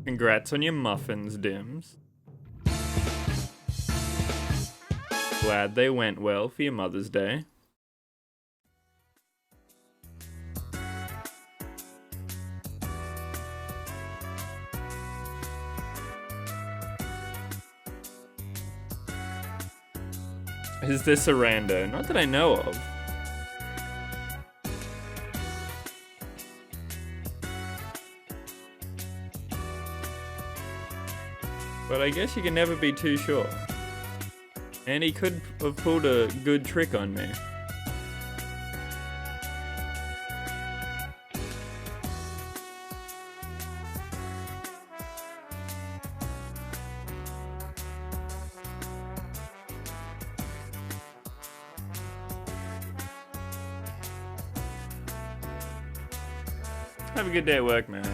Congrats on your muffins, Dims. Glad they went well for your Mother's Day. Is this a rando? Not that I know of. But I guess you can never be too sure. And he could have pulled a good trick on me. Have a good day at work, man.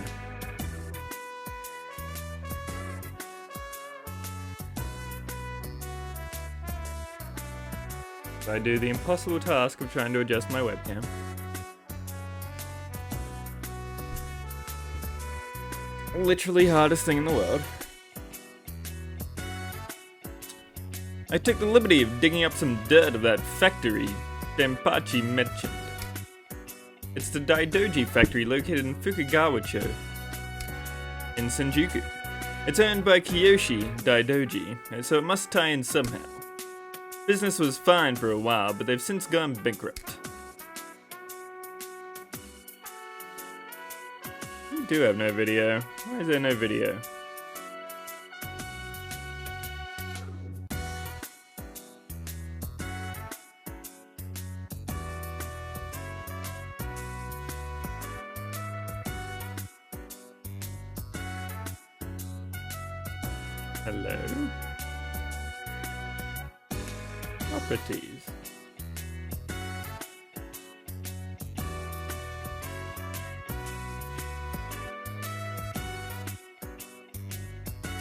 I do the impossible task of trying to adjust my webcam. Literally hardest thing in the world. I took the liberty of digging up some dirt of that factory Denpachi mentioned. It's the Daidoji factory located in Fukagawa-cho in Shinjuku. It's owned by Kiyoshi Daidoji, so it must tie in somehow. Business was fine for a while, but they've since gone bankrupt. We do have no video. Why is there no video? Hello? Properties.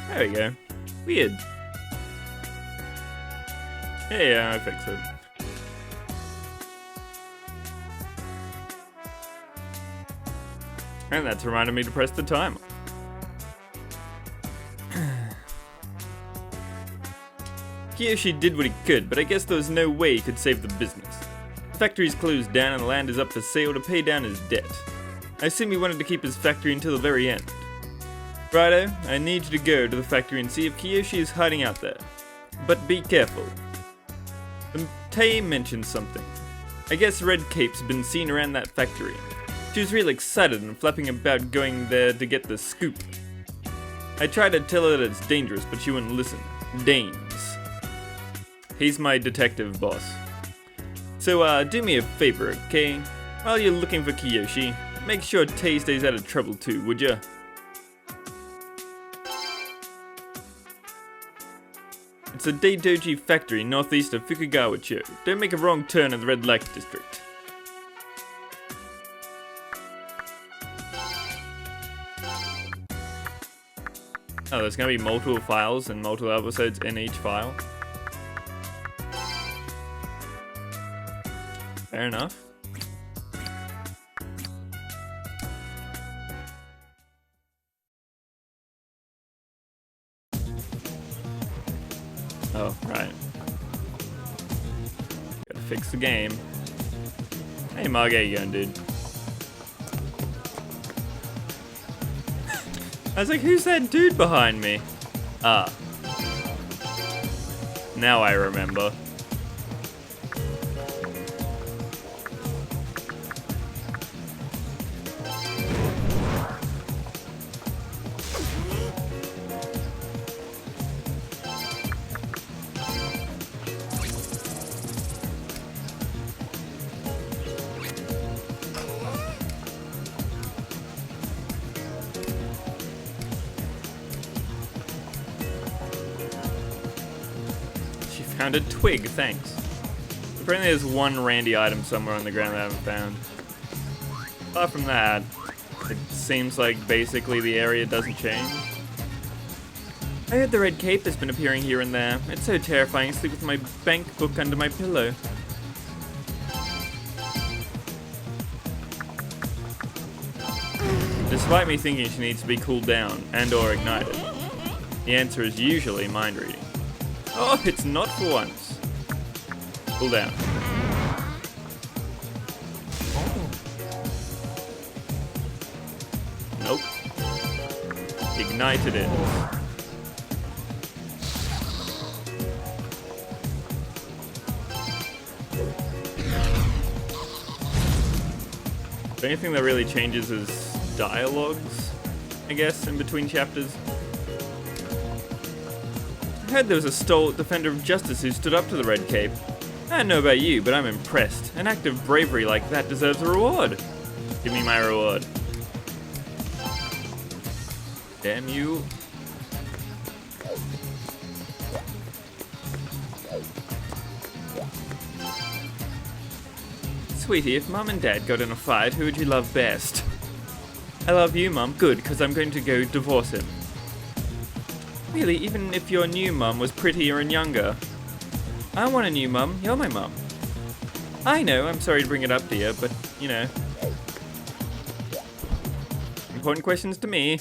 There we go. Weird. Yeah, I fixed it. And that's reminded me to press the timer. Kiyoshi did what he could, but I guess there was no way he could save the business. The factory's closed down and the land is up for sale to pay down his debt. I assume he wanted to keep his factory until the very end. Raidou, I need you to go to the factory and see if Kiyoshi is hiding out there. But be careful. Tae mentioned something. I guess Red Cape's been seen around that factory. She was real excited and flapping about going there to get the scoop. I tried to tell her that it's dangerous, but she wouldn't listen. Danes. He's my detective boss. So, do me a favor, okay? While you're looking for Kiyoshi, make sure Tae stays out of trouble too, would ya? It's a Daidoji factory northeast of Fukagawa-cho. Don't make a wrong turn in the red light district. Oh, there's gonna be multiple files and multiple episodes in each file. Fair enough. Oh, right. Gotta fix the game. Hey, Mug, how you going, dude? I was like, who's that dude behind me? Ah. Now I remember. Found a twig, thanks. Apparently there's one randy item somewhere on the ground that I haven't found. Apart from that, it seems like basically the area doesn't change. I heard the Red Cape has been appearing here and there. It's so terrifying to sleep with my bank book under my pillow. despite me thinking she needs to be cooled down and or ignited. The answer is usually mind reading. Oh, it's not for once. Cool down. Nope. Ignited it. The only thing that really changes is dialogues, I guess, in between chapters. I heard there was a stalwart defender of justice who stood up to the Red Cape. I don't know about you, but I'm impressed. An act of bravery like that deserves a reward. Give me my reward. Damn you. Sweetie, if Mum and Dad got in a fight, who would you love best? I love you, Mum. Good, because I'm going to go divorce him. Really, even if your new mum was prettier and younger? I want a new mum. You're my mum. I know, I'm sorry to bring it up to you, but, you know. Important questions to me.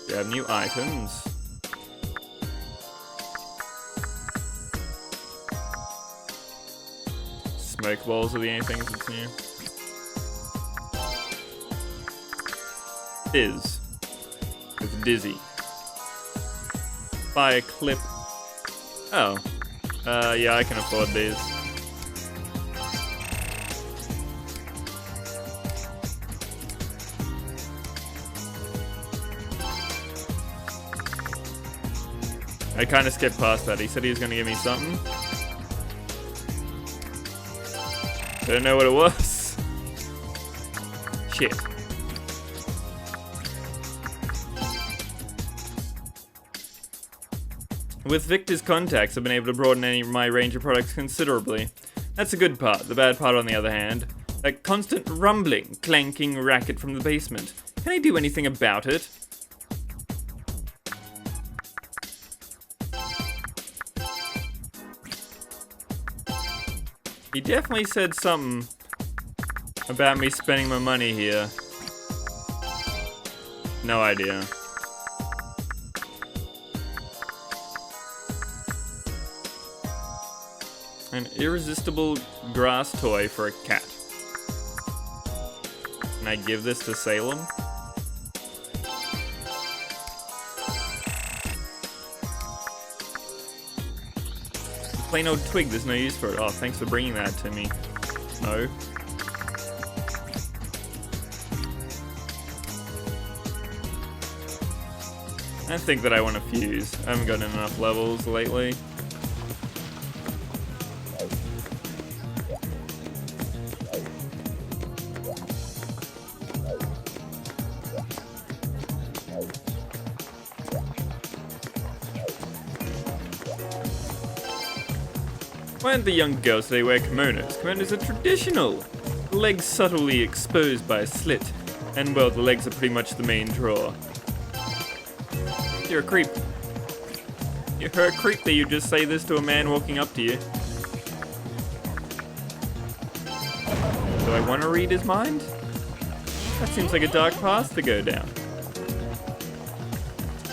Grab new items. Smoke balls are the only things that's new. Fizz. It's dizzy. Buy a clip. Oh. Yeah, I can afford these. I kind of skipped past that. He said he was going to give me something. Don't know what it was. Shit. With Victor's contacts, I've been able to broaden my range of products considerably. That's the good part. The bad part, on the other hand, that constant rumbling, clanking racket from the basement. Can I do anything about it? He definitely said something about me spending my money here. No idea. An irresistible grass toy for a cat. Can I give this to Salem? Plain old twig, there's no use for it. Oh, thanks for bringing that to me. No. I think that I want to fuse. I haven't gotten enough levels lately. Why don't the young girls today wear kimonos? Kimonos are traditional. Legs subtly exposed by a slit. And well, the legs are pretty much the main draw. You're a creep. You're a creep that you just say this to a man walking up to you. Do I want to read his mind? That seems like a dark path to go down.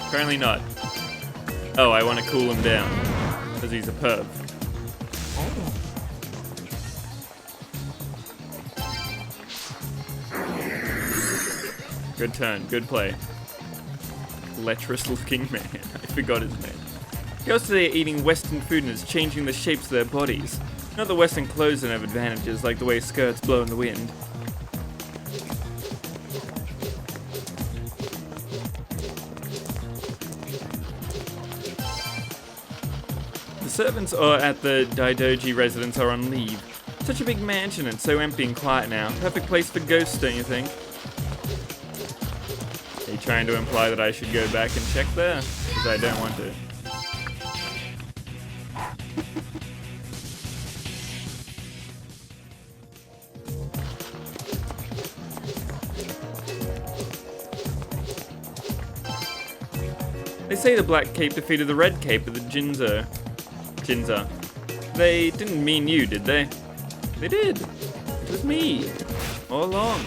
Apparently not. Oh, I want to cool him down. Because he's a perv. Good turn, good play. Lecherous looking man. I forgot his name. Girls today are eating Western food and it's changing the shapes of their bodies. Not that Western clothes don't have advantages, like the way skirts blow in the wind. The servants at the Daidoji residence are on leave. Such a big mansion and so empty and quiet now. Perfect place for ghosts, don't you think? Are you trying to imply that I should go back and check there? Because I don't want to. They say the Black Cape defeated the Red Cape at the Jinza. They didn't mean you, did they? They did. It was me, all along.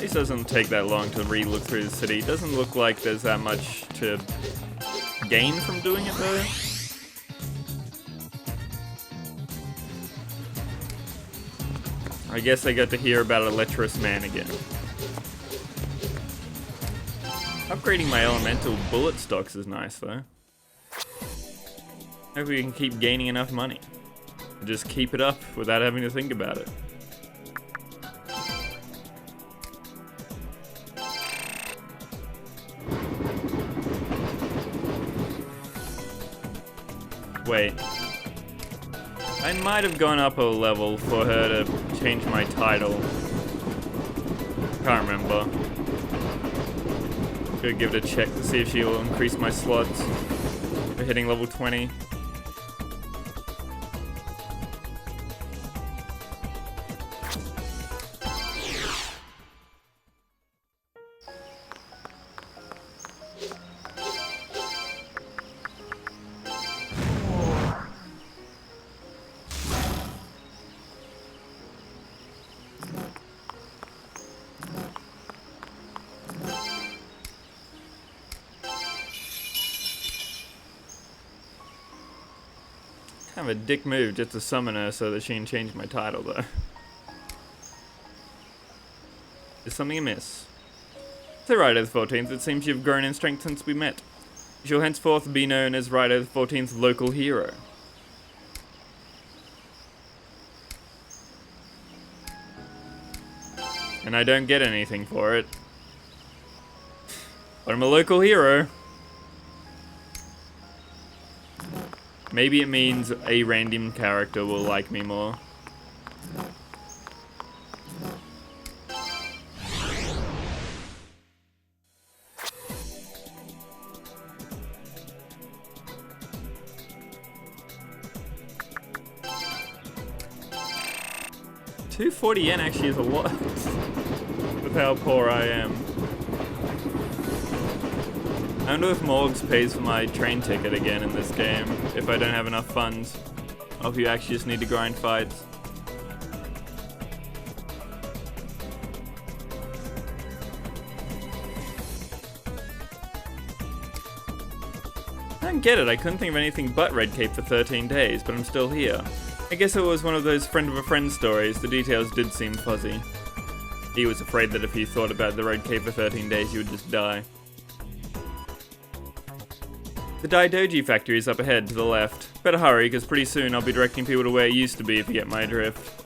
It doesn't take that long to re-look through the city. It doesn't look like there's that much to gain from doing it though. I guess I got to hear about a lecherous man again. Upgrading my elemental bullet stocks is nice though. Hope we can keep gaining enough money. Just keep it up without having to think about it. Wait. I might have gone up a level for her to change my title. Can't remember. Could give it a check to see if she will increase my slots for hitting level 20. Kind of a dick move just to summon her so that she can change my title though. Is something amiss? So Raidou the 14th, it seems you've grown in strength since we met. You shall henceforth be known as Raidou the 14th local hero. And I don't get anything for it. But I'm a local hero. Maybe it means a random character will like me more. $240 actually is a lot with how poor I am. I wonder if Morgs pays for my train ticket again in this game, if I don't have enough funds. Or if you actually just need to grind fights. I don't get it, I couldn't think of anything but Red Cape for 13 days, but I'm still here. I guess it was one of those friend of a friend stories, the details did seem fuzzy. He was afraid that if he thought about the Red Cape for 13 days, he would just die. The Daidoji factory is up ahead to the left. Better hurry, because pretty soon I'll be directing people to where it used to be if you get my drift.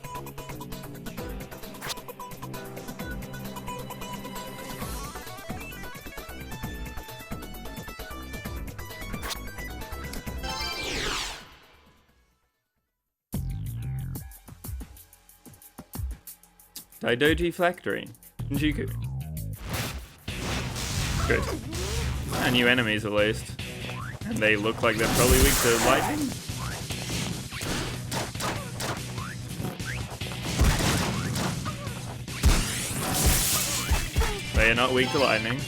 Daidoji factory. Shinjuku. Good. New enemies at least. And they look like they're probably weak to lightning? They are not weak to lightning.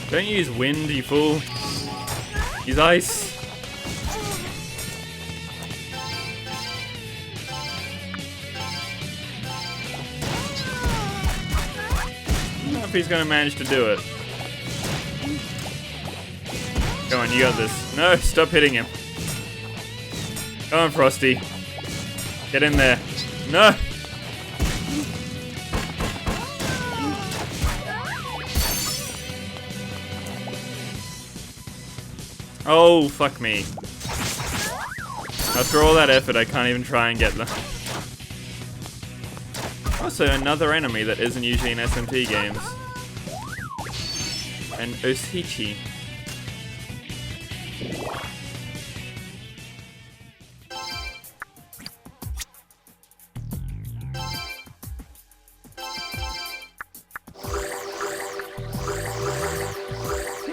Don't use wind, you fool. Use ice. I don't know if he's gonna manage to do it. Go on, you got this. No, stop hitting him. Come on, Frosty. Get in there. No! Oh, fuck me. After all that effort, I can't even try and get them. Also, another enemy that isn't usually in SMT games. An Oshichi.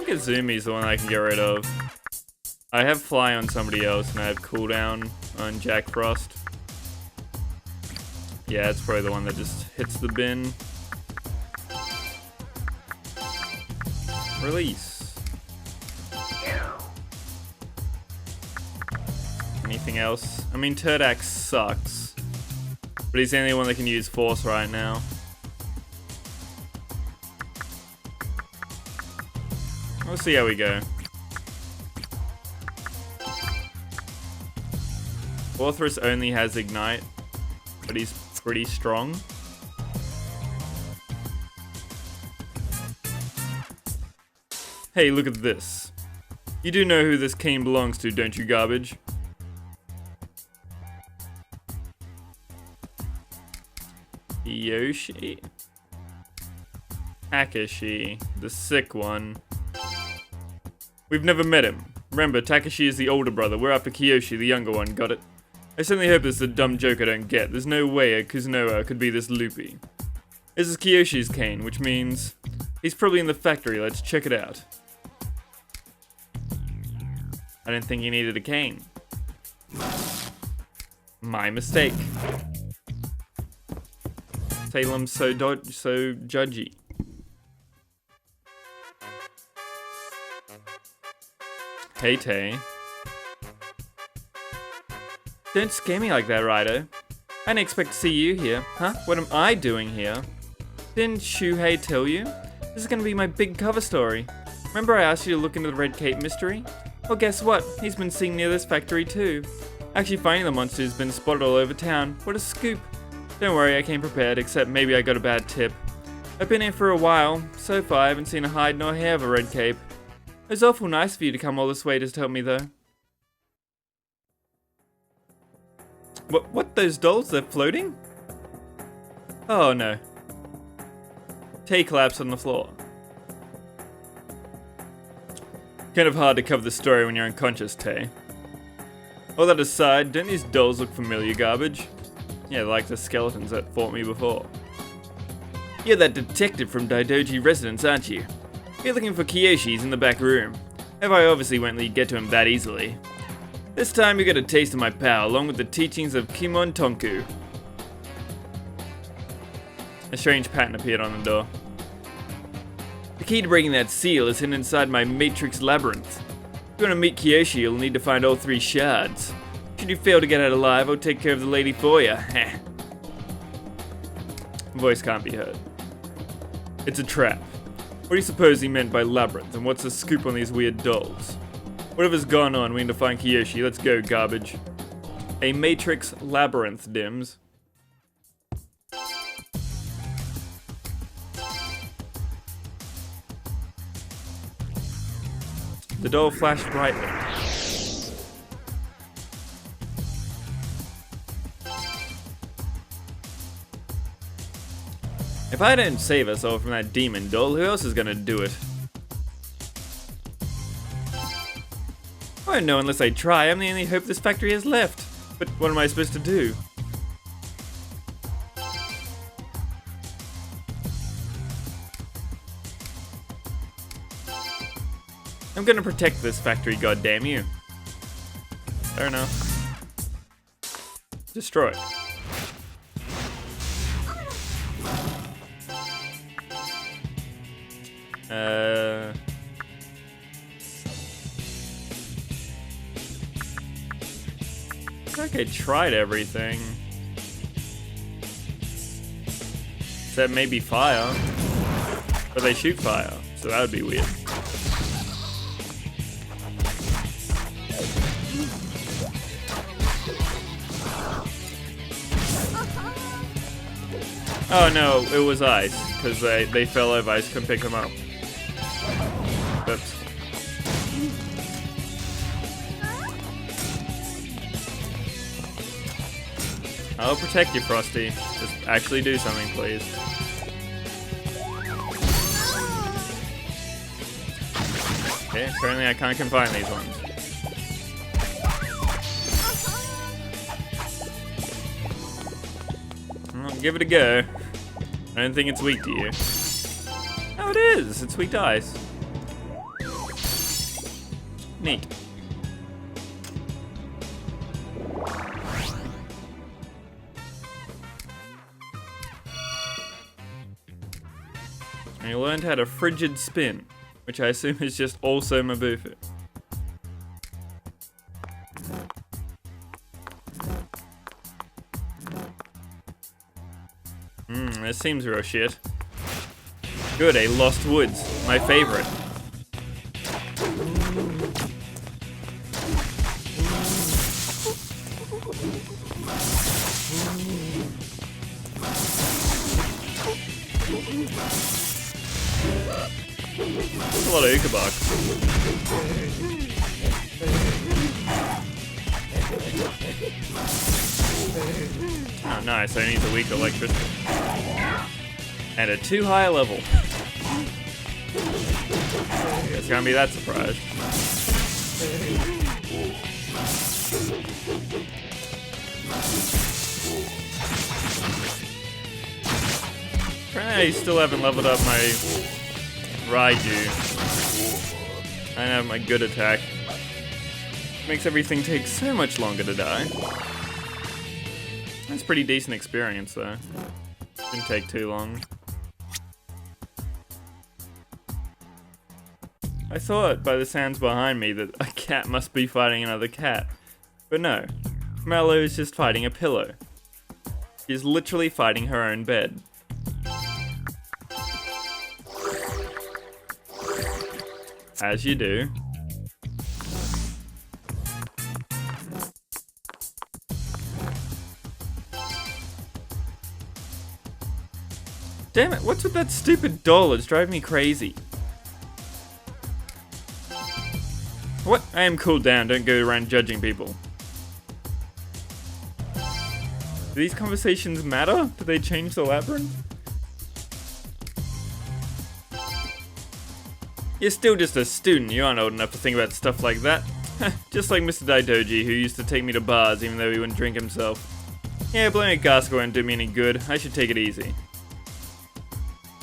Izumi's the one I can get rid of. I have Fly on somebody else, and I have Cooldown on Jack Frost. Yeah, it's probably the one that just hits the bin. Release. Anything else? I mean, Turdak sucks, but he's the only one that can use Force right now. We'll see how we go. Orthrus only has Ignite, but he's pretty strong. Hey, look at this. You do know who this cane belongs to, don't you, garbage? Yoshi? Takashi, the sick one. We've never met him. Remember, Takashi is the older brother. We're after Kiyoshi, the younger one. Got it? I certainly hope this is a dumb joke I don't get. There's no way a Kuzunoha could be this loopy. This is Kiyoshi's cane, which means he's probably in the factory. Let's check it out. I didn't think he needed a cane. My mistake. Talem's so judgy. Hey, Tay. Don't scare me like that, Raidou. I didn't expect to see you here. Huh? What am I doing here? Didn't Shuhei tell you? This is gonna be my big cover story. Remember I asked you to look into the Red Cape mystery? Well, guess what? He's been seen near this factory too. Actually, finding the monster has been spotted all over town. What a scoop. Don't worry, I came prepared, except maybe I got a bad tip. I've been here for a while. So far, I haven't seen a hide nor hair of a Red Cape. It was awful nice of you to come all this way to help me, though. What, those dolls? They're floating? Oh, no. Tay collapsed on the floor. Kind of hard to cover the story when you're unconscious, Tay. All that aside, don't these dolls look familiar, garbage? Yeah, like the skeletons that fought me before. You're that detective from Daidoji Residence, aren't you? You're looking for Kiyoshi's in the back room. If I obviously won't let you get to him that easily. This time you get a taste of my power, along with the teachings of Kimon Tonku. A strange pattern appeared on the door. The key to breaking that seal is hidden inside my Matrix Labyrinth. If you want to meet Kiyoshi, you'll need to find all 3 shards. Should you fail to get out alive, I'll take care of the lady for you. Voice can't be heard. It's a trap. What do you suppose he meant by labyrinth, and what's the scoop on these weird dolls? Whatever's gone on, we need to find Kiyoshi. Let's go, garbage. A Matrix Labyrinth, Dims. The doll flashed brightly. If I don't save us all from that demon doll, who else is gonna do it? I won't know unless I try. I'm the only hope this factory has left. But what am I supposed to do? I'm gonna protect this factory, goddamn you. Fair enough. Destroy it. I think I tried everything. Except maybe fire. But they shoot fire, so that would be weird. Oh no, it was ice, because they fell over, I just couldn't pick them up. Oops. I'll protect you, Frosty. Just actually do something, please. Okay, apparently I can't confine these ones. Well, give it a go. I don't think it's weak to you. Oh, it is! It's weak to ice. Neat. And you learned how to frigid spin, which I assume is just also Mabufu. This seems real shit. Good, a Lost Woods, my favorite. That's a lot of Ukabok. Oh, nice. I need the weak electricity. And a too high a level. It's gonna be that surprised. Apparently I still haven't leveled up my Raidou. I don't have my good attack. Makes everything take so much longer to die. That's pretty decent experience though. Didn't take too long. I thought by the sounds behind me that a cat must be fighting another cat. But no, Mallow is just fighting a pillow. She's literally fighting her own bed. As you do. Damn it, what's with that stupid doll? It's driving me crazy. What? I am cooled down, don't go around judging people. Do these conversations matter? Do they change the labyrinth? You're still just a student, you aren't old enough to think about stuff like that. Just like Mr. Daidoji, who used to take me to bars even though he wouldn't drink himself. Yeah, blaming Gaska won't do me any good, I should take it easy.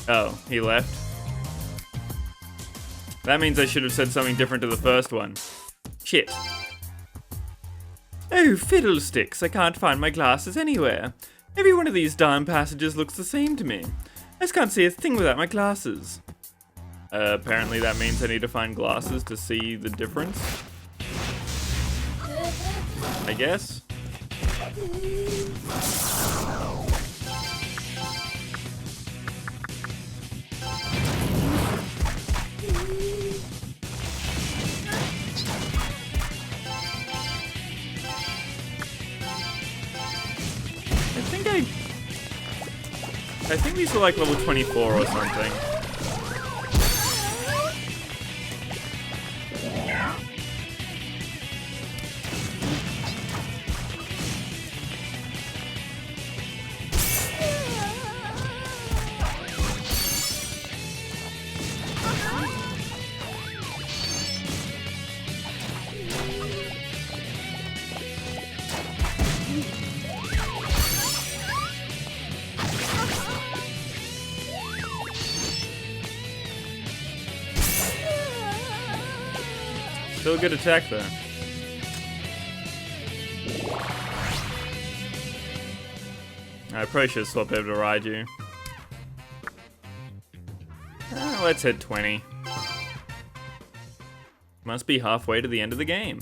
Oh, he left? That means I should have said something different to the first one. Shit. Oh, fiddlesticks, I can't find my glasses anywhere. Every one of these darn passages looks the same to me. I just can't see a thing without my glasses. Apparently that means I need to find glasses to see the difference. I guess. I think these are like level 24 or something. Still a good attack though. I probably should swap over to Raidou. Let's hit 20. Must be halfway to the end of the game.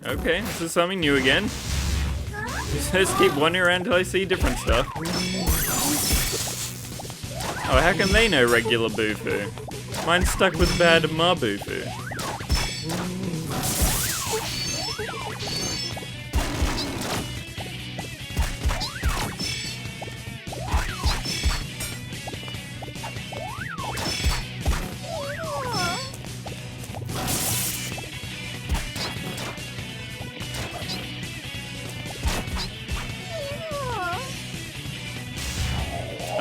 Okay, this is something new again. Just keep wandering around until I see different stuff. Oh, how can they know regular Bufu? Mine's stuck with bad Mabufu.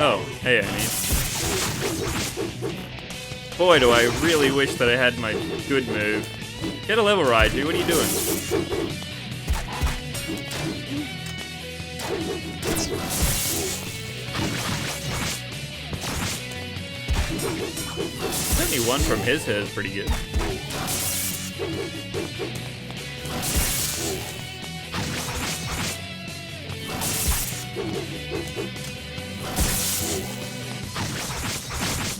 Oh, hey Amy. Boy, do I really wish that I had my good move. Get a level, Raidou. What are you doing? Only one from his hair is pretty good.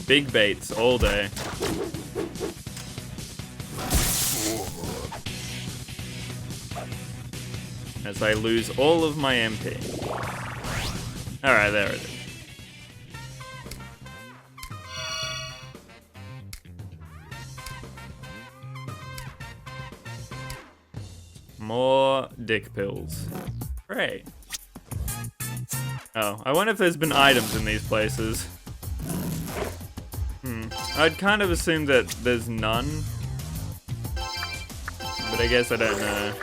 Big baits all day. As I lose all of my MP. Alright, there it is. More dick pills. Great. Oh, I wonder if there's been items in these places. I'd kind of assume that there's none. But I guess I don't know.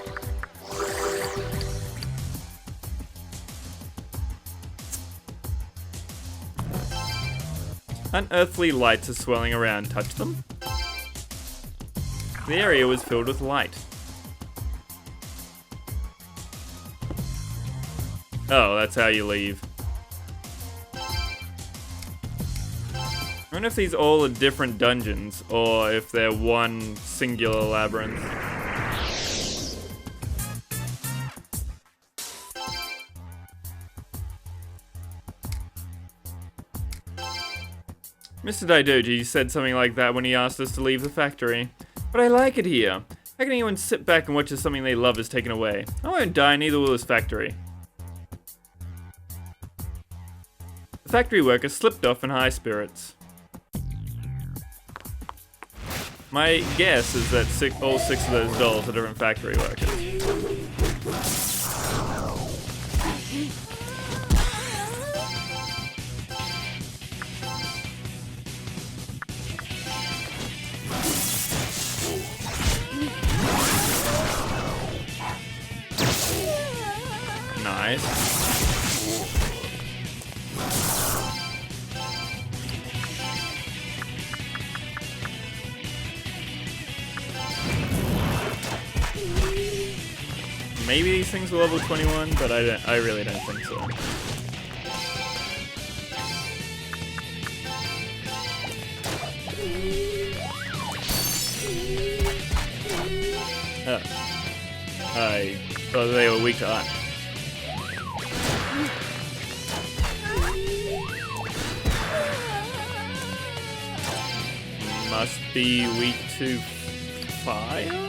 Unearthly lights are swirling around. Touch them? The area was filled with light. Oh, that's how you leave. I wonder if these all are different dungeons, or if they're one singular labyrinth. Mr. Daidoji said something like that when he asked us to leave the factory. But I like it here. How can anyone sit back and watch as something they love is taken away? I won't die, neither will this factory. The factory worker slipped off in high spirits. My guess is that all six of those dolls are different factory workers. Nice. Maybe these things will level 21, but I really don't think so. Oh. I thought they were weak to iron. Must be weak to fire?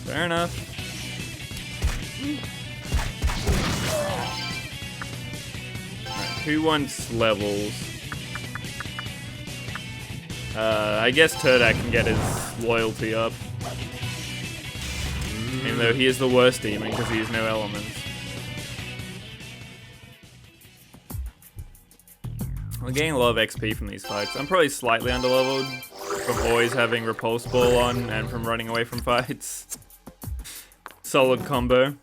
Fair enough. Right, who wants levels? I guess Turdak can get his loyalty up. Even though he is the worst demon because he has no elements. I'm getting a lot of XP from these fights. I'm probably slightly underleveled from always having Repulse Ball on and from running away from fights. Solid combo.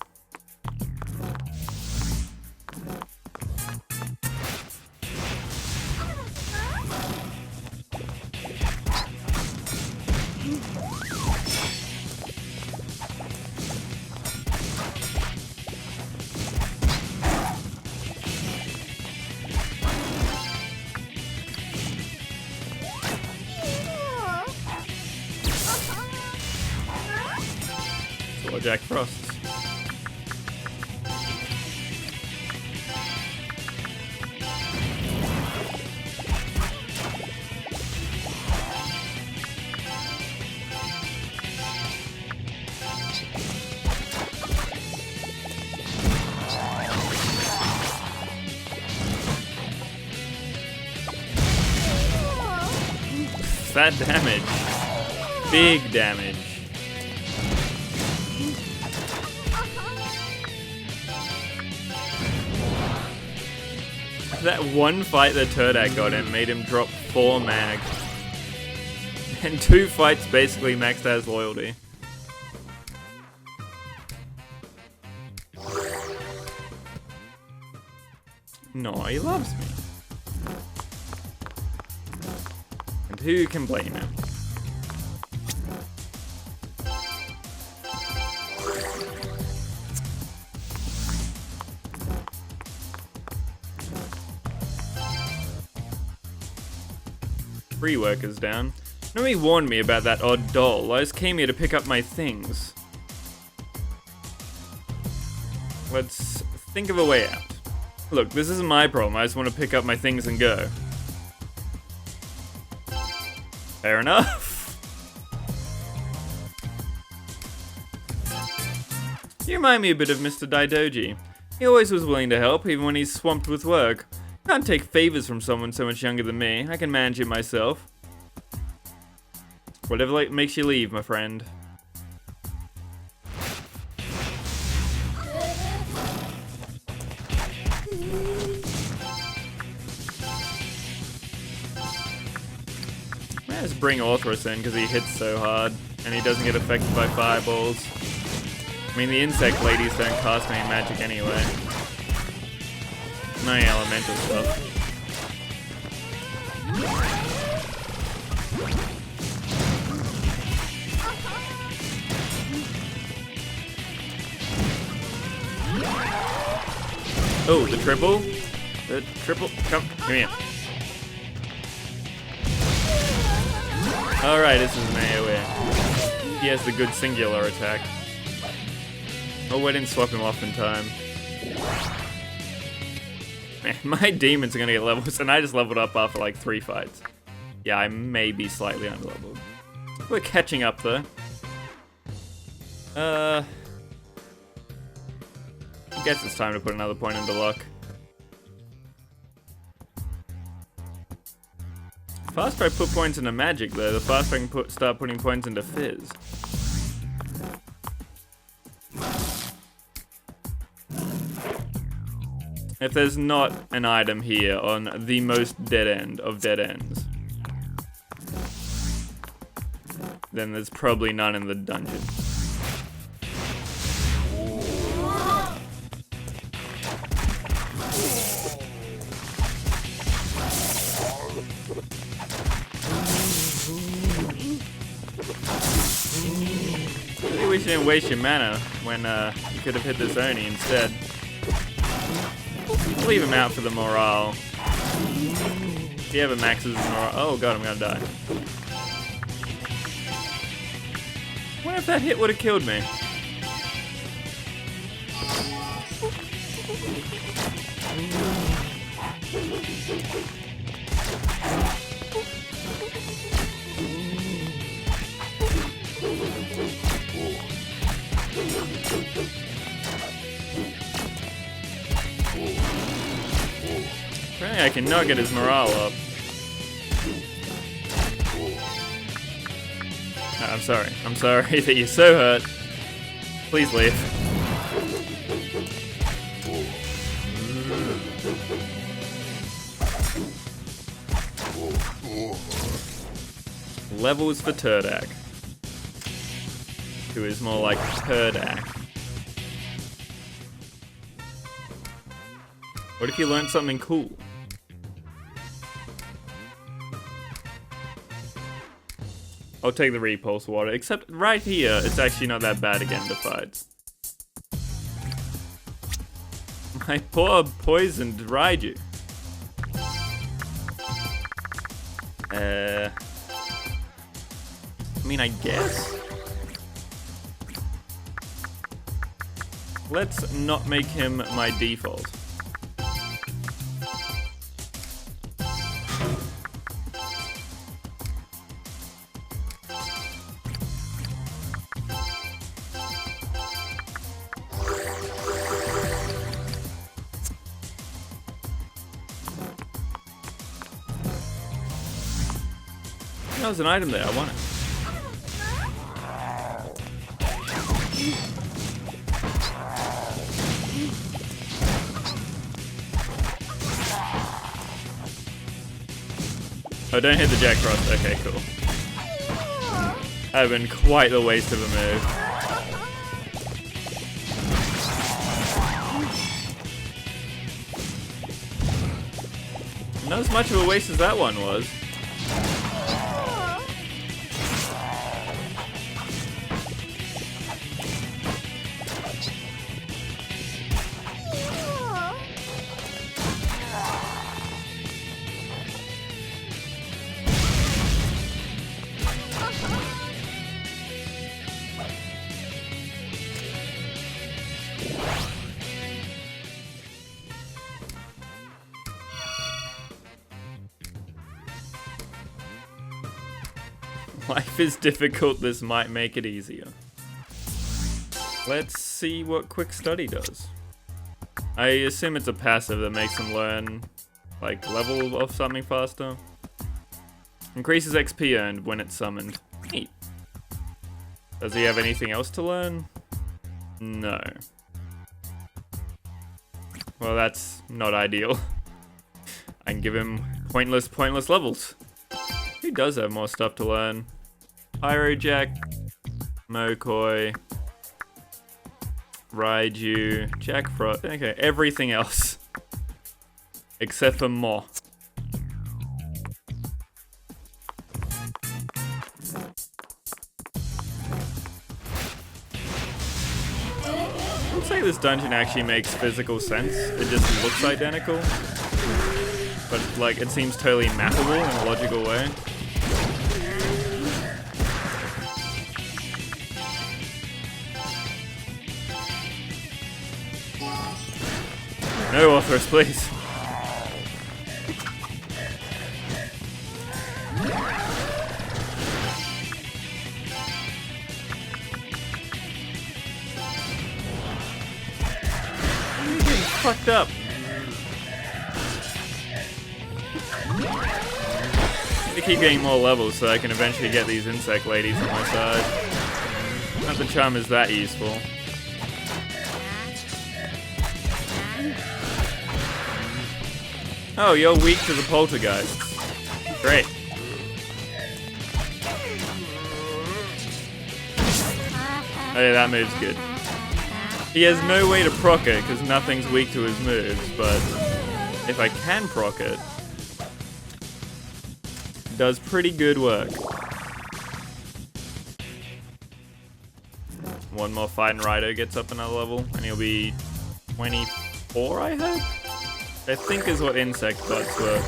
Or Jack Frost. That damage. Big damage. That one fight that Turdak got in made him drop 4 mag. And 2 fights basically maxed out his loyalty. No, he loves me. And who can blame him? Free workers down. Nobody warned me about that odd doll. I just came here to pick up my things. Let's think of a way out. Look, this isn't my problem. I just want to pick up my things and go. Fair enough. You remind me a bit of Mr. Daidoji. He always was willing to help, even when he's swamped with work. Can't take favors from someone so much younger than me. I can manage it myself. Whatever makes you leave, my friend. Let's bring Orthrus in because he hits so hard and he doesn't get affected by fireballs. I mean, the insect ladies don't cast any magic anyway. No elemental stuff. Oh, the triple? The triple? Come here. Alright, this is an AoE. He has the good singular attack. Oh, I didn't swap him off in time. Man, my demons are gonna get levels, and I just leveled up after like 3 fights. Yeah, I may be slightly underleveled. We're catching up though. I guess it's time to put another point into luck. The faster I put points into magic though, the faster I can start putting points into fizz. If there's not an item here on the most dead end of dead ends, then there's probably none in the dungeon. I wish you didn't waste your mana when you could have hit this Oni instead. Leave him out for the morale. If he ever maxes his morale. Oh god, I'm gonna die. What if that hit would have killed me? I cannot get his morale up. I'm sorry. I'm sorry that you're so hurt. Please leave. Levels for Turdak, who is more like Turdak. What if you learned something cool? I'll take the repulse water, except right here, it's actually not that bad against the fights. My poor poisoned Raidou. I mean, I guess. Let's not make him my default. That was an item there, I want it. Oh, don't hit the Jack Frost. Okay, cool. That would have been quite the waste of a move. Not as much of a waste as that one was. Life is difficult, this might make it easier. Let's see what Quick Study does. I assume it's a passive that makes him learn, like, level of something faster. Increases XP earned when it's summoned. Neat. Does he have anything else to learn? No. Well, that's not ideal. I can give him pointless levels. He does have more stuff to learn. Pyro Jack, Mokoi, Raidou, Jack Frost. Okay, everything else. Except for Mo. Looks like this dungeon actually makes physical sense. It just looks identical. But, like, it seems totally mappable in a logical way. No, Orthros, please. I'm getting fucked up. I need to keep getting more levels so I can eventually get these insect ladies on my side. Not the charm is that useful. Oh, you're weak to the poltergeists. Great. Oh yeah, that move's good. He has no way to proc it because nothing's weak to his moves, but if I can proc it, it does pretty good work. One more fight and Raidou gets up another level, and he'll be 24, I hope? I think is what insect bugs were.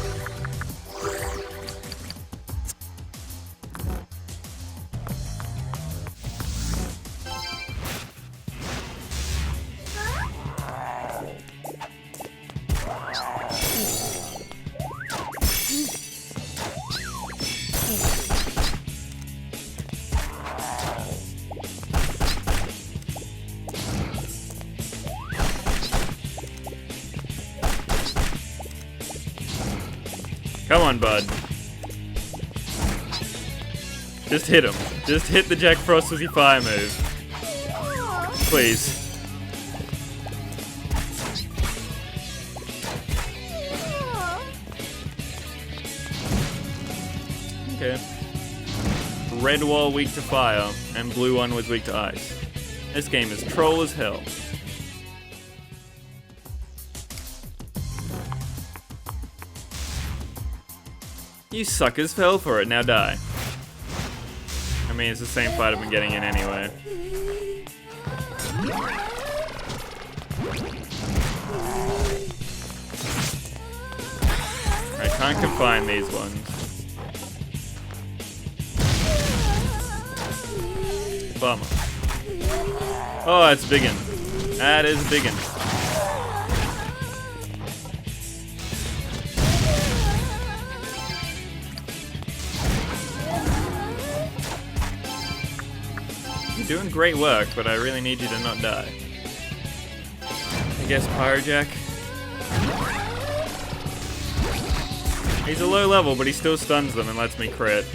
Come on, bud. Just hit him. Just hit the Jack Frost with your fire move. Please. Okay. Red wall weak to fire, and blue one was weak to ice. This game is troll as hell. You suckers fell for it, now die. I mean, it's the same fight I've been getting in anyway. I can't confine these ones. Bummer. Oh, it's biggin'. That is biggin'. You're doing great work, but I really need you to not die. I guess Pyro Jack. He's a low level, but he still stuns them and lets me crit.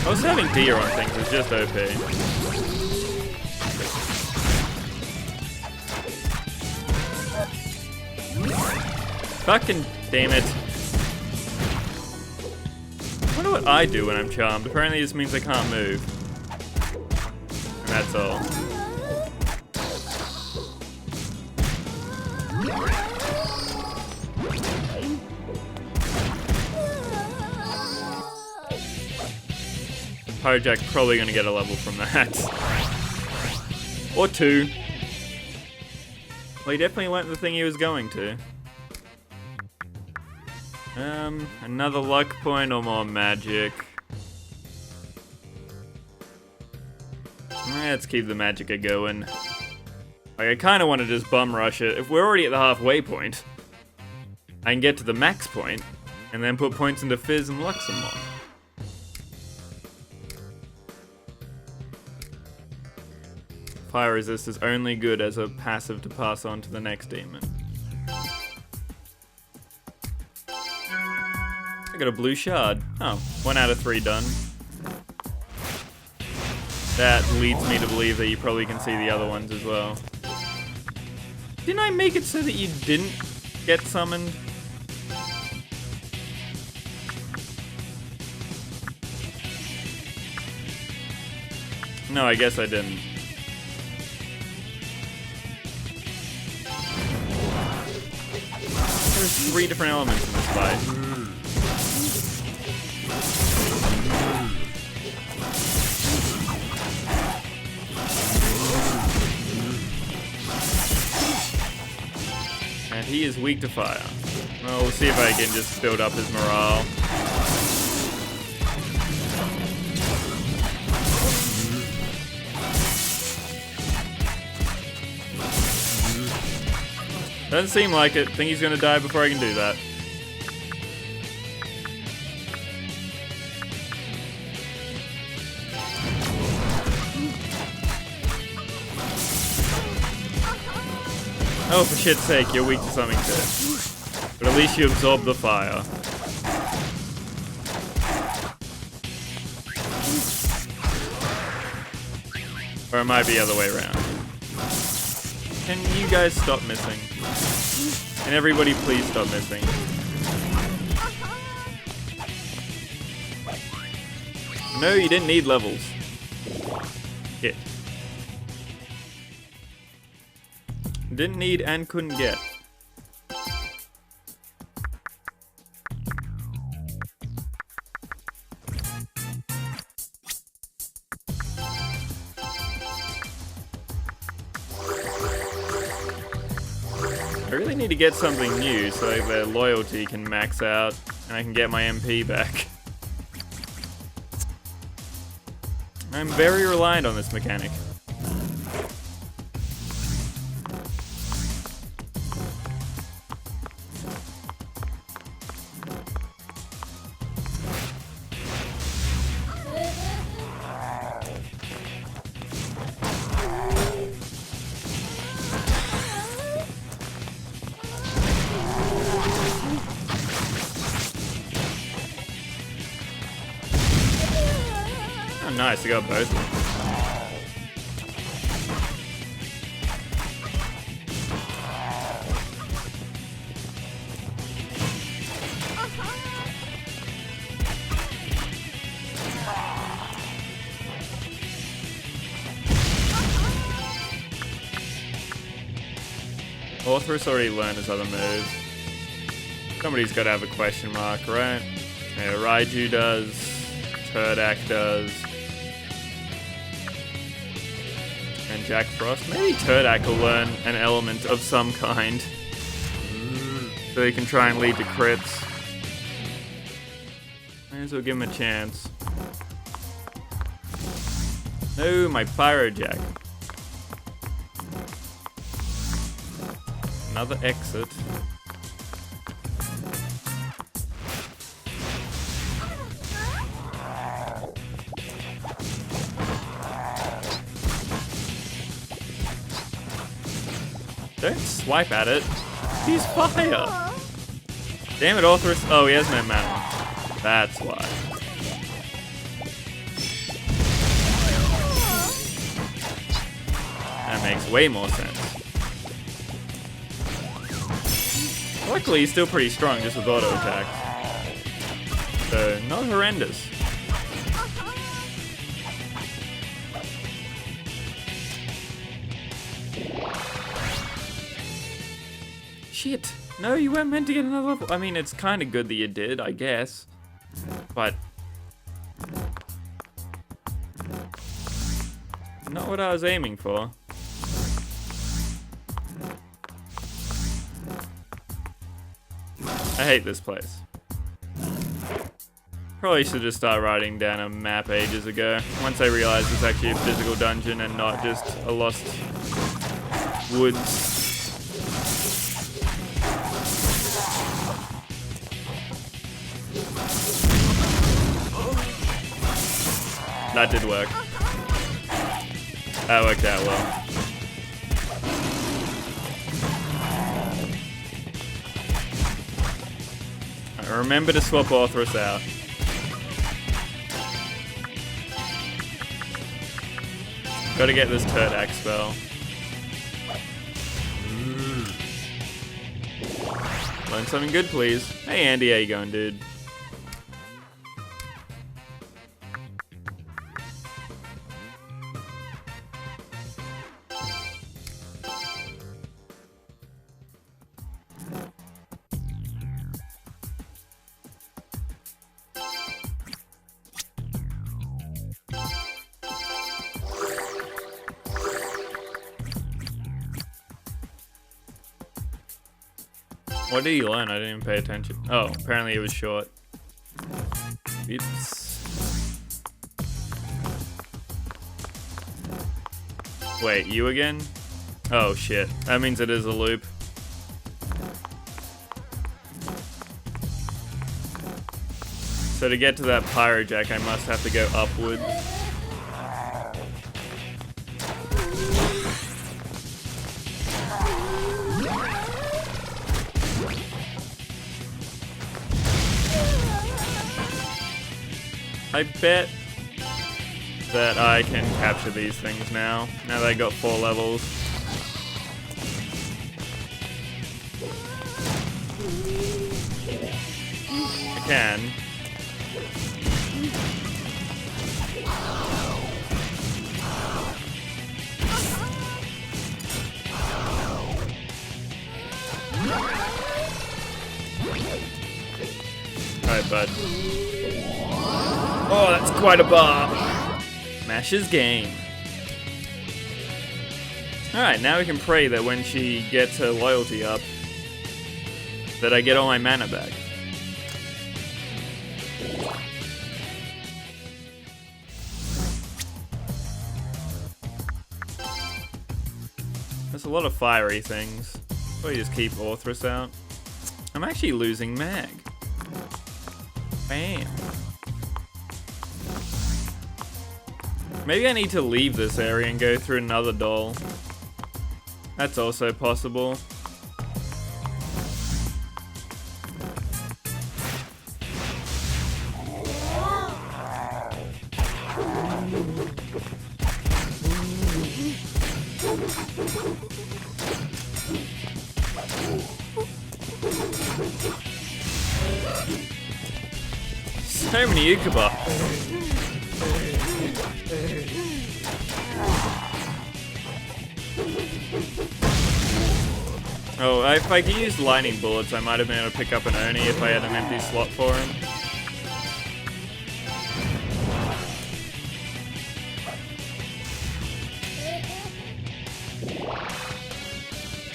Also having Deer on things is just OP. Fucking damn it. wonder what I do when I'm charmed. Apparently this means I can't move. And that's all. Pyrojack probably gonna get a level from that. Or 2. Well, he definitely learned the thing he was going to. Another luck point or more magic. Let's keep the magic going. Like, I kind of want to just bum rush it. If we're already at the halfway point, I can get to the max point, and then put points into Fizz and luck some more. Fire resist is only good as a passive to pass on to the next demon. I got a blue shard. Oh, 1 out of 3 done. That leads me to believe that you probably can see the other ones as well. Didn't I make it so that you didn't get summoned? No, I guess I didn't. There's 3 different elements in this fight. And he is weak to fire. Well, we'll see if I can just build up his morale. Doesn't seem like it. Think he's gonna die before I can do that. Oh, for shit's sake, you're weak to something too. But at least you absorb the fire. Or it might be the other way around. Can you guys stop missing? Can everybody please stop missing? No, you didn't need levels. Hit. Didn't need and couldn't get. I really need to get something new so their loyalty can max out and I can get my MP back. I'm very reliant on this mechanic. Oh, nice, I got both. Orthrus already learned his other moves. Somebody's got to have a question mark, right? Yeah, Raidou does. Turdak does. And Jack Frost. Maybe Turdak will learn an element of some kind. So he can try and lead to crits. May as well give him a chance. No, my Pyrojack. Another exit. Don't swipe at it. He's fire. Damn it, Orthrus. Oh, he has no mana. That's why. That makes way more sense. Luckily, he's still pretty strong just with auto attack. So, not horrendous. Shit. No, you weren't meant to get another level. I mean, it's kind of good that you did, I guess. But... not what I was aiming for. I hate this place. Probably should just start writing down a map ages ago. Once I realized it's actually a physical dungeon and not just a lost woods. That did work. That worked out well. Right, remember to swap Orthrus out. Gotta get this Turdak spell. Learn something good, please. Hey Andy, how you going, dude? What did he learn? I didn't even pay attention. Oh, apparently it was short. Oops. Wait, you again? Oh shit. That means it is a loop. So to get to that Pyrojack, I must have to go upwards. I bet that I can capture these things now that I got 4 levels. I can. Alright, bud. Oh, that's quite a bar. Mash's game. Alright, now we can pray that when she gets her loyalty up, that I get all my mana back. There's a lot of fiery things. Probably just keep Orthrus out. I'm actually losing mag. Bam. Maybe I need to leave this area and go through another doll. That's also possible. So many Ukuba. Oh, if I could use lightning bullets, I might have been able to pick up an Oni if I had an empty slot for him.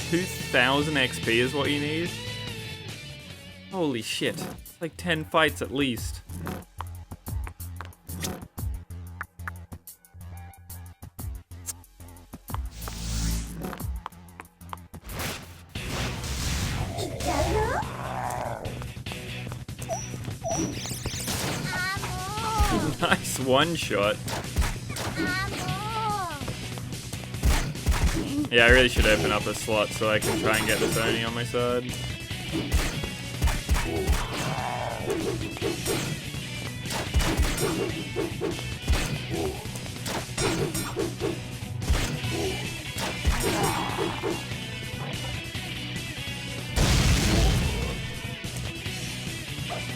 $2,000 XP is what you need? Holy shit. It's like 10 fights at least. Nice one shot. Yeah, I really should open up a slot so I can try and get this Oni on my side.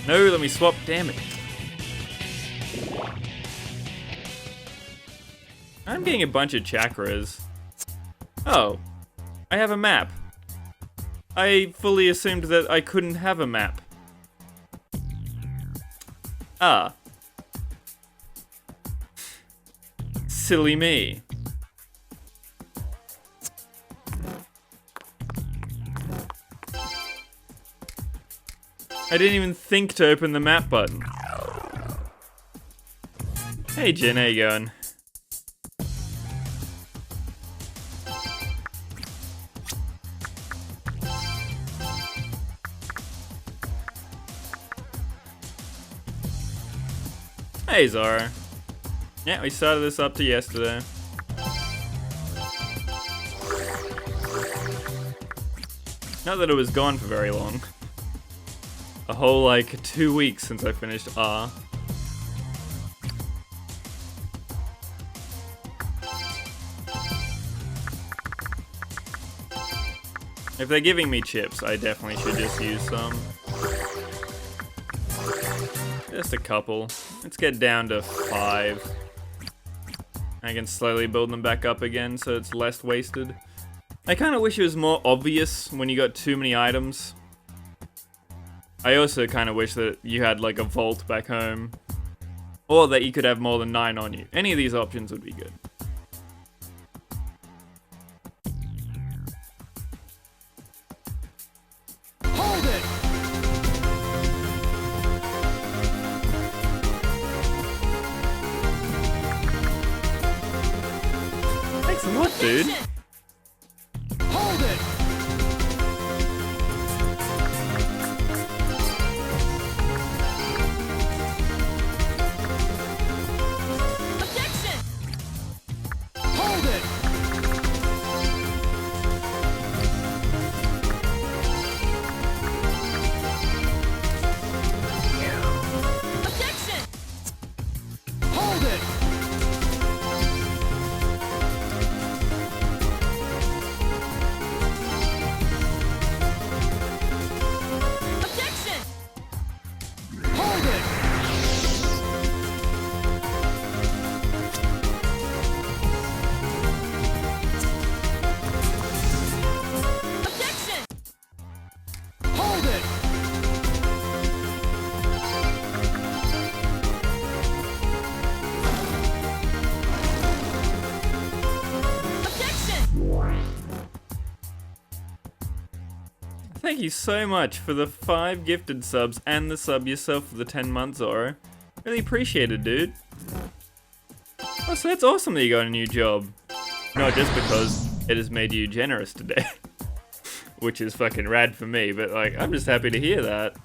No, let me swap, damn it. I'm getting a bunch of chakras. Oh, I have a map. I fully assumed that I couldn't have a map. Ah. Silly me. I didn't even think to open the map button. Hey Jen, how you going? Hey Zara. Yeah, we started this up to yesterday. Not that it was gone for very long. A whole, like, 2 weeks since I finished R. If they're giving me chips, I definitely should just use some. Just a couple. Let's get down to 5. I can slowly build them back up again so it's less wasted. I kind of wish it was more obvious when you got too many items. I also kind of wish that you had like a vault back home. Or that you could have more than 9 on you. Any of these options would be good. Hold it! Thanks a lot, dude. Hold it! Objection! Hold it! Objection! Hold it! Objection! Hold it! Objection! Hold it! Objection! Thank you so much for the 5 gifted subs and the sub yourself for the 10 months, Zoro. Really appreciate it, dude. Oh, so that's awesome that you got a new job. Not just because it has made you generous today. Which is fucking rad for me, but like, I'm just happy to hear that.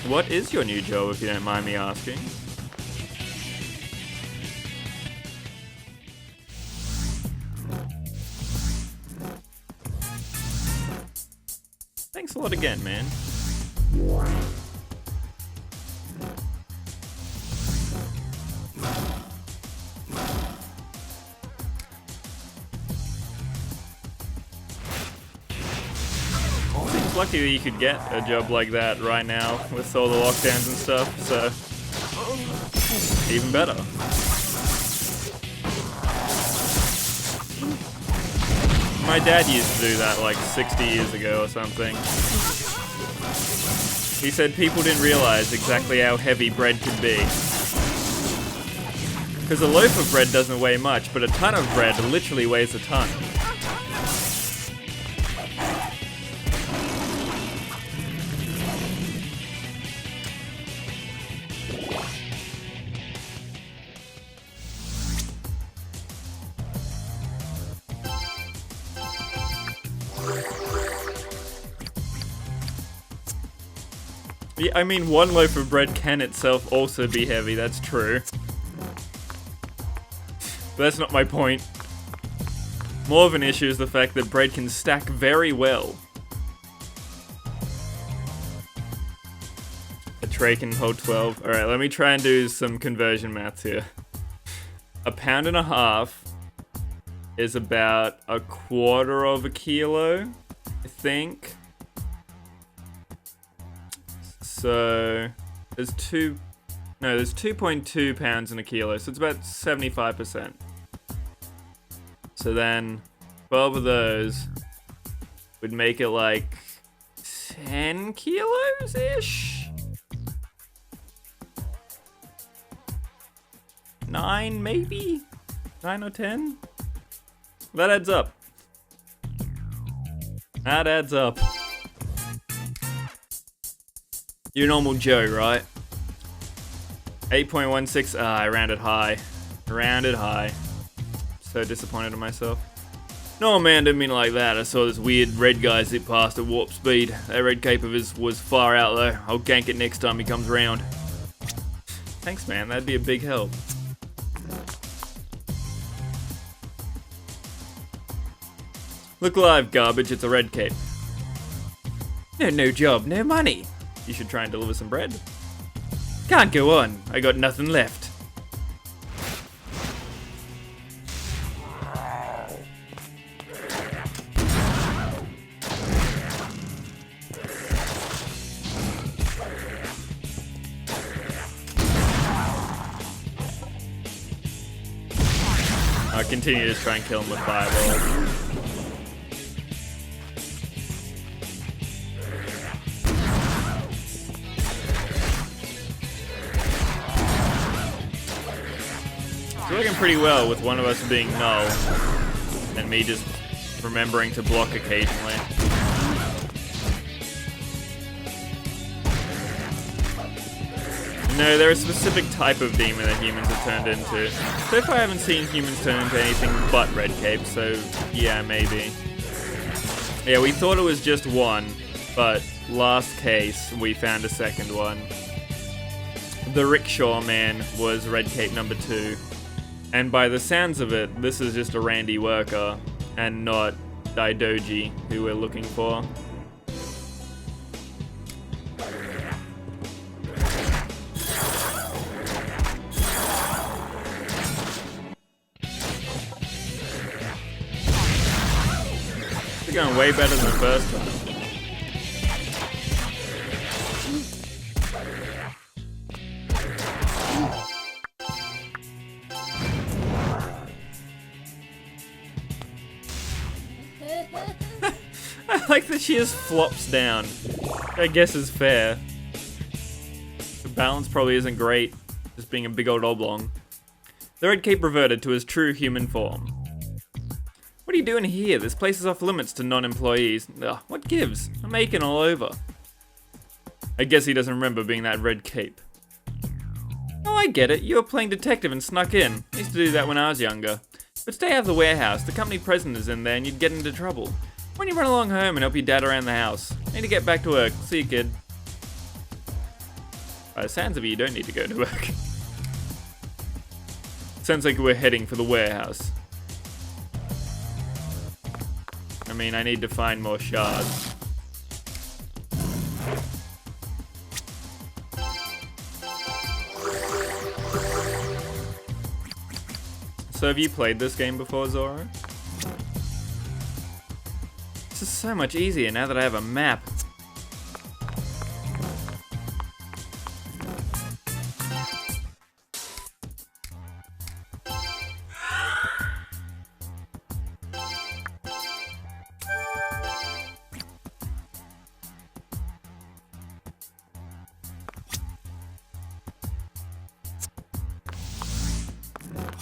What is your new job, if you don't mind me asking? Thanks a lot again, man. Seems lucky that you could get a job like that right now with all the lockdowns and stuff, so even better. My dad used to do that like 60 years ago or something. He said people didn't realize exactly how heavy bread could be. Because a loaf of bread doesn't weigh much, but a ton of bread literally weighs a ton. Yeah, I mean, one loaf of bread can itself also be heavy, that's true. But that's not my point. More of an issue is the fact that bread can stack very well. A tray can hold 12. Alright, let me try and do some conversion maths here. 1.5 pounds is about 1/4 of a kilo, I think. So there's 2.2 pounds in a kilo, so it's about 75%. So then 12 of those would make it like 10 kilos-ish? 9 maybe? 9 or 10? That adds up. That adds up. You're normal Joe, right? 8.16. I rounded high. Rounded high. So disappointed in myself. No, man, didn't mean it like that. I saw this weird red guy zip past at warp speed. That red cape of his was far out, though. I'll gank it next time he comes round. Thanks, man. That'd be a big help. Look alive, garbage. It's a red cape. No job, no money. You should try and deliver some bread. Can't go on. I got nothing left. I'll continue to try and kill him with fireballs. It's working pretty well with one of us being null and me just remembering to block occasionally. No, they're a specific type of demon that humans have turned into. So far I haven't seen humans turn into anything but red cape, so yeah, maybe. Yeah, we thought it was just one, but last case we found a second one. The rickshaw man was red cape number 2. And by the sounds of it, this is just a randy worker and not Daidoji who we're looking for. They're going way better than the first time. I like that she just flops down. I guess is fair. The balance probably isn't great, just being a big old oblong. The red cape reverted to his true human form. What are you doing here? This place is off limits to non-employees. Ugh, what gives? I'm aching all over. I guess he doesn't remember being that red cape. Oh, I get it. You were playing detective and snuck in. I used to do that when I was younger. But stay out of the warehouse. The company president is in there and you'd get into trouble. Why don't you run along home and help your dad around the house? I need to get back to work. See you, kid. By the sounds of it, you don't need to go to work. Sounds like we're heading for the warehouse. I mean, I need to find more shards. So have you played this game before, Zoro? This is so much easier now that I have a map.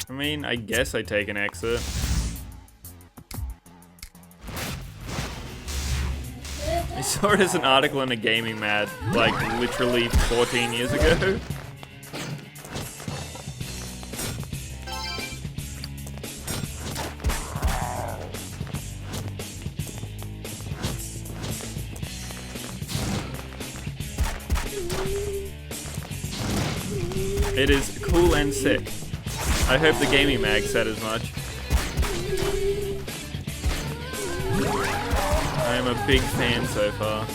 I mean, I guess I take an exit. I saw it as an article in a gaming mag, like literally 14 years ago. It is cool and sick. I hope the gaming mag said as much. I am a big fan so far.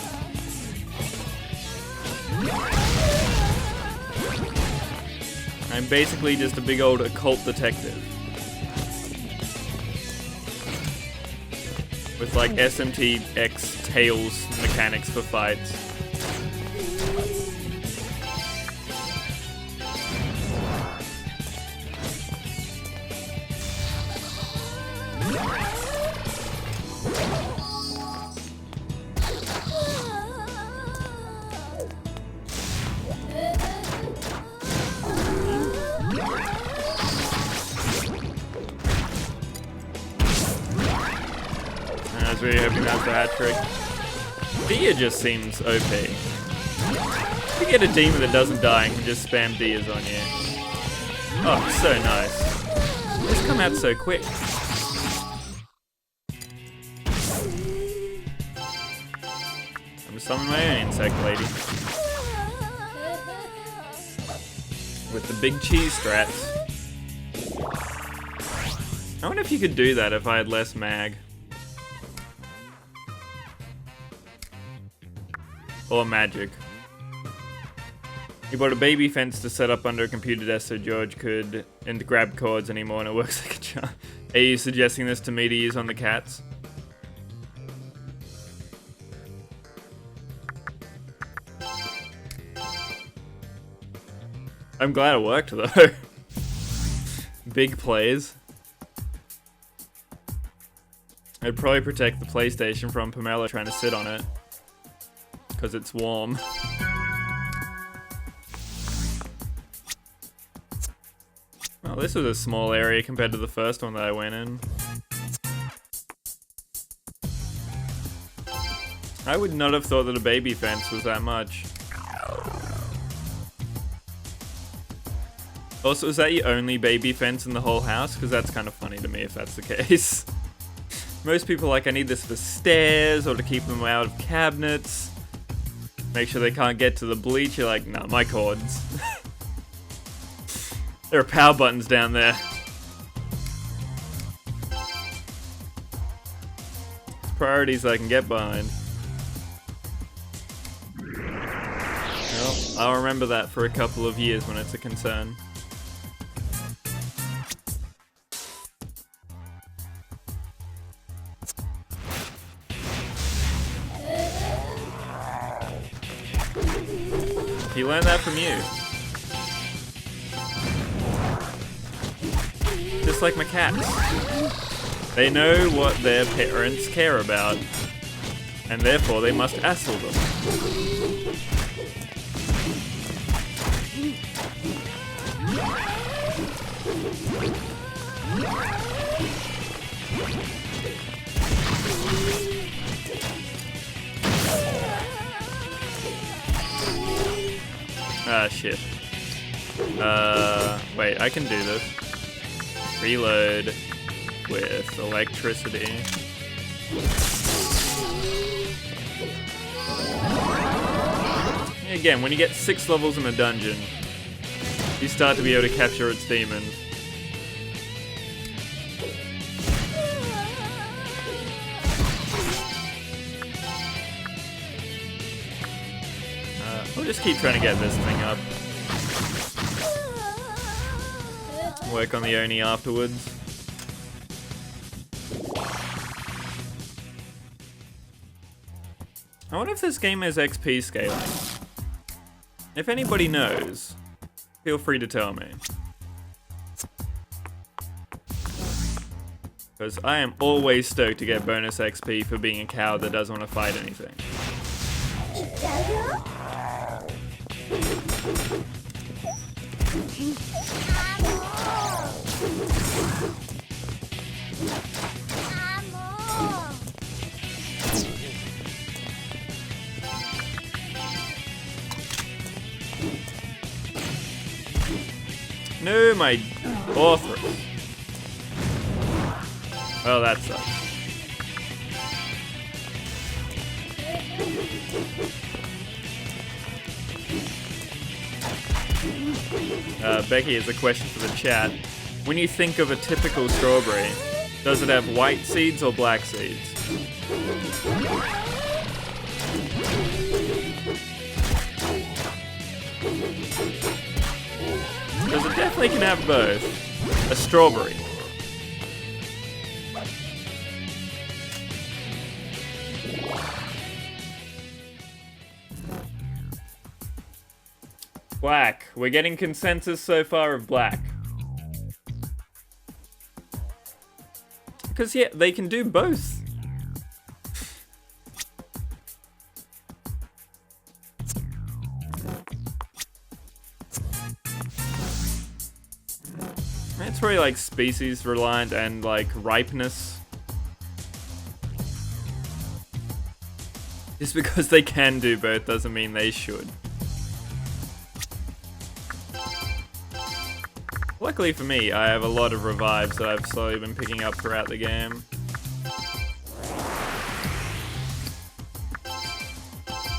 I'm basically just a big old occult detective. with like SMT X Tails mechanics for fights. I was really hoping that's the hat trick. Dia just seems OP. If you get a demon that doesn't die and can just spam Dias on you. Oh, so nice. Just come out so quick. I'm summoning my own insect lady. With the big cheese strats. I wonder if you could do that if I had less mag. Or magic. He bought a baby fence to set up under a computer desk so George couldn't grab cords anymore, and it works like a charm. Are you suggesting this to me to use on the cats? I'm glad it worked though. Big plays. I'd probably protect the PlayStation from Pamela trying to sit on it. Because it's warm. Well, this was a small area compared to the first one that I went in. I would not have thought that a baby fence was that much. Also, is that the only baby fence in the whole house? Because that's kind of funny to me if that's the case. Most people are like, I need this for stairs or to keep them out of cabinets. Make sure they can't get to the bleach. You're like, nah, my cords. There are power buttons down there. It's priorities I can get behind. Well, I'll remember that for a couple of years when it's a concern. He learned that from you. Just like my cats. They know what their parents care about, and therefore they must hassle them. Ah, shit. Wait, I can do this. Reload with electricity. Again, when you get 6 levels in a dungeon, you start to be able to capture its demons. We'll just keep trying to get this thing up. Work on the Oni afterwards. I wonder if this game has XP scaling. If anybody knows, feel free to tell me. Because I am always stoked to get bonus XP for being a cow that doesn't want to fight anything. No, my author. Oh, that sucks. Becky has a question for the chat. When you think of a typical strawberry, does it have white seeds or black seeds? Because it definitely can have both. A strawberry. Black. We're getting consensus so far of black. Because, yeah, they can do both. It's probably like species reliant and like ripeness. Just because they can do both doesn't mean they should. Luckily for me, I have a lot of revives that I've slowly been picking up throughout the game.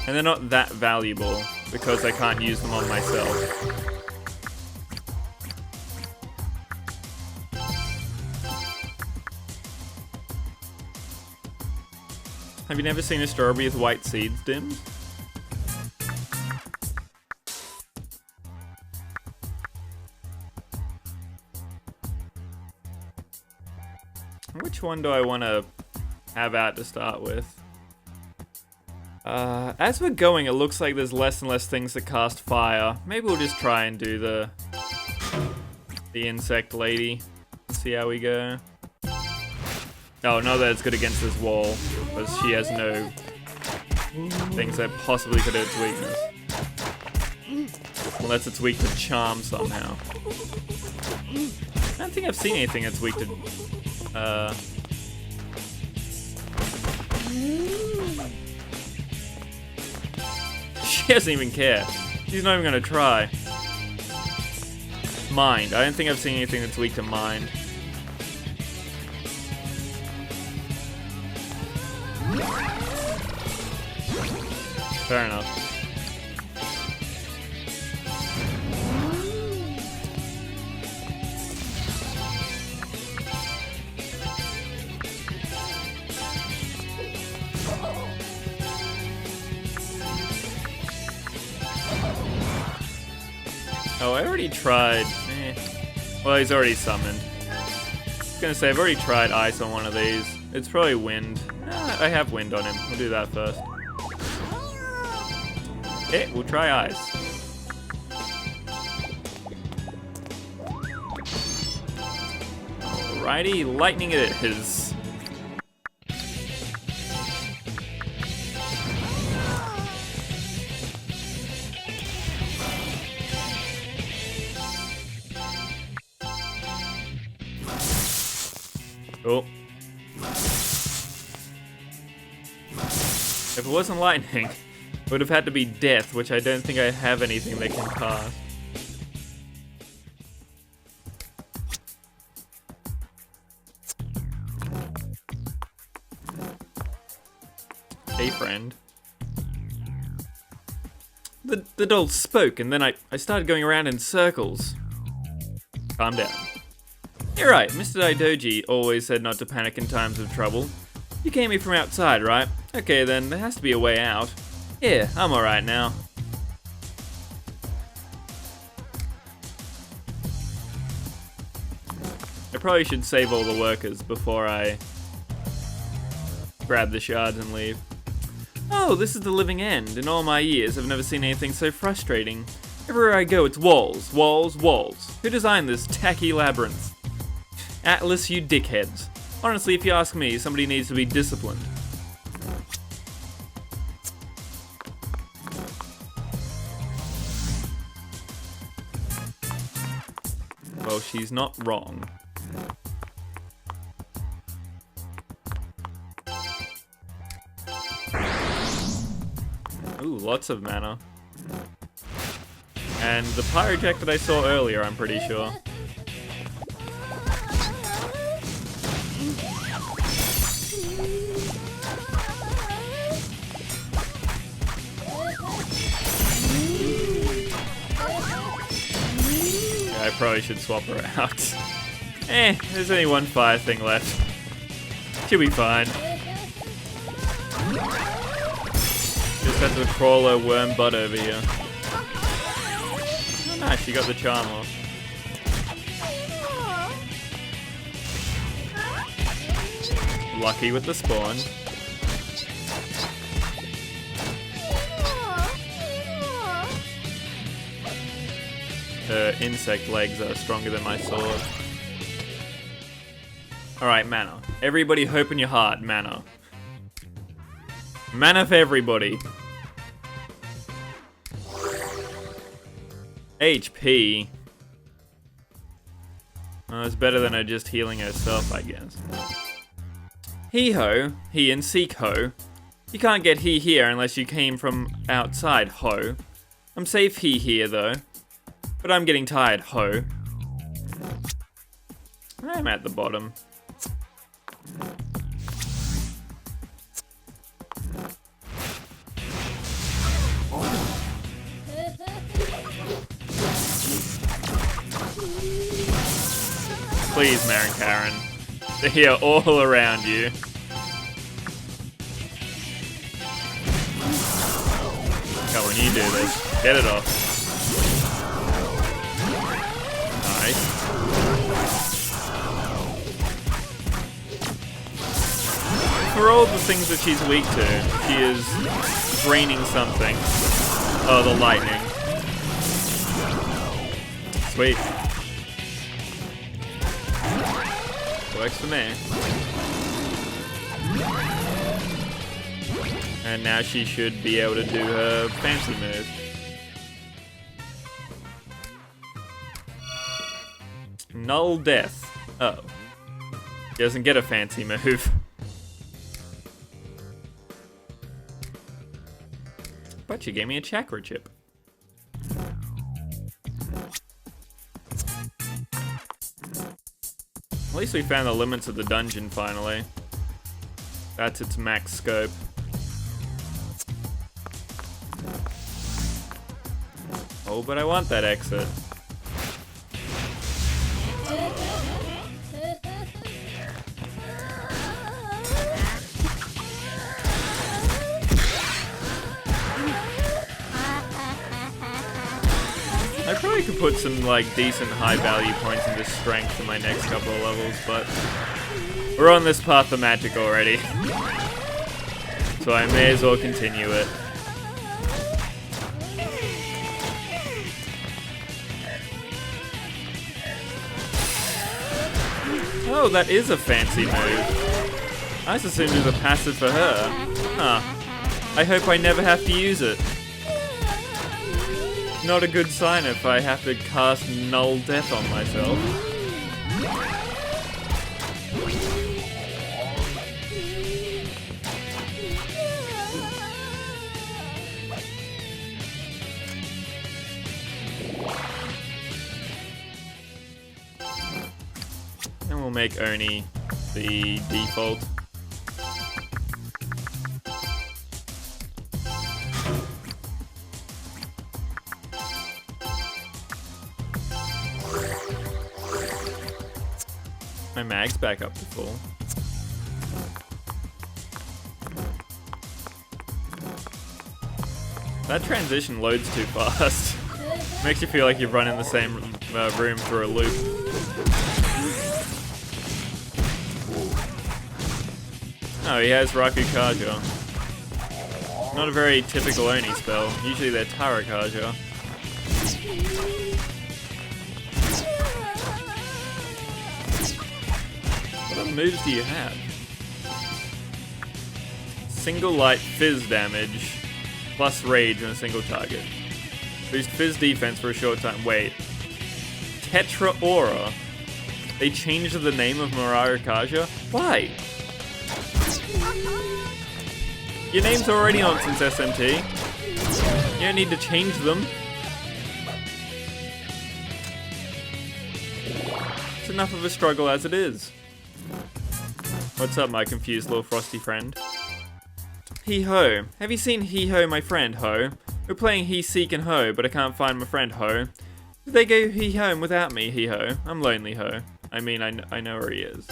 And they're not that valuable because I can't use them on myself. Have you never seen a strawberry with white seeds, Dims? Which one do I want to have out to start with? As we're going, it looks like there's less and less things that cast fire. Maybe we'll just try and do the insect lady. See how we go. Oh, not that it's good against this wall, because she has no things that possibly could hurt its weakness. Unless it's weak to charm somehow. I don't think I've seen anything that's weak to... She doesn't even care. She's not even gonna try. Mind. I don't think I've seen anything that's weak to mind. Fair enough. Oh, I already tried. Well, he's already summoned. I was gonna say, I've already tried ice on one of these. It's probably wind. I have wind on him. We'll do that first. Okay, we'll try ice. Alrighty, lightning it is. Oh. If it wasn't lightning, it would have had to be death, which I don't think I have anything that can cast. Hey, friend. The doll spoke, and then I started going around in circles. Calm down. You're right, Mr. Daidoji always said not to panic in times of trouble. You came here from outside, right? Okay then, there has to be a way out. Yeah, I'm alright now. I probably should save all the workers before I grab the shards and leave. Oh, this is the living end. In all my years, I've never seen anything so frustrating. Everywhere I go, it's walls, walls, walls. Who designed this tacky labyrinth? Atlas, you dickheads. Honestly, if you ask me, somebody needs to be disciplined. Well, she's not wrong. Ooh, lots of mana. And the Pyrojack that I saw earlier, I'm pretty sure. I probably should swap her out. There's only one fire thing left. She'll be fine. Just have to crawl her worm butt over here. Oh, nice, she got the charm off. Lucky with the spawn. her insect legs are stronger than my sword. Alright, mana. Everybody hope in your heart, mana. Mana for everybody. HP. Well, it's better than her just healing herself, I guess. He-ho, he and seek-ho. You can't get he here unless you came from outside, ho. I'm safe he here, though. But I'm getting tired, ho. I'm at the bottom. Please, Marin Karen. They're here all around you. Come on, you do this. Get it off. Nice. For all the things that she's weak to, she is draining something. Oh, the lightning. Sweet. Works for me. And now she should be able to do her fancy move. Null Death. Oh. She doesn't get a fancy move. But she gave me a chakra chip. At least we found the limits of the dungeon finally. That's its max scope. Oh, but I want that exit. I probably could put some like decent high value points into strength in my next couple of levels, but we're on this path of magic already. So I may as well continue it. Oh, that is a fancy move. I just assumed it was a passive for her. Huh. I hope I never have to use it. Not a good sign if I have to cast Null Death on myself. And we'll make Oni the default. My mag's back up to full. That transition loads too fast. Makes you feel like you've run in the same room through a loop. Oh, he has Raku Kaja. Not a very typical Oni spell. Usually they're Tara Kaja. What other moves do you have? Single light fizz damage, plus rage on a single target. Boost fizz defense for a short time. Wait. Tetra Aura? They changed the name of Mariah Kaja? Why? Your name's already on since SMT. You don't need to change them. It's enough of a struggle as it is. What's up, my confused little frosty friend? He-ho. Have you seen He-ho, my friend, ho? We're playing He-seek and ho, but I can't find my friend, ho. Did they go He-home without me, He-ho? I'm lonely, ho. I mean, I know where he is.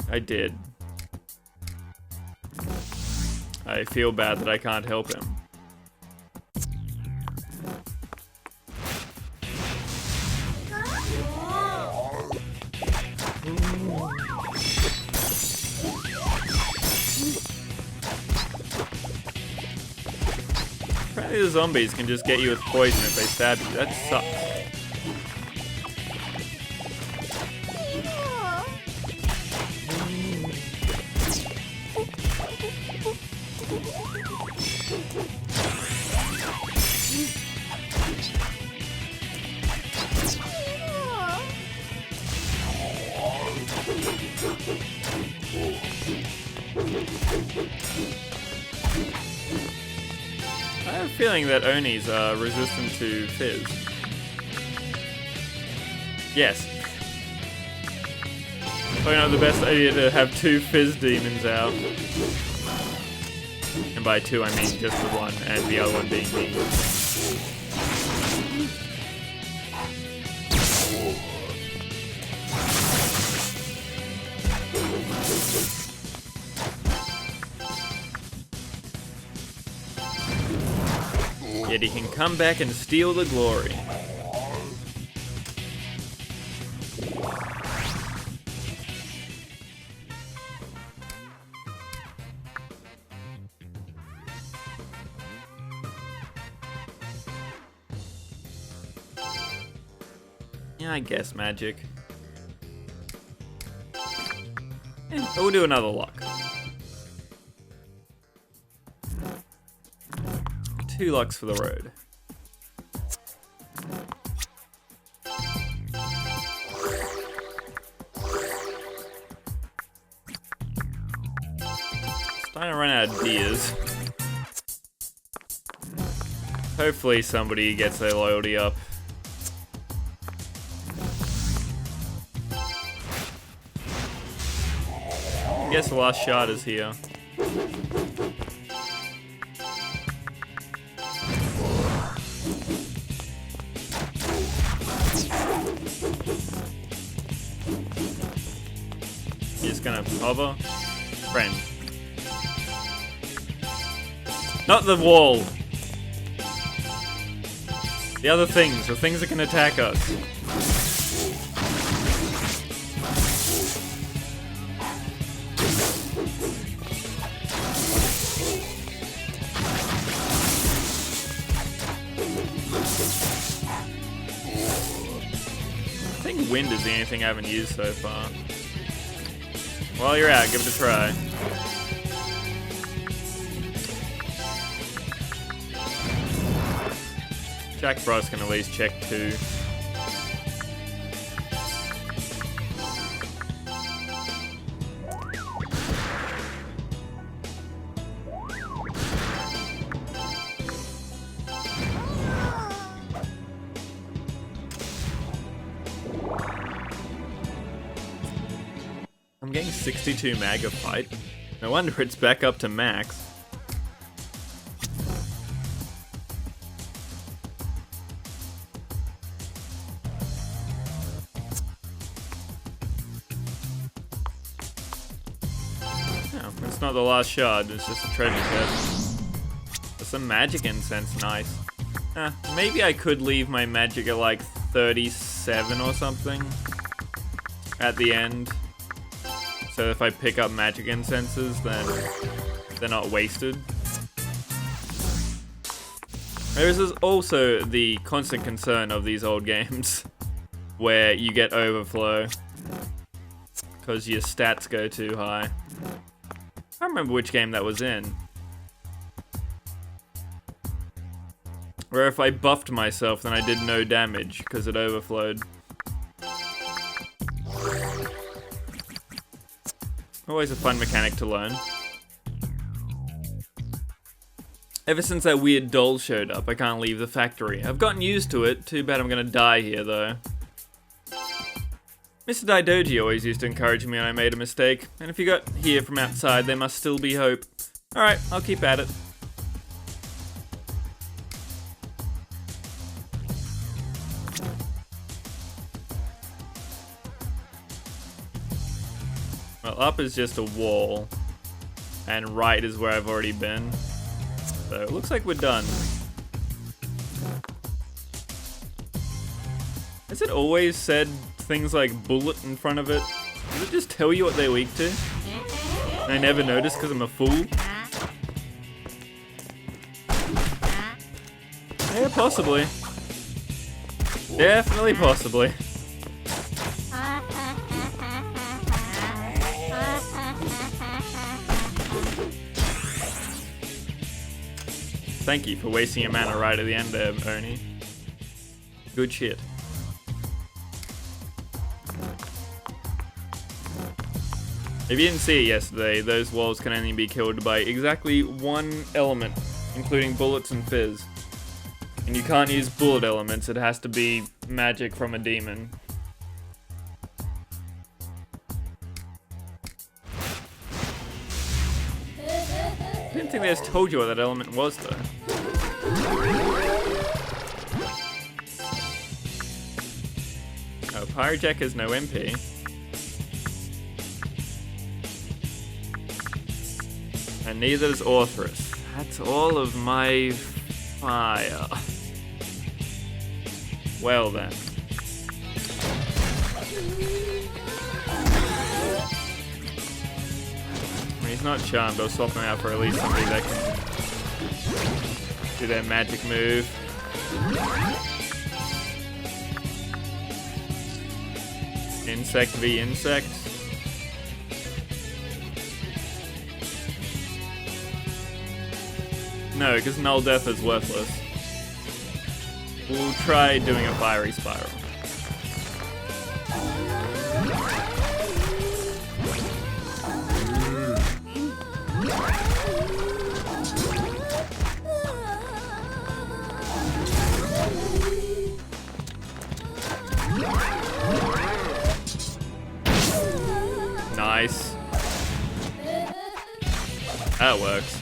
I did. I feel bad that I can't help him. The zombies can just get you with poison if they stab you. That sucks. I have a feeling that Onis are resistant to fizz. Yes. Probably not the best idea to have 2 fizz demons out. And by 2 I mean just the one, and the other one being me. Yet he can come back and steal the glory. Yeah, I guess magic. Yeah, we'll do another lock. 2 locks for the road. Starting to run out of ideas. Hopefully somebody gets their loyalty up. I guess the last shot is here. Just gonna hover. Friend. Not the wall. The other things, the things that can attack us. I think wind is the only thing I haven't used so far. While you're out, give it a try. Jack Frost can at least check 2. I'm getting 62 mag of fight. No wonder it's back up to max. No, it's not the last shard, it's just a treasure chest. There's some magic incense, nice. Maybe I could leave my magic at like 37 or something at the end. So if I pick up magic incenses, then they're not wasted. There is also the constant concern of these old games where you get overflow because your stats go too high. I don't remember which game that was in. Where if I buffed myself, then I did no damage because it overflowed. Always a fun mechanic to learn. Ever since that weird doll showed up, I can't leave the factory. I've gotten used to it. Too bad I'm gonna die here, though. Mr. Daidoji always used to encourage me when I made a mistake, and if you got here from outside, there must still be hope. Alright, I'll keep at it. Well, up is just a wall, and right is where I've already been. So it looks like we're done. Has it always said things like bullet in front of it? Does it just tell you what they're weak to? And I never noticed because I'm a fool? Yeah, possibly. Definitely possibly. Thank you for wasting your mana right at the end there, Oni. Good shit. If you didn't see it yesterday, those walls can only be killed by exactly one element, including bullets and fizz. And you can't use bullet elements, it has to be magic from a demon. I didn't think they just told you what that element was, though. Oh, Pyrojack has no MP. And neither does Orthrus. That's all of my fire. Well then. I mean, he's not charmed. I'll swap him out for at least somebody that can do their magic move. Insect v insect. No, because Null Death is worthless. We'll try doing a Fiery Spiral. Nice. That works.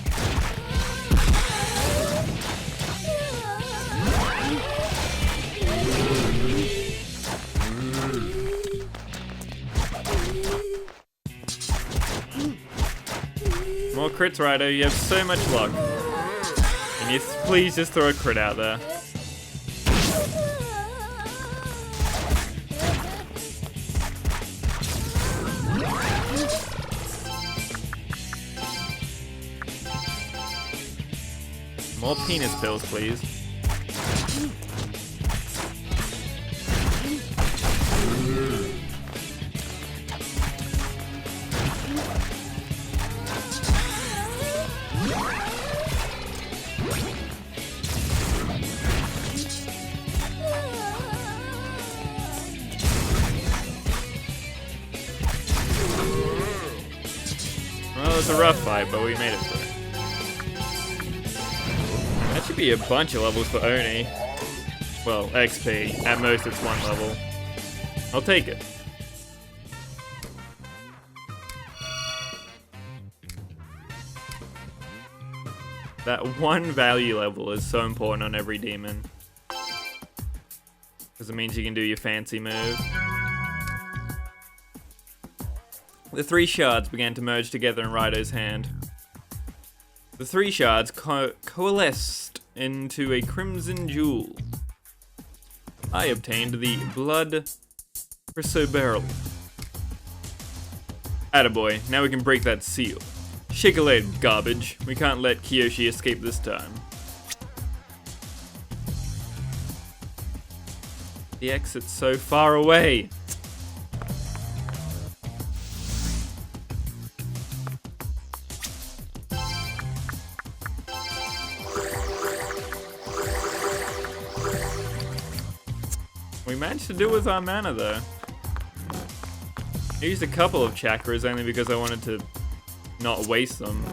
More crits, Raidou. You have so much luck. Can you please just throw a crit out there? More penis pills, please. Well, it was a rough fight, but we made it through. That should be a bunch of levels for Oni. Well, XP. At most, it's one level. I'll take it. That one value level is so important on every demon. Because it means you can do your fancy move. The 3 shards began to merge together in Raidou's hand. The 3 shards coalesced into a crimson jewel. I obtained the blood chrysoberyl. Attaboy, now we can break that seal. Shake a leg, garbage. We can't let Kiyoshi escape this time. The exit's so far away. We managed to do it with our mana though. I used a couple of chakras only because I wanted to not waste them.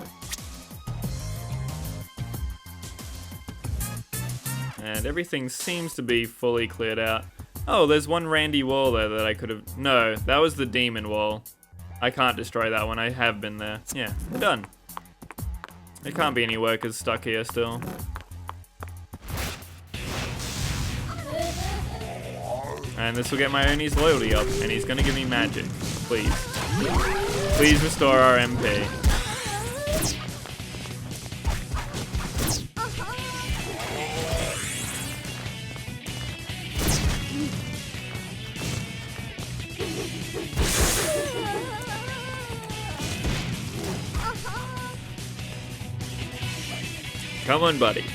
And everything seems to be fully cleared out. Oh, there's one randy wall there that I could have... No, that was the demon wall. I can't destroy that one, I have been there. Yeah, we're done. There can't be any workers stuck here still. And this will get my Oni's loyalty up, and he's gonna give me magic. Please. Please restore our MP. Come on, buddy.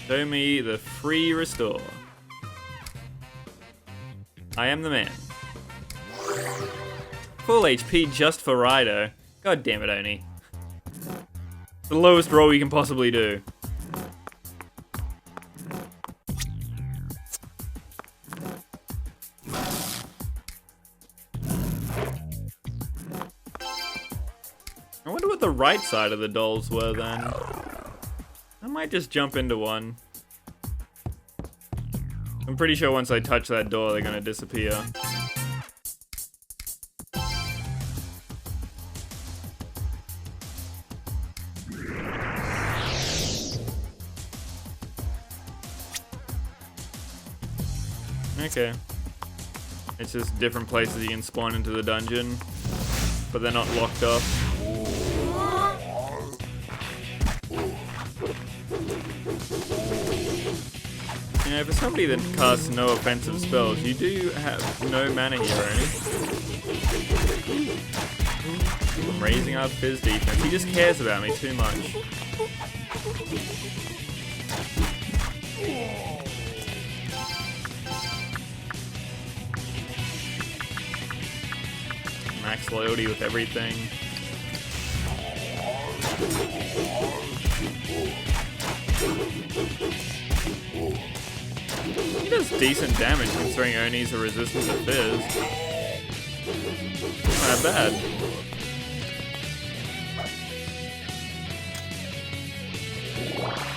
Show me the free restore. I am the man. Full HP just for Raidou. God damn it, Oni. The lowest roll you can possibly do. I wonder what the right side of the dolls were then. I might just jump into one. I'm pretty sure once I touch that door, they're gonna disappear. Okay. It's just different places you can spawn into the dungeon, but they're not locked up. You know, for somebody that casts no offensive spells, you do have no mana here, Oni. I'm raising up his defense. He just cares about me too much. Max loyalty with everything. He does decent damage considering Oni's are resistant to Fizz. Not bad.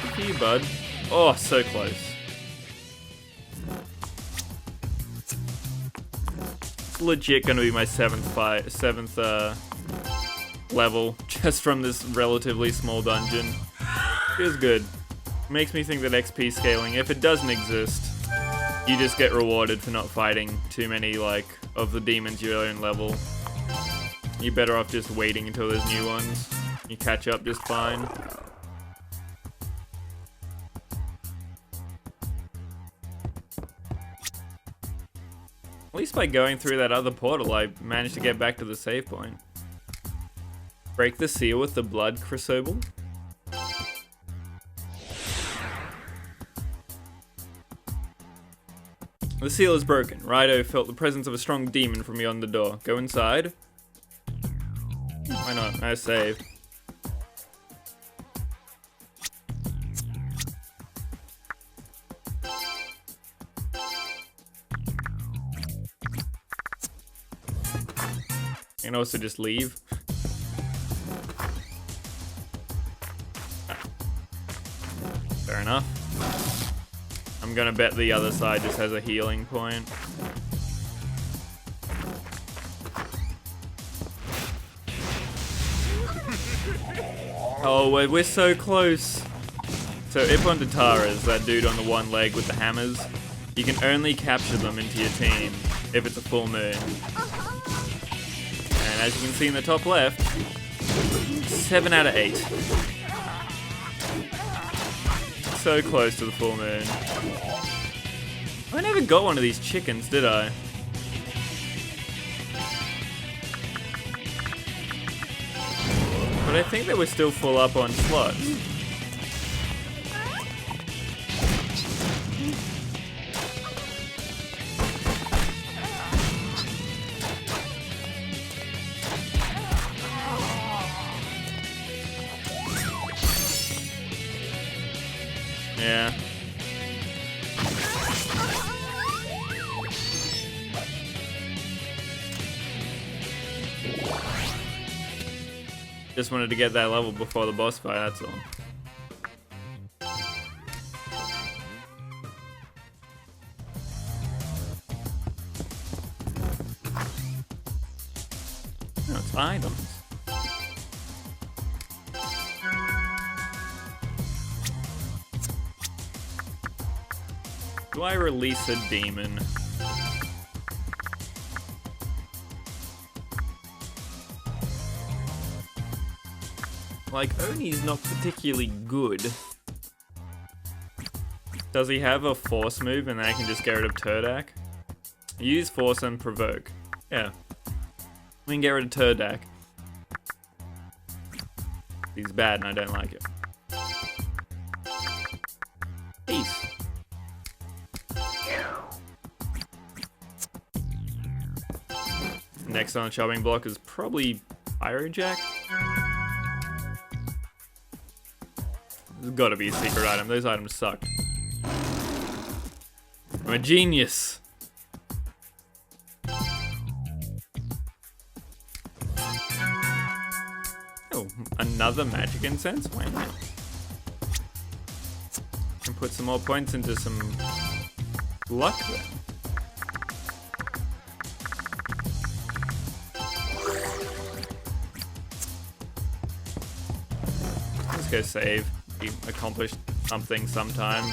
Good for you, bud. Oh, so close. It's legit gonna be my seventh level just from this relatively small dungeon. Feels good. Makes me think that XP scaling, if it doesn't exist, you just get rewarded for not fighting too many, like, of the demons your own level. You're better off just waiting until there's new ones. You catch up just fine. At least by going through that other portal, I managed to get back to the save point. Break the seal with the blood crucible. The seal is broken. Raidou felt the presence of a strong demon from beyond the door. Go inside. Why not? I saved. And also just leave. Fair enough. I'm gonna bet the other side just has a healing point. Oh, we're so close. So Ippon Tataras, that dude on the one leg with the hammers, you can only capture them into your team if it's a full moon. And as you can see in the top left, 7 out of 8. So close to the full moon. I never got one of these chickens, did I? But I think they were still full up on slots. Yeah. Just wanted to get that level before the boss fight, that's all. No, it's items. Do I release a demon? Like, Oni's not particularly good. Does he have a force move and then I can just get rid of Turdak? Use force and provoke. Yeah. We can get rid of Turdak. He's bad and I don't like it. Next on the chopping block is probably Iron Jack. There's gotta be a secret item. Those items suck. I'm a genius. Oh, another magic incense? Why not? Can put some more points into some luck then. Let's go save. We accomplished something sometime.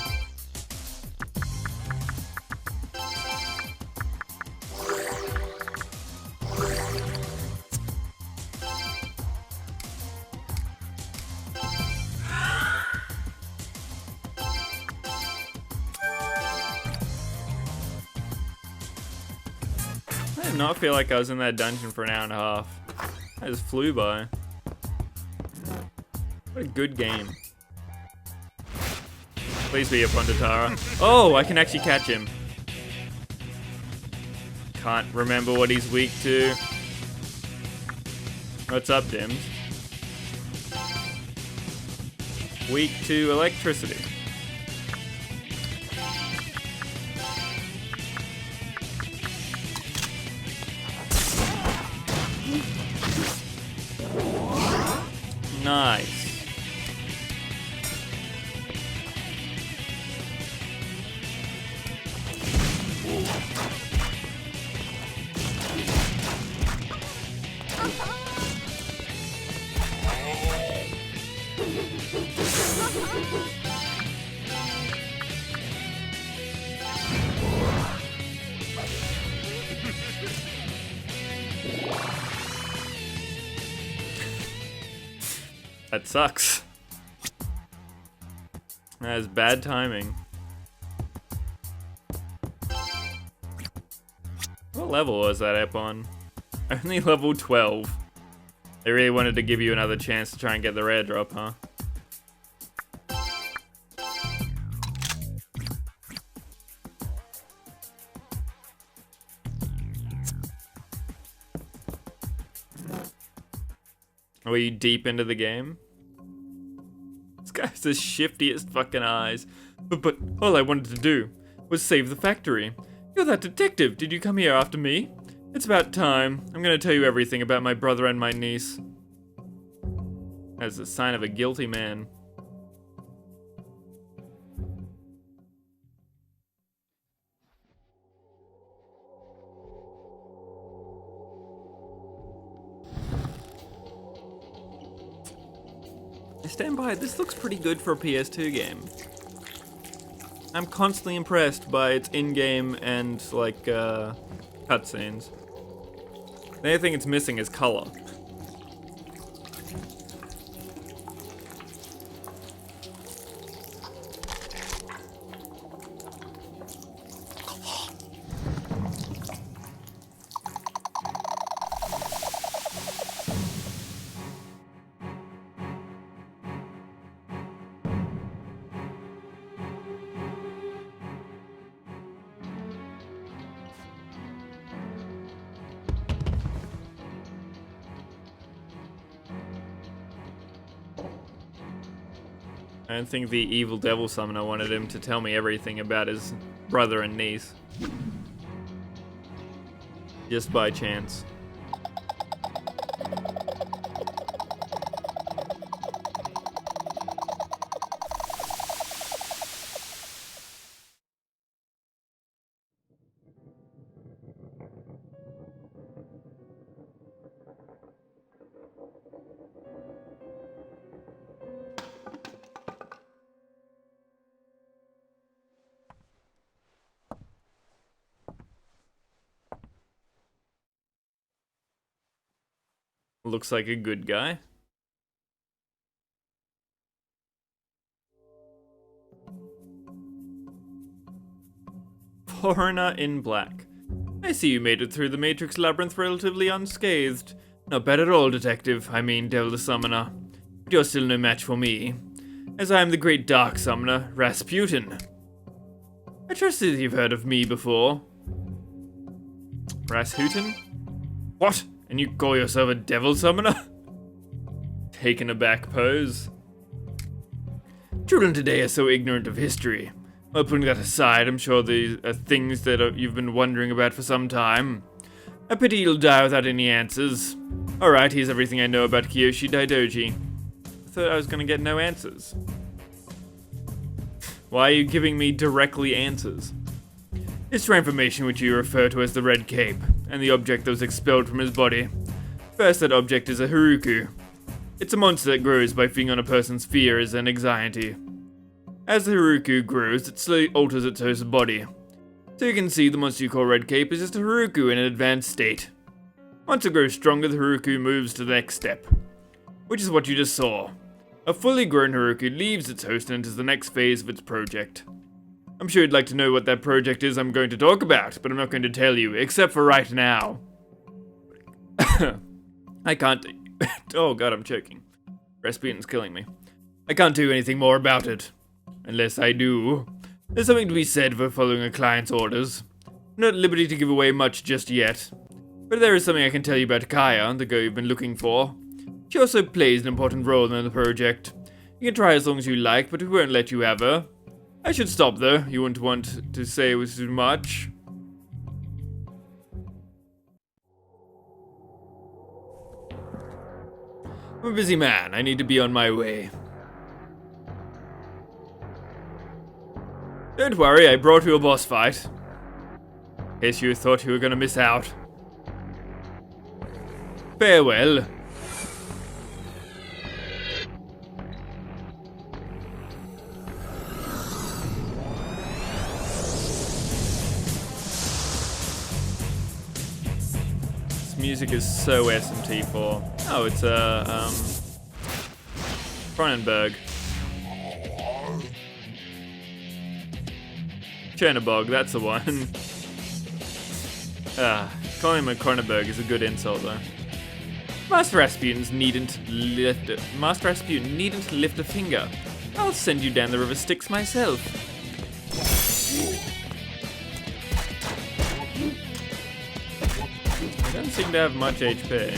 I did not feel like I was in that dungeon for an hour and a half. I just flew by. What a good game. Please be a Pondatara. Oh, I can actually catch him. Can't remember what he's weak to. What's up, Dims? Weak to electricity. Nice. That sucks. That is bad timing. What level was that up on? Only level 12. They really wanted to give you another chance to try and get the rare drop, huh? Were you deep into the game? This guy has the shiftiest fucking eyes. But all I wanted to do was save the factory. You're that detective. Did you come here after me? It's about time. I'm gonna tell you everything about my brother and my niece. As a sign of a guilty man. Stand by, this looks pretty good for a PS2 game. I'm constantly impressed by its in-game and, like, cutscenes. The only thing it's missing is color. I don't think the evil devil summoner wanted him to tell me everything about his brother and niece. Just by chance. Looks like a good guy. Foreigner in black. I see you made it through the Matrix Labyrinth relatively unscathed. Not bad at all, Detective. I mean, Devil the Summoner. But you're still no match for me, as I am the great Dark Summoner, Rasputin. I trust that you've heard of me before. Rasputin? What? And you call yourself a devil summoner? Taken aback pose. Children today are so ignorant of history. Well, putting that aside, I'm sure these are things that you've been wondering about for some time. I pity you'll die without any answers. Alright, here's everything I know about Kiyoshi Daidoji. I thought I was gonna get no answers. Why are you giving me directly answers? This transformation which you refer to as the Red Cape, and the object that was expelled from his body. First, that object is a Haruku. It's a monster that grows by feeding on a person's fears and anxiety. As the Haruku grows, it slowly alters its host body. So you can see the monster you call Red Cape is just a Haruku in an advanced state. Once it grows stronger, the Haruku moves to the next step, which is what you just saw. A fully grown Haruku leaves its host and enters the next phase of its project. I'm sure you'd like to know what that project is I'm going to talk about, but I'm not going to tell you, except for right now. I can't... Oh god, I'm choking. Rasputin's killing me. I can't do anything more about it. Unless I do. There's something to be said for following a client's orders. I'm not at liberty to give away much just yet. But there is something I can tell you about Kaya, the girl you've been looking for. She also plays an important role in the project. You can try as long as you like, but we won't let you have her. I should stop though, you wouldn't want to say it was too much. I'm a busy man, I need to be on my way. Don't worry, I brought you a boss fight. In case you thought you were gonna miss out. Farewell. Music is so SMT4. Oh, it's Cronenberg. Chernobog, that's the one. Calling him a Cronenberg is a good insult though. Master Rasputin needn't lift a finger. I'll send you down the river Styx myself. I don't seem to have much HP.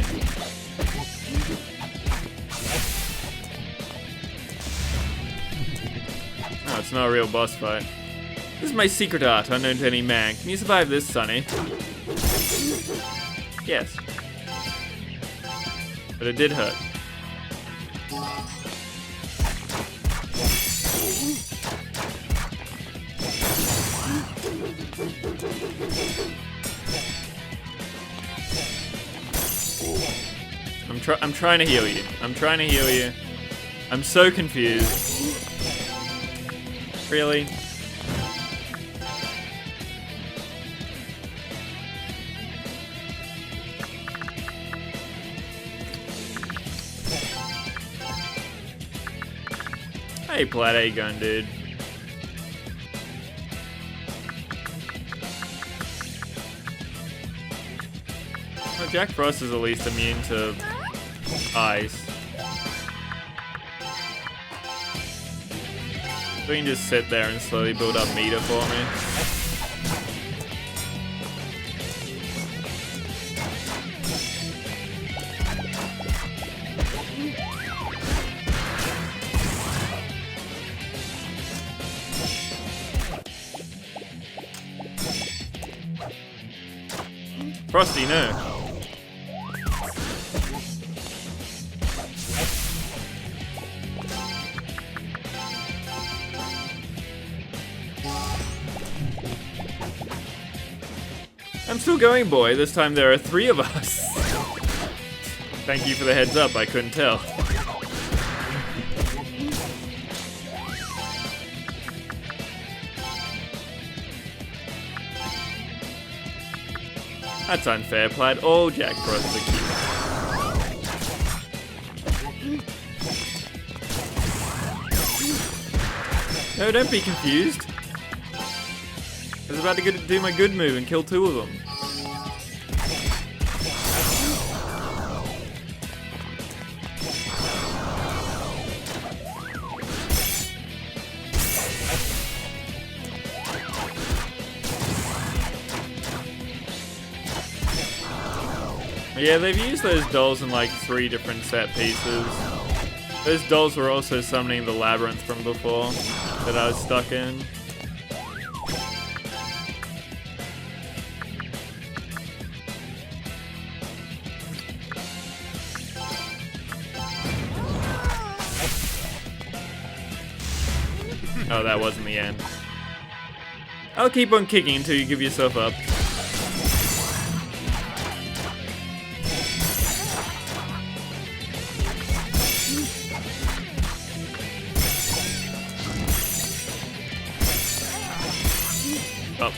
Oh, it's not a real boss fight. This is my secret art, unknown to any man. Can you survive this, Sonny? Yes. But it did hurt. I'm trying to heal you. I'm trying to heal you. I'm so confused. Really? Hey, Plaid, how you going, dude? Well, Jack Frost is at least immune to ice. So you can just sit there and slowly build up meter for me. Frosty, no. I'm still going, boy. This time there are 3 of us. Thank you for the heads up, I couldn't tell. That's unfair, Plaid. All Jack Frosts are cute. No, don't be confused. I was about to do my good move and kill 2 of them. Yeah, they've used those dolls in like 3 different set pieces. Those dolls were also summoning the labyrinth from before that I was stuck in. Oh, that wasn't the end. I'll keep on kicking until you give yourself up. Oh.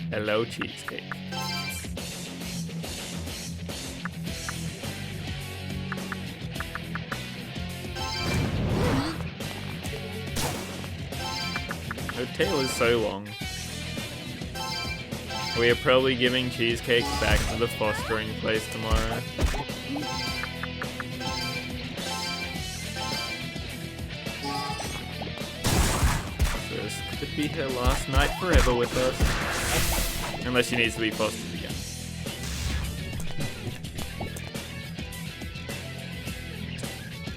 Hello, cheesecake. Her tail is so long. We are probably giving Cheesecake back to the fostering place tomorrow. This could be her last night forever with us. Unless she needs to be fostered again.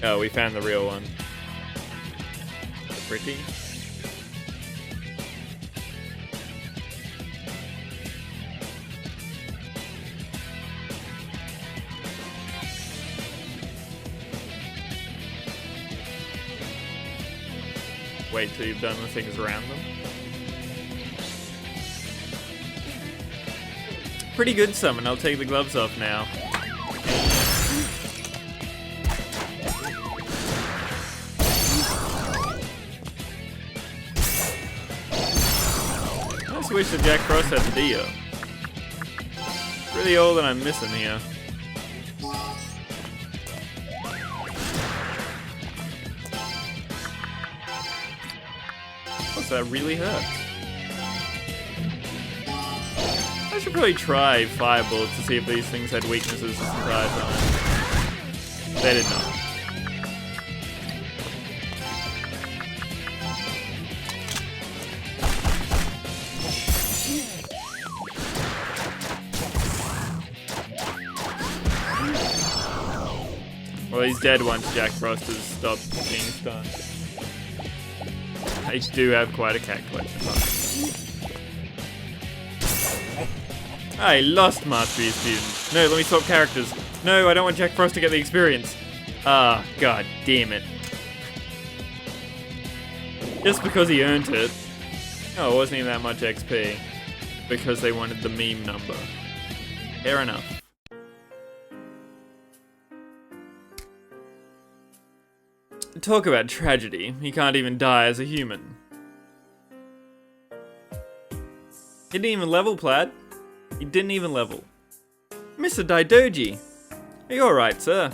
Oh, we found the real one. Pretty. Wait till you've done the things around them. Pretty good summon, I'll take the gloves off now. I just wish that Jack Frost had the Dio. Really all that I'm missing here. That really hurts. I should probably try Firebolts to see if these things had weaknesses this entire time. They did not. Well, he's dead once Jack Frost has stopped being stunned. I do have quite a cat collection. I lost Mastery Student. No, let me swap characters. No, I don't want Jack Frost to get the experience. Ah, god damn it. Just because he earned it. Oh, it wasn't even that much XP. Because they wanted the meme number. Fair enough. Talk about tragedy. He can't even die as a human. He didn't even level, Plaid. He didn't even level. Mr. Daidoji. Are you alright, sir?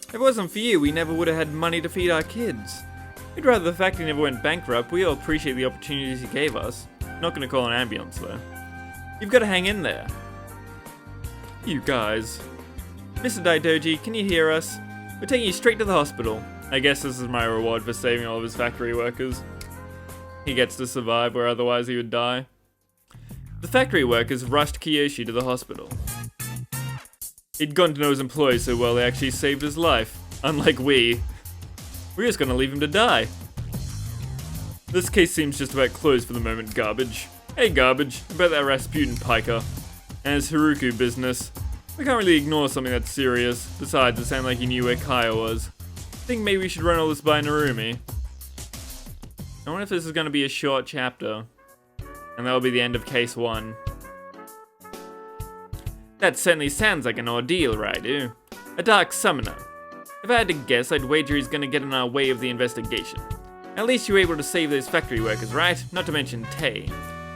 If it wasn't for you, we never would have had money to feed our kids. We'd rather the fact he never went bankrupt. We all appreciate the opportunities he gave us. Not gonna call an ambulance, though. You've gotta hang in there. You guys. Mr. Daidoji, can you hear us? We're taking you straight to the hospital. I guess this is my reward for saving all of his factory workers. He gets to survive where otherwise he would die. The factory workers rushed Kiyoshi to the hospital. He'd gotten to know his employees so well they actually saved his life. Unlike we. We're just gonna leave him to die. This case seems just about closed for the moment, Garbage. Hey Garbage, about that Rasputin piker. And his Haruku business. We can't really ignore something that's serious. Besides, it sounded like he knew where Kaya was. I think maybe we should run all this by Narumi. I wonder if this is going to be a short chapter. And that'll be the end of case 1. That certainly sounds like an ordeal, Raidou. A dark summoner. If I had to guess, I'd wager he's going to get in our way of the investigation. At least you were able to save those factory workers, right? Not to mention Tay.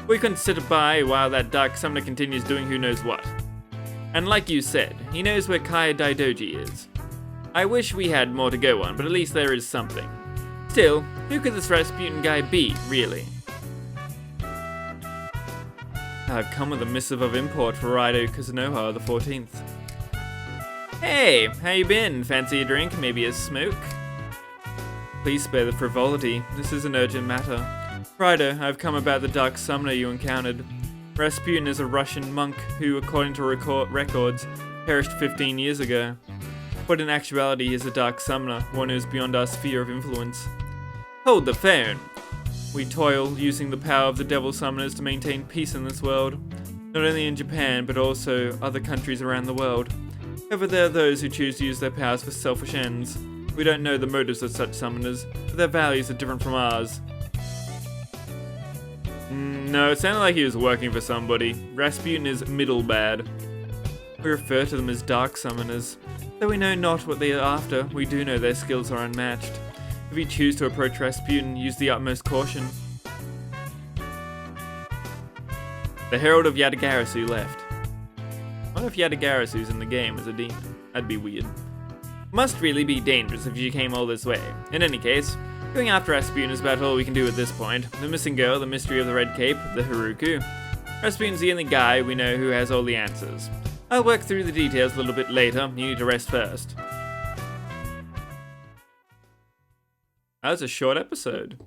We couldn't sit by while that dark summoner continues doing who knows what. And like you said, he knows where Kaya Daidoji is. I wish we had more to go on, but at least there is something. Still, who could this Rasputin guy be, really? I've come with a missive of import for Raidou Kuzunoha the 14th. Hey, how you been? Fancy a drink? Maybe a smoke? Please spare the frivolity. This is an urgent matter. Raidou, I've come about the dark summoner you encountered. Rasputin is a Russian monk who, according to records, perished 15 years ago. But in actuality, he is a dark summoner, one who is beyond our sphere of influence. Hold the phone! We toil, using the power of the devil summoners to maintain peace in this world. Not only in Japan, but also other countries around the world. However, there are those who choose to use their powers for selfish ends. We don't know the motives of such summoners, but their values are different from ours. No, it sounded like he was working for somebody. Rasputin is middle bad. We refer to them as dark summoners. Though we know not what they are after, we do know their skills are unmatched. If you choose to approach Rasputin, use the utmost caution. The Herald of Yatagarasu left. What if Yatagarasu's in the game as a demon? That'd be weird. Must really be dangerous if you came all this way. In any case, going after Rasputin is about all we can do at this point. The missing girl, the mystery of the red cape, the Haruku. Rasputin's the only guy we know who has all the answers. I'll work through the details a little bit later. You need to rest first. That was a short episode.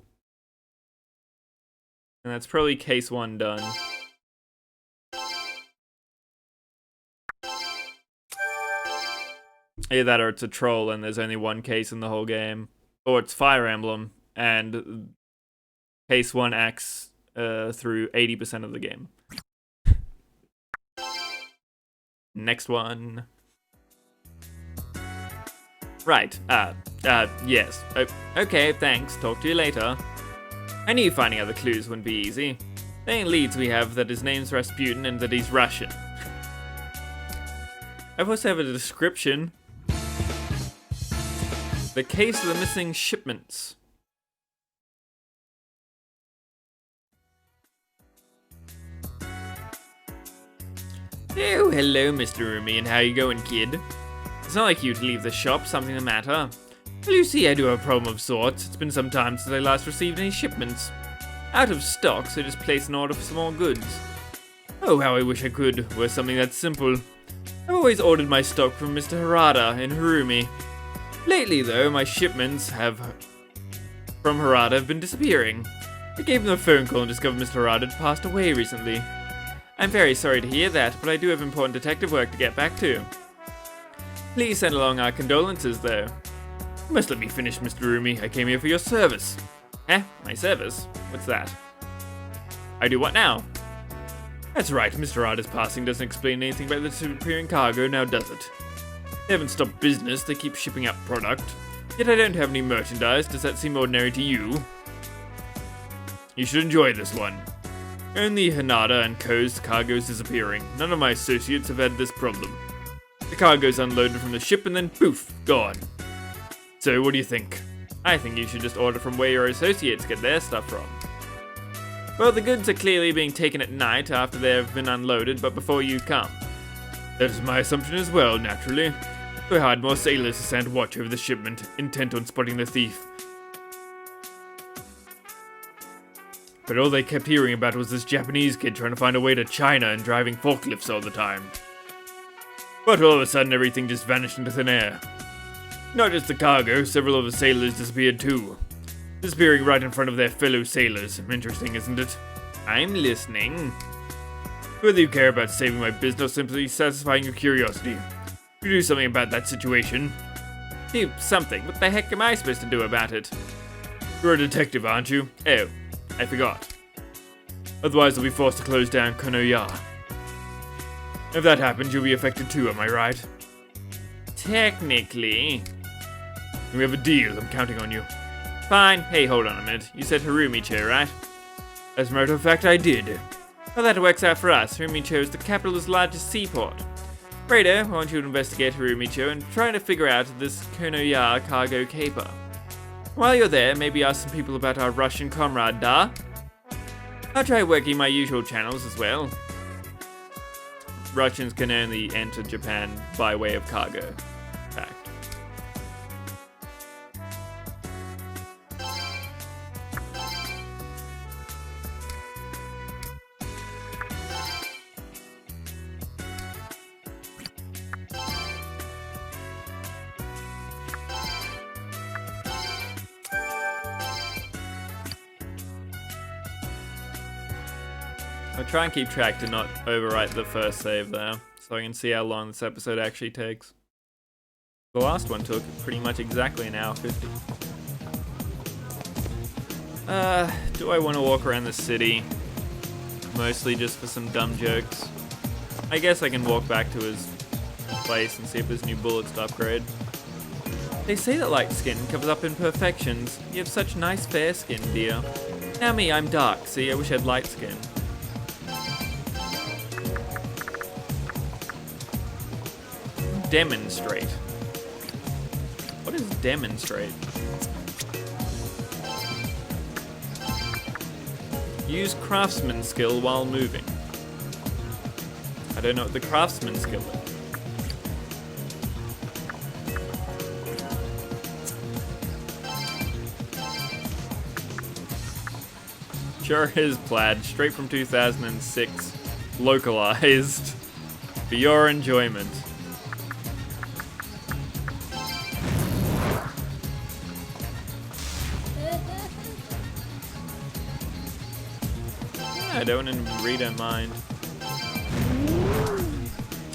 And that's probably case 1 done. Either that or it's a troll and there's only one case in the whole game. Or it's Fire Emblem and case 1 acts through 80% of the game. Next one. Right, yes. Okay, thanks. Talk to you later. I knew finding other clues wouldn't be easy. The only leads we have that his name's Rasputin and that he's Russian. I also have a description. The case of the missing shipments. Oh, hello, Mr. Rumi, and how you going, kid? It's not like you to leave the shop, something the matter. Well, you see, I do have a problem of sorts. It's been some time since I last received any shipments. Out of stock, so just place an order for some more goods. Oh, how I wish I could, were something that simple. I've always ordered my stock from Mr. Harada in Harumi. Lately, though, my shipments from Harada have been disappearing. I gave him a phone call and discovered Mr. Harada had passed away recently. I'm very sorry to hear that, but I do have important detective work to get back to. Please send along our condolences, though. You must let me finish, Mr. Rumi. I came here for your service. Eh? My service? What's that? I do what now? That's right, Mr. Harada's passing doesn't explain anything about the disappearing cargo, now does it? They haven't stopped business, they keep shipping out product. Yet I don't have any merchandise, does that seem ordinary to you? You should enjoy this one. Only Hanada and Co.'s cargo's disappearing. None of my associates have had this problem. The cargo's unloaded from the ship and then poof, gone. So what do you think? I think you should just order from where your associates get their stuff from. Well, the goods are clearly being taken at night after they have been unloaded, but before you come. That is my assumption as well, naturally. We hired more sailors to stand watch over the shipment, intent on spotting the thief. But all they kept hearing about was this Japanese kid trying to find a way to China and driving forklifts all the time. But all of a sudden everything just vanished into thin air. Not just the cargo, several of the sailors disappeared too. Disappearing right in front of their fellow sailors. Interesting, isn't it? I'm listening. Whether you care about saving my business or simply satisfying your curiosity, you do something about that situation. Do something? What the heck am I supposed to do about it? You're a detective, aren't you? Oh, I forgot. Otherwise I'll be forced to close down Konoya. If that happens, you'll be affected too, am I right? Technically. We have a deal, I'm counting on you. Fine. Hey, hold on a minute. You said Harumicho, right? As a matter of fact, I did. Well, that works out for us. Harumicho is the capital's largest seaport. Raidou, I want you to investigate Harumicho and try to figure out this Konoya cargo caper. While you're there, maybe ask some people about our Russian comrade, da? I'll try working my usual channels as well. Russians can only enter Japan by way of cargo. Fact. I'll try and keep track to not overwrite the first save there, so I can see how long this episode actually takes. The last one took pretty much exactly an hour 50. Do I want to walk around the city? Mostly just for some dumb jokes. I guess I can walk back to his place and see if there's new bullets to upgrade. They say that light skin covers up imperfections. You have such nice fair skin, dear. Now me, I'm dark. See, I wish I had light skin. Demonstrate. What is demonstrate? Use craftsman skill while moving. I don't know what the craftsman skill is. Sure is, Plaid. Straight from 2006. Localized. For your enjoyment. I don't read her mind.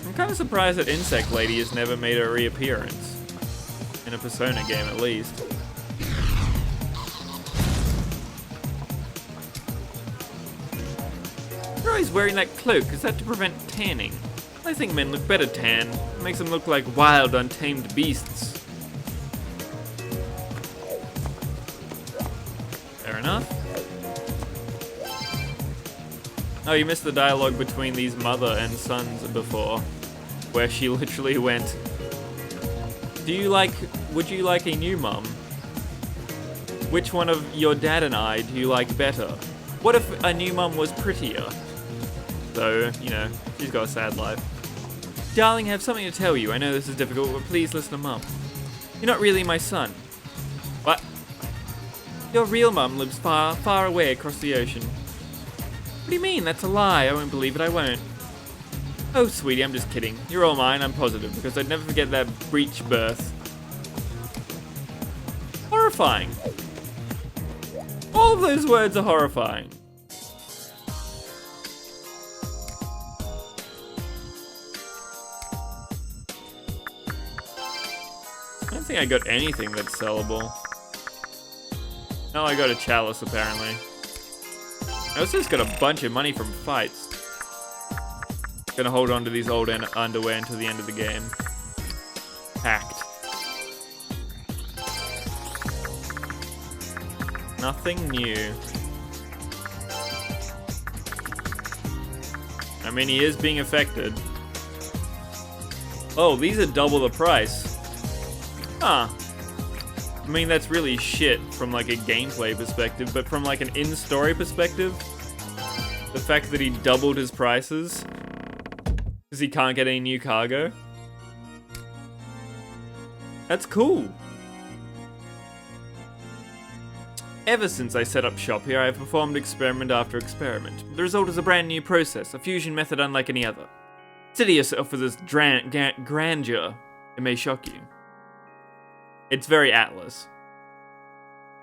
I'm kind of surprised that Insect Lady has never made a reappearance. In a Persona game, at least. You're always wearing that cloak. Is that to prevent tanning? I think men look better tan. It makes them look like wild, untamed beasts. Fair enough. Oh, you missed the dialogue between these mother and sons before, where she literally went, would you like a new mum? Which one of your dad and I do you like better? What if a new mum was prettier? So, you know, she's got a sad life. Darling, I have something to tell you. I know this is difficult, but please listen to Mum. You're not really my son. What? Your real mum lives far, far away across the ocean. What do you mean? That's a lie. I won't believe it. I won't. Oh, sweetie, I'm just kidding. You're all mine, I'm positive, because I'd never forget that breech birth. Horrifying. All of those words are horrifying. I don't think I got anything that's sellable. No, I got a chalice, apparently. I also just got a bunch of money from fights. Gonna hold on to these old underwear until the end of the game. Hacked. Nothing new. I mean, he is being affected. Oh, these are double the price. Huh. I mean, that's really shit from like a gameplay perspective, but from like an in-story perspective, the fact that he doubled his prices because he can't get any new cargo, that's cool. Ever since I set up shop here, I have performed experiment after experiment. The result is a brand new process, a fusion method unlike any other. Steady yourself with this grandeur. It may shock you. It's very Atlas.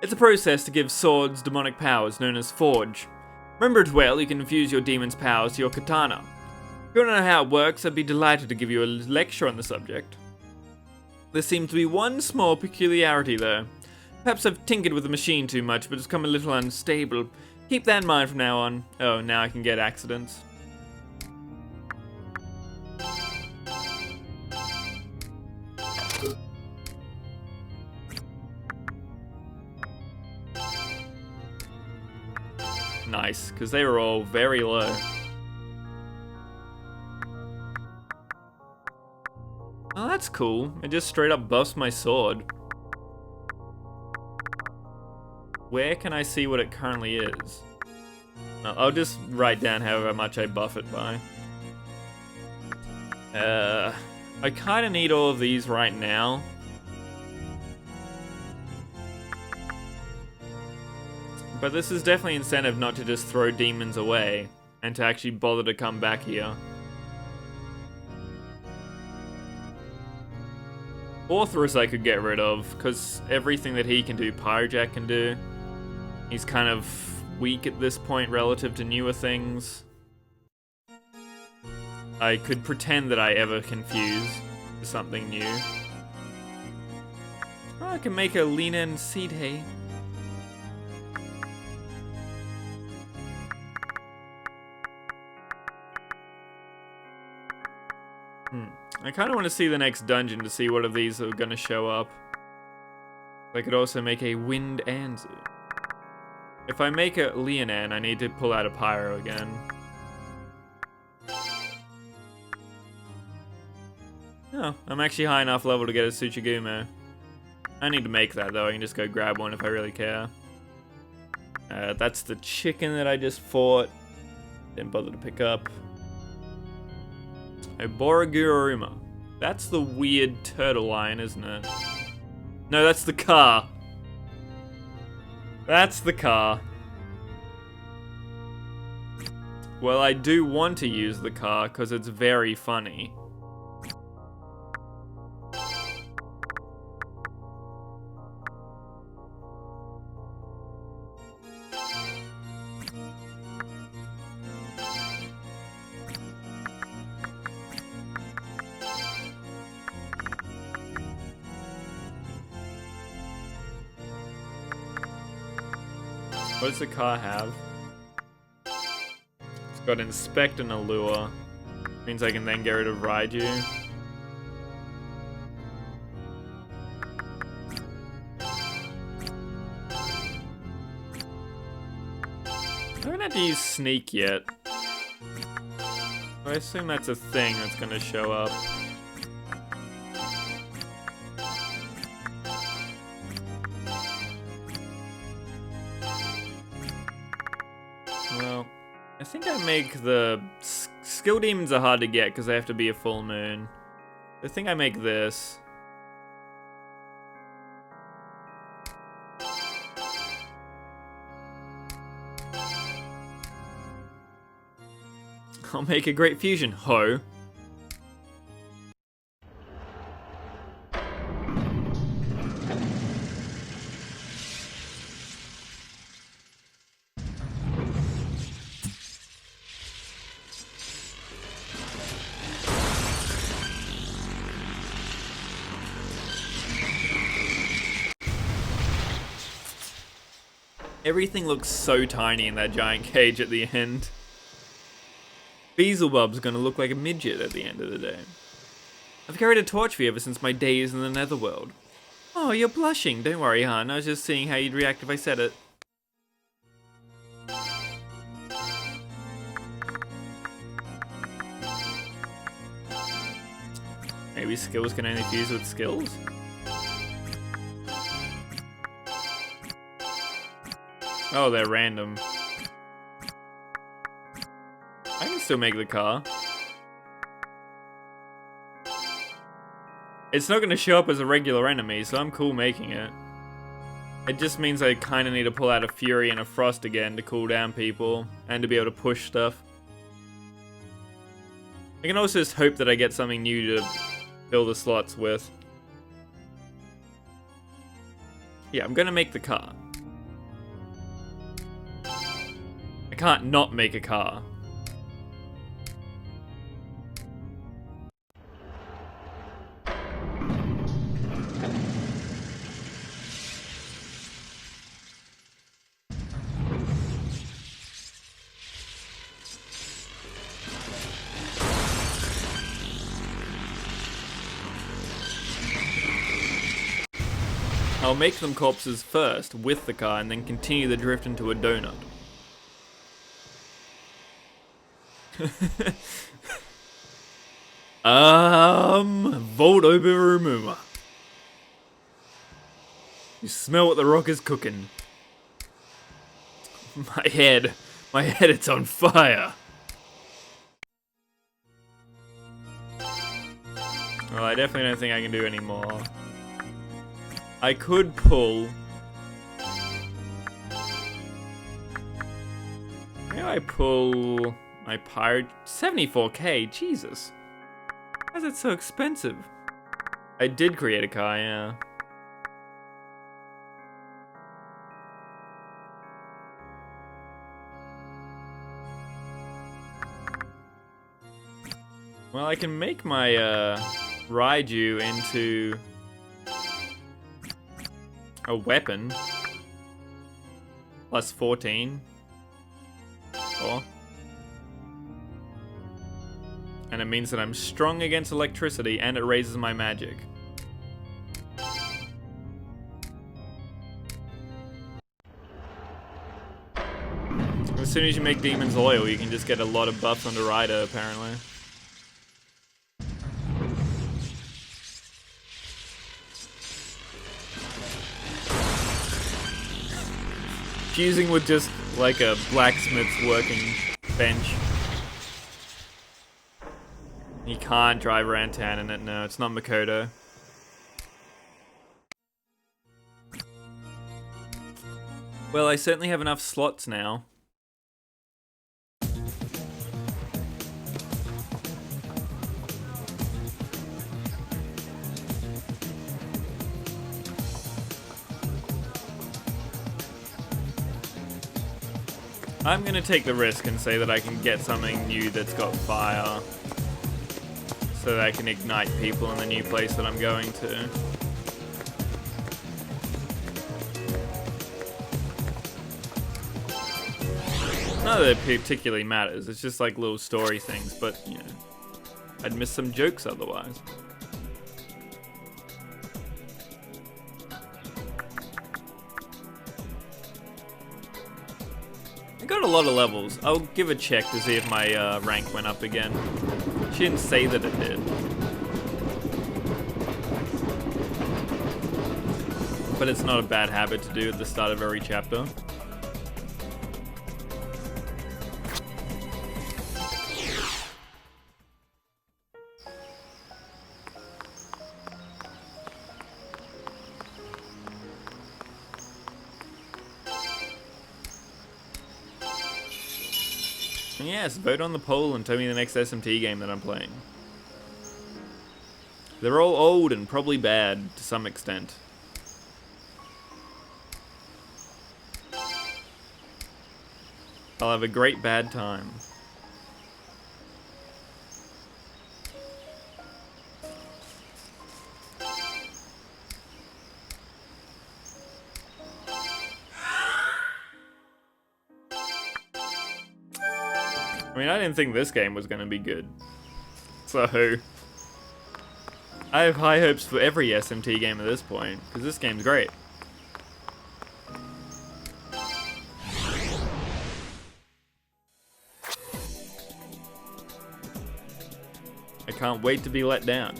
It's a process to give swords demonic powers known as Forge. Remember it well, you can infuse your demon's powers to your katana. If you want to know how it works, I'd be delighted to give you a lecture on the subject. There seems to be one small peculiarity though. Perhaps I've tinkered with the machine too much, but it's come a little unstable. Keep that in mind from now on. Oh, now I can get accidents. Nice, because they were all very low. Oh, that's cool. It just straight up buffs my sword. Where can I see what it currently is? I'll just write down however much I buff it by. I kind of need all of these right now. But this is definitely incentive not to just throw demons away, and to actually bother to come back here. Orthrus I could get rid of, because everything that he can do, Pyrojack can do. He's kind of weak at this point relative to newer things. I could pretend that I ever confuse something new. Oh, I can make a lean end seed hay. I kind of want to see the next dungeon to see what of these are going to show up. I could also make a wind anzu. If I make a Leonan, I need to pull out a pyro again. Oh, I'm actually high enough level to get a Tsuchigumo. I need to make that though, I can just go grab one if I really care. That's the chicken that I just fought. Didn't bother to pick up. A Boraguraruma. That's the weird turtle lion, isn't it? No, that's the car. That's the car. Well, I do want to use the car because it's very funny. What does the car have? It's got Inspect and Allure. Means I can then get rid of Raidou. I haven't had to use Sneak yet. I assume that's a thing that's gonna show up. Well, I think I make the... Skill demons are hard to get because they have to be a full moon. I think I make this. I'll make a great fusion, ho. Everything looks so tiny in that giant cage at the end. Beelzebub's gonna look like a midget at the end of the day. I've carried a torch for you ever since my days in the netherworld. Oh, you're blushing. Don't worry, hon. I was just seeing how you'd react if I said it. Maybe skills can only fuse with skills? Oh, they're random. I can still make the car. It's not going to show up as a regular enemy, so I'm cool making it. It just means I kind of need to pull out a Fury and a Frost again to cool down people, and to be able to push stuff. I can also just hope that I get something new to fill the slots with. Yeah, I'm going to make the car. I can't not make a car. I'll make them corpses first with the car and then continue the drift into a donut. Volt Oberumuma. You smell what the rock is cooking. My head, it's on fire. Well, I definitely don't think I can do any more. I could pull... Maybe I pull my pirate... 74k, Jesus. Why is it so expensive? I did create a car, yeah. Well, I can make my Raidou into a weapon. Plus 14. Or. And it means that I'm strong against electricity and it raises my magic. As soon as you make demons loyal, you can just get a lot of buffs onto Raidou, apparently. Fusing with just like a blacksmith's working bench. You can't drive Rantan in it, no, it's not Makoto. Well, I certainly have enough slots now. I'm gonna take the risk and say that I can get something new that's got fire. So that I can ignite people in the new place that I'm going to. Not that it particularly matters, it's just like little story things, but you know, I'd miss some jokes otherwise. I got a lot of levels. I'll give a check to see if my rank went up again. She didn't say that it did. But it's not a bad habit to do at the start of every chapter. Yes, vote on the poll and tell me the next SMT game that I'm playing. They're all old and probably bad to some extent. I'll have a great bad time. I mean, I didn't think this game was going to be good. So, I have high hopes for every SMT game at this point, because this game's great. I can't wait to be let down.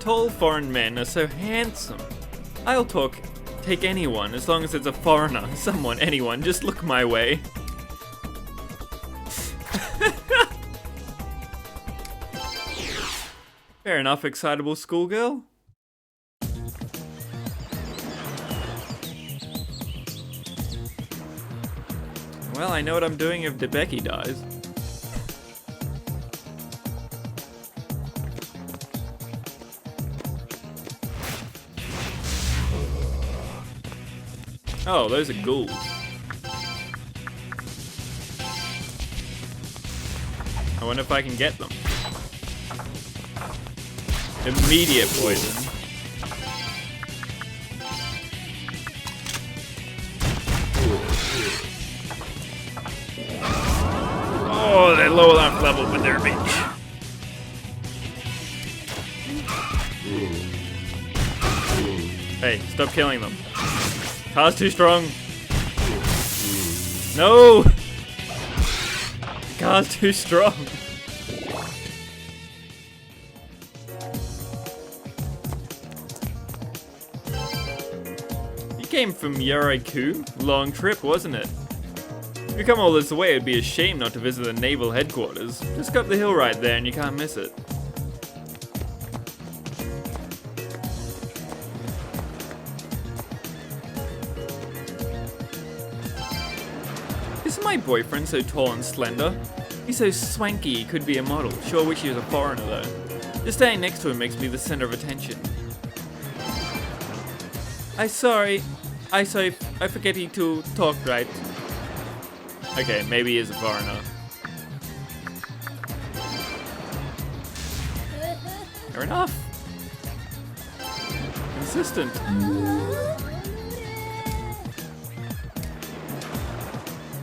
Tall foreign men are so handsome. I'll take anyone, as long as it's a foreigner, someone, anyone, just look my way. Fair enough, excitable schoolgirl. Well, I know what I'm doing if Debeki dies. Oh, those are ghouls. I wonder if I can get them. Immediate poison. Oh, they're low enough level, but they're a bitch. Hey, stop killing them. Car's too strong. No! The car's too strong. You came from Yoriku? Long trip, wasn't it? If you come all this way, it'd be a shame not to visit the naval headquarters. Just go up the hill right there and you can't miss it. Isn't my boyfriend so tall and slender? He's so swanky he could be a model. Sure wish he was a foreigner though. Just standing next to him makes me the center of attention. I forget he to talk right. Okay, maybe he is a foreigner. Fair enough. Consistent.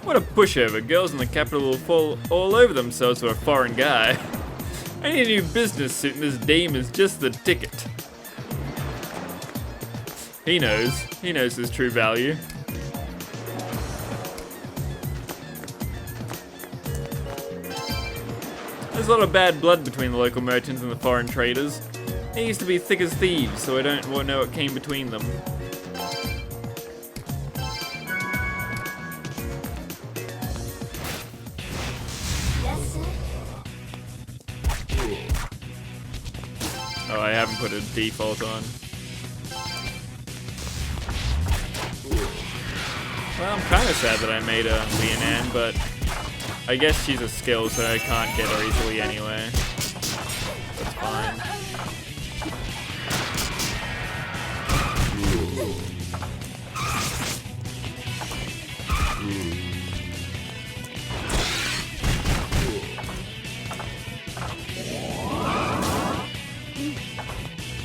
What a pushover. Girls in the capital will fall all over themselves for a foreign guy. I need a new business suit and this dame is just the ticket. He knows his true value. There's a lot of bad blood between the local merchants and the foreign traders. They used to be thick as thieves, so I don't know what came between them. Oh, I haven't put a default on. Well, I'm kind of sad that I made a Leonan, but I guess she's a skill, so I can't get her easily anyway. That's fine.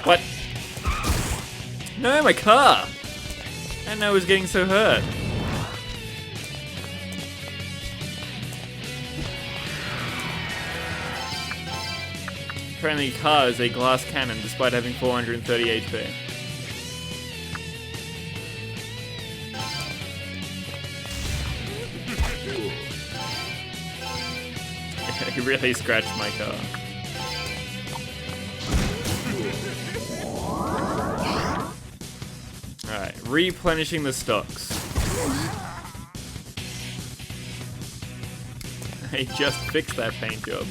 What? No, my car! I didn't know I was getting so hurt. Apparently, car is a glass cannon despite having 430 HP. He really scratched my car. Alright, replenishing the stocks. I just fixed that paint job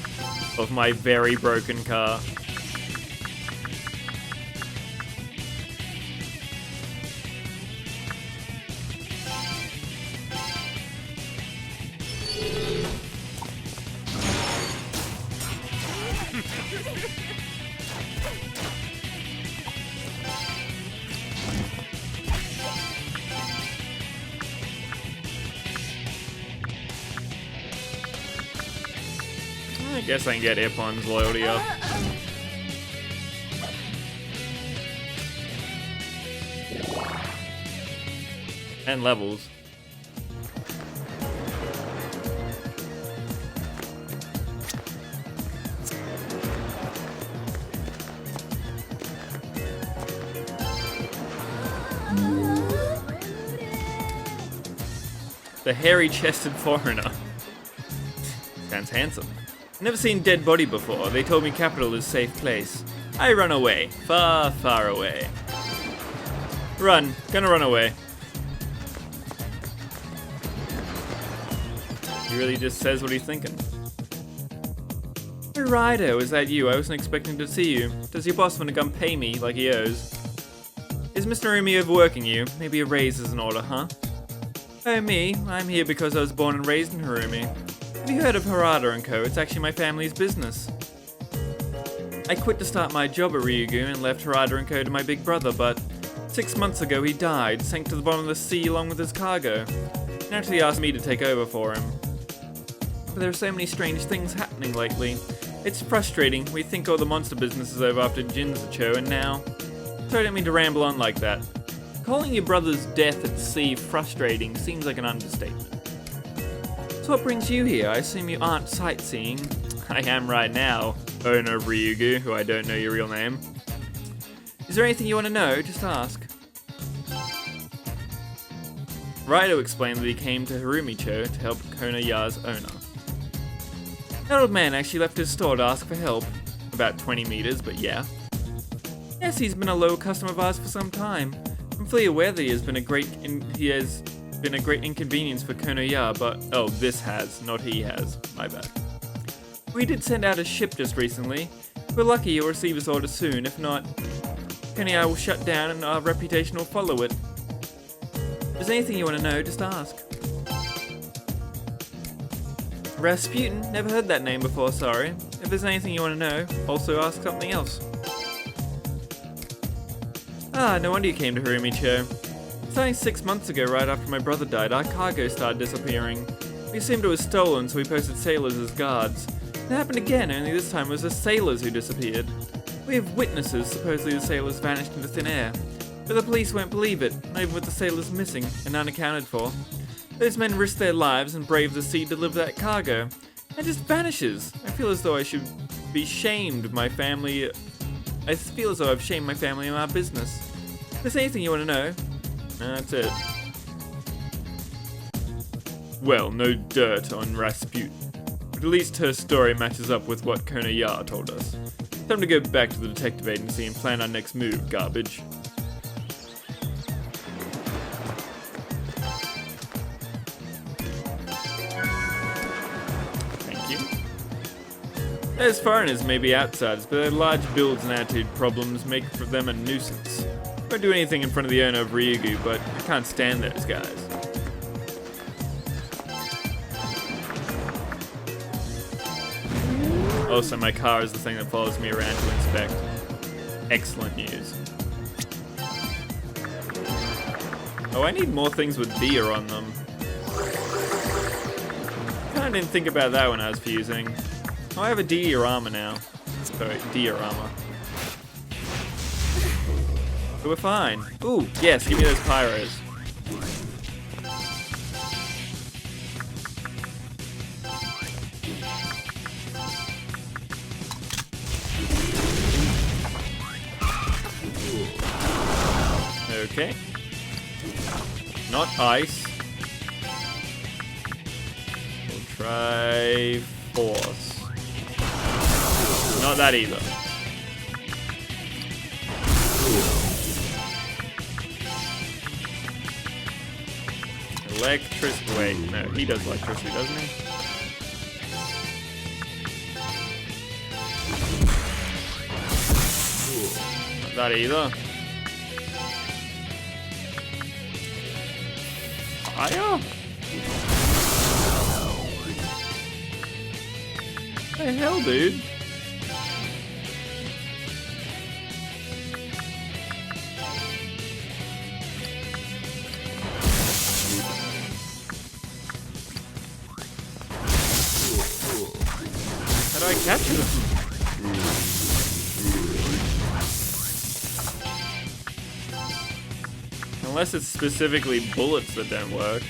of my very broken car. I guess I can get Ipon's loyalty up. And levels. The hairy-chested foreigner. Sounds handsome. Never seen dead body before. They told me capital is safe place. I run away. Far, far away. Run. Gonna run away. He really just says what he's thinking. Hey, Raidou, is that you? I wasn't expecting to see you. Does your boss want to come pay me like he owes? Is Mr. Umi overworking you? Maybe a raise is in order, huh? Oh, me? I'm here because I was born and raised in Harumi. Have you heard of Harada & Co? It's actually my family's business. I quit to start my job at Ryugu and left Harada & Co to my big brother, but 6 months ago he died, sank to the bottom of the sea along with his cargo. Naturally asked me to take over for him. But there are so many strange things happening lately. It's frustrating. We think all the monster business is over after Jinzucho, and now... So I don't mean to ramble on like that. Calling your brother's death at sea frustrating seems like an understatement. So what brings you here? I assume you aren't sightseeing. I am right now, owner of Ryugu, who I don't know your real name. Is there anything you want to know? Just ask. Raidou explained that he came to Harumicho to help Konoya's owner. That old man actually left his store to ask for help. About 20 meters, but yeah. Yes, he's been a loyal customer of ours for some time. I'm fully aware that he has been a great inconvenience for Konoya, but... Oh, this has, not he has. My bad. We did send out a ship just recently. If we're lucky, you'll receive his order soon. If not, Konoya will shut down and our reputation will follow it. If there's anything you want to know, just ask. Rasputin? Never heard that name before, sorry. If there's anything you want to know, also ask something else. Ah, no wonder you came to Harumicho. It's only 6 months ago, right after my brother died, our cargo started disappearing. We assumed it was stolen, so we posted sailors as guards. It happened again, only this time it was the sailors who disappeared. We have witnesses, supposedly the sailors vanished into thin air. But the police won't believe it, not even with the sailors missing and unaccounted for. Those men risked their lives and braved the sea to deliver that cargo. It just vanishes. I feel as though I should be shamed my family. I feel as though I've shamed my family in our business. If there's anything you want to know, that's it. Well, no dirt on Rasputin. But at least her story matches up with what Kona Ya told us. Time to go back to the detective agency and plan our next move, garbage. Thank you. Those foreigners may be outsiders, but their large builds and attitude problems make for them a nuisance. Won't do anything in front of the owner of Ryugu, but I can't stand those guys. Also, my car is the thing that follows me around to inspect. Excellent news. Oh, I need more things with deer on them. Kinda didn't think about that when I was fusing. Oh, I have a diorama now. Sorry, diorama. But we're fine. Ooh, yes, give me those pyros. Okay. Not ice. We'll try force. Not that either. Electricity. Wait, no, he does electricity, doesn't he? Not that either. Fire? What the hell, dude? How do I capture them? Unless it's specifically bullets that don't work.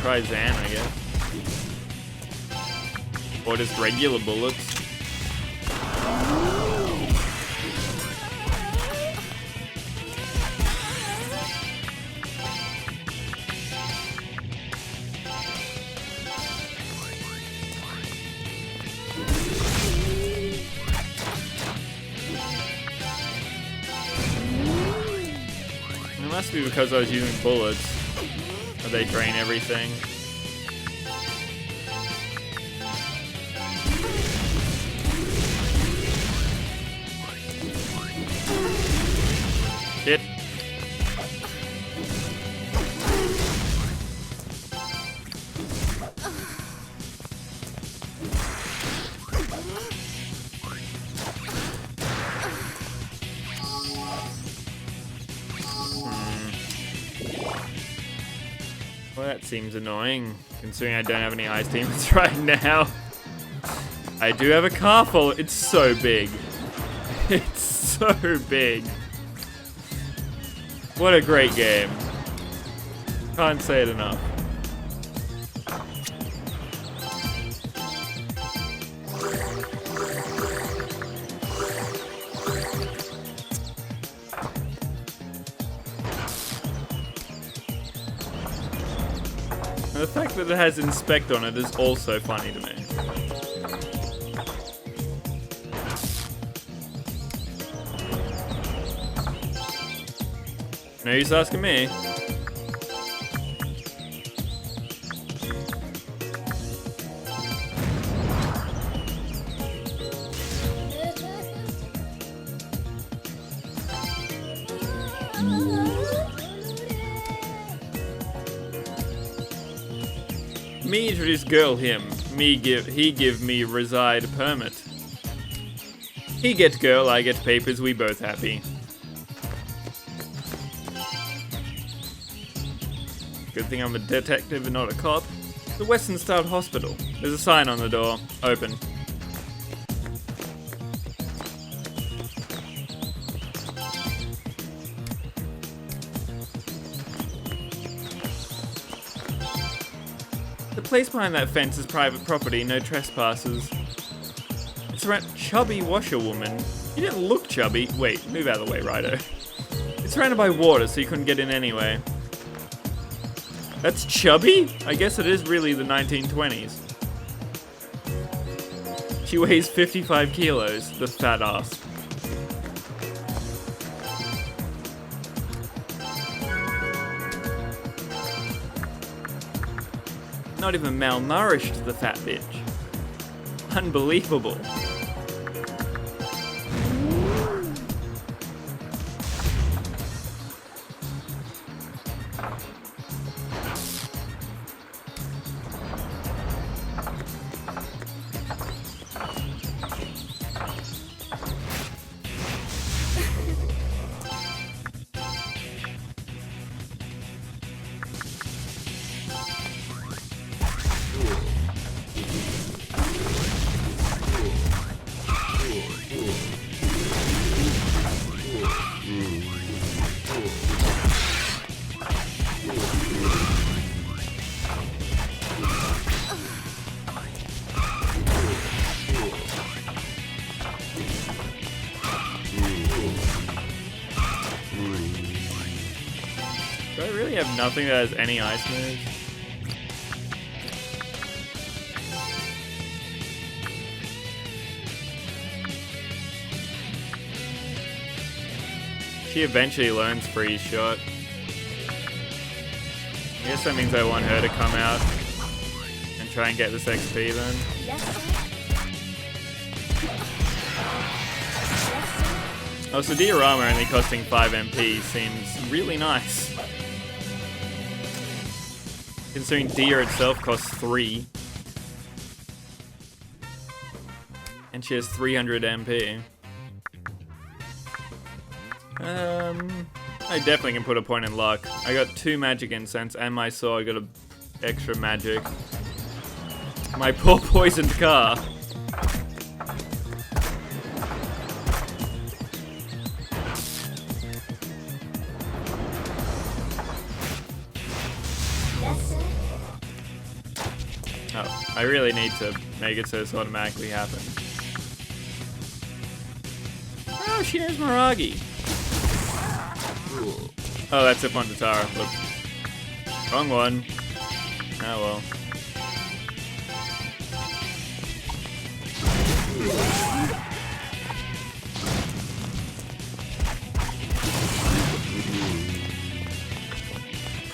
Try Zan, I guess. Or just regular bullets. It must be because I was using bullets. Or they drain everything. Shit. Well, that seems annoying, considering I don't have any ice demons right now. I do have a car full. It's so big. It's so big. What a great game. Can't say it enough. And the fact that it has inspect on it is also funny to me. No use asking me. Me introduce girl him. He give me reside permit. He get girl, I get papers, we both happy. Good thing I'm a detective and not a cop. The Western Star Hospital. There's a sign on the door. Open. The place behind that fence is private property, no trespassers. It's around chubby washerwoman. You didn't look chubby. Wait, move out of the way, Raidou. It's surrounded by water, so you couldn't get in anyway. That's chubby? I guess it is really the 1920s. She weighs 55 kilos, the fat ass. Not even malnourished, the fat bitch. Unbelievable. Do I really have nothing that has any ice moves? She eventually learns freeze shot. I guess that means I want her to come out and try and get this XP then. Oh, so diorama only costing 5 MP seems really nice. Considering Dia itself costs 3. And she has 300 MP. I definitely can put a point in luck. I got 2 magic incense and my sword got a extra magic. My poor poisoned car. Oh, I really need to make it so this automatically happens. Oh, she knows Miragi. Oh, that's up on Tatara. Look. Wrong one. Oh well.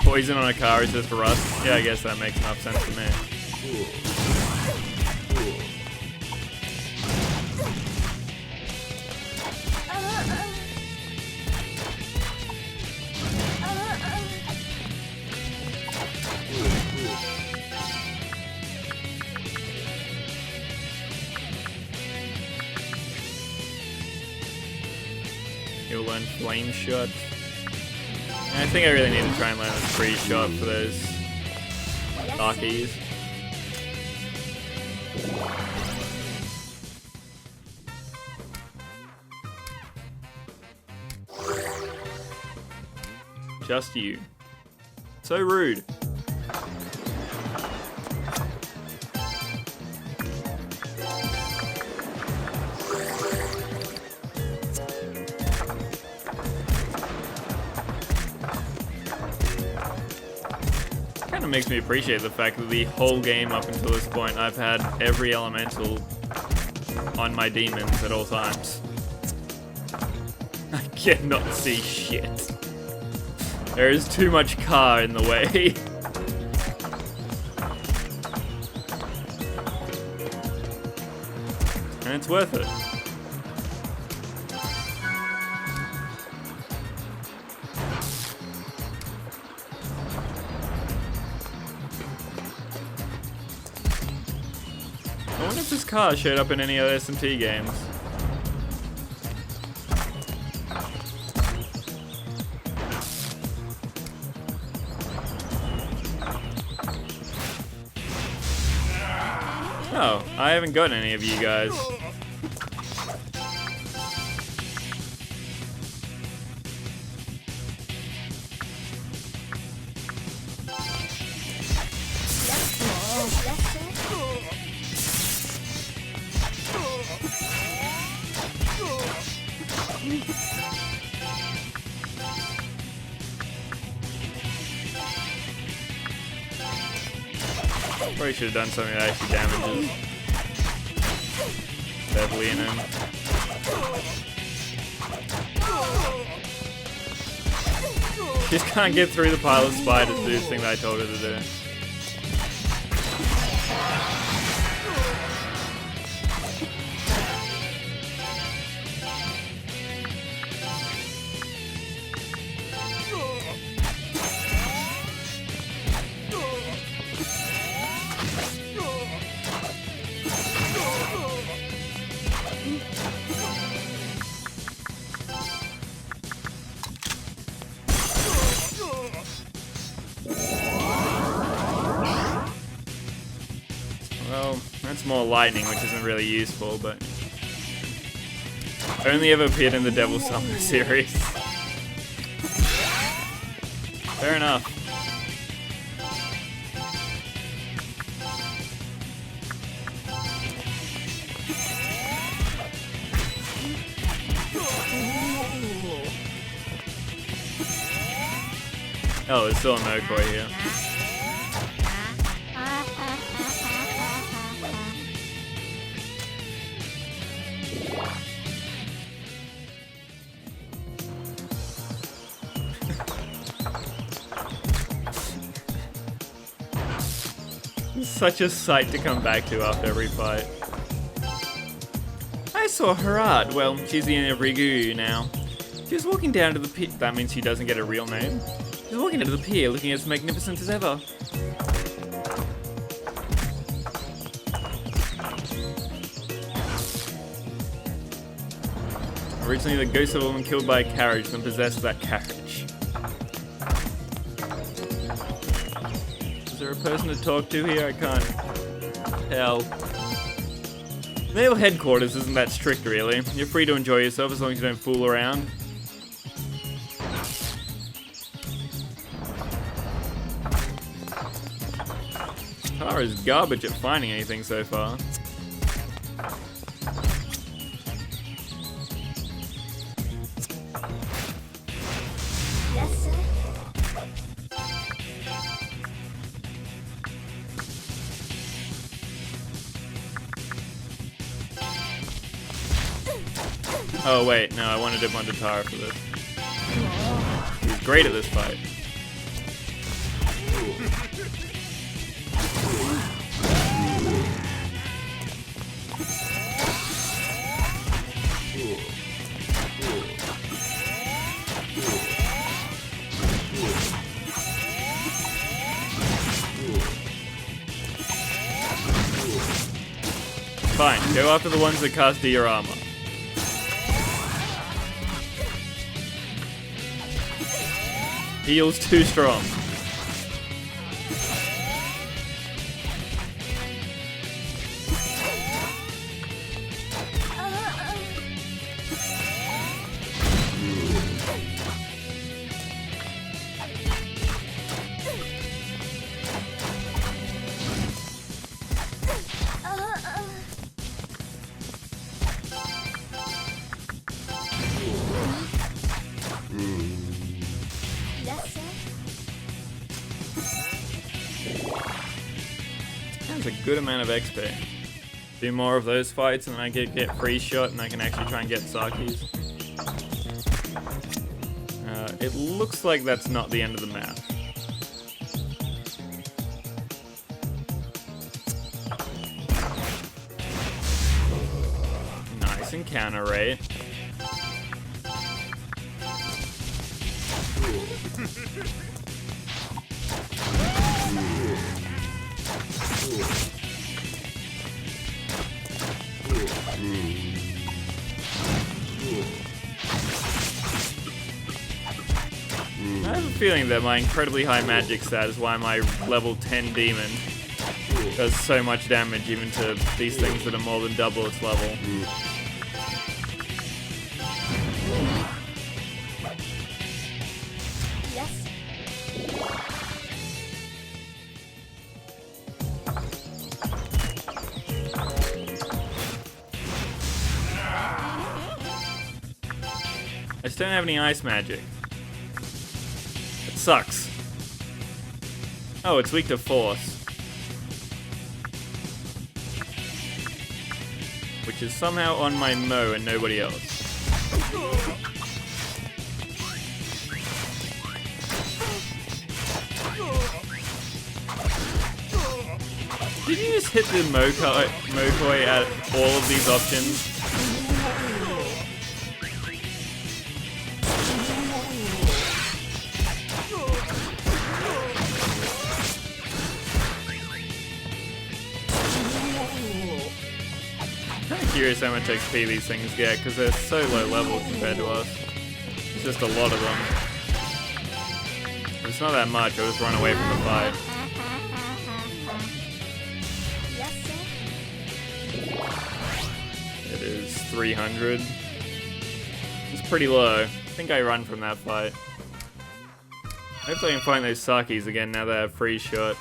Poison on a car is just for us? Yeah, I guess that makes enough sense to me. You'll learn flame shot. I think I really need to try and learn this freeze shot for those Darkies. Just you. So rude. Kind of makes me appreciate the fact that the whole game up until this point I've had every elemental on my demons at all times. I cannot see shit. There is too much car in the way. And it's worth it. car showed up in any other SMT games. Oh, I haven't gotten any of you guys. Probably should have done something that actually damages Beverly and him. She just can't get through the pile of spiders to do this thing that I told her to do. Well, that's more lightning, which isn't really useful, but only ever appeared in the Devil Summoner series. Fair enough. Oh, there's still a no-koi here. Such a sight to come back to after every fight. I saw Harad. Well, she's the end of Raidou now. She was walking down to the pier. That means she doesn't get a real name. She was walking to the pier looking as magnificent as ever. Originally, the ghost of a woman killed by a carriage, then possessed that carriage. Is there a person to talk to here? I can't tell. Naval headquarters isn't that strict, really. You're free to enjoy yourself as long as you don't fool around. Car is garbage at finding anything so far. Yes, sir. Oh wait, no, I wanted him on Tara for this. He's great at this fight. Fine, go after the ones that cast your armor. Heal's too strong. Yes, sir. That's a good amount of XP. Do more of those fights and then I can get free shot and I can actually try and get Saki's. It looks like that's not the end of the map. Nice encounter rate. I have a feeling that my incredibly high magic stat is why my level 10 demon does so much damage even to these things that are more than double its level. Yes. I just don't have any ice magic. It sucks. Oh, it's weak to force. Which is somehow on my Mo and nobody else. Did you just hit the Mokoi at all of these options? Curious how much XP these things get because they're so low level compared to us. It's just a lot of them. If it's not that much, I'll just run away from the fight. Yes, sir. It is 300. It's pretty low. I think I run from that fight. Hopefully I can find those Sakis again now that I have freeze shot.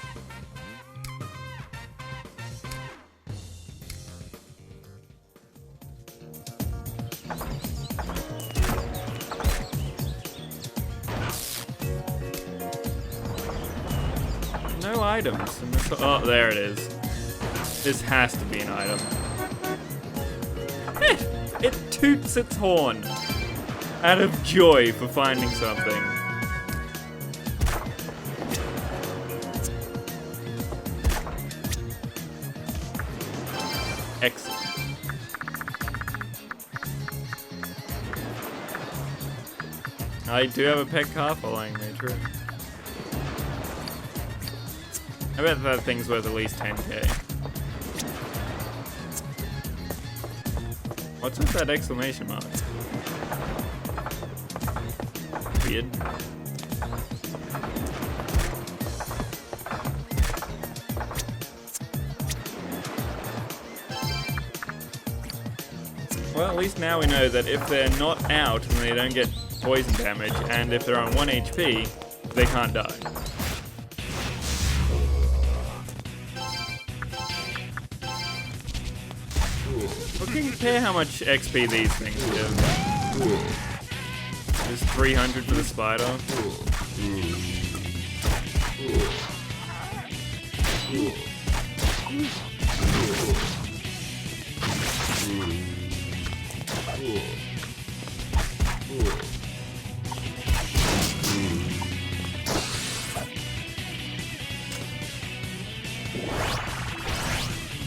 No items in this. Oh, there it is. This has to be an item. It toots its horn out of joy for finding something. Excellent. I do have a pet car following me, true. I bet that thing's worth at least 10k. What's with that exclamation mark? Weird. Well, at least now we know that if they're not out, then they don't get poison damage, and if they're on 1 HP, they can't die. We can compare how much XP these things give. There's 300 for the spider.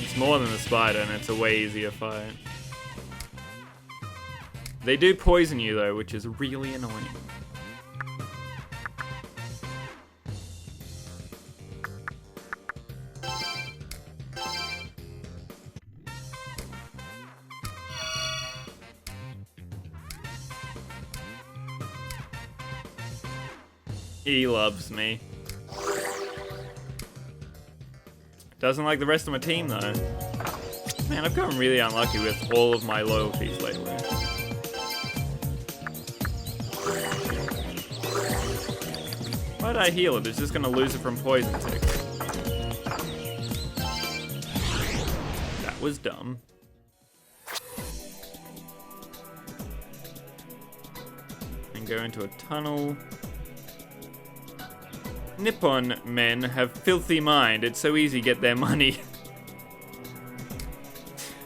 It's more than the spider, and it's a way easier fight. They do poison you though, which is really annoying. He loves me. Doesn't like the rest of my team though. Man, I've gotten really unlucky with all of my loyalties lately. Why did I heal it? It's just gonna lose it from poison ticks. That was dumb. And go into a tunnel. Nippon men have filthy mind. It's so easy to get their money.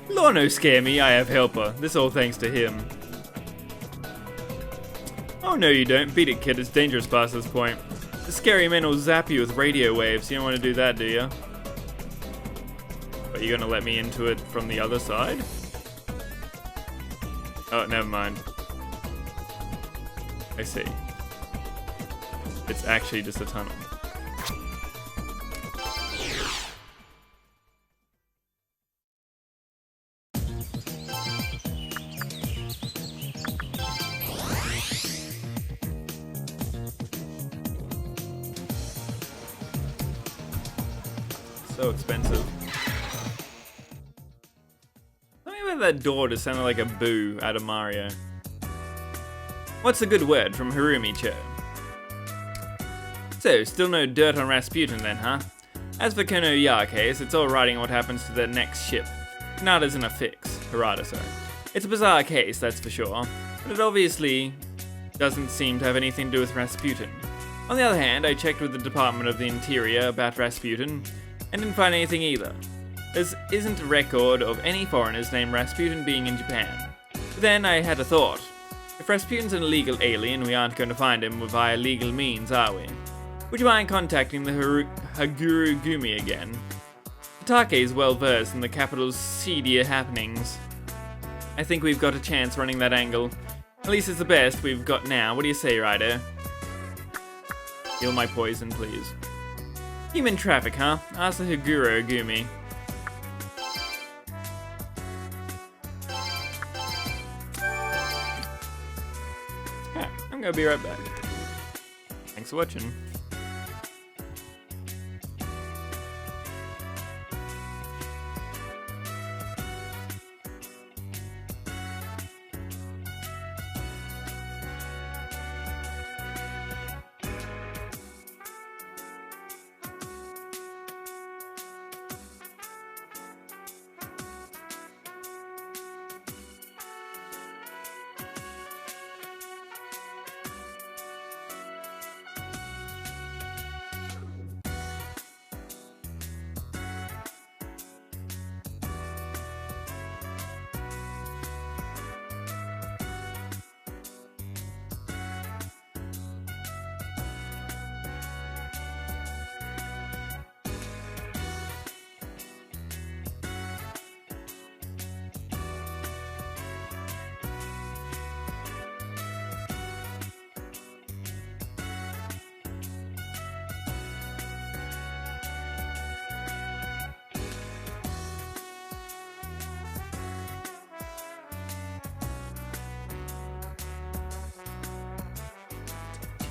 Law no scare me, I have helper. This all thanks to him. Oh no you don't. Beat it kid, it's dangerous past this point. The scary men will zap you with radio waves. You don't want to do that, do you? But you're gonna let me into it from the other side? Oh, never mind. I see. It's actually just a tunnel. So expensive. Something about that door just sounded like a boo out of Mario. What's a good word from Harumi-cho? So, still no dirt on Rasputin then, huh? As for Konoya case, it's all writing what happens to the next ship. Hinata's in a fix. Harada, sorry. It's a bizarre case, that's for sure, but it obviously doesn't seem to have anything to do with Rasputin. On the other hand, I checked with the Department of the Interior about Rasputin, and didn't find anything either. There isn't a record of any foreigners named Rasputin being in Japan. But then I had a thought. If Rasputin's an illegal alien, we aren't going to find him via legal means, are we? Would you mind contacting the Haguru Gumi again? Take is well versed in the capital's seedier happenings. I think we've got a chance running that angle. At least it's the best we've got now. What do you say, Raidou? Heal my poison, please. Human traffic, huh? Ask the Haguru Gumi. Yeah, I'm gonna be right back. Thanks for watching.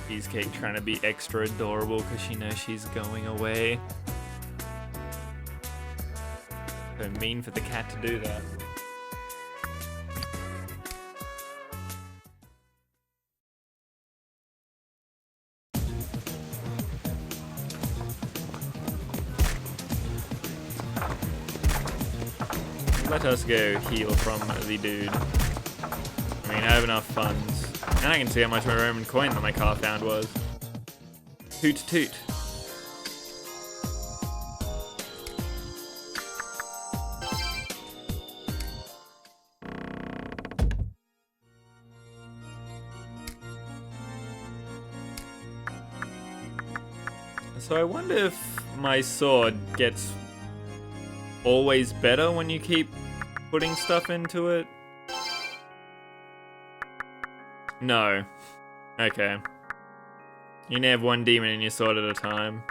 Cheesecake trying to be extra adorable because she knows she's going away. So mean for the cat to do that. Let us go heal from the dude. I mean, I have enough funds. And I can see how much my Roman coin that my car found was. Toot toot. So I wonder if my sword gets always better when you keep putting stuff into it. No. Okay. You only have one demon in your sword at a time.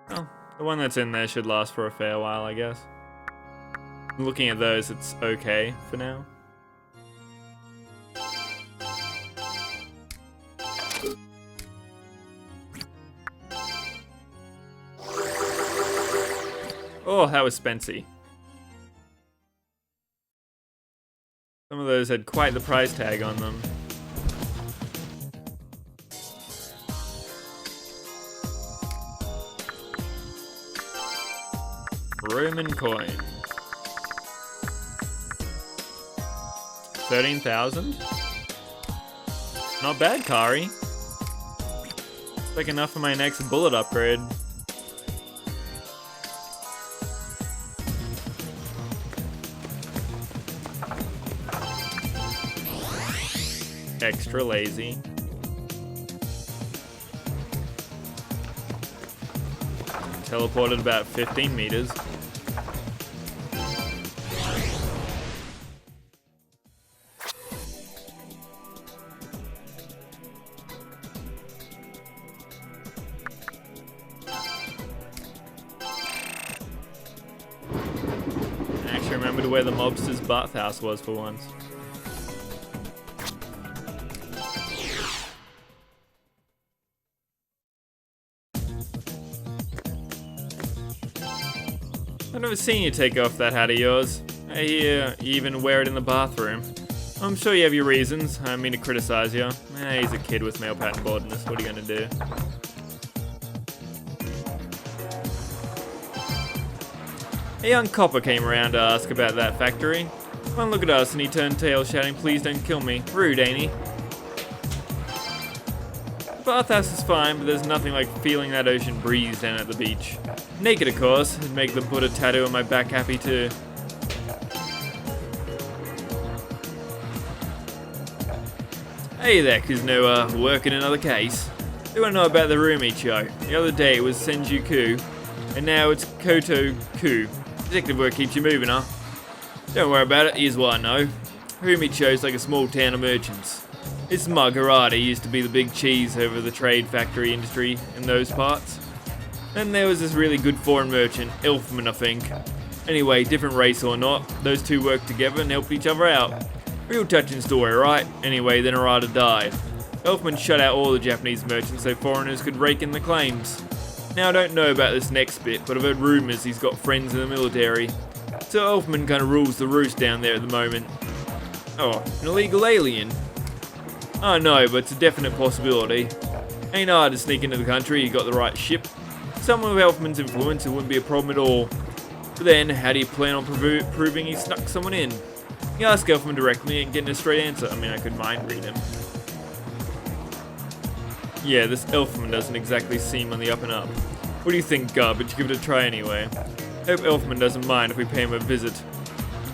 Well, the one that's in there should last for a fair while, I guess. Looking at those, it's okay for now. Oh, that was Spency. Some of those had quite the price tag on them. Roman coin. 13,000? Not bad, Kari. It's like enough for my next bullet upgrade. Extra lazy. Teleported about 15 meters. I actually remembered where the mobster's bathhouse was for once. I've never seen you take off that hat of yours. I hear you even wear it in the bathroom. I'm sure you have your reasons. I don't mean to criticize you. He's a kid with male pattern baldness. What are you gonna do? A young copper came around to ask about that factory. One look at us and he turned tail shouting, "Please don't kill me." Rude, ain't he? The bathhouse is fine, but there's nothing like feeling that ocean breeze down at the beach. Naked, of course. It'd make the Buddha tattoo on my back happy too. Hey there, Kuzunoha, working another case. You wanna know about the room, Ichigo? The other day it was Senju-ku, and now it's Koto-ku. Detective work keeps you moving, huh? Don't worry about it, here's what I know. Ichigo's like a small town of merchants. This Margarita used to be the big cheese over the trade factory industry in those parts. Then there was this really good foreign merchant, Elfman I think. Anyway, different race or not, those two worked together and helped each other out. Real touching story, right? Anyway, then Arata died. Elfman shut out all the Japanese merchants so foreigners could rake in the claims. Now I don't know about this next bit, but I've heard rumours he's got friends in the military. So Elfman kinda rules the roost down there at the moment. Oh, an illegal alien? Oh no, but it's a definite possibility. Ain't hard to sneak into the country, you got the right ship. Someone with Elfman's influence, it wouldn't be a problem at all. But then, how do you plan on proving he snuck someone in? You ask Elfman directly and get a straight answer. I mean, I could mind read him. Yeah, this Elfman doesn't exactly seem on the up and up. What do you think, garbage? Give it a try anyway. Hope Elfman doesn't mind if we pay him a visit.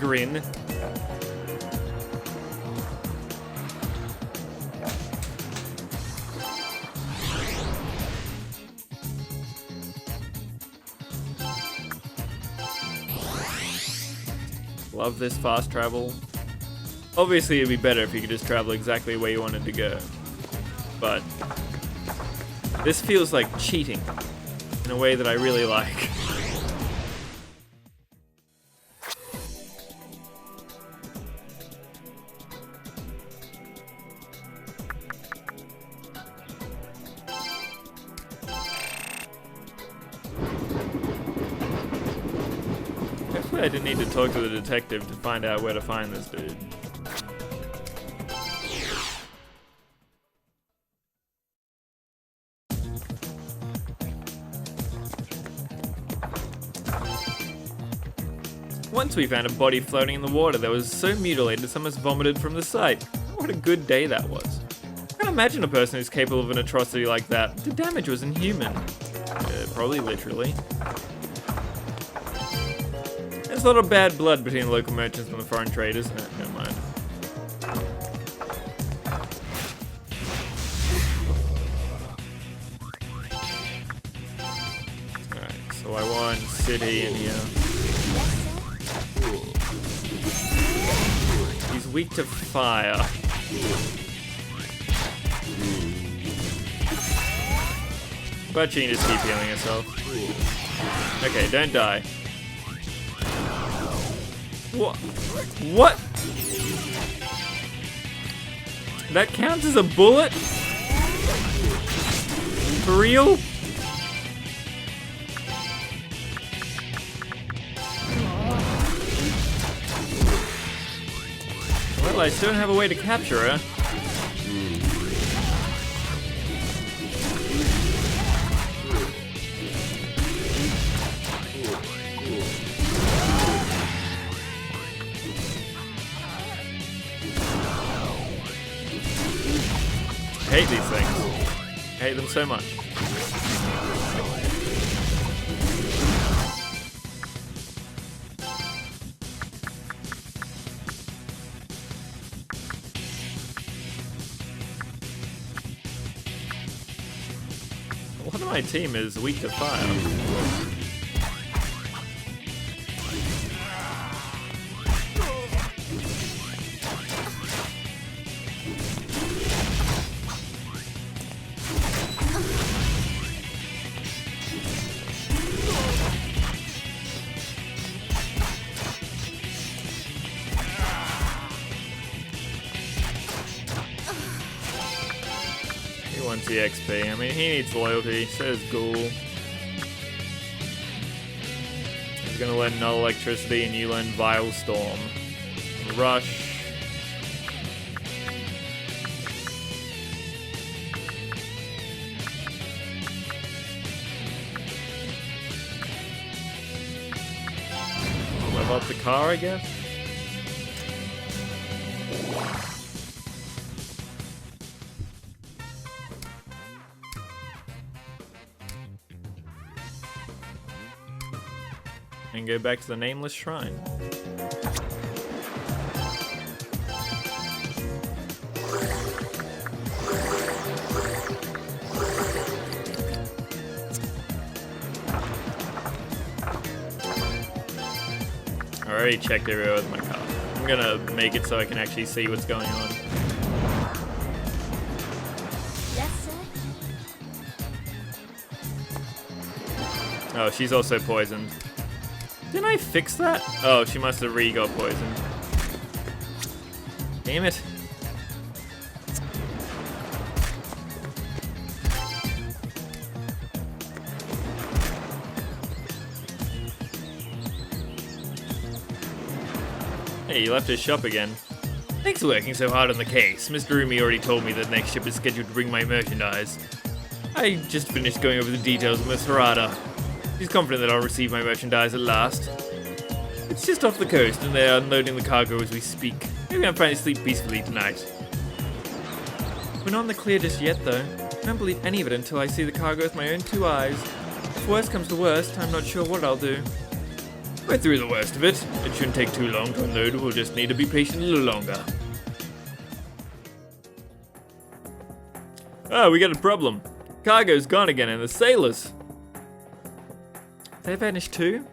Grin. Love this fast travel. Obviously it'd be better if you could just travel exactly where you wanted to go. But this feels like cheating in a way that I really like. Hopefully I didn't need to talk to the detective to find out where to find this dude. Once we found a body floating in the water that was so mutilated someone vomited from the sight. What a good day that was. I can't imagine a person who's capable of an atrocity like that. The damage was inhuman. Probably literally. There's a lot of bad blood between the local merchants and the foreign traders. Never mind. Alright, so I want city in here. He's weak to fire. But she can just keep healing herself. Okay, don't die. What? What? That counts as a bullet? For real? Well, I still don't have a way to capture her. I hate these things. I hate them so much. One of my team is weak to fire. He wants the XP. I mean, he needs loyalty. So does Ghoul. Is He's gonna learn null electricity and you learn vile storm. Rush. Level up the car, I guess? And go back to the nameless shrine. I already checked everywhere with my car. I'm gonna make it so I can actually see what's going on. Yes, sir. Oh, she's also poisoned. Didn't I fix that? Oh, she must have got poisoned. Damn it. Hey, you left his shop again. Thanks for working so hard on the case. Mr. Rumi already told me that the next ship is scheduled to bring my merchandise. I just finished going over the details with Miss Harada. She's confident that I'll receive my merchandise at last. It's just off the coast, and they're unloading the cargo as we speak. Maybe I'll finally sleep peacefully tonight. We're not in the clear just yet, though. I don't believe any of it until I see the cargo with my own 2 eyes. If worst comes to worst, I'm not sure what I'll do. We're through the worst of it. It shouldn't take too long to unload. We'll just need to be patient a little longer. Oh, we got a problem. Cargo's gone again, and the sailors. They vanished too?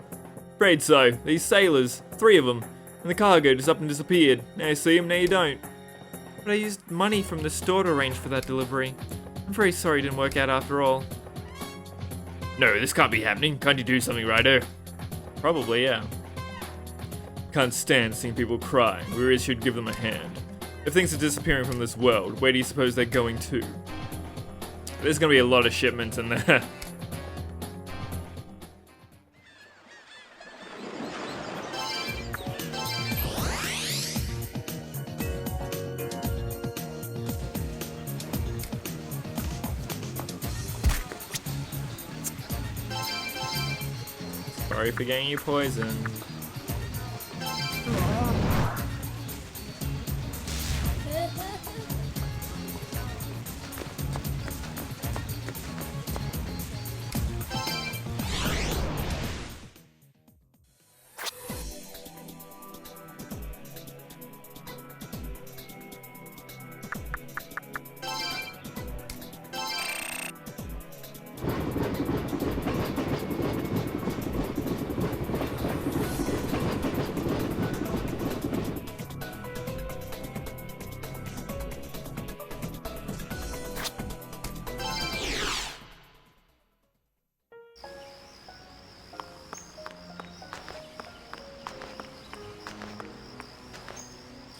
Afraid so. These sailors, 3 of them, and the cargo just up and disappeared. Now you see them, now you don't. But I used money from the store to arrange for that delivery. I'm very sorry it didn't work out after all. No, this can't be happening. Can't you do something, Raidou? Probably, yeah. Can't stand seeing people cry. We really should give them a hand. If things are disappearing from this world, where do you suppose they're going to? There's gonna be a lot of shipments in there. Sorry for getting you poisoned.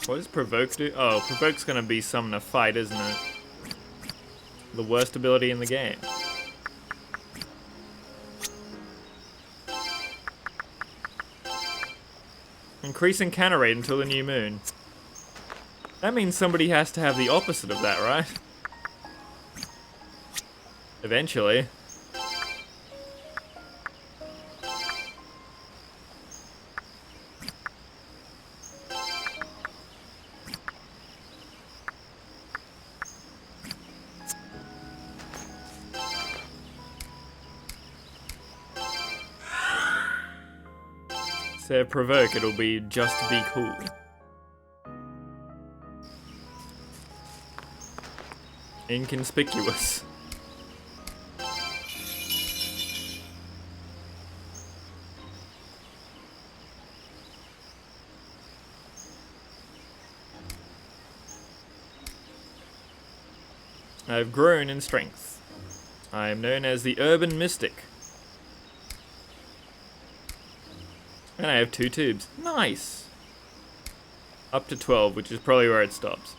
What does Provoke do? Oh, Provoke's gonna be summon a fight, isn't it? The worst ability in the game. Increase encounter rate until the new moon. That means somebody has to have the opposite of that, right? Eventually. So Provoke, it'll be just to be cool. Inconspicuous. I've grown in strength. I am known as the Urban Mystic. And I have 2 tubes. Nice! Up to 12, which is probably where it stops.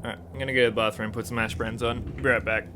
Alright, I'm gonna go to the bathroom, put some hash browns on. Be right back.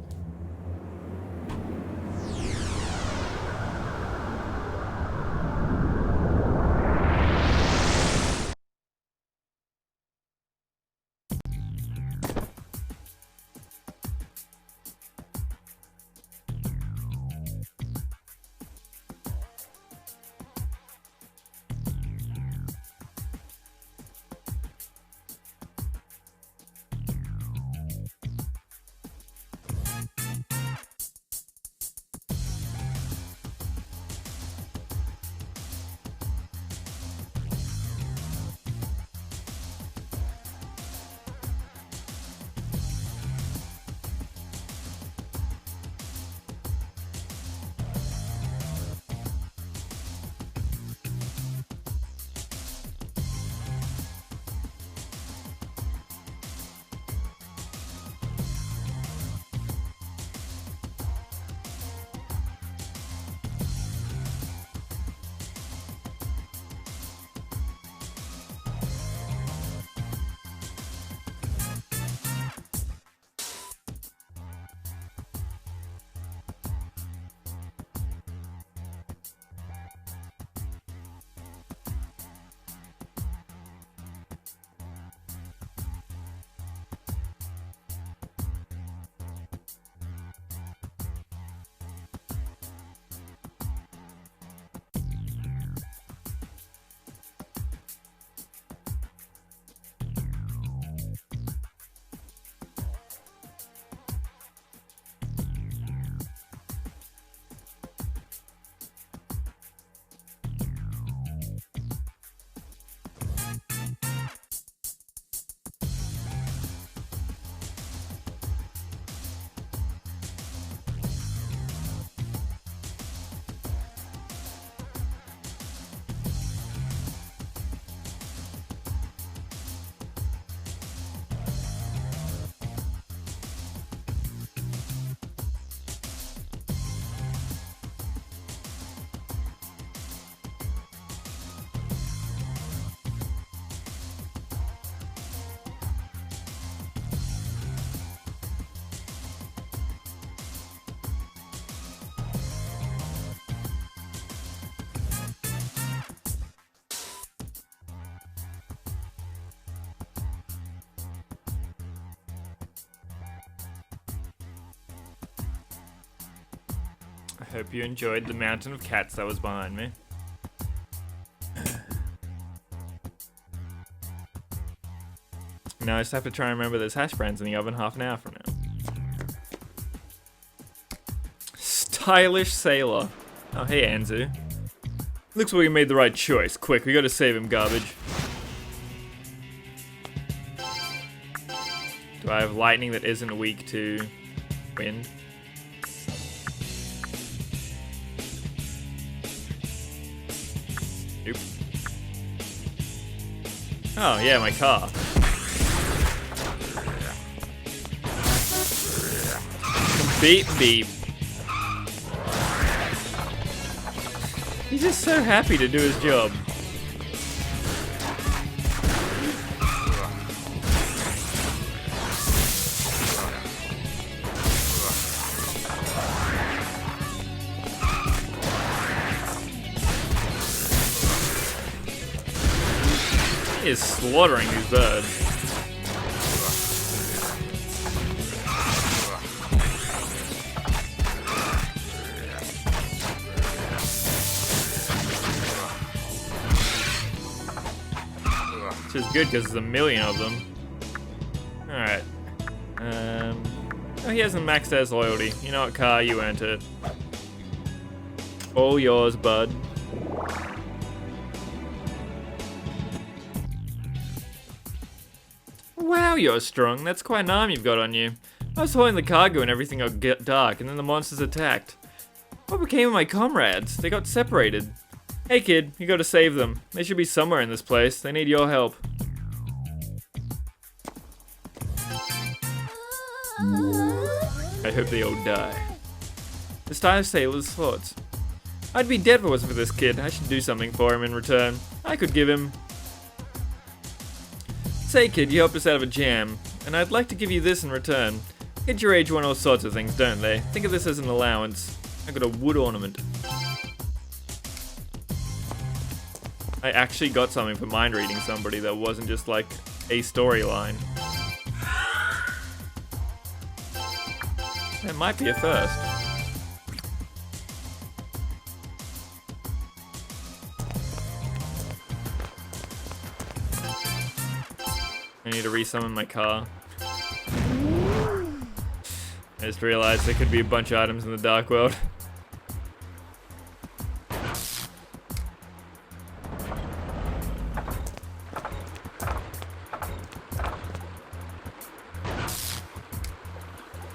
I hope you enjoyed the mountain of cats that was behind me. Now I just have to try and remember there's hash browns in the oven half an hour from now. Stylish sailor. Oh, hey, Anzu. Looks like we made the right choice. Quick, we gotta save him, garbage. Do I have lightning that isn't weak to wind? Nope. Oh, yeah, my car. Beep, beep. He's just so happy to do his job. He is slaughtering these birds. Which is good because there's a million of them. Alright. Oh, he hasn't maxed out his loyalty. You know what, car? You earned it. All yours, bud. Wow, you're strong. That's quite an arm you've got on you. I was hauling the cargo and everything got dark, and then the monsters attacked. What became of my comrades? They got separated. Hey kid, you gotta save them. They should be somewhere in this place. They need your help. I hope they all die. The Star Sailor's thoughts. I'd be dead if it wasn't for this kid. I should do something for him in return. I could give him... Say kid, you helped us out of a jam. And I'd like to give you this in return. Kids your age want all sorts of things, don't they? Think of this as an allowance. I got a wood ornament. I actually got something for mind reading somebody that wasn't just like a storyline. That might be a first. I need to resummon my car. I just realized there could be a bunch of items in the dark world.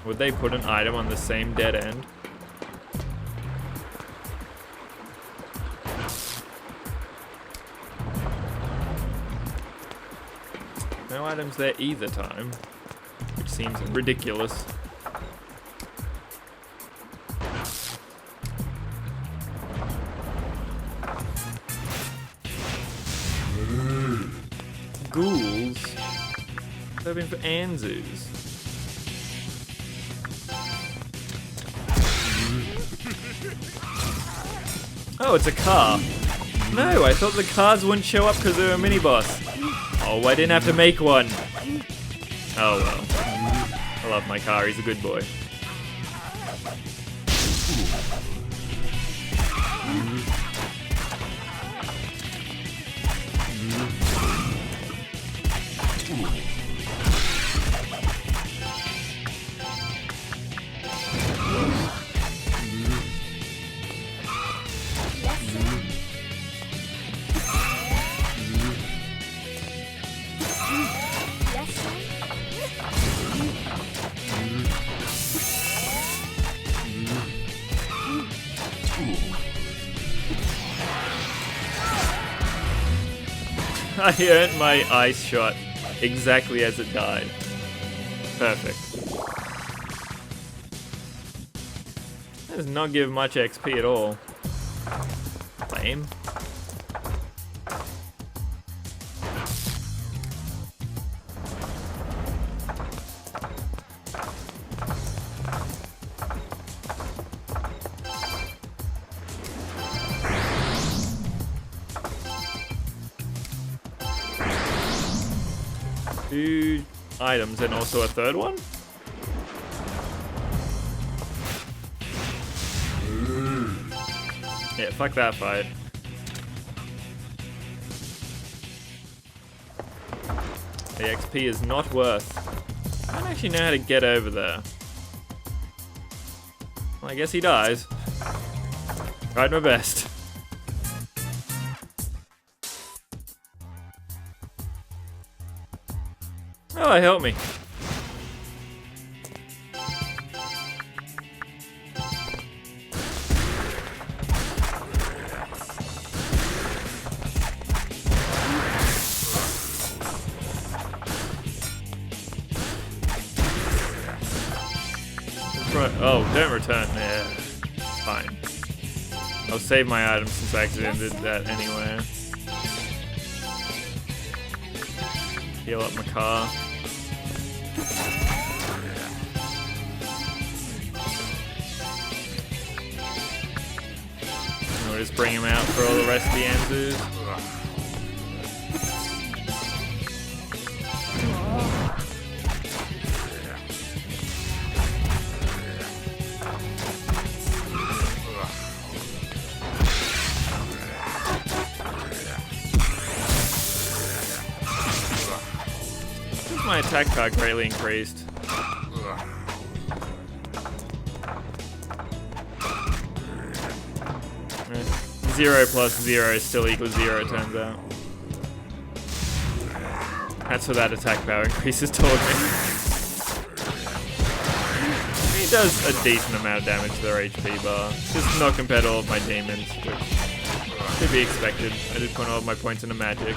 Would they put an item on the same dead end? No items there either time, which seems ridiculous. Ghouls? Hoping for Anzus. Oh, it's a car. No, I thought the cars wouldn't show up because they were a mini-boss. Oh, I didn't have to make one. Oh well. I love my car, he's a good boy. I earned my ice shot exactly as it died. Perfect. That does not give much XP at all. Lame. Two items and also a third one? Yeah, fuck that fight. The XP is not worth. I don't actually know how to get over there. Well, I guess he dies. Tried my best. Oh, help me. Oh, don't return. Yeah, fine. I'll save my items since I accidentally did that anyway. Heal up my car. We'll just bring him out for all the rest of the Anzus. My attack power greatly increased. 0 plus 0 still equals 0, it turns out. That's what that attack power increases told me. He does a decent amount of damage to their HP bar. Just not compared to all of my demons, which should be expected. I did put all of my points into magic.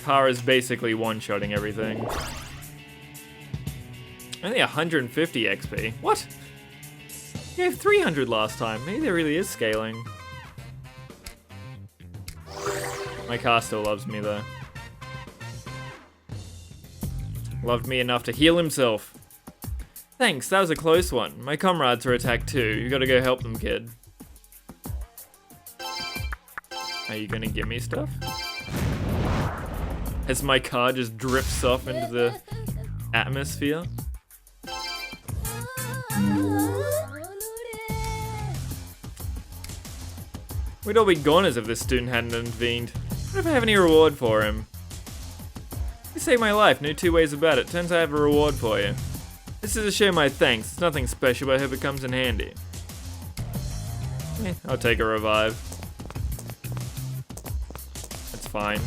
Kara's basically one-shotting everything. Only 150 XP. What? You gave 300 last time. Maybe there really is scaling. My car still loves me though. Loved me enough to heal himself. Thanks, that was a close one. My comrades were attacked too. You gotta go help them, kid. Are you gonna give me stuff? As my car just drifts off into the atmosphere. We'd all be goners if this student hadn't intervened. What if I have any reward for him? You saved my life, no two ways about it. Turns out I have a reward for you. This is to show my thanks. It's nothing special, but I hope it comes in handy. I'll take a revive. That's fine.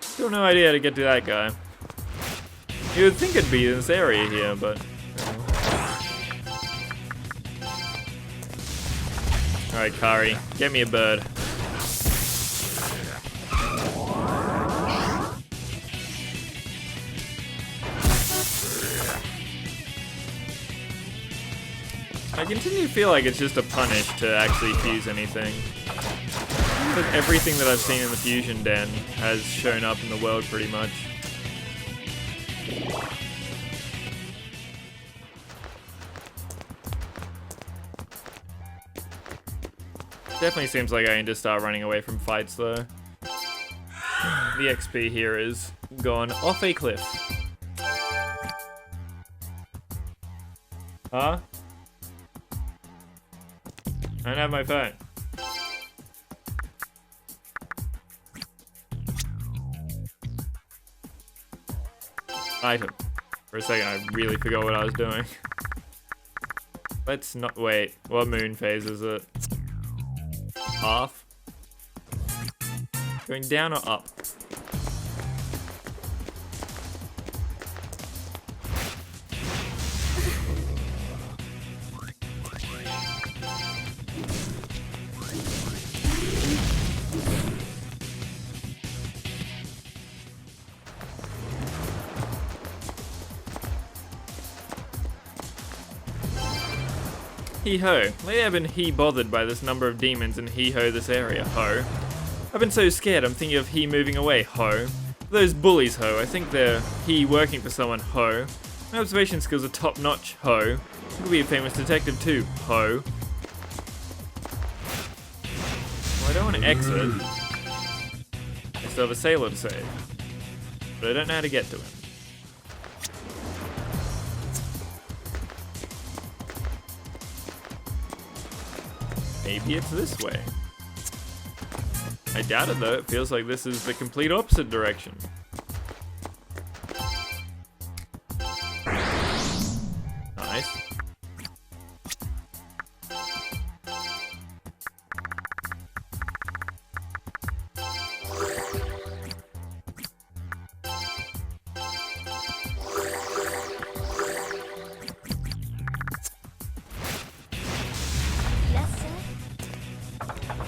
Still no idea how to get to that guy. You would think it'd be in this area here, but... Alright, Kari, get me a bird. I continue to feel like it's just a punish to actually fuse anything. But everything that I've seen in the Fusion Den has shown up in the world pretty much. Definitely seems like I need to start running away from fights though. The XP here is gone off a cliff. Huh? I don't have my phone. Item. For a second, I really forgot what I was doing. Let's not wait. What moon phase is it? Half? Going down or up? Hee-ho. Lately I've been he-bothered by this number of demons and he-ho this area, ho. I've been so scared I'm thinking of he moving away, ho. Those bullies, ho. I think they're he working for someone, ho. My observation skills are top-notch, ho. I could be a famous detective too, ho. Well, I don't want to exit. I still have a sailor to save. But I don't know how to get to him. Maybe it's this way. I doubt it though, it feels like this is the complete opposite direction. Nice.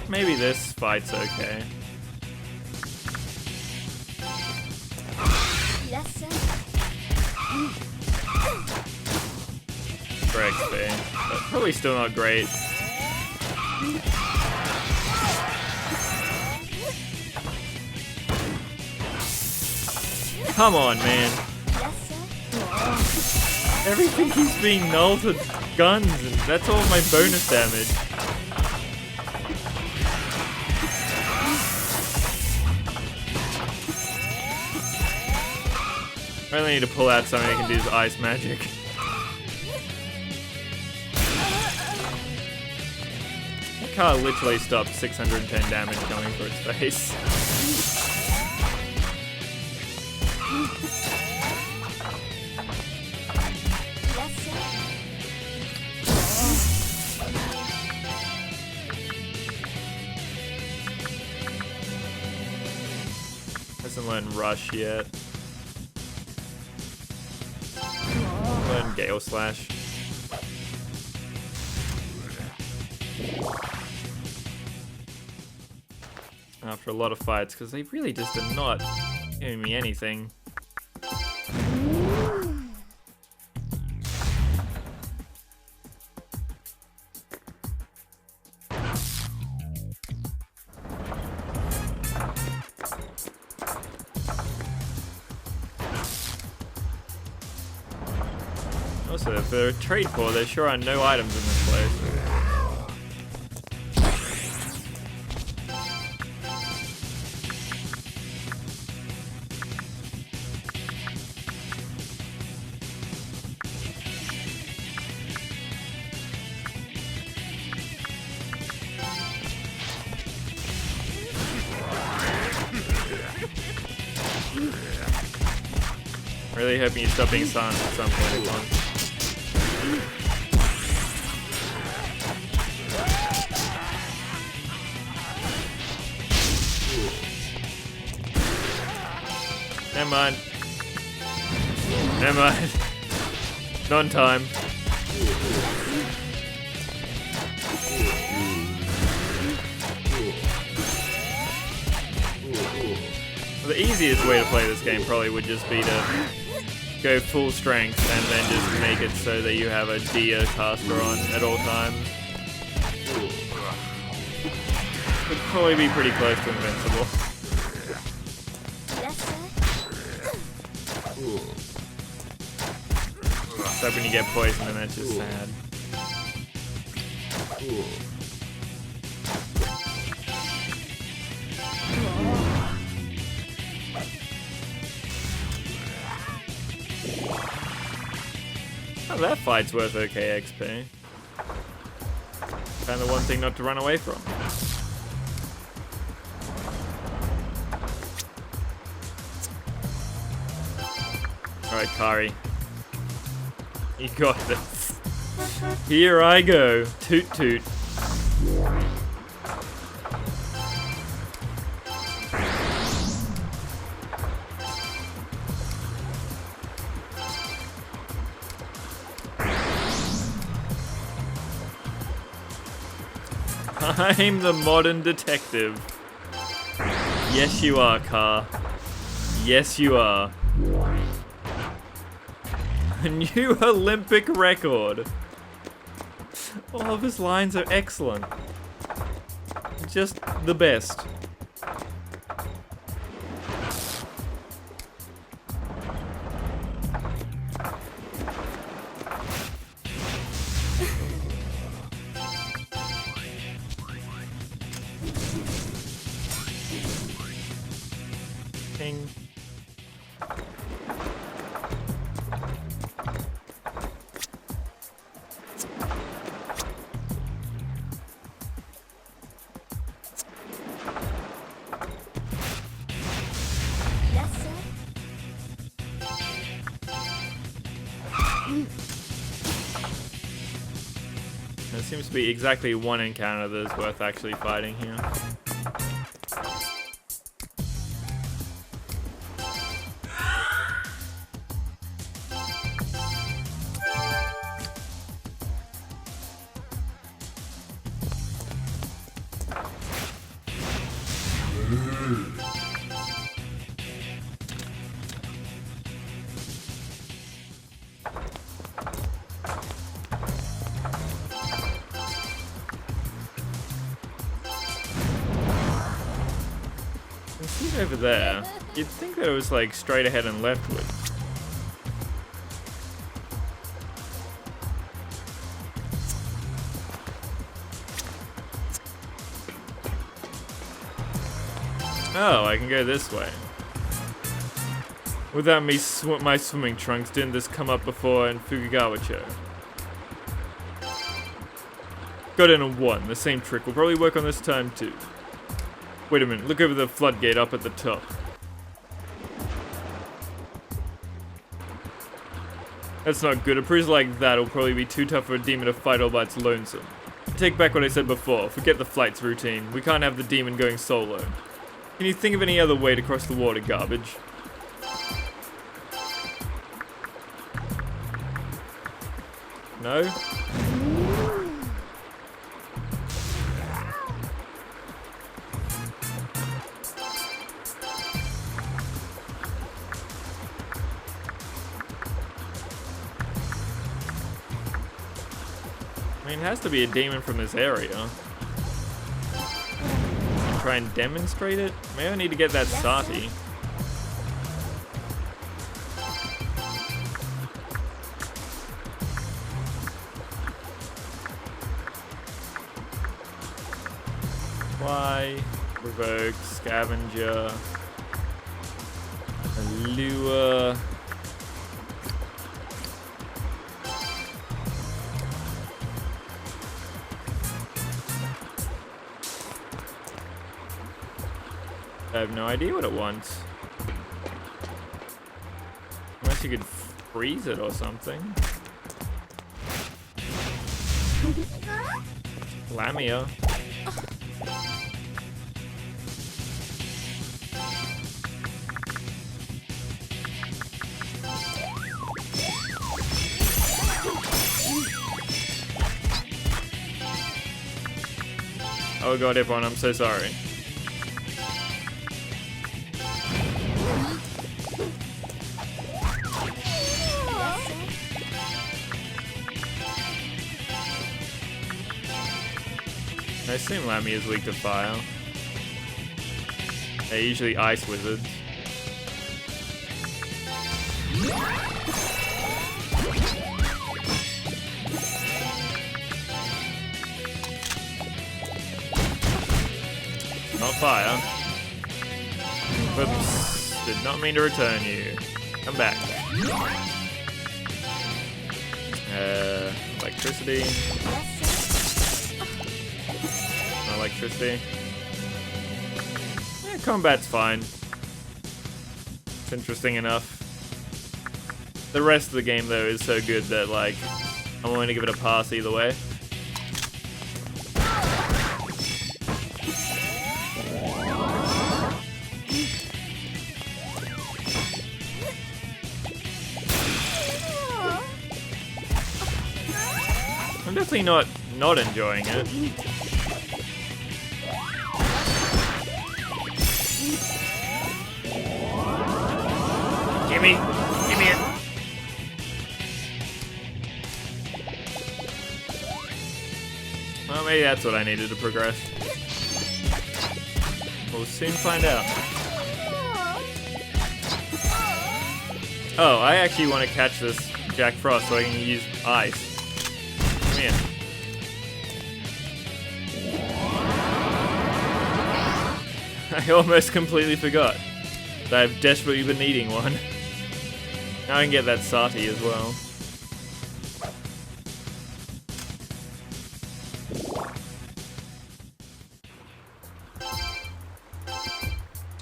Maybe this fight's okay. For XP, but probably still not great. Come on, man. Everything keeps being nulled with guns, and that's all my bonus damage. I only need to pull out something that can do this ice magic. That car literally stopped 610 damage coming for its face. Hasn't learned Rush yet. Learn Gale Slash. after a lot of fights, because they really just are not giving me anything. Also, for a trade pool, there sure are no items in this place. Really hoping you stop being silent at some point, Con. Never mind. Never mind. Not in time. The easiest way to play this game probably would just be to go full strength and then just make it so that you have a Dia caster on at all times. Would probably be pretty close to invincible. Yes, sir. Except when you get poisoned and that's just sad. Oh, that fight's worth okay XP. Kind of the one thing not to run away from. Alright, Kari. You got this. Here I go. Toot toot. I'm the modern detective. Yes, you are, Car. Yes, you are. A new Olympic record. All of his lines are excellent. Just the best. King. Yes, sir. There seems to be exactly one encounter that is worth actually fighting here. Over there, you'd think that it was like straight ahead and leftward. Oh, I can go this way. Without me, my swimming trunks, didn't this come up before in Fukugawa-cho? Got in a 1, the same trick will probably work on this time too. Wait a minute, look over the floodgate up at the top. That's not good. A priest like that will probably be too tough for a demon to fight all by its lonesome. Take back what I said before. Forget the flight's routine. We can't have the demon going solo. Can you think of any other way to cross the water, garbage? No? mean, it has to be a demon from this area. Try and demonstrate it? Maybe I need to get that Yes, Sati. Fly, provoke, scavenger, allure. I have no idea what it wants. Unless you could freeze it or something. Lamia. Oh god, everyone, I'm so sorry. I assume Lamia is weak to fire. They're usually ice wizards. Not fire. Whoops. Did not mean to return you. Come back. Electricity. No electricity. Yeah, combat's fine. It's interesting enough. The rest of the game, though, is so good that, like, I'm willing to give it a pass either way. I'm definitely not enjoying it. Gimme it. Well, maybe that's what I needed to progress. We'll soon find out. Oh, I actually want to catch this Jack Frost so I can use ice. Come here. I almost completely forgot that I've desperately been needing one. Now I can get that Sati as well.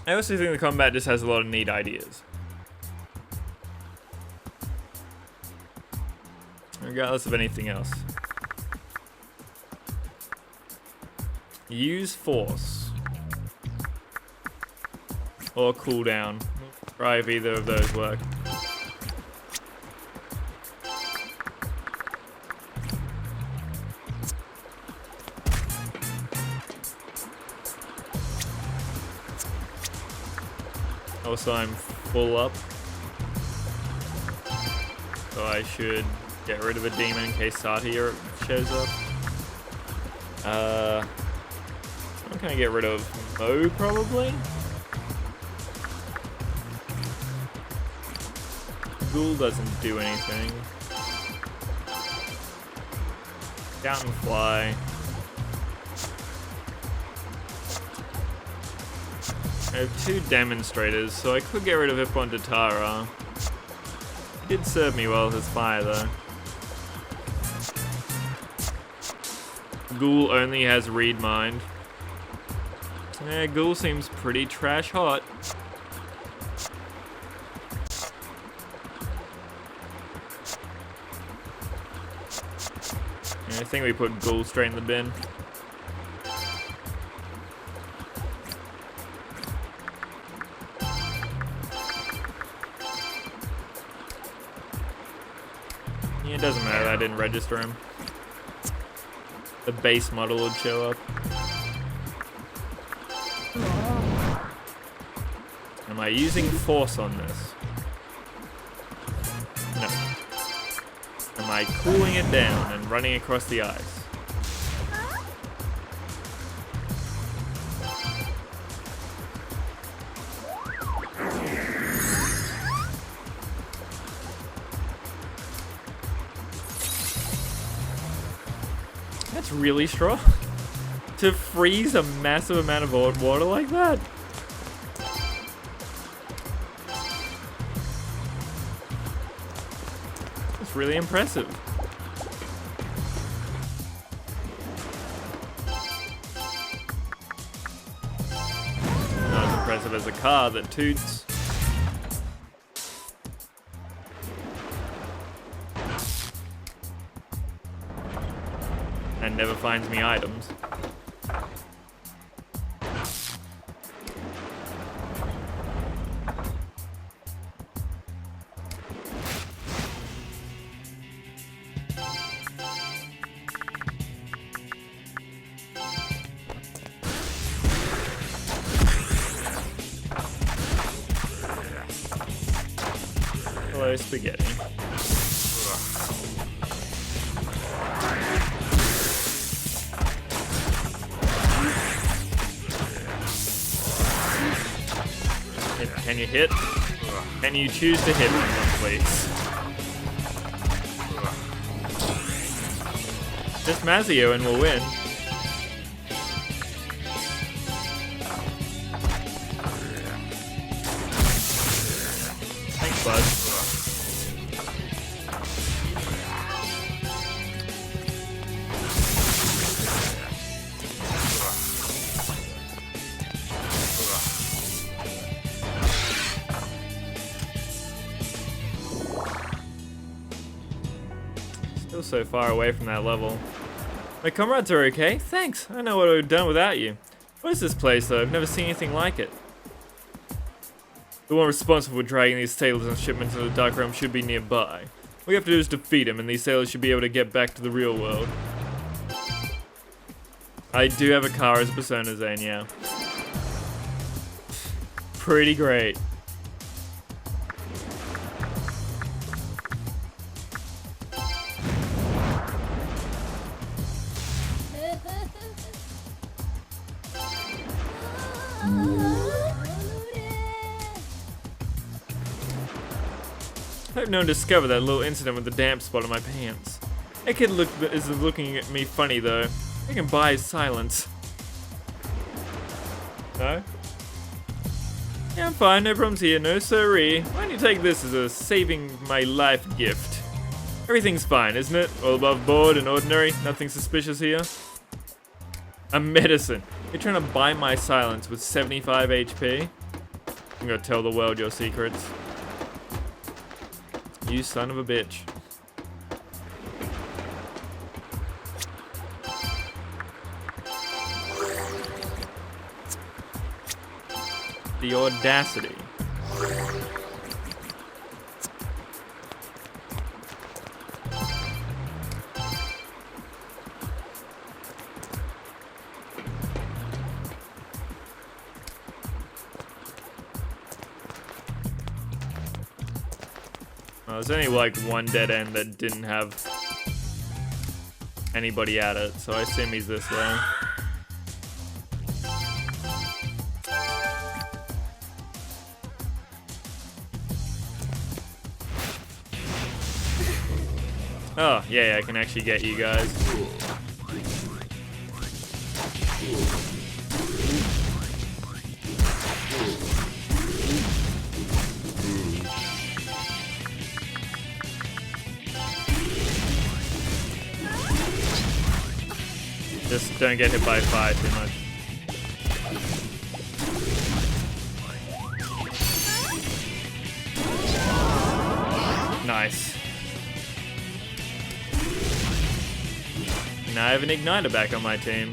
I also think the combat just has a lot of neat ideas. Regardless of anything else. Use force. Or cooldown. Try if either of those work. Also, I'm full up. So I should get rid of a demon in case Sati shows up. I'm gonna get rid of Mo, probably? Ghoul doesn't do anything. Down and fly. I have two demonstrators, so I could get rid of Hippon Tara. Did serve me well with his fire, though. Ghoul only has Read Mind. Yeah, Ghoul seems pretty trash hot. Yeah, I think we put Ghoul straight in the bin. Yeah, it doesn't matter that I didn't register him. The base model would show up. Am I using force on this? No. Am I cooling it down and running across the ice? That's really strong. To freeze a massive amount of water like that. That's really impressive. Not as impressive as a car that toots. And never finds me items. Hello, spaghetti. Can you hit? Can you choose to hit one, please? Just Mazio and we'll win. Thanks, bud. Still so far away from that level. My comrades are okay? Thanks. I know what I would have done without you. What is this place, though? I've never seen anything like it. The one responsible for dragging these sailors and shipments into the dark realm should be nearby. All we have to do is defeat him, and these sailors should be able to get back to the real world. I do have a car as a Persona Zane, yeah. Pretty great. I hope no one discovered that little incident with the damp spot on my pants. That kid is looking at me funny though. I can buy his silence. No? Yeah, I'm fine, no problems here, no siree. Why don't you take this as a saving my life gift? Everything's fine, isn't it? All above board and ordinary, nothing suspicious here. A medicine. You're trying to buy my silence with 75 HP? I'm gonna tell the world your secrets. You son of a bitch. The audacity. Well, there's only like one dead end that didn't have anybody at it, so I assume he's this way. Oh, yeah, I can actually get you guys. Just don't get hit by fire too much. Nice. Now I have an igniter back on my team.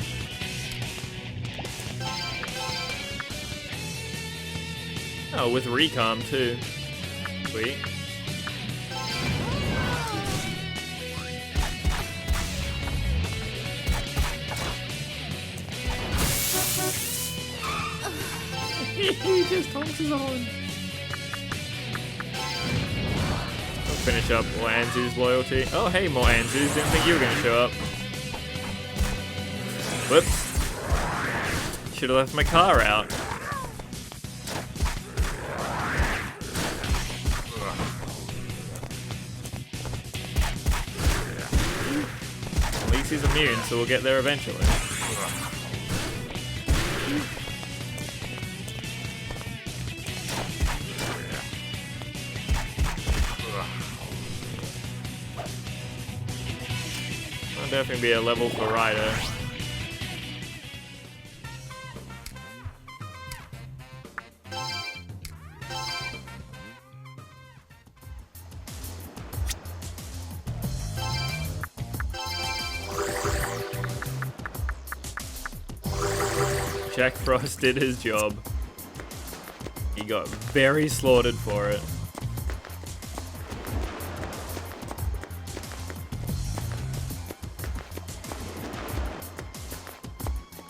Oh, with recom too. Sweet. He just honks his horn. Finish up more Anzu's loyalty. Oh, hey, more Anzus. Didn't think you were going to show up. Whoops. Should have left my car out. At least Galaxy's immune, so we'll get there eventually. That'll definitely be a level for Raidou. Jack Frost did his job. He got very slaughtered for it.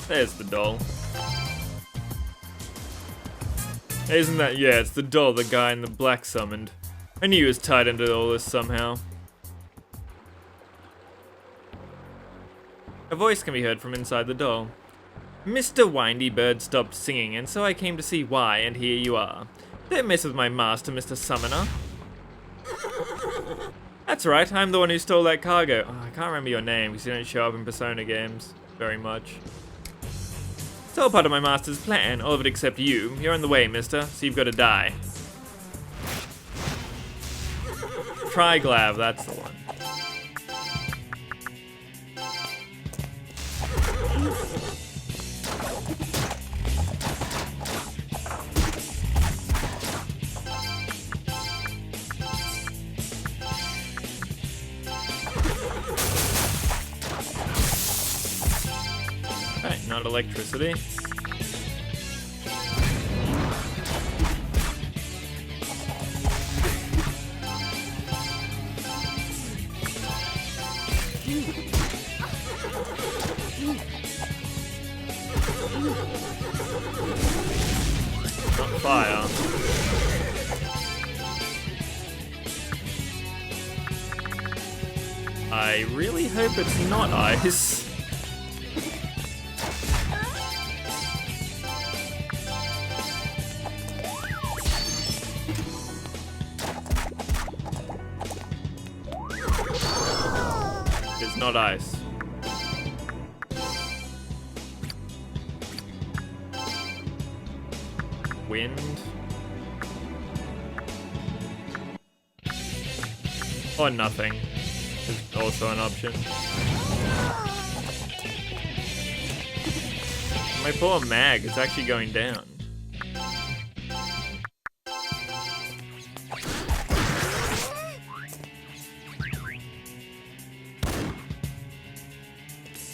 There's the doll. Isn't that? Yeah, it's the doll the guy in the black summoned. I knew he was tied into all this somehow. A voice can be heard from inside the doll. Mr. Windy Bird stopped singing, and so I came to see why, and here you are. Don't mess with my master, Mr. Summoner. That's right, I'm the one who stole that cargo. Oh, I can't remember your name, because you don't show up in Persona games very much. It's all part of my master's plan, all of it except you. You're in the way, mister, so you've got to die. Triglav, that's the one. Right, not electricity. Not fire. I really hope it's not ice. It's not ice. Wind. Or nothing is also an option. My poor mag is actually going down.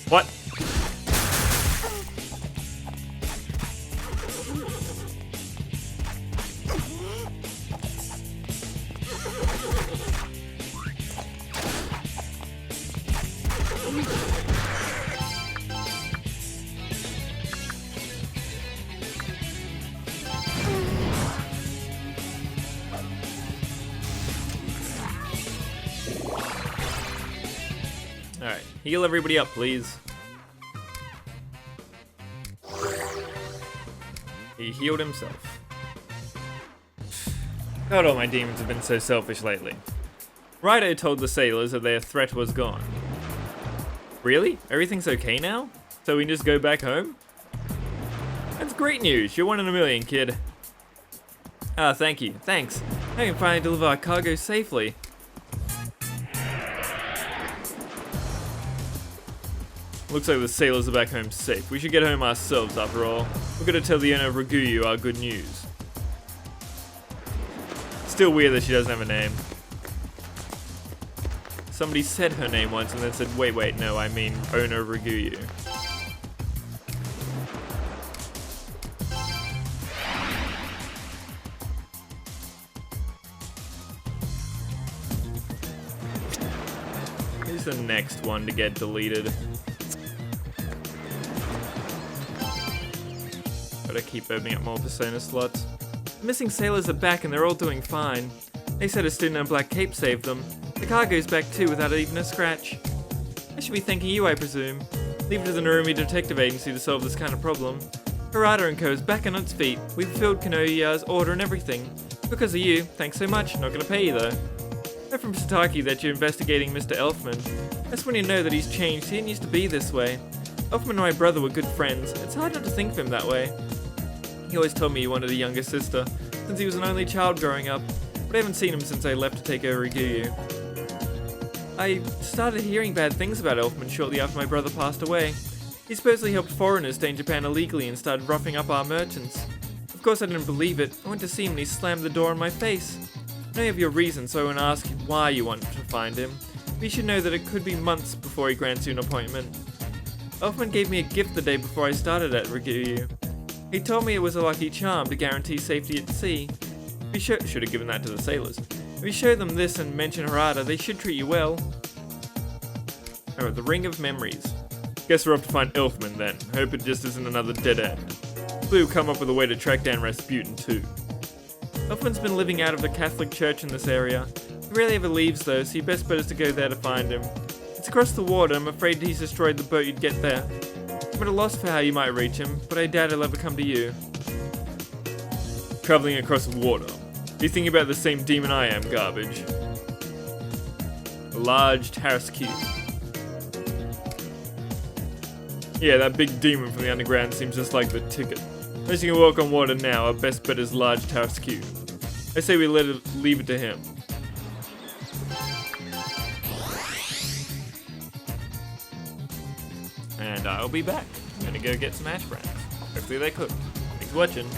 What? Alright, heal everybody up, please. He healed himself. God, all my demons have been so selfish lately. Raidou told the sailors that their threat was gone. Really? Everything's okay now? So we can just go back home? That's great news. You're 1 in a million, kid. Ah, thank you. Thanks. I can finally deliver our cargo safely. Looks like the sailors are back home safe. We should get home ourselves, after all. We're gonna tell the owner of Raguyu our good news. Still weird that she doesn't have a name. Somebody said her name once and then said, wait, no, I mean owner of Raguyu. Here's the next one to get deleted. Gotta keep opening up more Persona slots. The missing sailors are back and they're all doing fine. They said a student in a black cape saved them. The cargo's back too without even a scratch. I should be thanking you, I presume. Leave it to the Narumi Detective Agency to solve this kind of problem. Harada & Co. is back on its feet. We've fulfilled Kanoya's order and everything. Because of you, thanks so much. Not gonna pay you though. Heard from Sataki that you're investigating Mr. Elfman. That's when you know that he's changed. He didn't used to be this way. Elfman and my brother were good friends. It's hard not to think of him that way. He always told me he wanted a younger sister, since he was an only child growing up, but I haven't seen him since I left to take over Raidou. I started hearing bad things about Elfman shortly after my brother passed away. He supposedly helped foreigners stay in Japan illegally and started roughing up our merchants. Of course I didn't believe it. I went to see him and he slammed the door in my face. I know you have your reasons, so I won't ask you why you want to find him. But you should know that it could be months before he grants you an appointment. Elfman gave me a gift the day before I started at Raidou. He told me it was a lucky charm to guarantee safety at sea. Should have given that to the sailors. If you show them this and mention Harada, they should treat you well. Alright, the Ring of Memories. Guess we're off to find Elfman then. Hope it just isn't another dead end. We'll come up with a way to track down Rasputin too. Elfman's been living out of the Catholic Church in this area. He rarely ever leaves though, so your best bet is to go there to find him. It's across the water. I'm afraid he's destroyed the boat you'd get there. I'm at a loss for how you might reach him, but I doubt he'll ever come to you. Traveling across water. You thinking about the same demon I am, garbage. A large Tarrasque. Yeah, that big demon from the underground seems just like the ticket. Unless you can walk on water now, our best bet is large Tarrasque. I say we leave it to him. And I'll be back. I'm gonna go get some hash browns. Hopefully they cook. Thanks for watching.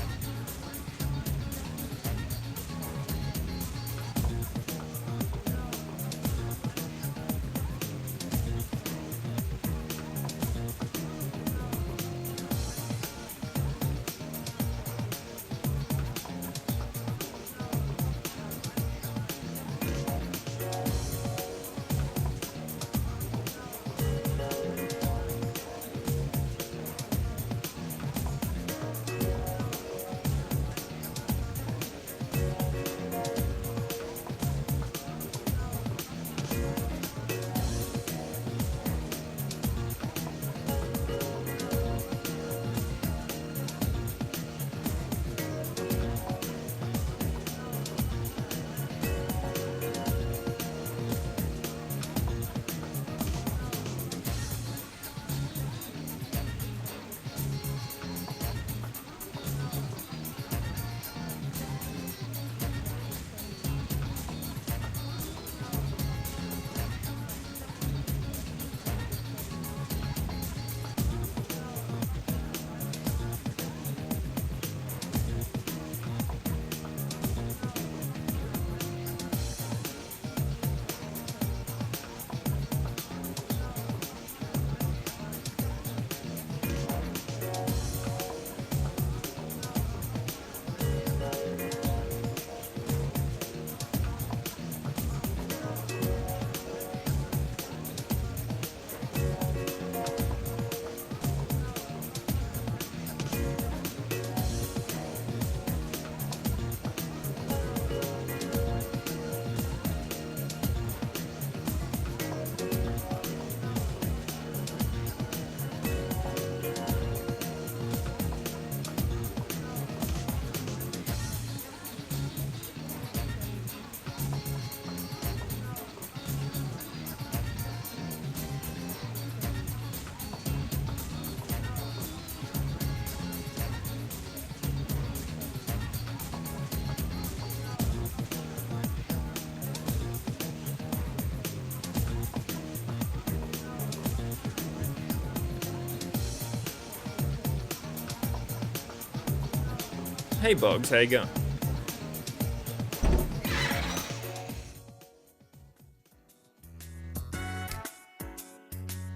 Hey Boggs, how you going?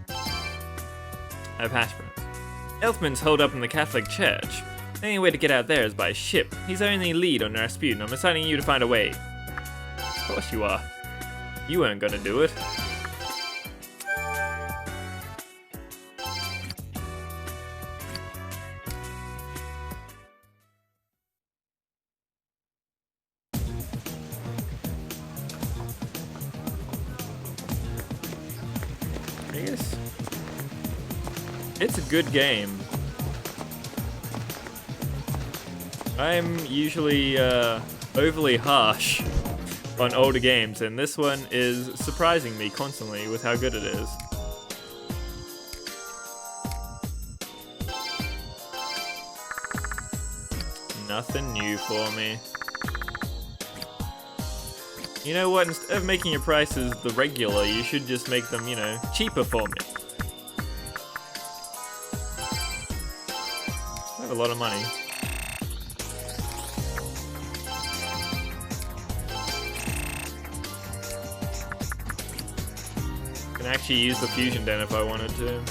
I have hash browns. Elfman's holed up in the Catholic Church. The only way to get out there is by ship. He's our only lead on Rasputin. I'm assigning you to find a way. Of course you are. You weren't gonna do it. I guess it's a good game. I'm usually overly harsh on older games, and this one is surprising me constantly with how good it is. Nothing new for me. You know what, instead of making your prices the regular, you should just make them, you know, cheaper for me. I have a lot of money. Can actually use the fusion den if I wanted to.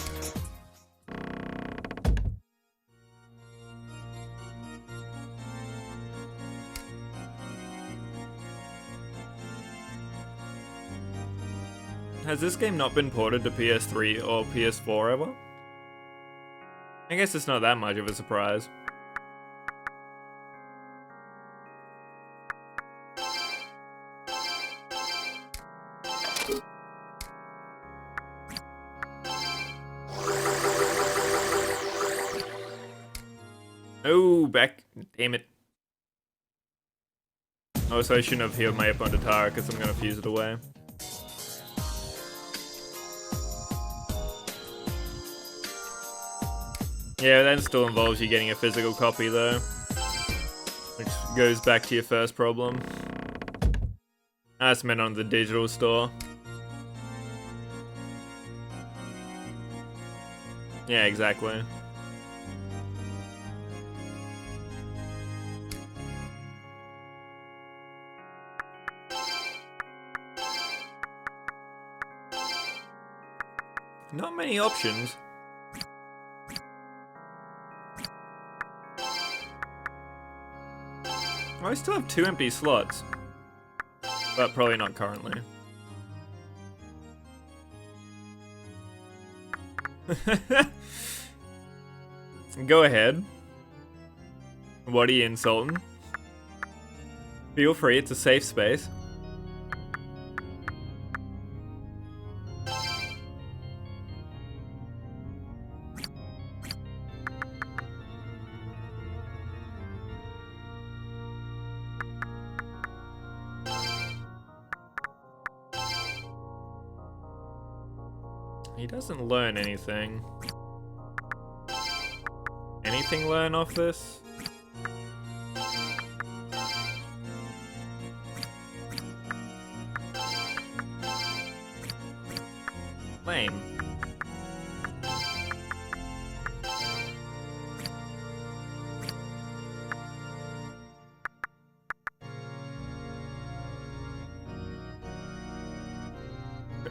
Has this game not been ported to PS3 or PS4 ever? I guess it's not that much of a surprise. Oh, back. Damn it. Oh, so I shouldn't have healed my opponent Tara because I'm gonna fuse it away. Yeah, that still involves you getting a physical copy though, which goes back to your first problem. That's meant on the digital store. Yeah, exactly. Not many options. I still have 2 empty slots, but probably not currently. Go ahead. What are you insulting? Feel free, it's a safe space. He doesn't learn anything. Anything learn off this? Lame.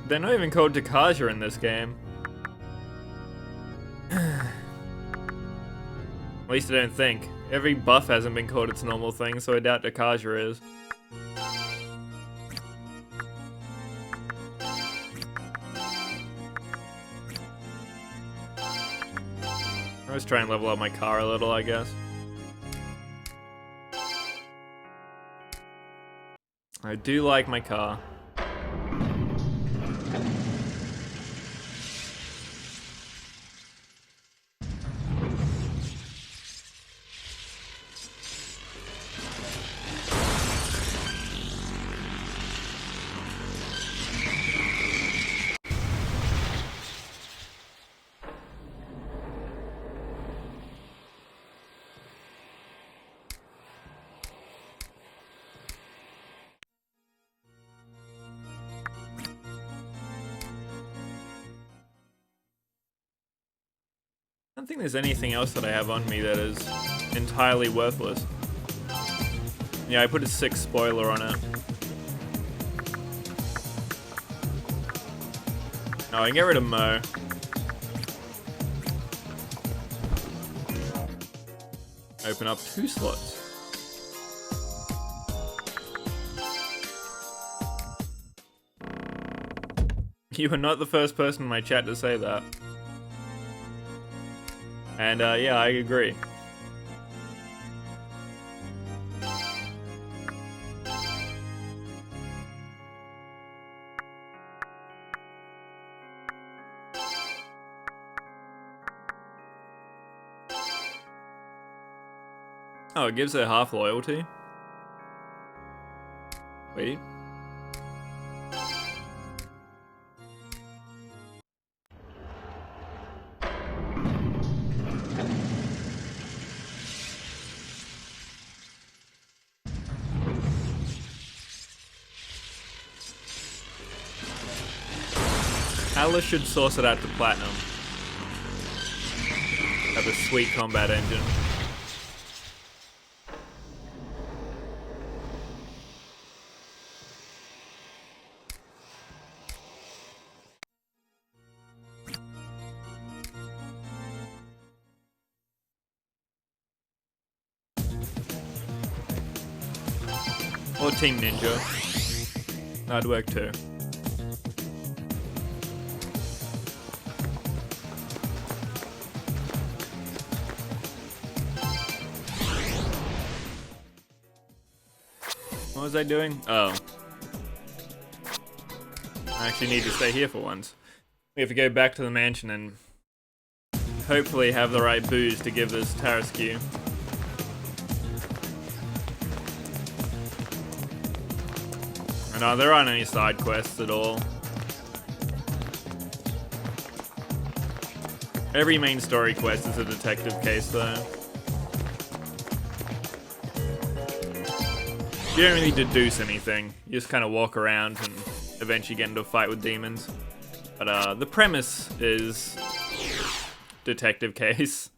They're not even called Takaja in this game. At least I don't think. Every buff hasn't been called its normal thing, so I doubt Takaja is. I was trying to level up my car a little, I guess. I do like my car. I don't think there's anything else that I have on me that is entirely worthless. Yeah, I put a 6 spoiler on it. Oh, I can get rid of Mo. Open up 2 slots. You are not the first person in my chat to say that. And yeah, I agree. Oh, it gives her half loyalty. Wait. Atlas should source it out to Platinum. Have a sweet combat engine. Or Team Ninja. That'd work too. What was I doing? Oh. I actually need to stay here for once. We have to go back to the mansion and hopefully have the right booze to give this Tarasque. No, there aren't any side quests at all. Every main story quest is a detective case, though. You don't really deduce anything. You just kind of walk around and eventually get into a fight with demons. But the premise is detective case.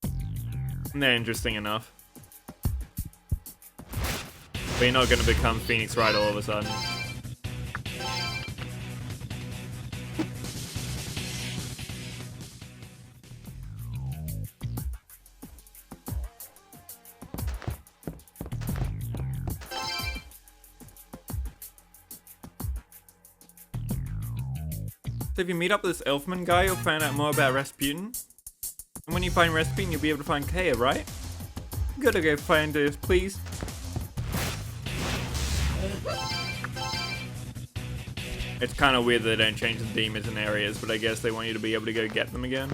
And they're interesting enough. But you're not going to become Phoenix Wright all of a sudden. So if you meet up with this Elfman guy, you'll find out more about Rasputin. And when you find Rasputin, you'll be able to find Kaya, right? Gotta go find her, please. It's kind of weird that they don't change the demons in areas, but I guess they want you to be able to go get them again.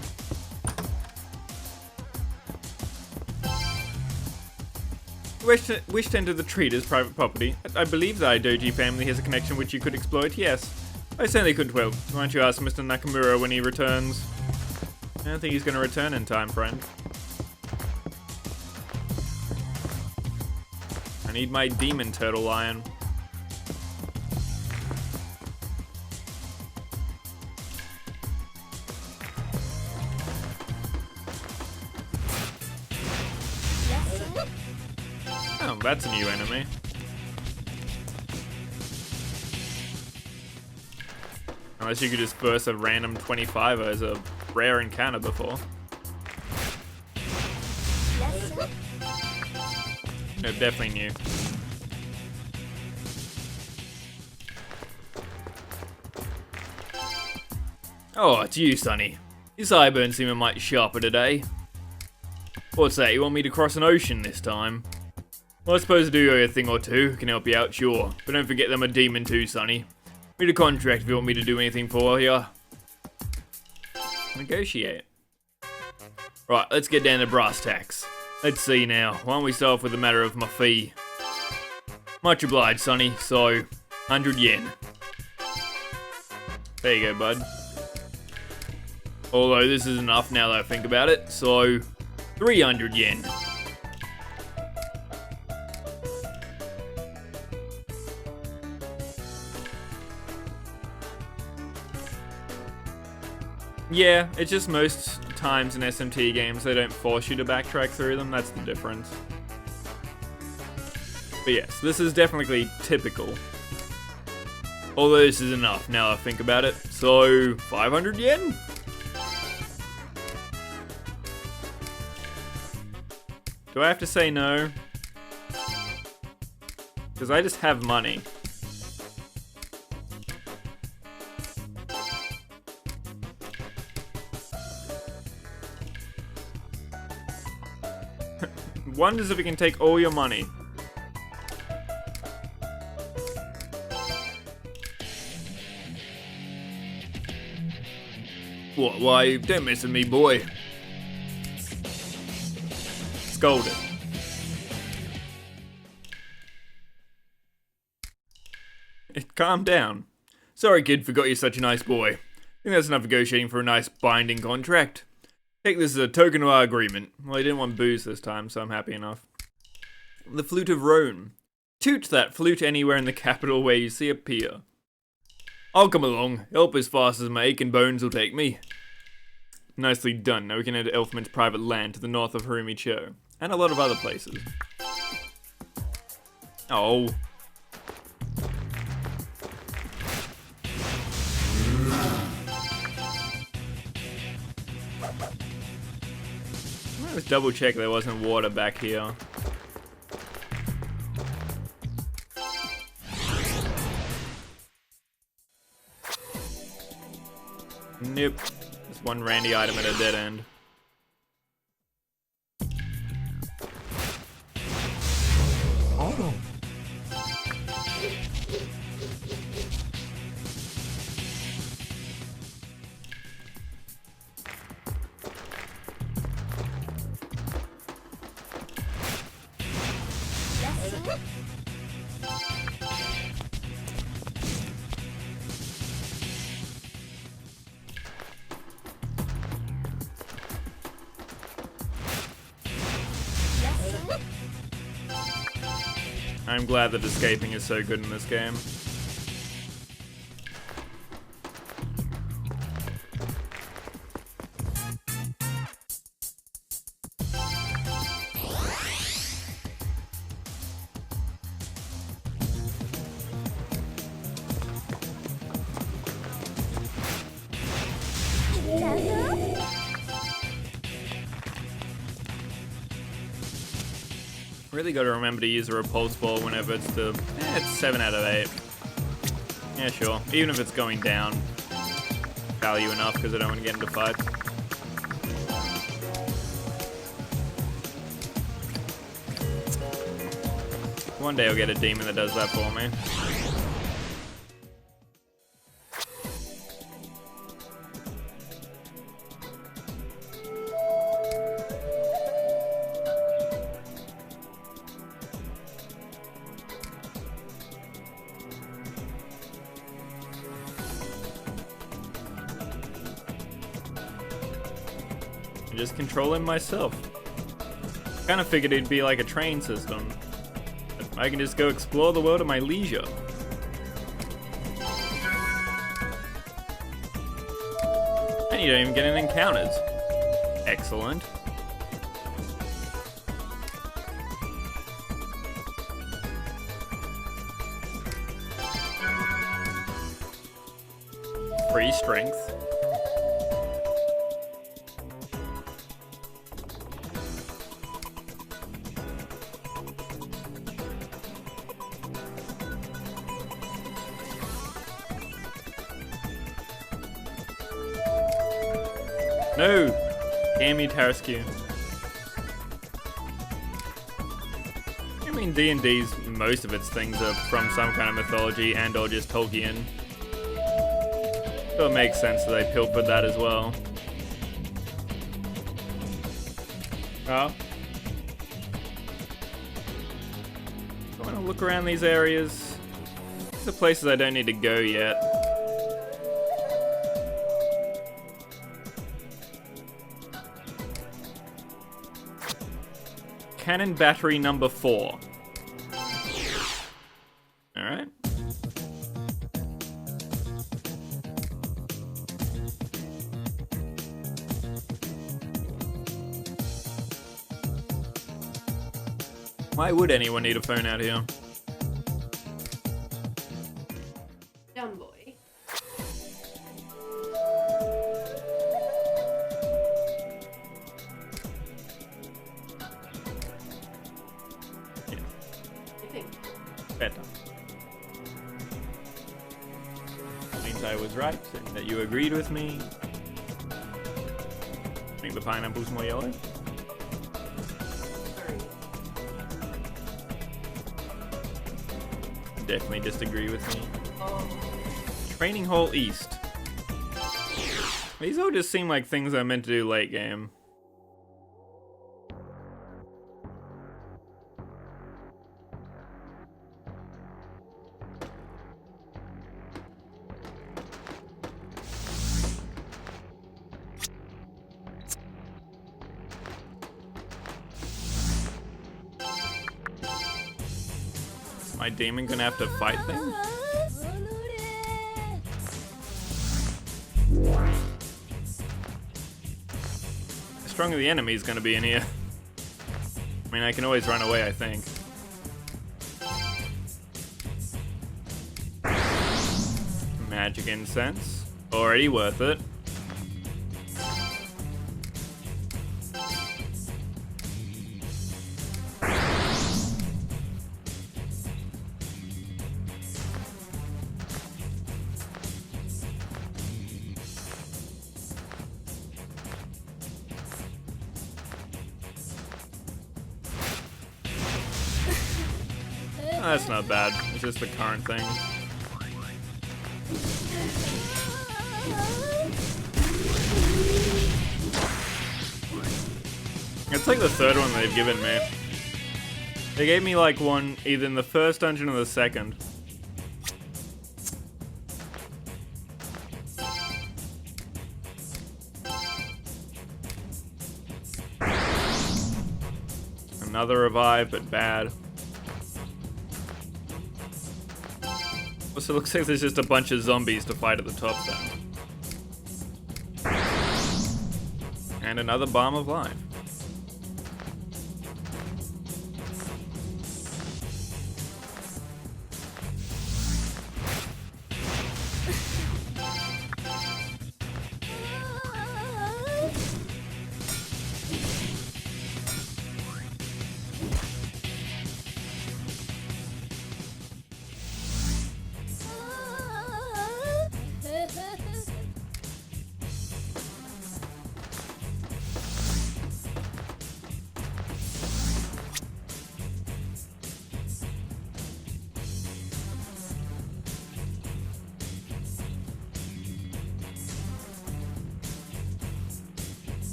Wish to enter the treat as private property. I believe the Idoji family has a connection which you could exploit, yes. I certainly could well. Why don't you ask Mr. Nakamura when he returns? I don't think he's going to return in time, friend. I need my demon turtle lion. Oh, that's a new enemy. Unless you could just burst a random 25 as a rare encounter before. No, definitely new. Oh, it's you, Sonny. Your sideburns seem a mite sharper today. What's that, you want me to cross an ocean this time? Well, I suppose I do a thing or two, can help you out, sure. But don't forget I'm a demon too, Sonny. Read a contract if you want me to do anything for you. Negotiate. Right, let's get down to brass tacks. Let's see now. Why don't we start off with the matter of my fee? Much obliged, Sonny. So, 100 yen. There you go, bud. Although this is enough now that I think about it. So, 300 yen. Yeah, it's just most times in SMT games they don't force you to backtrack through them, that's the difference. But yes, this is definitely typical. Although this is enough now that I think about it. So, 500 yen? Do I have to say no? Because I just have money. Wonders if we can take all your money. What? Why? Don't mess with me, boy. Scolded. Calm down. Sorry, kid, forgot you're such a nice boy. I think that's enough negotiating for a nice binding contract. Take this as a token of our agreement. Well, I didn't want booze this time, so I'm happy enough. The Flute of Rhone. Toot that flute anywhere in the capital where you see a pier. I'll come along. Help as fast as my aching bones will take me. Nicely done. Now we can enter Elfman's private land to the north of Harumicho. And a lot of other places. Oh. Let's double check there wasn't water back here. Nope. There's one randy item at a dead end. Oh. Yes, sir. Yes, sir. I'm glad that escaping is so good in this game. Really got to remember to use a repulse ball whenever it's it's 7 out of 8. Yeah, sure. Even if it's going down, value enough because I don't want to get into fights. One day I'll get a demon that does that for me. Just control him myself. Kind of figured it'd be like a train system. But I can just go explore the world at my leisure. And you don't even get any encounters. Excellent. Free strength. No! Damn you, Tarasque. I mean, D&D's, most of its things are from some kind of mythology and or just Tolkien. So it makes sense that they pilfered that as well. Oh. I want to look around these areas. These are places I don't need to go yet. Cannon battery number 4. Alright. Why would anyone need a phone out here? Young boy. I think. Better. Means I was right and that you agreed with me. Think the pineapple's more yellow? Sorry. Definitely disagree with me. Oh. Training Hall East. These all just seem like things I'm meant to do late game. My demon gonna have to fight things? How strong the enemy is gonna be in here. I mean, I can always run away, I think. Magic incense. Already worth it. That's not bad. It's just the current thing. It's like the third one they've given me. They gave me like one either in the first dungeon or the second. Another revive, but bad. Also, looks like there's just a bunch of zombies to fight at the top then. And another Balm of Life.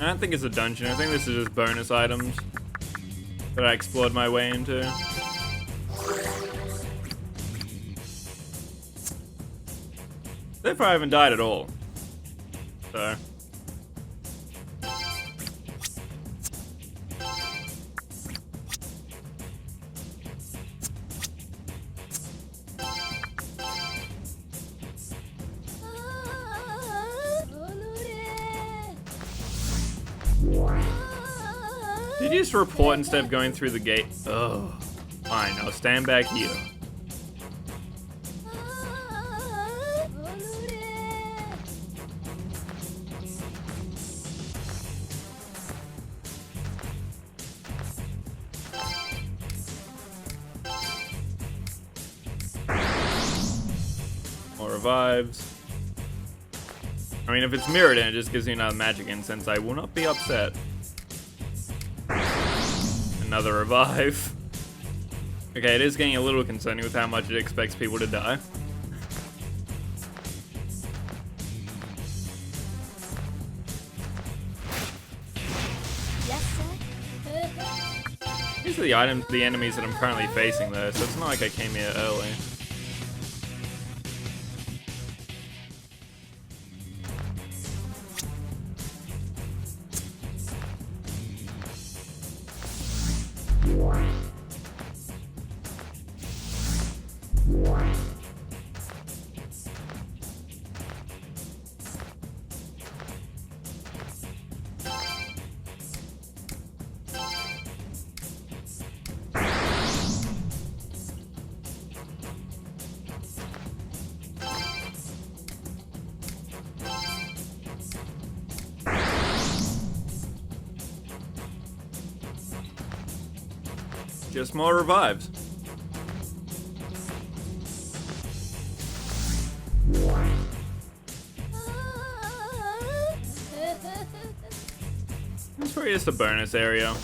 I don't think it's a dungeon. I think this is just bonus items that I explored my way into. So far I haven't died at all. So. Did you just report instead of going through the gate? Oh, fine, I'll stand back here. More revives. I mean, if it's mirrored and it just gives me another magic incense, I will not be upset. Another revive. Okay, it is getting a little concerning with how much it expects people to die. Yes, sir. These are the enemies that I'm currently facing though, so it's not like I came here early. Just more revives. It's probably just a bonus area.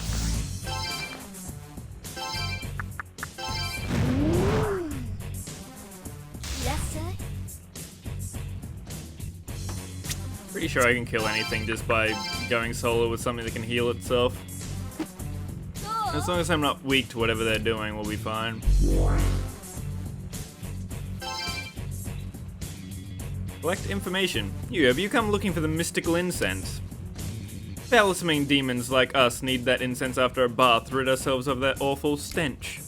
Yes, sir. Pretty sure I can kill anything just by going solo with something that can heal itself. As long as I'm not weak to whatever they're doing, we'll be fine. Collect information. Have you come looking for the mystical incense? Palisming demons like us need that incense after a bath to rid ourselves of that awful stench.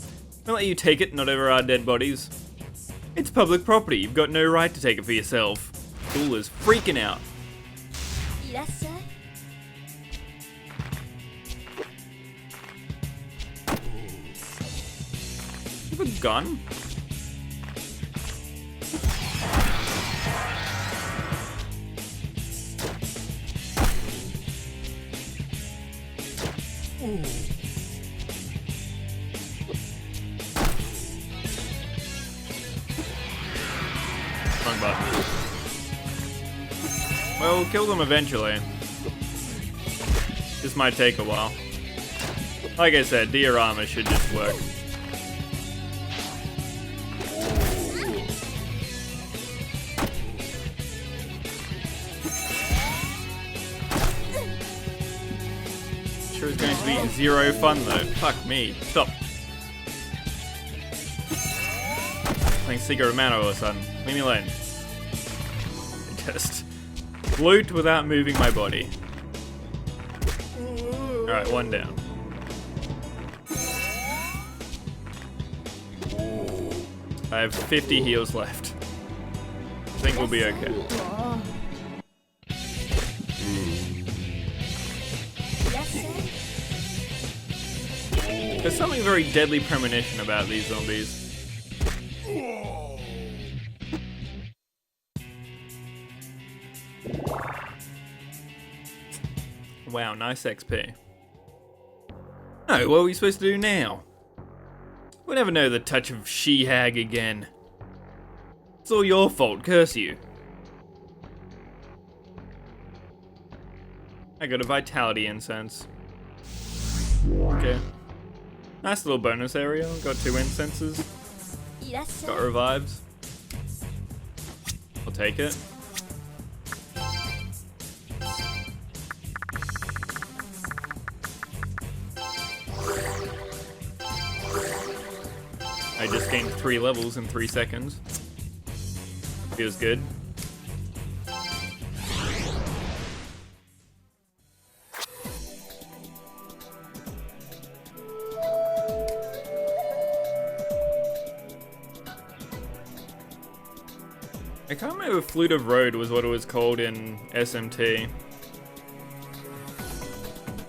We'll let you take it, not over our dead bodies. It's public property. You've got no right to take it for yourself. Soulless freaking out. いらっしゃい。 You have a gun? Wrong button. Well, we'll kill them eventually. This might take a while. Like I said, diorama should just work. Sure is going to be zero fun though. Fuck me. Stop. Playing Secret of Mana all of a sudden. Leave me alone. Just float without moving my body. Alright, one down. I have 50 heals left. I think we'll be okay. いらっしゃい。 There's something very deadly premonition about these zombies. Wow, nice XP. No, what are we supposed to do now? We'll never know the touch of she-hag again. It's all your fault, curse you. I got a vitality incense. Okay. Nice little bonus area. Got 2 incenses. いらっしゃい。 Got revives. I'll take it. I just gained 3 levels in 3 seconds. Feels good. I can't remember if Flute of Road was what it was called in SMT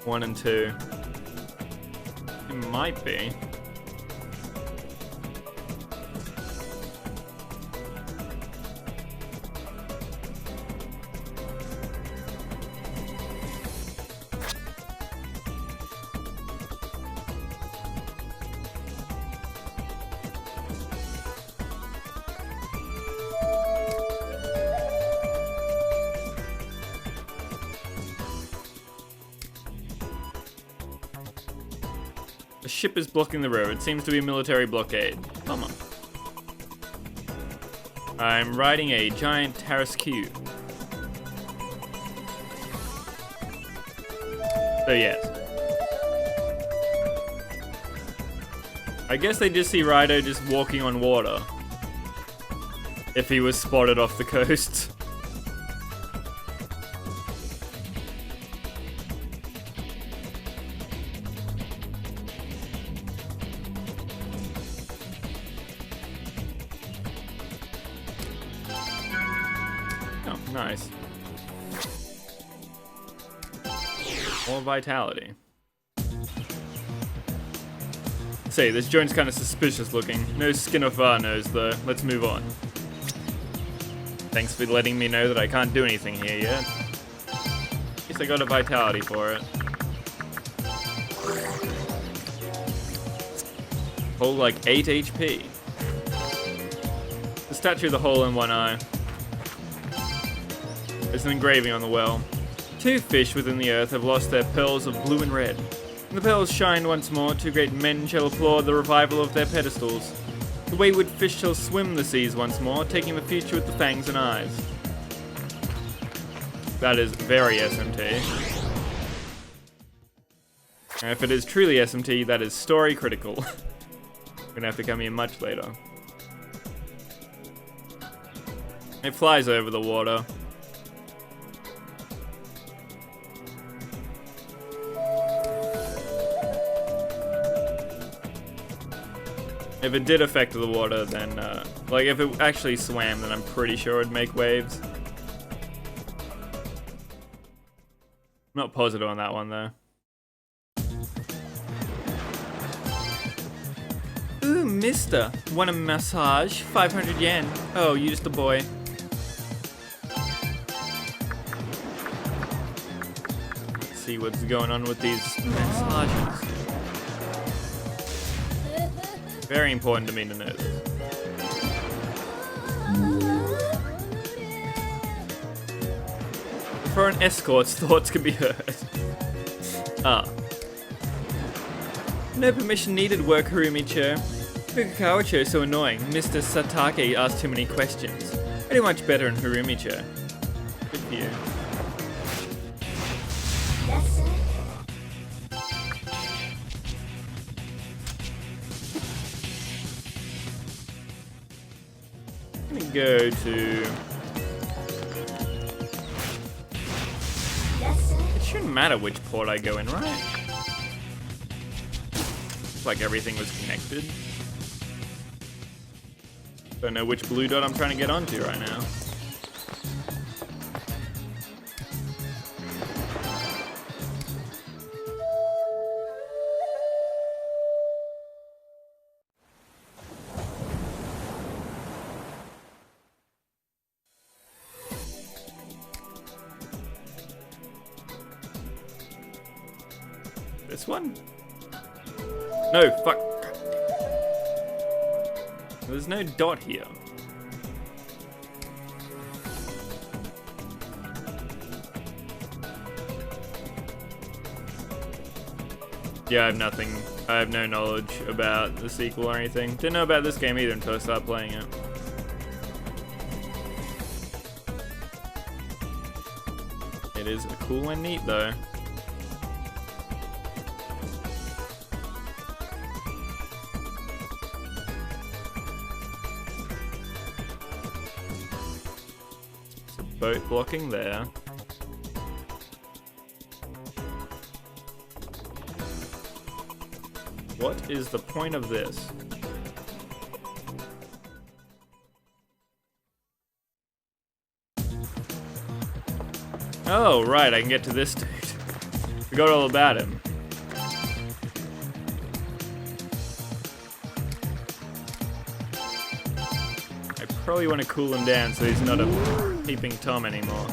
1 and 2. It might be. A ship is blocking the road. It seems to be a military blockade. Come on. I'm riding a giant Tarrasque. So yes. I guess they just see Raidou just walking on water. If he was spotted off the coast. Oh, nice. More vitality. Say, this joint's kind of suspicious looking. No skin off our nose though. Let's move on. Thanks for letting me know that I can't do anything here yet. Guess I got a vitality for it. Hold like 8 HP. The statue of the hole in one eye. There's an engraving on the well. 2 fish within the earth have lost their pearls of blue and red. When the pearls shine once more, 2 great men shall applaud the revival of their pedestals. The wayward fish shall swim the seas once more, taking the future with the fangs and eyes. That is very SMT. And if it is truly SMT, that is story critical. Gonna have to come here much later. It flies over the water. If it did affect the water, then, like, if it actually swam, then I'm pretty sure it'd make waves. Not positive on that one, though. Ooh, mister. Want a massage? 500 yen. Oh, you just a boy. Let's see what's going on with these massages. Very important to me to know this. For an escort's thoughts can be heard. Ah. No permission needed, work Harumi-cho. Fukukawa-cho is so annoying. Mr. Satake asked too many questions. I do much better in Harumi-cho. Good for you. I'm gonna go to... It shouldn't matter which port I go in, right? It's like everything was connected. Don't know which blue dot I'm trying to get onto right now. This one? No, fuck. There's no dot here. Yeah, I have nothing. I have no knowledge about the sequel or anything. Didn't know about this game either until I started playing it. It is cool and neat though. Boat blocking there. What is the point of this? Oh, right, I can get to this stage. Forgot all about him. I probably want to cool him down so he's not a peeping Tom anymore.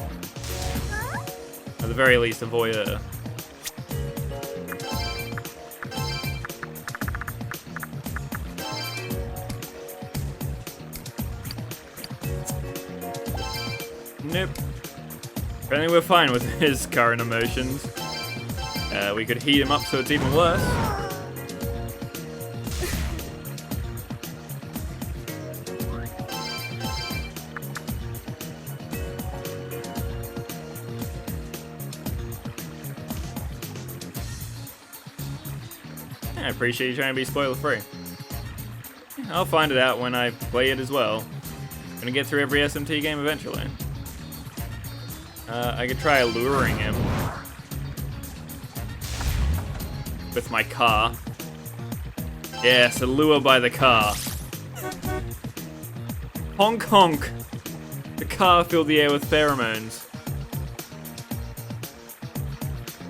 At the very least, a voyeur. Nope. Apparently we're fine with his current emotions. We could heat him up so it's even worse. I appreciate you trying to be spoiler free. I'll find it out when I play it as well. I'm gonna get through every SMT game eventually. I could try alluring him with my car. Yes, allure by the car. Honk honk. The car filled the air with pheromones.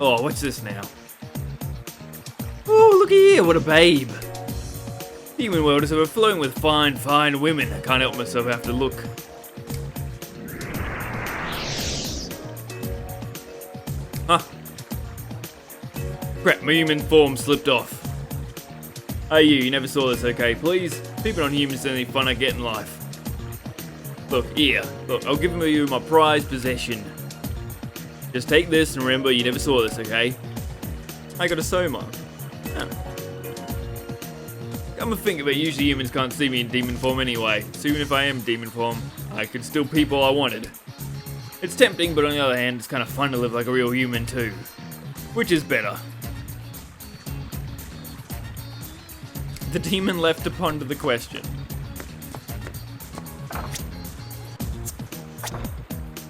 Oh, what's this now? Oh, looky here, what a babe. The human world is overflowing with fine, fine women. I can't help myself, I have to look. Huh. Crap, my human form slipped off. Hey you never saw this, okay? Please, peeping on humans is the only fun I get in life. Look, here. Look, I'll give you my prized possession. Just take this and remember you never saw this, okay? I got a Soma. Oh. Come to think of it, usually humans can't see me in demon form anyway. So even if I am demon form, I could still peep all I wanted. It's tempting, but on the other hand, it's kind of fun to live like a real human too. Which is better? The demon left to ponder the question.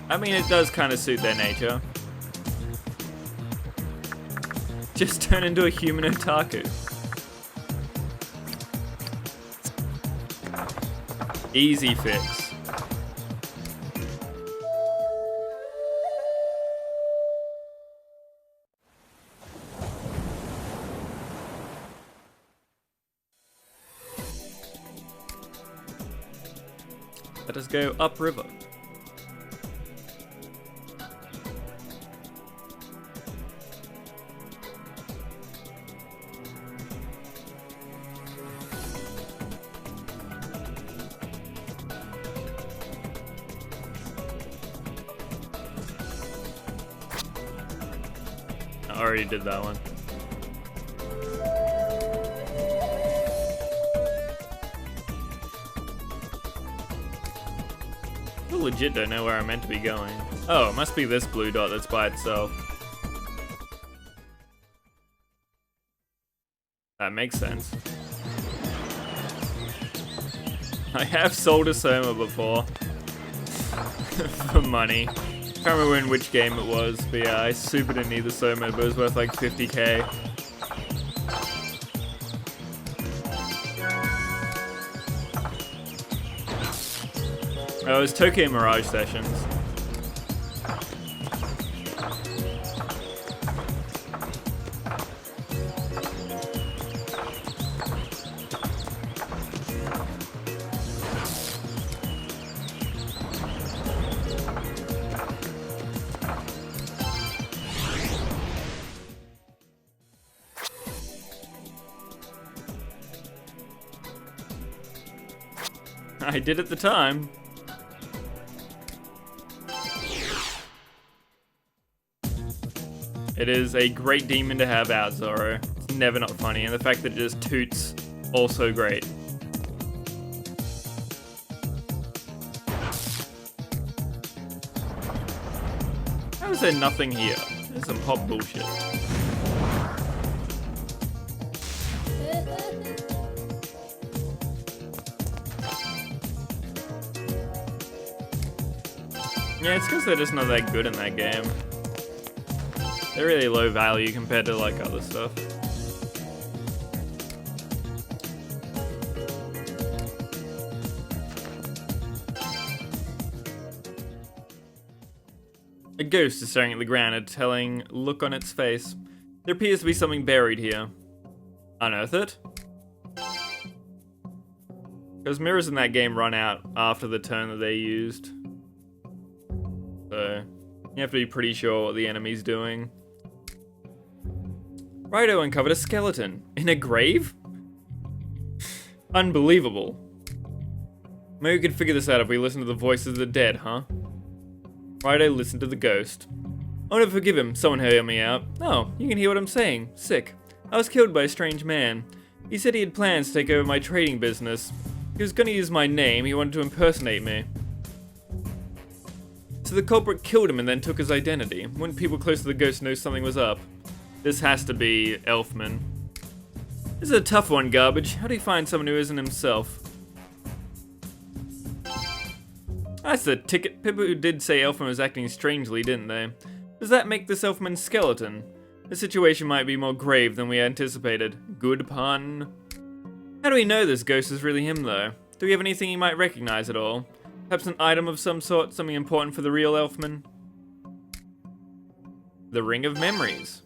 I mean, it does kind of suit their nature. Just turn into a human otaku. Easy fix. Let us go upriver. I already did that one. I legit don't know where I'm meant to be going. Oh, it must be this blue dot that's by itself. That makes sense. I have sold a Soma before. For money. Can't remember in which game it was, but yeah, I super didn't need the Soma, but it was worth like 50k. Oh, it was Tokyo Mirage Sessions. I did at the time. It is a great demon to have out, Zoro. It's never not funny, and the fact that it just toots, also great. How is there nothing here? There's some pop bullshit. Yeah, it's because they're just not that good in that game. They're really low value compared to like other stuff. A ghost is staring at the ground, a telling look on its face. There appears to be something buried here. Unearth it? Because mirrors in that game run out after the turn that they used. So, you have to be pretty sure what the enemy's doing. Raidou uncovered a skeleton. In a grave? Unbelievable. Maybe we could figure this out if we listen to the voices of the dead, huh? Raidou listened to the ghost. I want to forgive him, someone hear me out. Oh, you can hear what I'm saying. Sick. I was killed by a strange man. He said he had plans to take over my trading business. He was gonna use my name, he wanted to impersonate me. So the culprit killed him and then took his identity. Wouldn't people close to the ghost know something was up? This has to be Elfman. This is a tough one, Garbage. How do you find someone who isn't himself? That's the ticket. People who did say Elfman was acting strangely, didn't they? Does that make this Elfman skeleton? The situation might be more grave than we anticipated. Good pun. How do we know this ghost is really him, though? Do we have anything he might recognize at all? Perhaps an item of some sort, something important for the real Elfman? The Ring of Memories.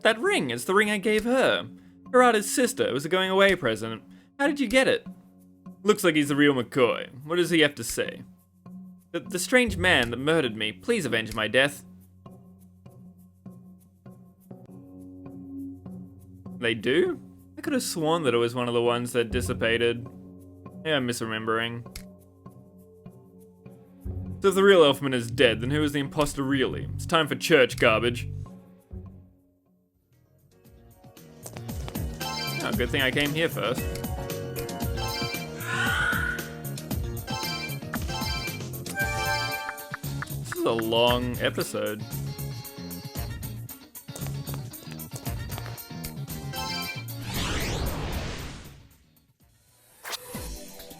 That ring, it's the ring I gave her. Harada's sister. It was a going away present. How did you get it? Looks like he's the real McCoy. What does he have to say? The strange man that murdered me, please avenge my death. They do? I could have sworn that it was one of the ones that dissipated. Yeah, I'm misremembering. So if the real Elfman is dead, then who is the imposter really? It's time for church, Garbage. Oh, good thing I came here first. This is a long episode.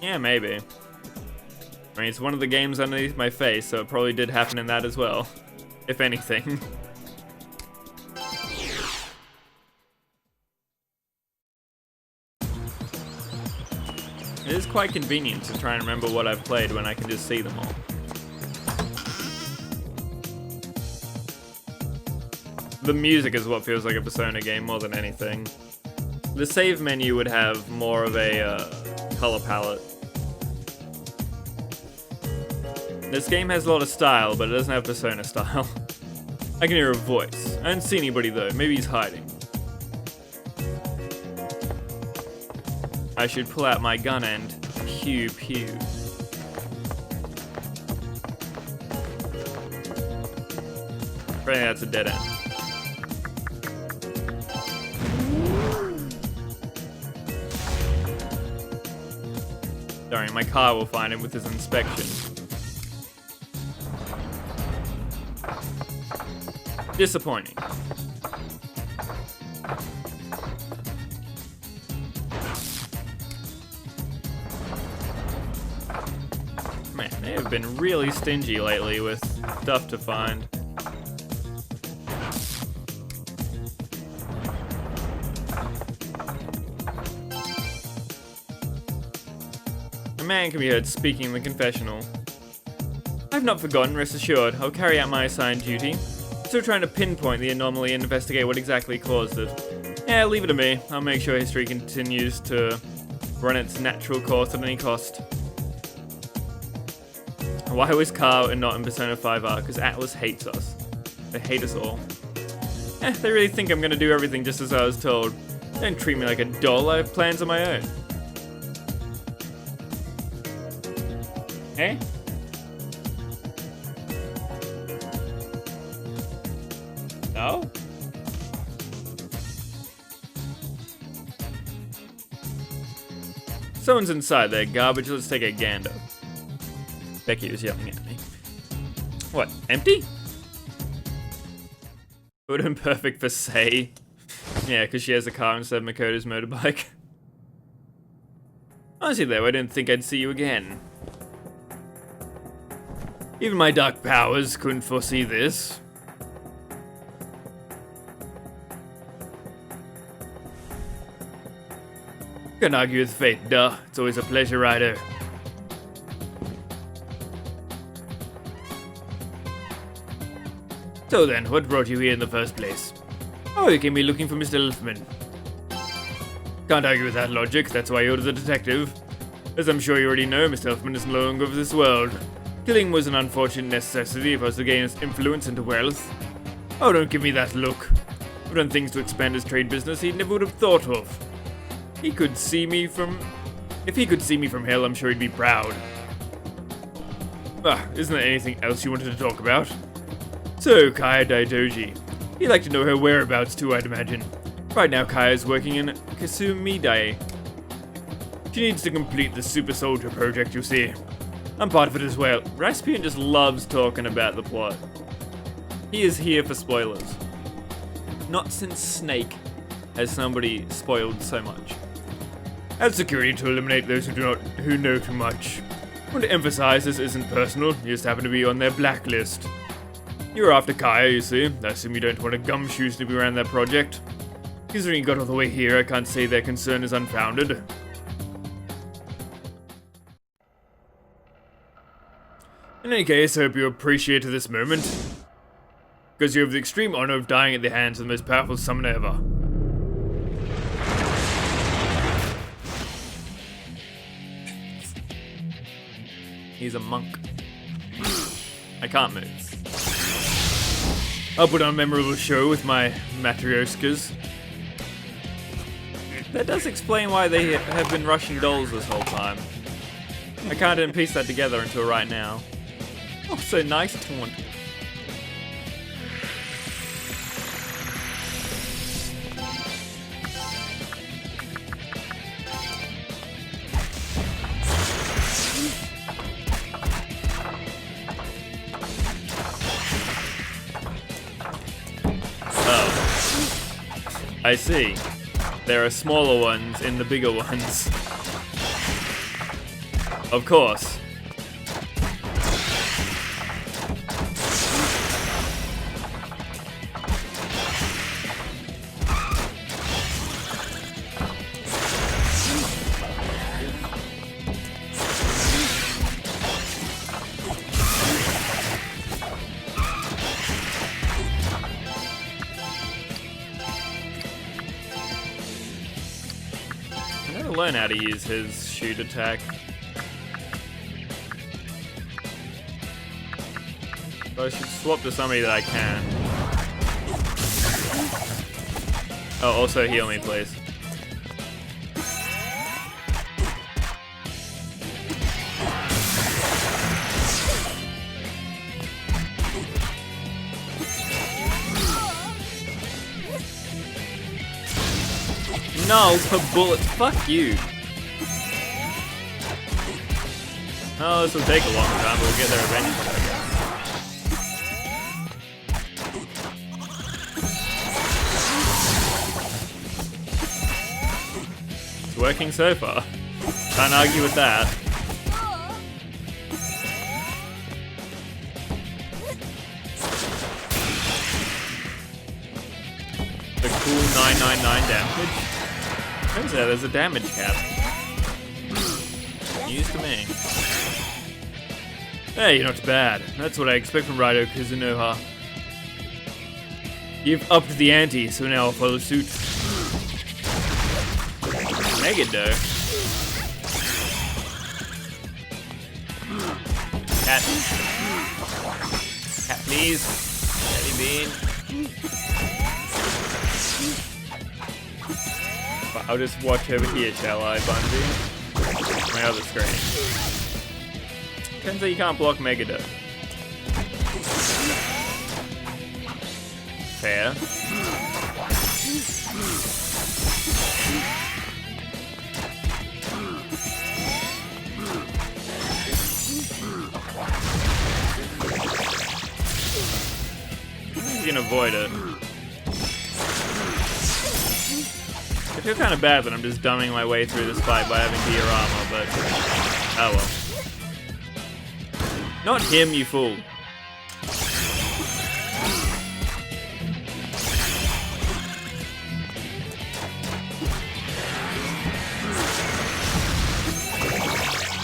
Yeah, maybe. I mean, it's one of the games underneath my face, so it probably did happen in that as well. If anything. It is quite convenient to try and remember what I've played when I can just see them all. The music is what feels like a Persona game more than anything. The save menu would have more of a color palette. This game has a lot of style, but it doesn't have Persona style. I can hear a voice. I don't see anybody though, maybe he's hiding. I should pull out my gun and pew pew. Right, that's a dead end. Sorry, my car will find him with his inspection. Disappointing. Man, they have been really stingy lately with stuff to find. A man can be heard speaking in the confessional. I've not forgotten, rest assured. I'll carry out my assigned duty. Still trying to pinpoint the anomaly and investigate what exactly caused it. Yeah, leave it to me. I'll make sure history continues to run its natural course at any cost. Why was Carl and not in Persona 5R? Because Atlas hates us. They hate us all. They really think I'm gonna do everything just as I was told. Don't treat me like a doll, I have plans of my own. Eh? No? Someone's inside there, garbage. Let's take a gander. Becky was yelling at me. What, empty? Would have been perfect for Sei. Yeah, because she has a car instead of Makoto's motorbike. Honestly though, I didn't think I'd see you again. Even my dark powers couldn't foresee this. Can't argue with fate, duh. It's always a pleasure, Raidou. So then, what brought you here in the first place? Oh, you came me looking for Mr. Elfman. Can't argue with that logic, that's why you're the detective. As I'm sure you already know, Mr. Elfman is no longer of this world. Killing was an unfortunate necessity if I was to gain his influence and wealth. Oh, don't give me that look. I've done things to expand his trade business he never would have thought of. If he could see me from hell, I'm sure he'd be proud. Isn't there anything else you wanted to talk about? So, Kaya Daidoji. You'd like to know her whereabouts too, I'd imagine. Right now, Kaya's working in Kasumidai. She needs to complete the Super Soldier project, you see. I'm part of it as well. Raspian just loves talking about the plot. He is here for spoilers. Not since Snake has somebody spoiled so much. Add security to eliminate those who know too much. I want to emphasize this isn't personal, you just happen to be on their blacklist. You're after Kaya, you see. I assume you don't want a gumshoe snooping around that project. Considering you got all the way here, I can't say their concern is unfounded. In any case, I hope you appreciate this moment, because you have the extreme honor of dying at the hands of the most powerful summoner ever. He's a monk. I can't move. I'll put on a memorable show with my matrioskas. That does explain why they have been rushing dolls this whole time. I can't even piece that together until right now. Oh, so nice taunt. I see. There are smaller ones in the bigger ones. Of course. to learn how to use his shoot attack. So I should swap to somebody that I can. Oh, also heal me, please. No, per bullet. Fuck you. Oh, this will take a long time, but we'll get there eventually, I guess. It's working so far. Can't argue with that. The cool 999 damage. Turns out there's a damage cap. News to me. Hey, you're not bad. That's what I expect from Raidou Kuzunoha. You've upped the ante, so now I'll follow suit. Megado. Cat. Cat, please. Jelly bean. I'll just watch over here, shall I, Bungie? My other screen. Turns out you can't block Megado. Fair. You can avoid it. I feel kind of bad that I'm just dumbing my way through this fight by having gear armor, but oh well. Not him, you fool.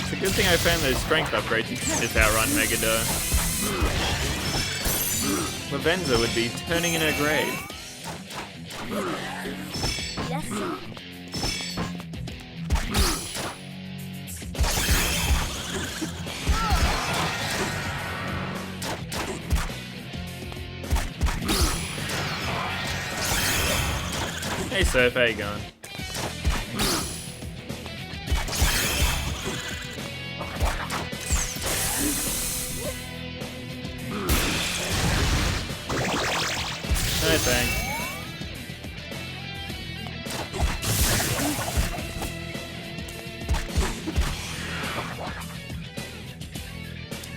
It's a good thing I found those strength upgrades. You can just outrun Megado. Lavenza would be turning in her grave. Hey Surf, how you going? No thanks.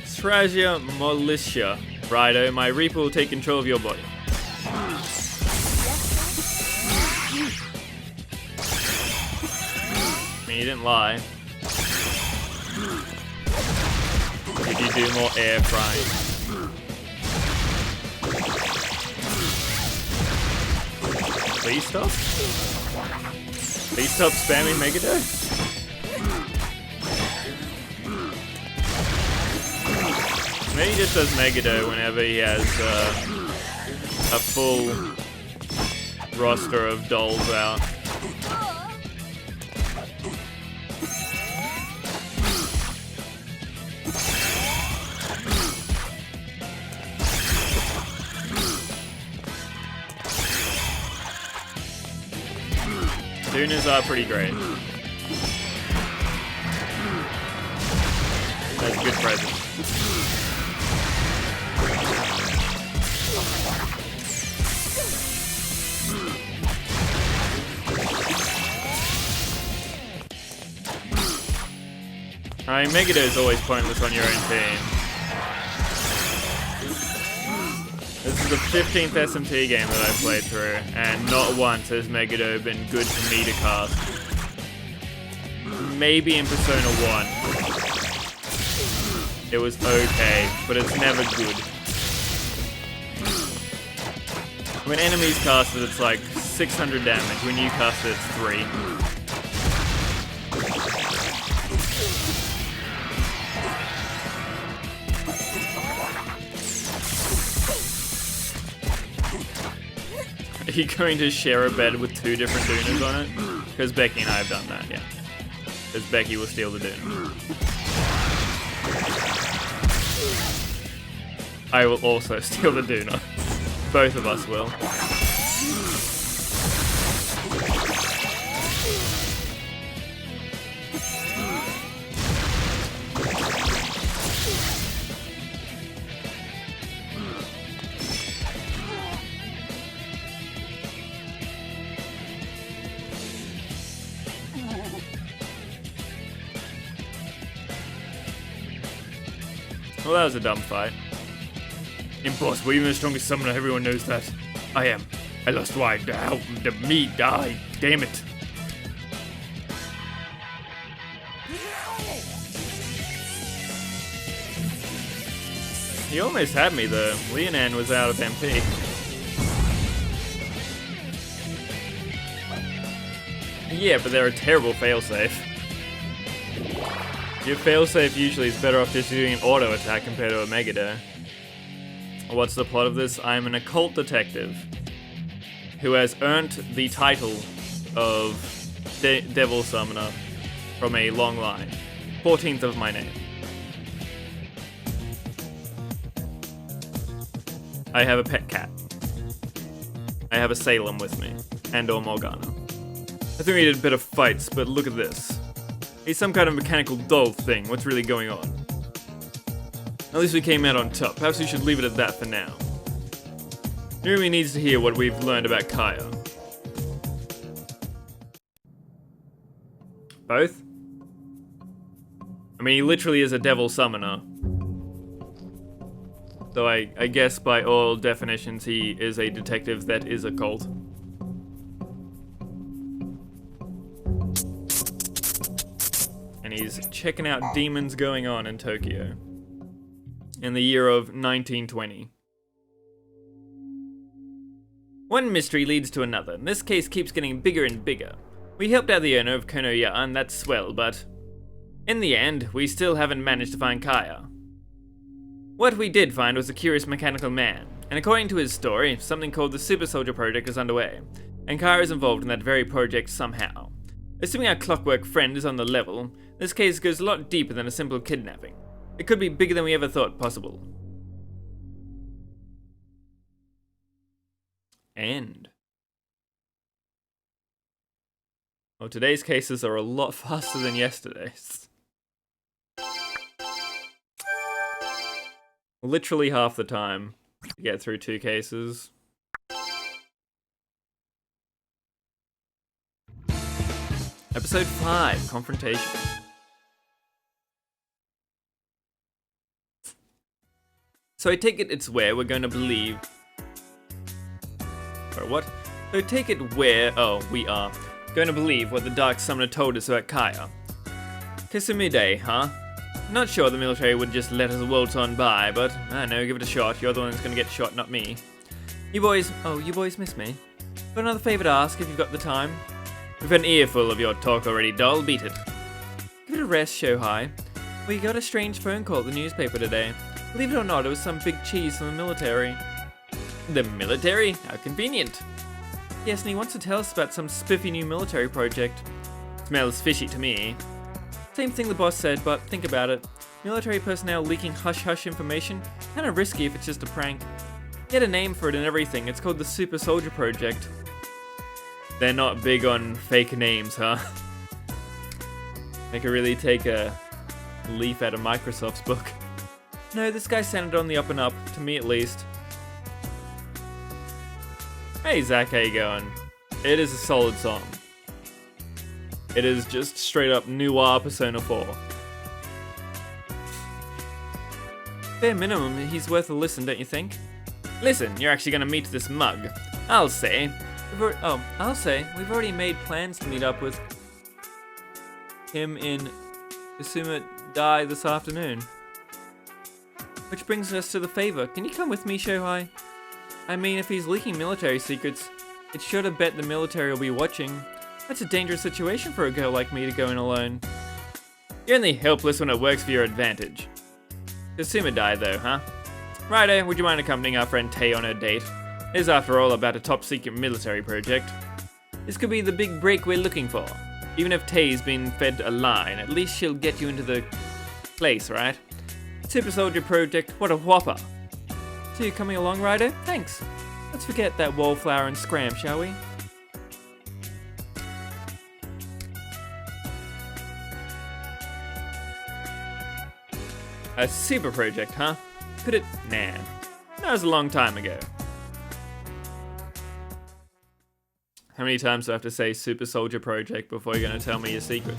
Strategia Militia. Raidou, my Reaper will take control of your body. I mean, you didn't lie. Did you do more air frying? Please stop? Please stop spamming Megado? Maybe he just does Megado whenever he has a full roster of dolls out. Tunas are pretty great. That's a good present. I mean, Megado is always pointless on your own team. This is the 15th SMT game that I've played through, and not once has Megado been good for me to cast. Maybe in Persona 1. It was okay, but it's never good. When enemies cast it, it's like 600 damage. When you cast it, it's 3. Are you going to share a bed with 2 different Dunas on it? Because Becky and I have done that, yeah. as Becky will steal the dinner. I will also steal the doona. Both of us will. Well, that was a dumb fight. Impossible, even the strongest summoner, everyone knows that. I am. I lost wide. Help me die. Damn it. He almost had me though. Leonan was out of MP. Yeah, but they're a terrible failsafe. Your failsafe usually is better off just doing an auto attack compared to a Megado. What's the plot of this? I'm an occult detective who has earned the title of Devil Summoner from a long line. 14th of my name. I have a pet cat. I have a Salem with me, and/or Morgana. I think we did a bit of fights, but look at this. He's some kind of mechanical doll thing. What's really going on? At least we came out on top. Perhaps we should leave it at that for now. Nurumi needs to hear what we've learned about Kaya. Both? I mean, he literally is a devil summoner. So I guess by all definitions, he is a detective that is a cult. And he's checking out demons going on in Tokyo in the year of 1920. One mystery leads to another, and this case keeps getting bigger and bigger. We helped out the owner of Konoya, and that's swell, but in the end, we still haven't managed to find Kaya. What we did find was a curious mechanical man, and according to his story, something called the Super Soldier Project is underway, and Kaya is involved in that very project somehow. Assuming our clockwork friend is on the level, this case goes a lot deeper than a simple kidnapping. It could be bigger than we ever thought possible. End. Well, today's cases are a lot faster than yesterday's. Literally half the time to get through 2 cases. Episode 5, Confrontation. So I take it it's where we're going to believe... Or what? So I take it where... Oh, we are going to believe what the Dark Summoner told us about Kaya. Kisumide, huh? Not sure the military would just let us waltz on by, but I don't know, give it a shot. You're the one that's gonna get shot, not me. You boys miss me. Got another favor to ask if you've got the time? We've had an earful of your talk already, doll. Beat it. Give it a rest, Shohei. We got a strange phone call at the newspaper today. Believe it or not, it was some big cheese from the military. The military? How convenient. Yes, and he wants to tell us about some spiffy new military project. Smells fishy to me. Same thing the boss said, but think about it. Military personnel leaking hush-hush information? Kinda risky if it's just a prank. He had a name for it and everything. It's called the Super Soldier Project. They're not big on fake names, huh? They could really take a leaf out of Microsoft's book. No, this guy sounded on the up and up, to me at least. Hey Zach, how you going? It is a solid song. It is just straight up noir Persona 4. Bare minimum, he's worth a listen, don't you think? Listen, you're actually gonna meet this mug. I'll say we've already made plans to meet up with him in Isuma Dai this afternoon. Which brings us to the favor. Can you come with me, Shohei? I mean, if he's leaking military secrets, it's sure to bet the military will be watching. That's a dangerous situation for a girl like me to go in alone. You're only helpless when it works for your advantage. Kasuma died though, huh? Righto, would you mind accompanying our friend Tay on her date? It is after all about a top secret military project. This could be the big break we're looking for. Even if Tay's been fed a line, at least she'll get you into the place, right? Super Soldier Project, what a whopper. So you coming along, Raidou? Thanks. Let's forget that wallflower and scram, shall we? A super project, huh? Could it? Nah. That was a long time ago. How many times do I have to say Super Soldier Project before you're gonna tell me your secret?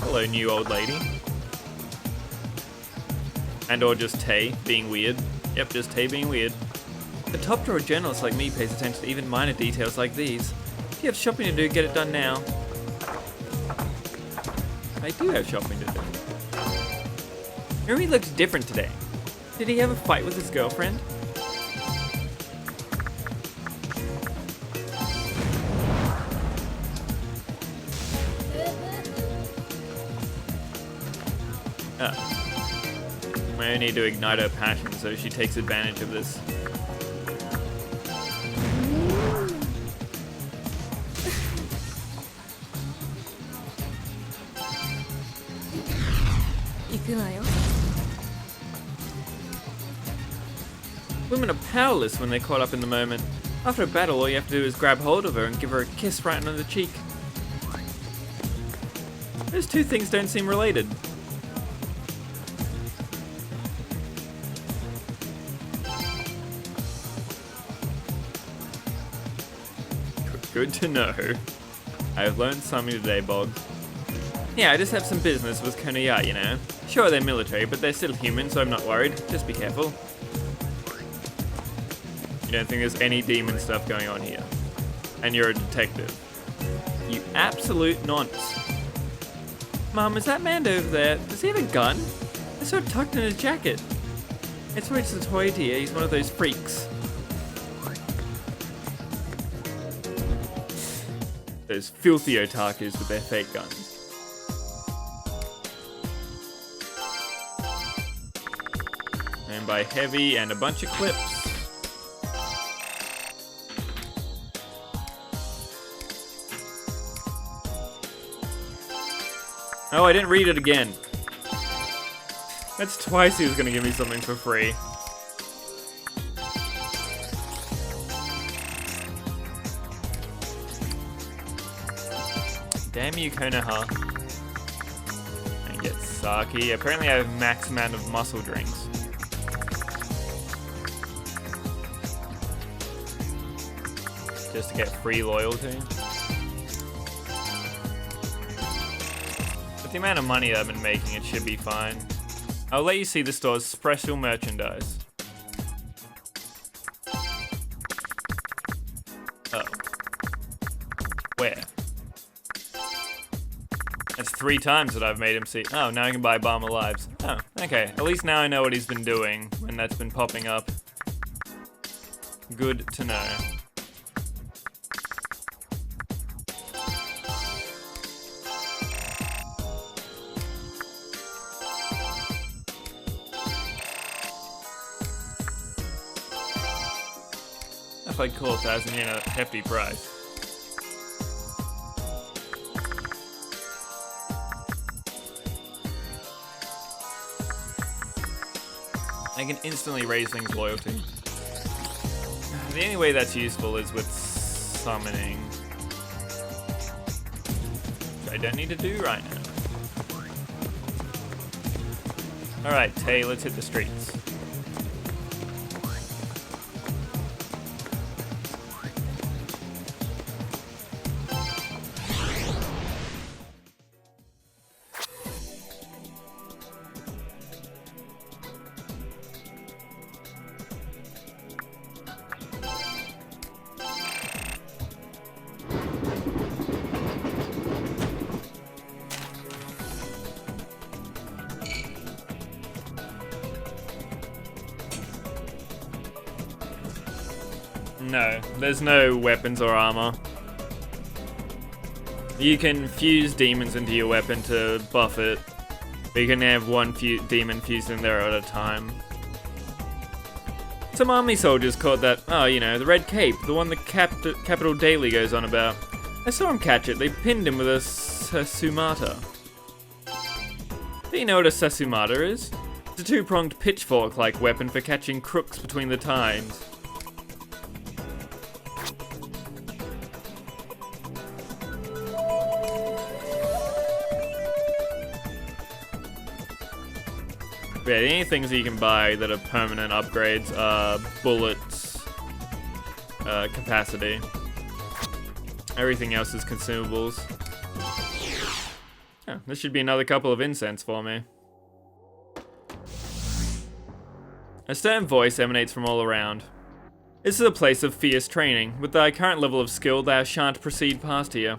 Hello, new old lady. And or just Tay being weird. Yep, just Tay being weird. The top drawer journalist like me pays attention to even minor details like these. If you have shopping to do, get it done now. I do have shopping to do. Rumi looks different today. Did he have a fight with his girlfriend? I only need to ignite her passion, so she takes advantage of this. Women are powerless when they're caught up in the moment. After a battle, all you have to do is grab hold of her and give her a kiss right on the cheek. Those two things don't seem related. Good to know. I've learned something today, Bog. Yeah, I just have some business with Konoya, you know. Sure, they're military, but they're still human, so I'm not worried. Just be careful. You don't think there's any demon stuff going on here. And you're a detective. You absolute nonce. Mom, is that man over there? Does he have a gun? I saw it tucked in his jacket. It's where it's a toy to you. He's one of those freaks. Those filthy otakus with their fake guns. And by heavy and a bunch of clips. Oh, I didn't read it again. That's twice he was gonna give me something for free. Damn you, Konoha. And get sake. Apparently I have max amount of muscle drinks. Just to get free loyalty. With the amount of money that I've been making, it should be fine. I'll let you see the store's special merchandise. Oh. Where? That's 3 times that I've made him see. Oh, now I can buy Bomber Lives. Oh, okay. At least now I know what he's been doing when that's been popping up. Good to know. If I'd call it as in a hefty price. I can instantly raise things loyalty. The only way that's useful is with summoning. Which I don't need to do right now. Alright, Tay, let's hit the streets. No, there's no weapons or armor. You can fuse demons into your weapon to buff it, but you can have one demon fused in there at a time. Some army soldiers caught that, the red cape, the one the Capital Daily goes on about. I saw him catch it. They pinned him with a Sasumata. Do you know what a Sasumata is? It's a two-pronged pitchfork-like weapon for catching crooks between the tines. Yeah, the only things that you can buy that are permanent upgrades are bullets, capacity. Everything else is consumables. Oh, this should be another couple of incense for me. A stern voice emanates from all around. This is a place of fierce training. With thy current level of skill, thou shan't proceed past here.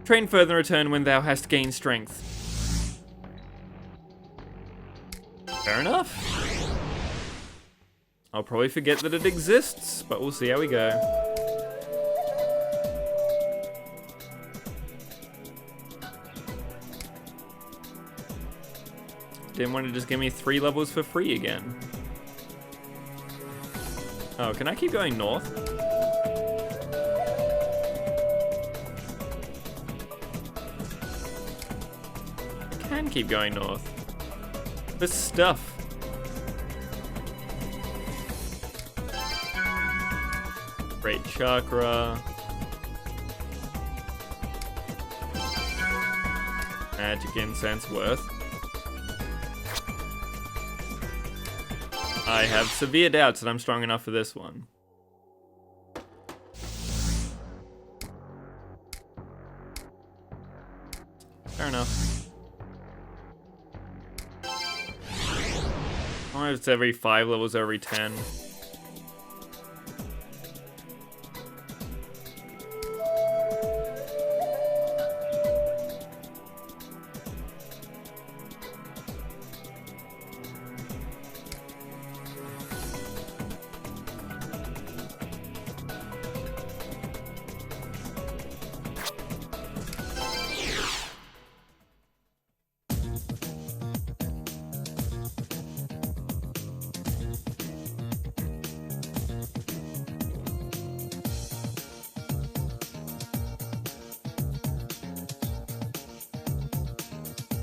Train further and return when thou hast gained strength. Fair enough. I'll probably forget that it exists, but we'll see how we go. Didn't want to just give me 3 levels for free again. Oh, can I keep going north? I can keep going north. This stuff. Great chakra. Magic incense worth. I have severe doubts that I'm strong enough for this one. Fair enough. I wonder if it's every 5 levels or every 10.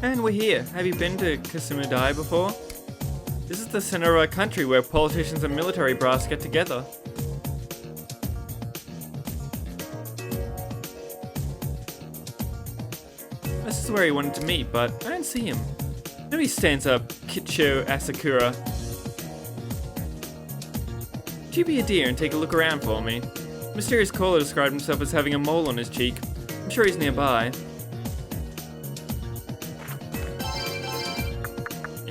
And we're here. Have you been to Kasumidai before? This is the center of our country where politicians and military brass get together. This is where he wanted to meet, but I don't see him. Maybe he stands up, Kicho Asakura. Would you be a dear and take a look around for me? The mysterious caller described himself as having a mole on his cheek. I'm sure he's nearby.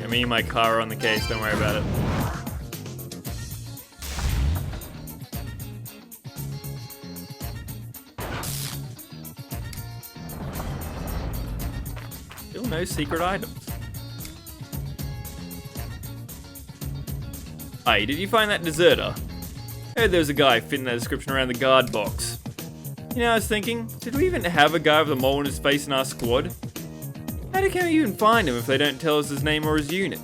Me and my car are on the case, don't worry about it. Still no secret items. Hey, did you find that deserter? I heard there was a guy fitting that description around the guard box. You know, I was thinking, did we even have a guy with a mole on his face in our squad? How can we even find him if they don't tell us his name or his unit?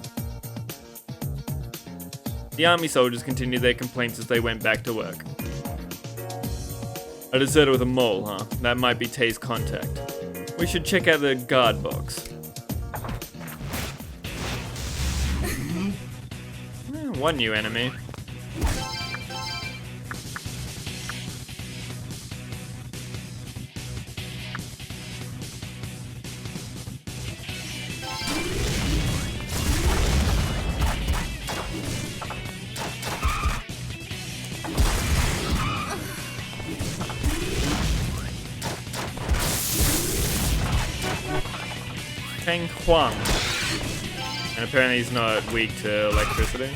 The army soldiers continued their complaints as they went back to work. A deserter with a mole, huh? That might be Tay's contact. We should check out the guard box. One new enemy. Tang Huang. And apparently he's not weak to electricity.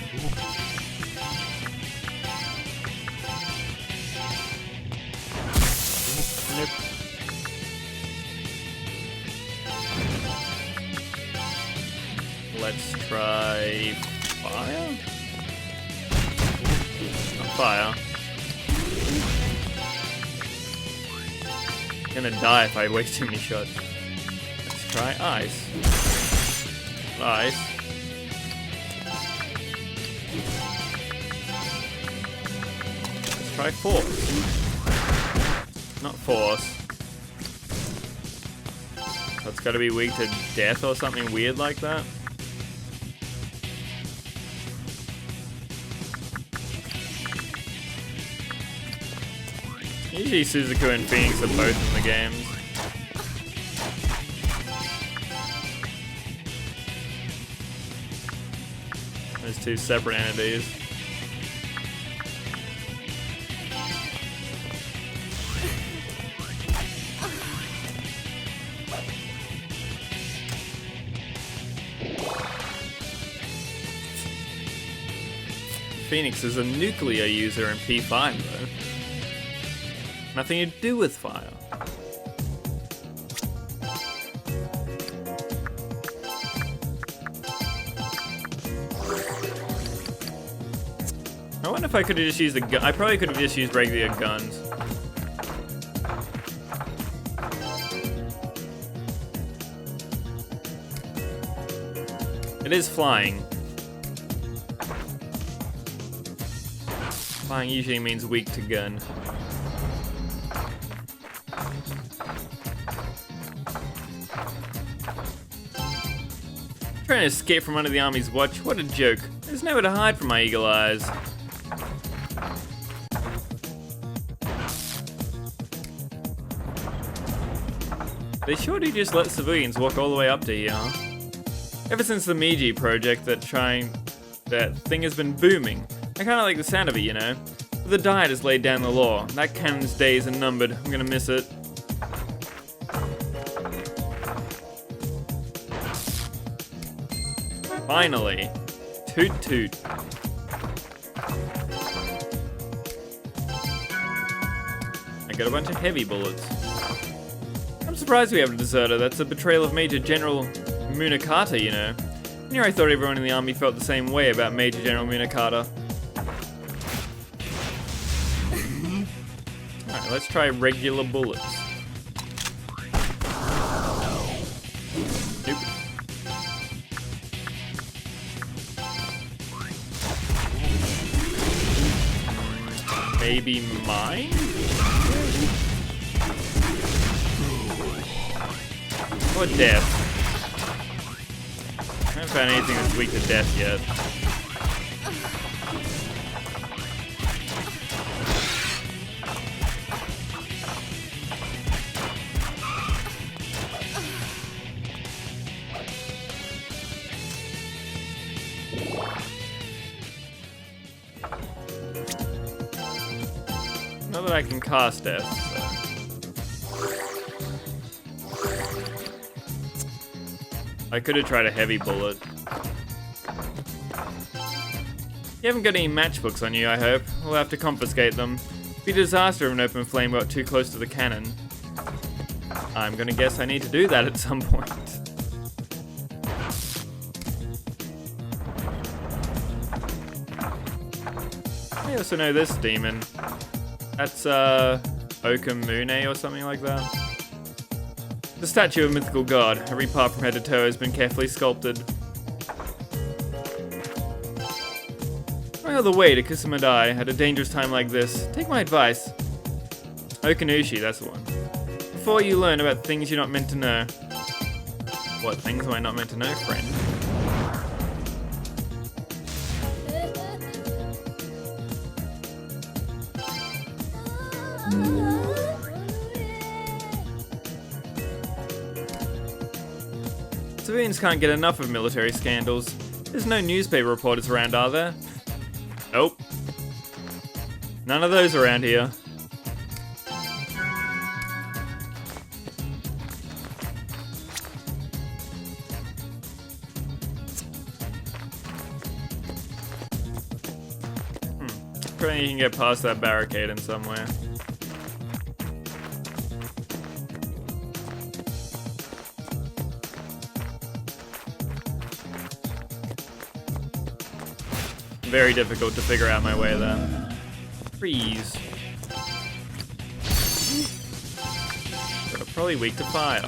Nope. Let's try fire? Not fire. I'm gonna die if I waste too many shots. Try ice. Ice. Try force. Not force. That's gotta be weak to death or something weird like that. Usually Suzuku and Phoenix are both in the games. There's two separate entities. Phoenix is a nuclear user in P5 though. Nothing to do with fire. I wonder if I could have just used a gun. I probably could have just used regular guns. It is flying. Flying usually means weak to gun. Trying to escape from under the army's watch, what a joke. There's nowhere to hide from my eagle eyes. They sure do just let civilians walk all the way up to here, huh? Ever since the Meiji project, that thing has been booming. I kinda like the sound of it, you know? But the Diet has laid down the law. That cannon's days are numbered. I'm gonna miss it. Finally. Toot toot. I got a bunch of heavy bullets. I'm surprised we have a deserter. That's a betrayal of Major General Munakata, you know. And here I thought everyone in the army felt the same way about Major General Munakata. Alright, let's try regular bullets. Nope. Maybe mine? Or death. I haven't found anything that's weak to death yet. Not that I can cast death, so. I could have tried a heavy bullet. You haven't got any matchbooks on you, I hope. We'll have to confiscate them. It'd be a disaster if an open flame got too close to the cannon. I'm gonna guess I need to do that at some point. I also know this demon. That's, Okamune or something like that. The statue of a mythical god. Every part from head to toe has been carefully sculpted. No other way to Kusama die at a dangerous time like this. Take my advice. Okanushi, that's the one. Before you learn about things you're not meant to know. What things am I not meant to know, friend? Civilians can't get enough of military scandals. There's no newspaper reporters around, are there? Nope. None of those around here. Probably you can get past that barricade in somewhere. Very difficult to figure out my way there. Freeze. But I'm probably weak to fire.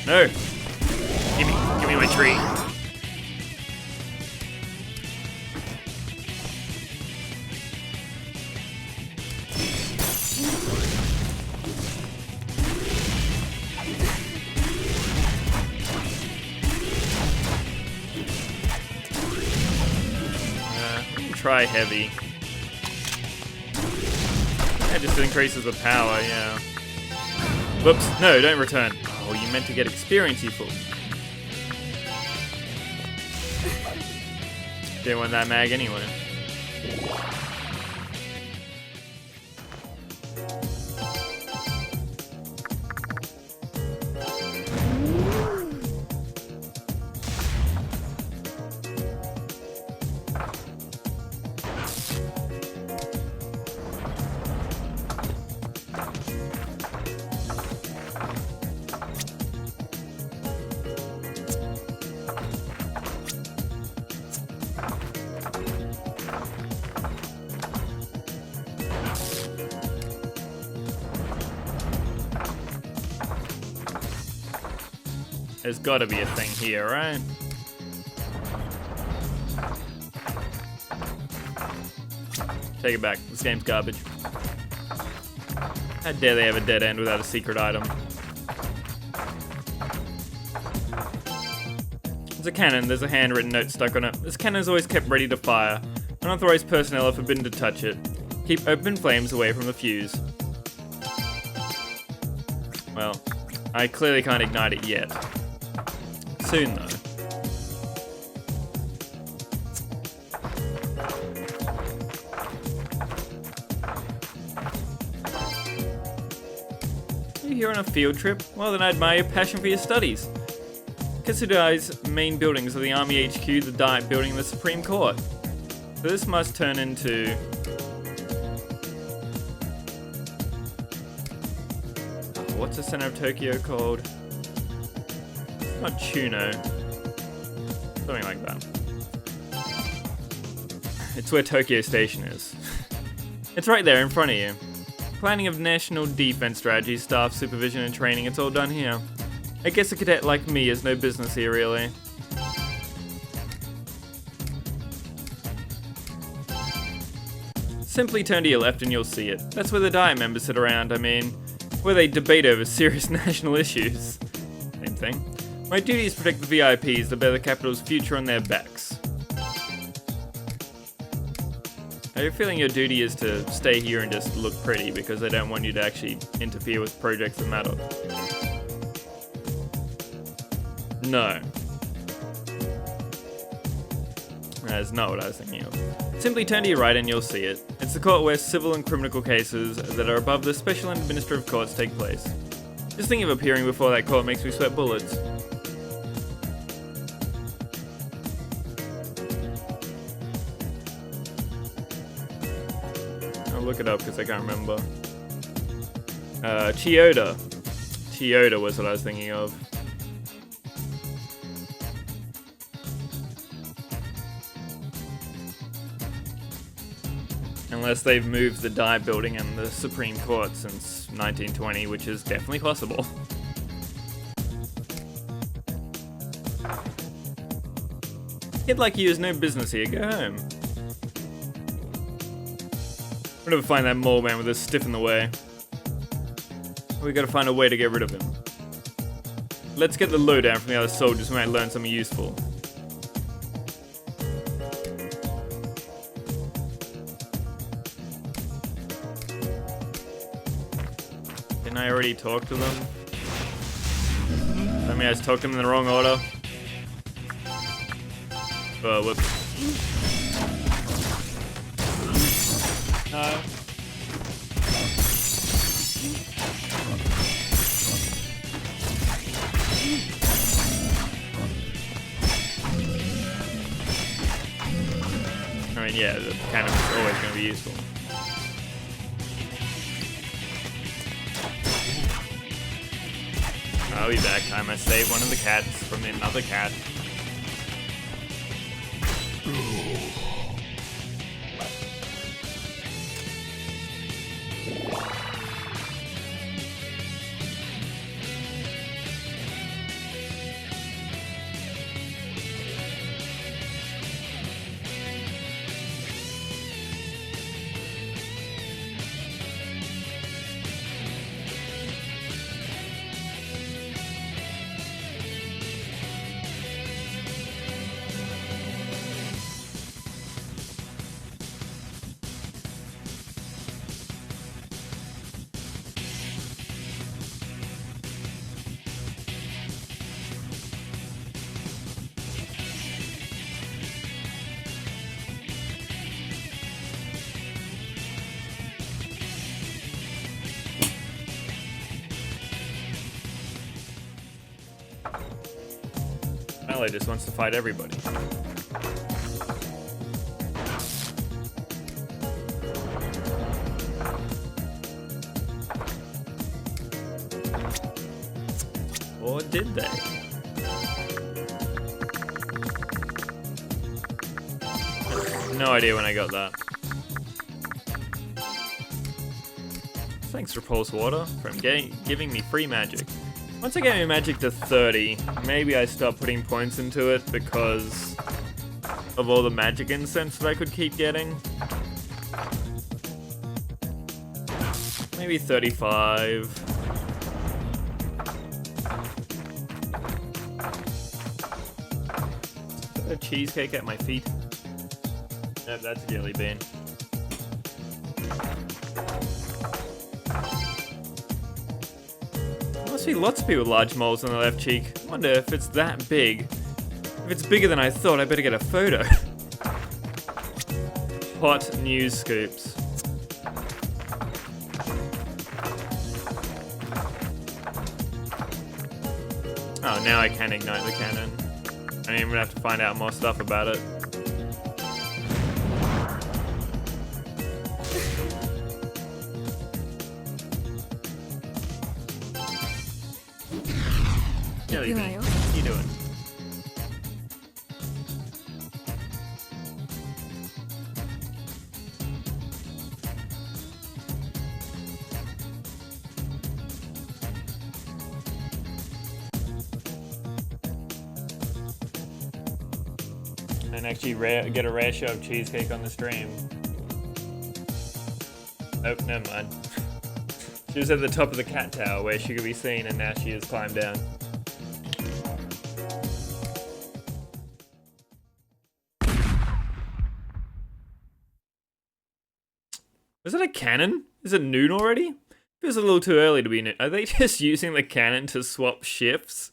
No! Give me my tree. try heavy. That just increases the power, yeah. Whoops, no, don't return. Oh, you meant to get experience, you fool. Didn't want that mag anyway. There's gotta be a thing here, right? Take it back. This game's garbage. How dare they have a dead end without a secret item? There's a cannon. There's a handwritten note stuck on it. This cannon is always kept ready to fire. Unauthorized personnel are forbidden to touch it. Keep open flames away from the fuse. Well, I clearly can't ignite it yet. Soon, though. Are you here on a field trip? Well, then I admire your passion for your studies. Kasudai's main buildings are the Army HQ, the Diet Building, and the Supreme Court. So this must turn into... what's the center of Tokyo called? It's not Chuno. Something like that. It's where Tokyo Station is. It's right there in front of you. Planning of national defense strategy, staff supervision and training, it's all done here. I guess a cadet like me has no business here, really. Simply turn to your left and you'll see it. That's where the Diet members sit around, where they debate over serious national issues. Same thing. My duty is to protect the VIPs that bear the capital's future on their backs. I have a feeling your duty is to stay here and just look pretty because they don't want you to actually interfere with projects that matter. No. That's not what I was thinking of. Simply turn to your right and you'll see it. It's the court where civil and criminal cases that are above the special and administrative courts take place. Just thinking of appearing before that court makes me sweat bullets. I'll look it up because I can't remember. Chiyoda. Chiyoda was what I was thinking of. Unless they've moved the Diet Building and the Supreme Court since 1920, which is definitely possible. Kid like you has no business here, go home. We'll never find that mole man with us stiff in the way. We gotta find a way to get rid of him. Let's get the lowdown from the other soldiers who might learn something useful. Didn't I already talk to them? I mean, I just talked to them in the wrong order. Whoops. No. I mean, yeah, the cannon is always going to be useful. I'll be back. I must save one of the cats from another cat. Ally just wants to fight everybody. Or did they? No idea when I got that. Thanks for Pulse Water for giving me free magic. Once I get my magic to 30, maybe I start putting points into it because of all the magic incense that I could keep getting. Maybe 35. A cheesecake at my feet. Yep, that's a jelly bean. There must be lots of people with large moles on the left cheek. I wonder if it's that big. If it's bigger than I thought, I better get a photo. Hot news scoops. Oh, now I can ignite the cannon. I mean, we're gonna have to find out more stuff about it. Jelly bean, what are you doing? And actually get a rare shot of cheesecake on the stream. Nope, never mind. She was at the top of the cat tower where she could be seen, and now she has climbed down. Is it a cannon? Is it noon already? Feels a little too early to be noon. Are they just using the cannon to swap shifts?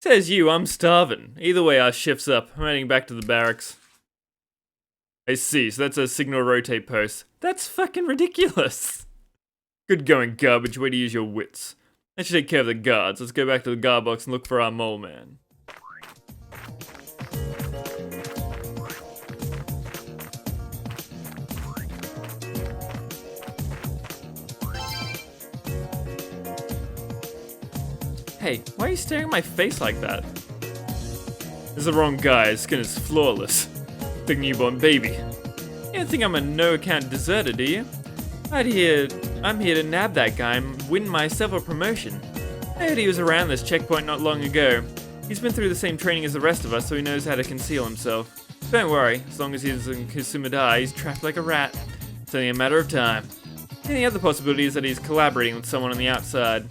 Says you, I'm starving. Either way, our shift's up. I'm heading back to the barracks. I see, so that's a signal rotate post. That's fucking ridiculous. Good going, garbage. Way to use your wits. I should take care of the guards. Let's go back to the guard box and look for our mole man. Hey, why are you staring at my face like that? This is the wrong guy. His skin is flawless. Big newborn baby. You don't think I'm a no-account deserter, do you? I'm here to nab that guy and win myself a promotion. I heard he was around this checkpoint not long ago. He's been through the same training as the rest of us, so he knows how to conceal himself. Don't worry, as long as he's in Kusumada, he's trapped like a rat. It's only a matter of time. And the other possibility is that he's collaborating with someone on the outside.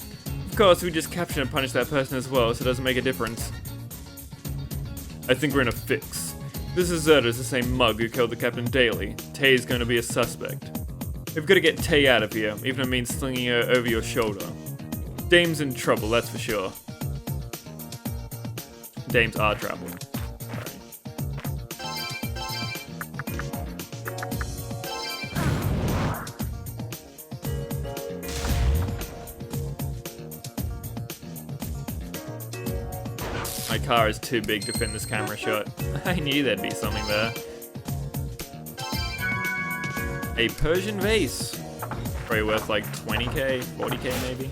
Of course, we just capture and punish that person as well, so it doesn't make a difference. I think we're in a fix. This deserter is the same mug who killed the captain daily. Tay's going to be a suspect. We've got to get Tay out of here, even if it means slinging her over your shoulder. Dame's in trouble, that's for sure. Dames are trouble. My car is too big to fit in this camera shot. I knew there'd be something there. A Persian vase. Probably worth like 20k, 40k maybe.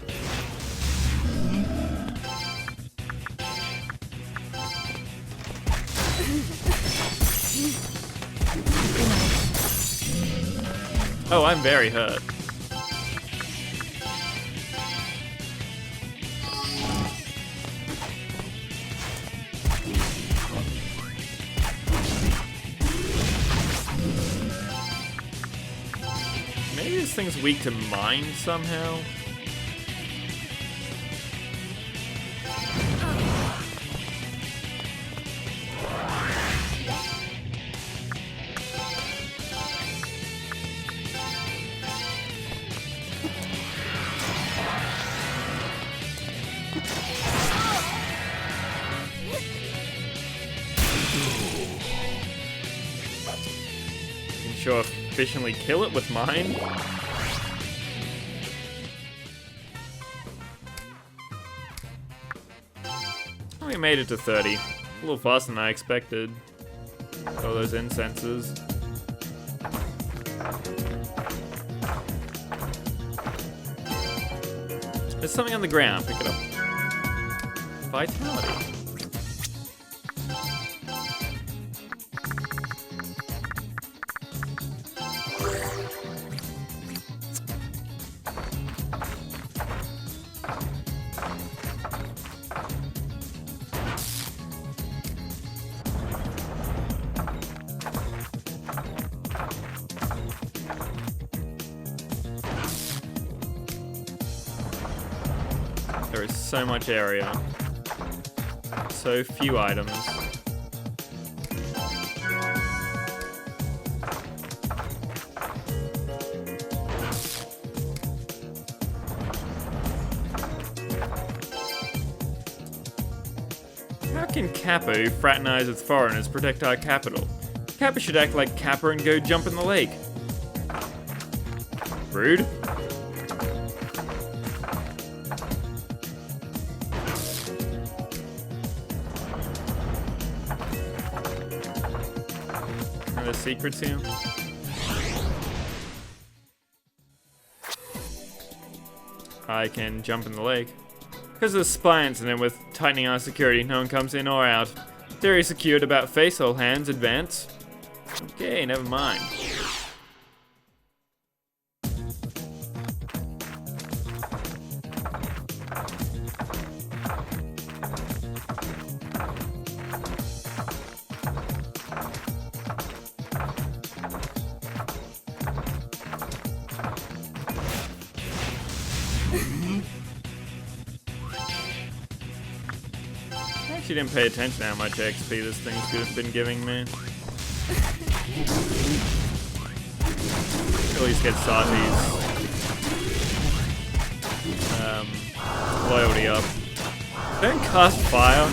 Oh, I'm very hurt. Maybe this thing's weak to mine somehow? Can sure efficiently kill it with mine. made it to 30. A little faster than I expected. All those incenses. There's something on the ground. Pick it up. Vitality. There is so much area. So few items. How can Kappa, who fraternize with foreigners, protect our capital? Kappa should act like Kappa and go jump in the lake. Rude. Are there secrets here? I can jump in the lake. Because of the spy incident with tightening our security, no one comes in or out. Area secured, about face, all hands, advance. Okay, never mind. I actually didn't pay attention to how much XP this thing's been giving me. At least get Sati's loyalty up. Don't cast fire.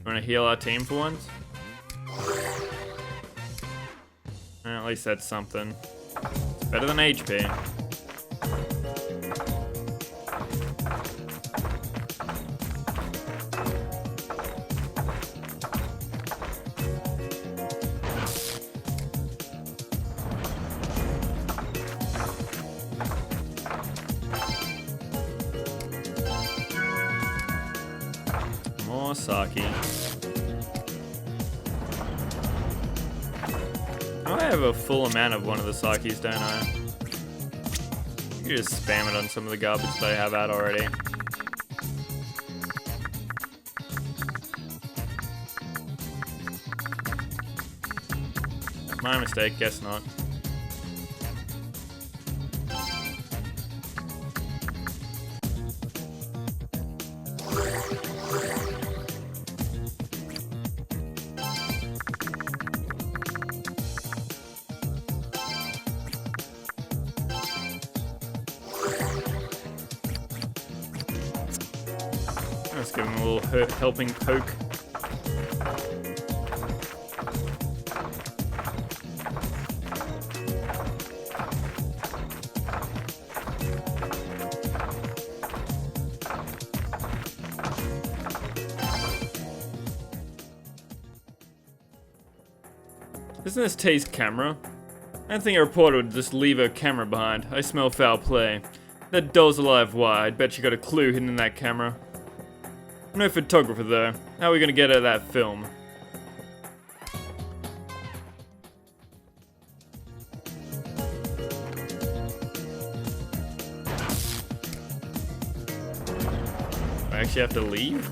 Want to heal our team for once? At least that's something. It's better than HP. More sake. I have a full amount of one of the sakis, don't I? You just spam it on some of the garbage that I have out already. My mistake, guess not. Let's give him a little helping poke. Isn't this Tay's camera? I don't think a reporter would just leave her camera behind. I smell foul play. That doll's alive wire. I'd bet you got a clue hidden in that camera. I'm no photographer though. How are we gonna get at that film? I actually have to leave?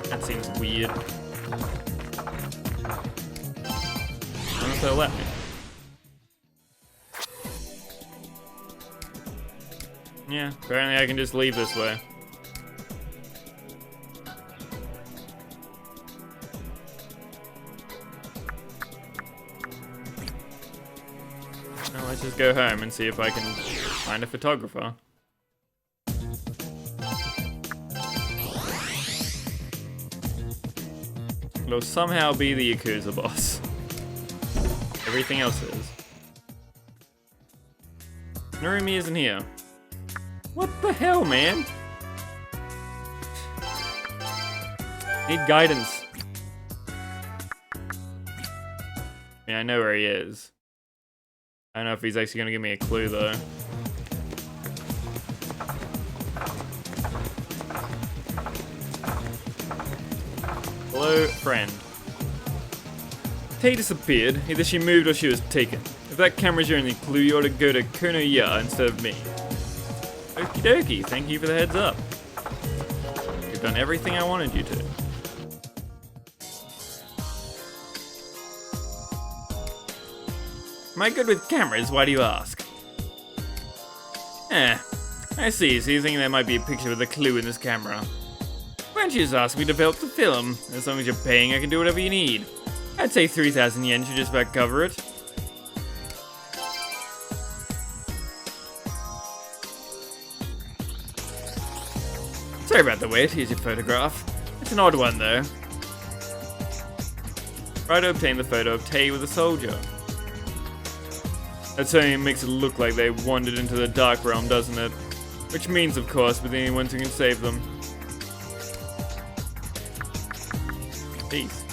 That seems weird. Unless they'll let me. Yeah, apparently I can just leave this way. Well, let's just go home and see if I can find a photographer. It'll somehow be the Yakuza boss. Everything else is. Narumi isn't here. What the hell, man? Need guidance. Yeah, I know where he is. I don't know if he's actually gonna give me a clue though. Hello, friend. Tay disappeared. Either she moved or she was taken. If that camera's your only clue, you ought to go to Konoya instead of me. Okie dokie, thank you for the heads up. You've done everything I wanted you to. Am I good with cameras? Why do you ask? I see. So you think there might be a picture with a clue in this camera. Why don't you just ask me to develop the film? As long as you're paying, I can do whatever you need. I'd say 3,000 yen should just about cover it. Sorry about the wait. Here's your photograph. It's an odd one, though. Raidou obtained the photo of Tay with a soldier. That certainly makes it look like they wandered into the dark realm, doesn't it? Which means, of course, with anyone who can save them. Peace.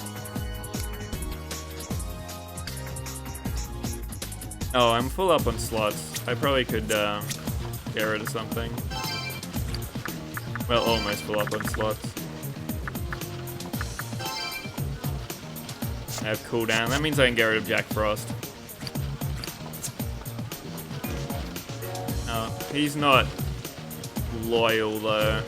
Oh, I'm full up on slots. I probably could get rid of something. Well, almost full up on slots. I have cooldown. That means I can get rid of Jack Frost. No, he's not loyal though.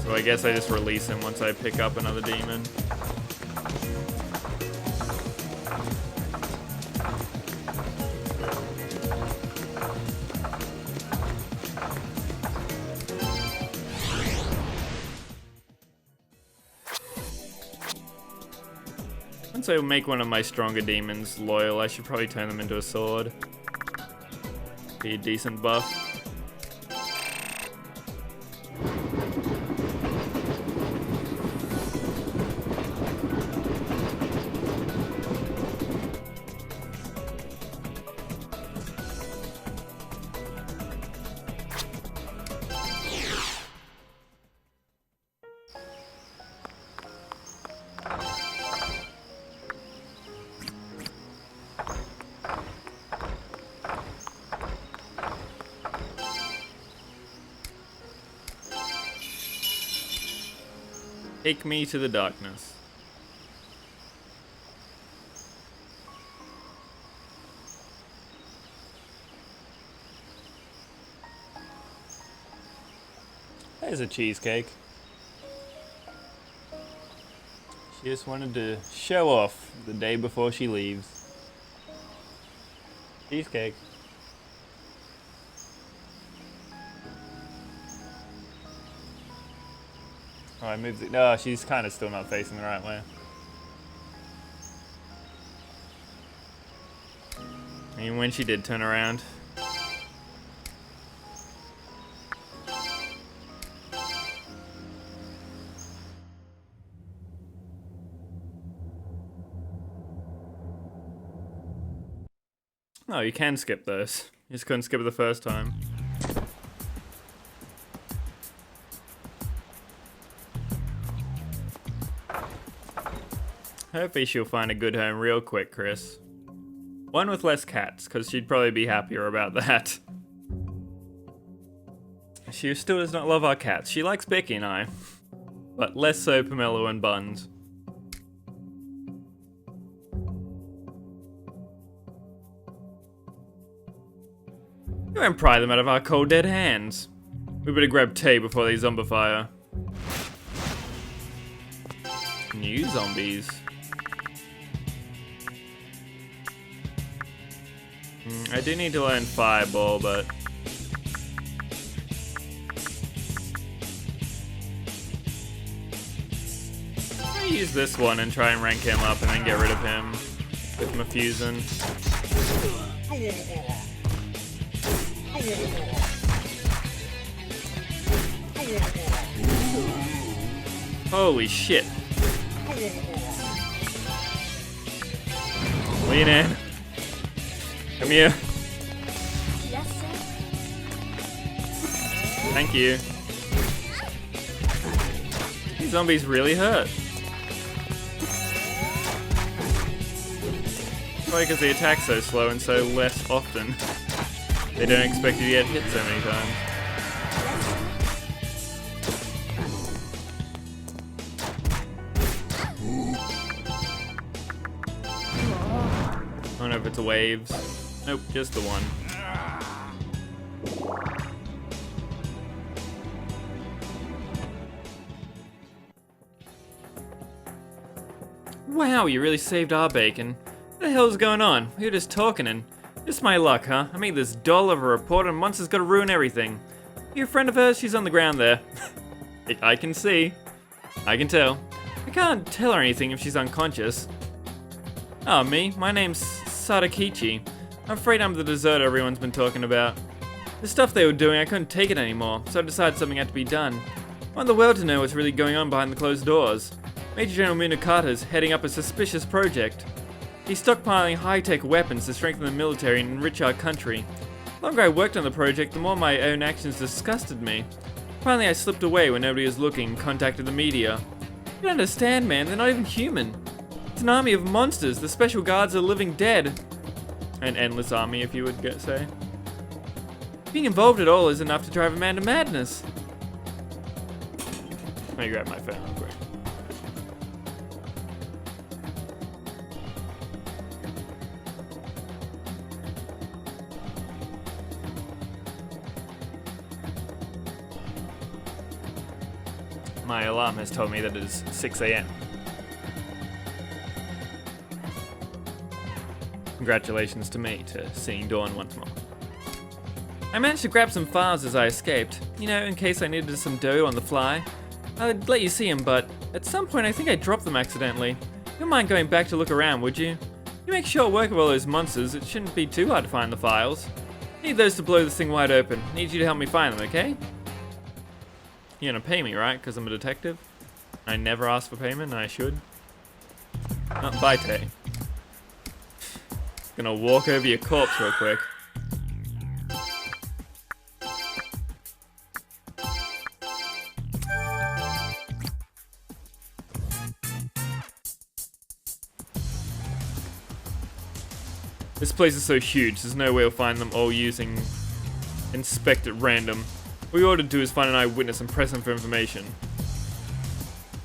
So I guess I just release him once I pick up another demon. Once I make one of my stronger demons loyal, I should probably turn them into a sword. Be a decent buff. Take me to the darkness. There's a cheesecake. She just wanted to show off the day before she leaves. Cheesecake. Oh, I moved it. No, she's kind of still not facing the right way. Even when she did turn around. Oh, you can skip those. You just couldn't skip it the first time. Hopefully she'll find a good home real quick, Chris. One with less cats, because she'd probably be happier about that. She still does not love our cats. She likes Becky and I. But less so Pomelo and Buns. We won't pry them out of our cold dead hands. We better grab Tay before they zombify her. New zombies. I do need to learn Fireball, but... use this one and try and rank him up and then get rid of him with my fusion. Holy shit. Lean in. Come here. Thank you. These zombies really hurt. Probably because they attack so slow and so less often. They don't expect you to get hit so many times. I don't know if it's a waves. Nope, just the one. Wow, you really saved our bacon. What the hell's going on? We were just talking and... Just my luck, huh? I made this doll of a report and Monster's gotta ruin everything. You a friend of hers? She's on the ground there. I can see. I can tell. I can't tell her anything if she's unconscious. Oh, me? My name's Sadakichi. I'm afraid I'm the deserter everyone's been talking about. The stuff they were doing, I couldn't take it anymore, so I decided something had to be done. I want the world to know what's really going on behind the closed doors. Major General Munakata's heading up a suspicious project. He's stockpiling high-tech weapons to strengthen the military and enrich our country. The longer I worked on the project, the more my own actions disgusted me. Finally, I slipped away when nobody was looking and contacted the media. You don't understand, man. They're not even human. It's an army of monsters. The special guards are living dead. An endless army, if you would say. Being involved at all is enough to drive a man to madness. Let me grab my phone real quick. My alarm has told me that it is 6 a.m. Congratulations to me to seeing dawn once more. I managed to grab some files as I escaped, you know, in case I needed some dough on the fly. I'd let you see them, but at some point I think I dropped them accidentally. You don't mind going back to look around, would you? You make short work of all those monsters, it shouldn't be too hard to find the files. Need those to blow this thing wide open. Need you to help me find them, okay? You're gonna pay me, right? Because I'm a detective? I never ask for payment, and I should. Not by Tay. Gonna walk over your corpse real quick. This place is so huge, there's no way we'll find them all using inspect at random. What we ought to do is find an eyewitness and press him for information.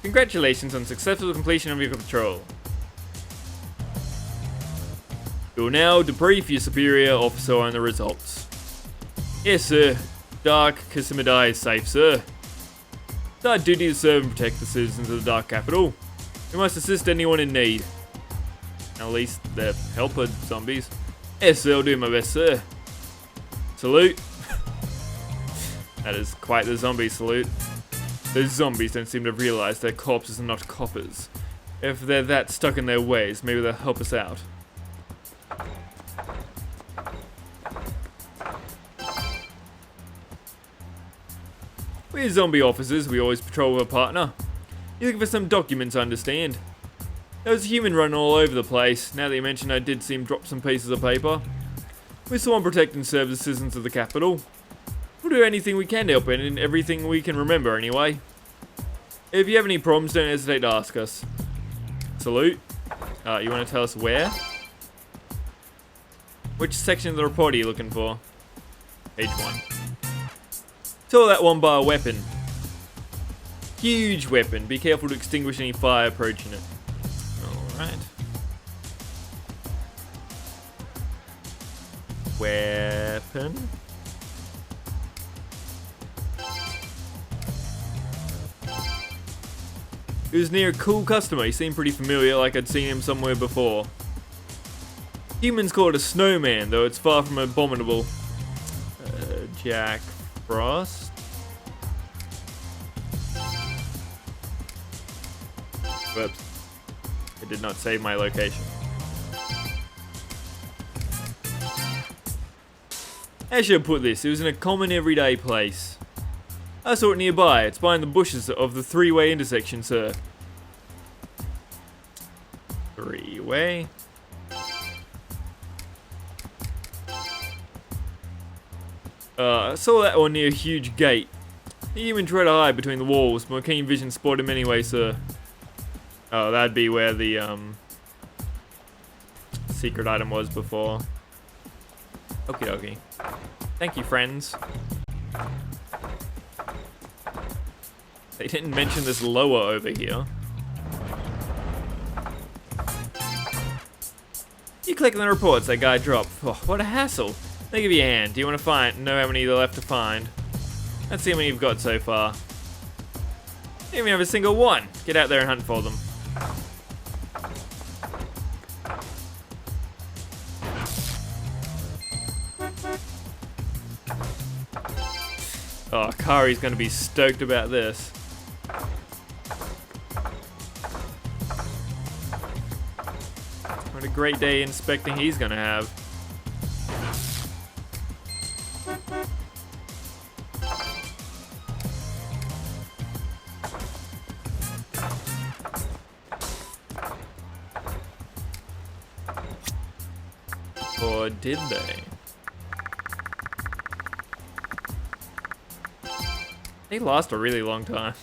Congratulations on successful completion of your patrol. You'll now debrief your superior officer on the results. Yes, sir. Dark Kisimidai is safe, sir. It's our duty to serve and protect the citizens of the Dark Capital. We must assist anyone in need. At least they're helper zombies. Yes, sir, I'll do my best, sir. Salute. That is quite the zombie salute. Those zombies don't seem to realize their corpses are not coppers. If they're that stuck in their ways, maybe they'll help us out. We're zombie officers, we always patrol with a partner. You're looking for some documents, I understand. There was a human running all over the place. Now that you mention, I did see him drop some pieces of paper. We sworn to protect and serve the citizens of the capital. We'll do anything we can to help and everything we can remember anyway. If you have any problems, don't hesitate to ask us. Salute. You want to tell us where? Which section of the report are you looking for? Page 1. Saw that one by a weapon. Huge weapon. Be careful to extinguish any fire approaching it. Alright. Weapon. He was near a cool customer. He seemed pretty familiar, like I'd seen him somewhere before. Humans call it a snowman, though it's far from abominable. Jack Frost. Whoops. It did not save my location. How should I put this? It was in a common everyday place. I saw it nearby. It's behind the bushes of the three-way intersection, sir. Three-way? I saw that one near a huge gate. He even tried to hide between the walls, but my keen vision spotted him anyway, sir. Oh, that'd be where the, secret item was before. Okie dokie. Thank you, friends. They didn't mention this lower over here. You click on the reports that guy dropped. Oh, what a hassle. They give you a hand. Do you want to know how many there are left to find? Let's see how many you've got so far. You don't even have a single one. Get out there and hunt for them. Oh, Kari's gonna be stoked about this. What a great day inspecting he's gonna have. Or did they? They lost a really long time.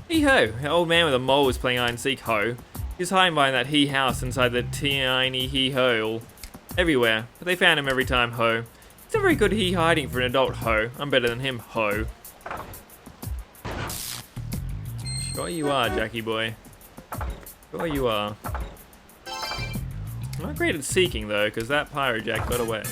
Hee-ho! The old man with a mole was playing hide and seek, ho. He was hiding behind that he house inside the tiny he hole. Everywhere, but they found him every time, ho. He's a very good he hiding for an adult, ho. I'm better than him, ho. Sure you are, Jackie boy. Sure you are. I'm not great at seeking though, because that pirate jack got away.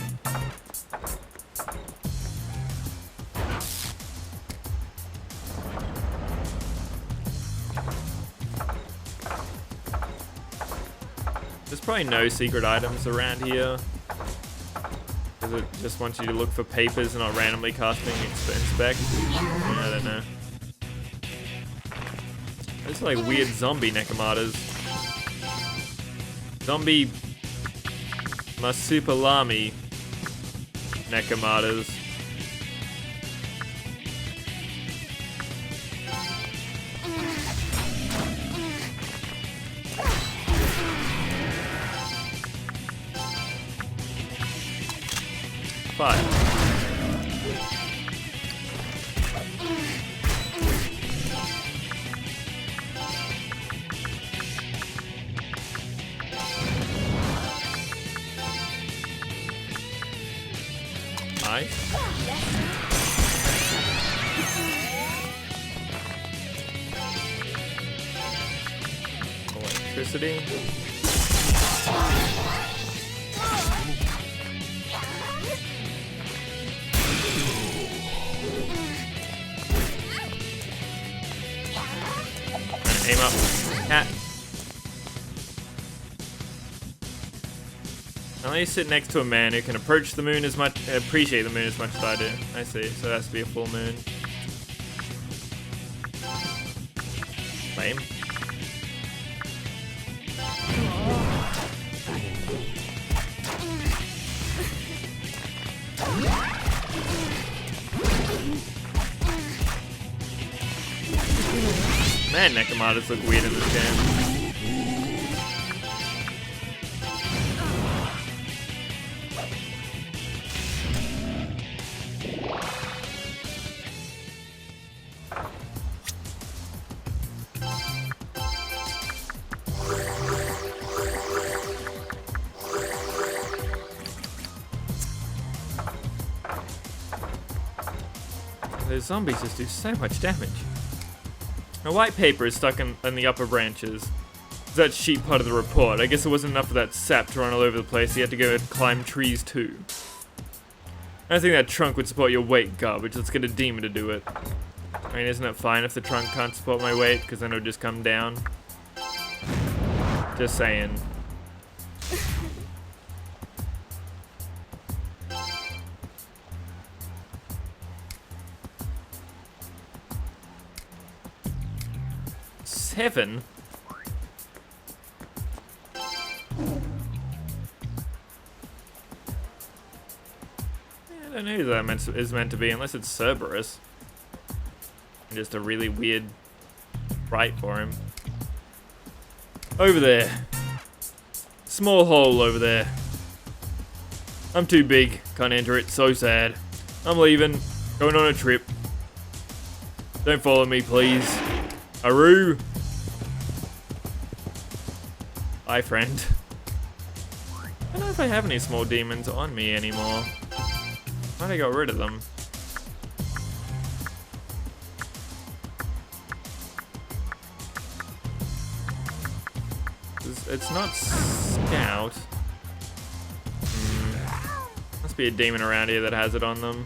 There's probably no secret items around here, because it just wants you to look for papers and not randomly casting inspect. I don't know. Those are like weird zombie Nekamatas. Zombie Masupalami Nekamatas. Five. Electricity. Aim up, cat. Now let me sit next to a man who can approach the moon as much, appreciate the moon as much as I do. I see, so it has to be a full moon. Lame. Man, Nekamatas look weird in this game. Those zombies just do so much damage. A white paper is stuck in the upper branches. That sheet part of the report. I guess it wasn't enough of that sap to run all over the place. You had to go and climb trees too. I don't think that trunk would support your weight, garbage. Let's get a demon to do it. I mean, isn't it fine if the trunk can't support my weight? Because then it'll just come down. Just saying. 7? I don't know who that is meant to be, unless it's Cerberus. Just a really weird right for him. Over there. Small hole over there. I'm too big. Can't enter it. So sad. I'm leaving. Going on a trip. Don't follow me, please. Aru. Bye, friend. I don't know if I have any small demons on me anymore. Might have got rid of them. It's not Scout. Must be a demon around here that has it on them.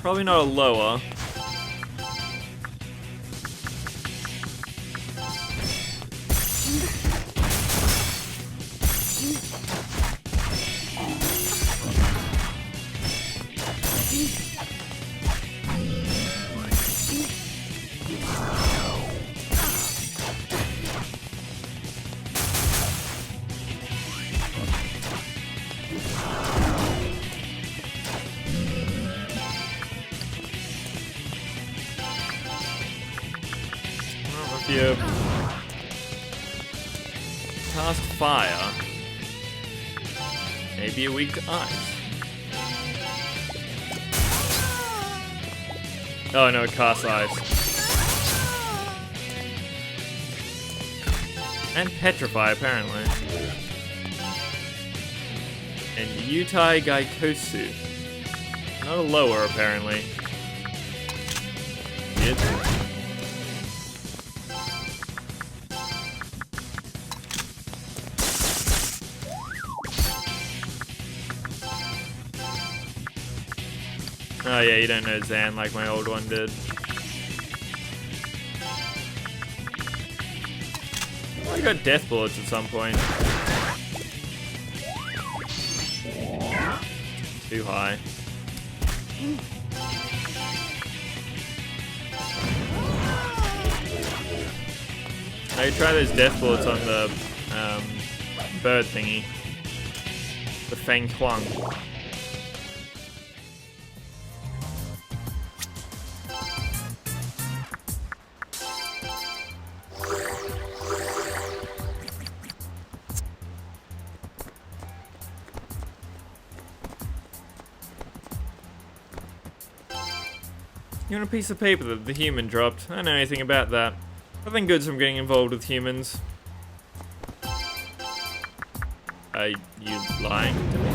Probably not a lower. If you cast fire, maybe you're weak to ice. Oh no, it casts ice. And petrify, apparently. And Yutai Gaikosu. Not a lower, apparently. Yep. Oh yeah, you don't know Zan like my old one did. I got death bullets at some point. Too high. I could try those death bullets on the bird thingy. The Feng Huang. You want a piece of paper that the human dropped? I don't know anything about that. Nothing good's from getting involved with humans. Are you lying to me?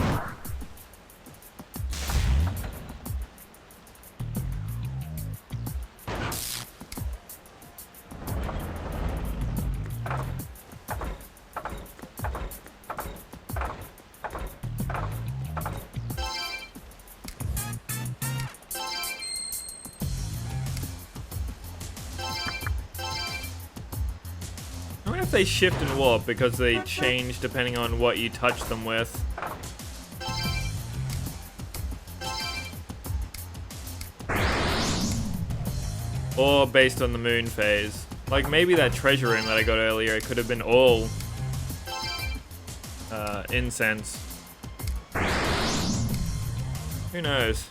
I wonder if they shift and warp because they change depending on what you touch them with. Or based on the moon phase. Like maybe that treasure room that I got earlier, it could have been all incense. Who knows?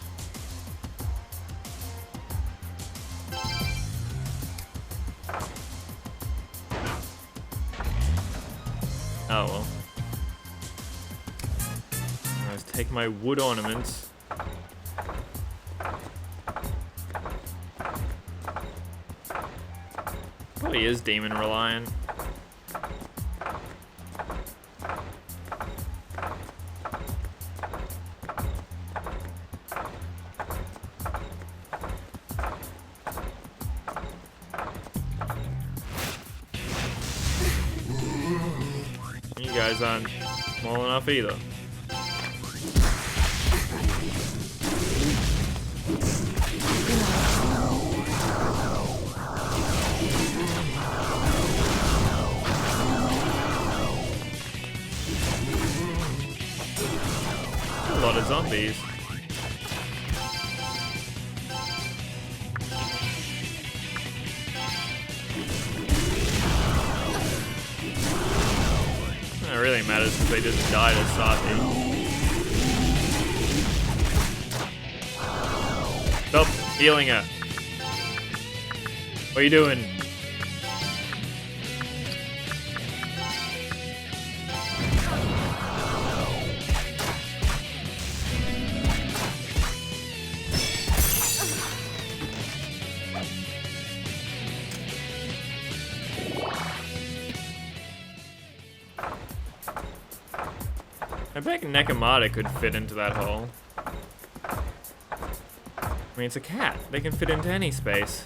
Oh well. Let's take my wood ornaments. Probably is demon reliant. You guys aren't small enough either. A lot of zombies. really matters because they just died as Sati. Stop healing her. What are you doing? I bet Nekomata could fit into that hole. I mean, it's a cat. They can fit into any space.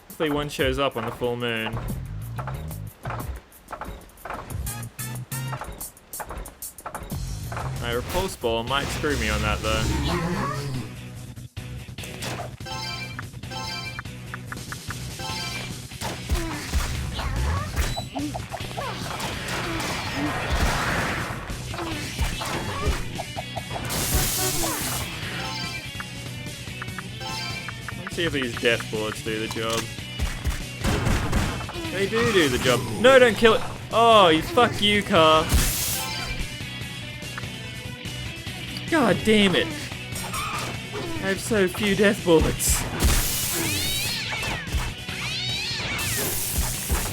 Hopefully one shows up on the full moon. My repulse ball might screw me on that though. Let's see if these death bullets do the job. They do the job. No, don't kill it. Oh, you fuck you, car. God damn it. I have so few death bullets.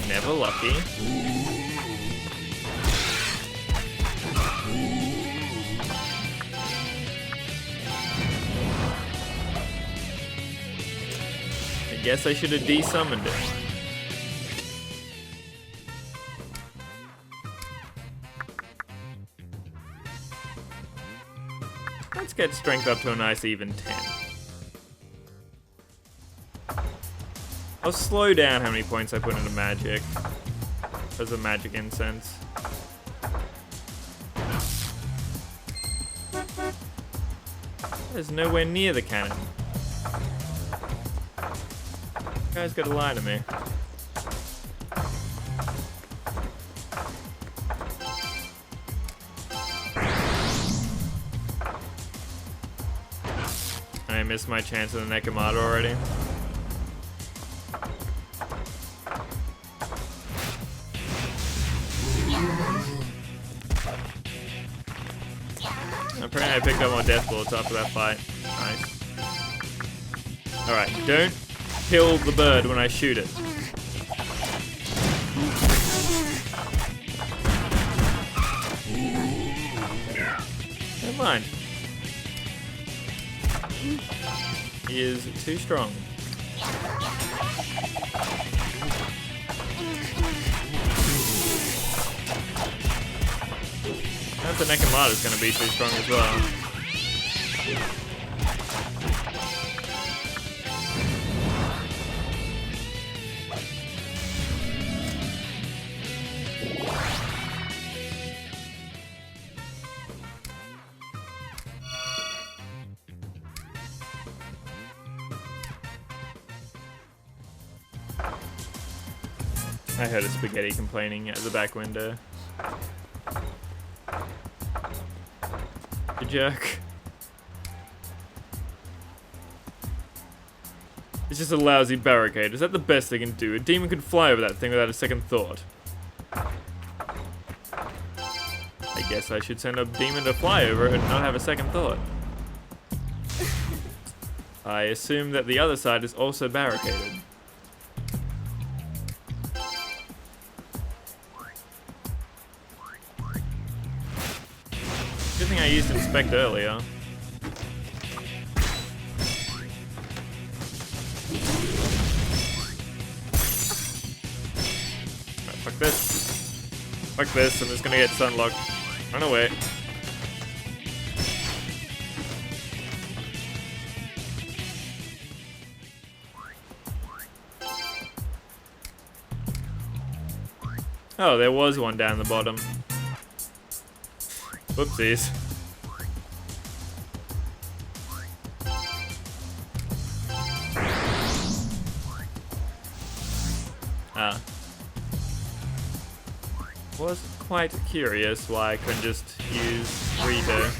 Never lucky. I guess I should have desummoned it. Let's get strength up to a nice even 10. I'll slow down how many points I put into magic. As a magic incense. There's nowhere near the cannon. You guys gotta lie to me. I missed my chance of the Nekomata already. Apparently I picked up more death bullets after that fight. Nice. Alright, don't kill the bird when I shoot it. Never mind. He is too strong. That's the Nekomata is going to be too strong as well. I heard a spaghetti complaining at the back window. You jerk. It's just a lousy barricade. Is that the best they can do? A demon could fly over that thing without a second thought. I guess I should send a demon to fly over it and not have a second thought. I assume that the other side is also barricaded. Good thing I used inspect earlier. Right, fuck this. Fuck this, I'm just gonna get sunlocked. Run away. Oh, there was one down the bottom. Whoopsies. Was quite curious why I couldn't just use Raidou.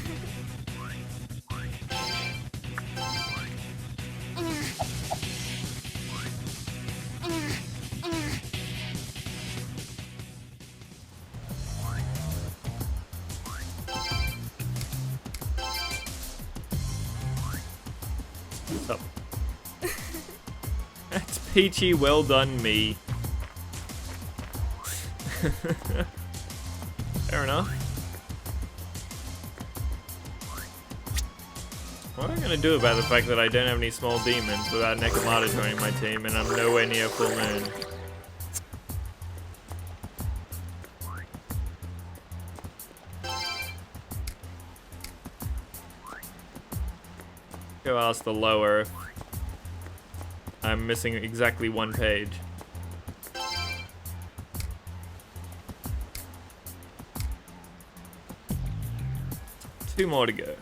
Peachy, well done me. Fair enough. What am I gonna do about the fact that I don't have any small demons without Nekomata joining my team and I'm nowhere near full moon? Go ask the lower if I'm missing exactly one page. 2 more to go.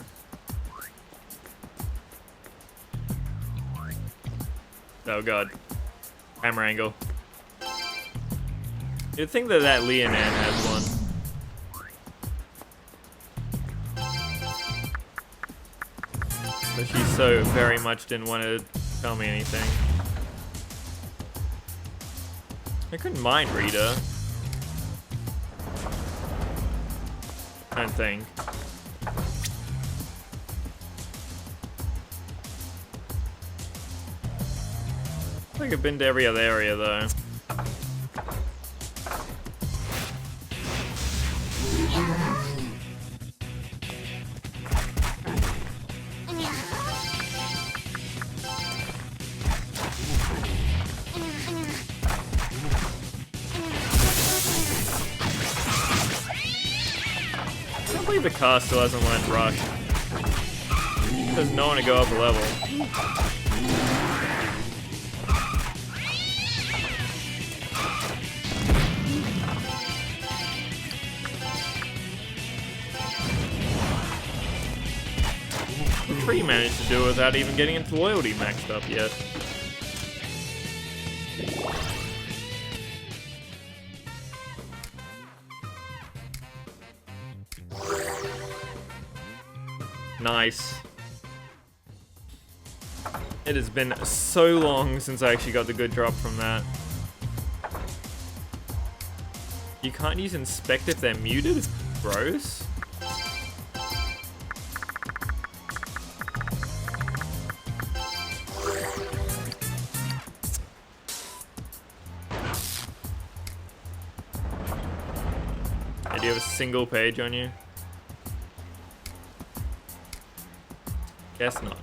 Oh god. Camera angle. You'd think that Leonan has one. But she so very much didn't want to tell me anything. I couldn't mind Rita. I don't think. I think I've been to every other area though. I can't believe the car still hasn't learned rush. There's no one to go up a level. Tree managed to do it without even getting into loyalty maxed up yet. Nice. It has been so long since I actually got the good drop from that. You can't use inspect if they're muted? Gross. Do you have a single page on you? Guess not.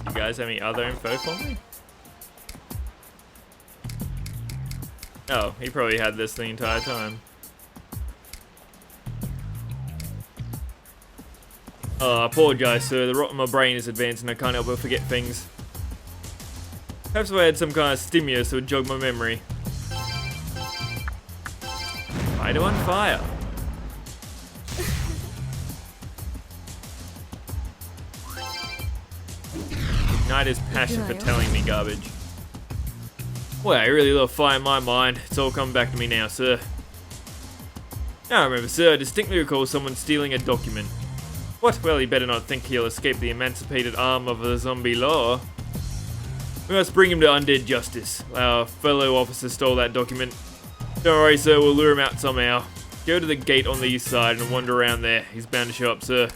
You guys have any other info for me? Oh, he probably had this the entire time. Oh, I apologize, sir. The rot in my brain is advanced and I can't help but forget things. Perhaps if I had some kind of stimulus that would jog my memory. Raidou on fire. Ignite his passion for telling me garbage. Well, I really love fire in my mind. It's all coming back to me now, sir. Now I remember, sir, I distinctly recall someone stealing a document. What? Well, he better not think he'll escape the emancipated arm of the zombie law. We must bring him to undead justice. Our fellow officer stole that document. Don't worry, sir, we'll lure him out somehow. Go to the gate on the east side and wander around there. He's bound to show up, sir.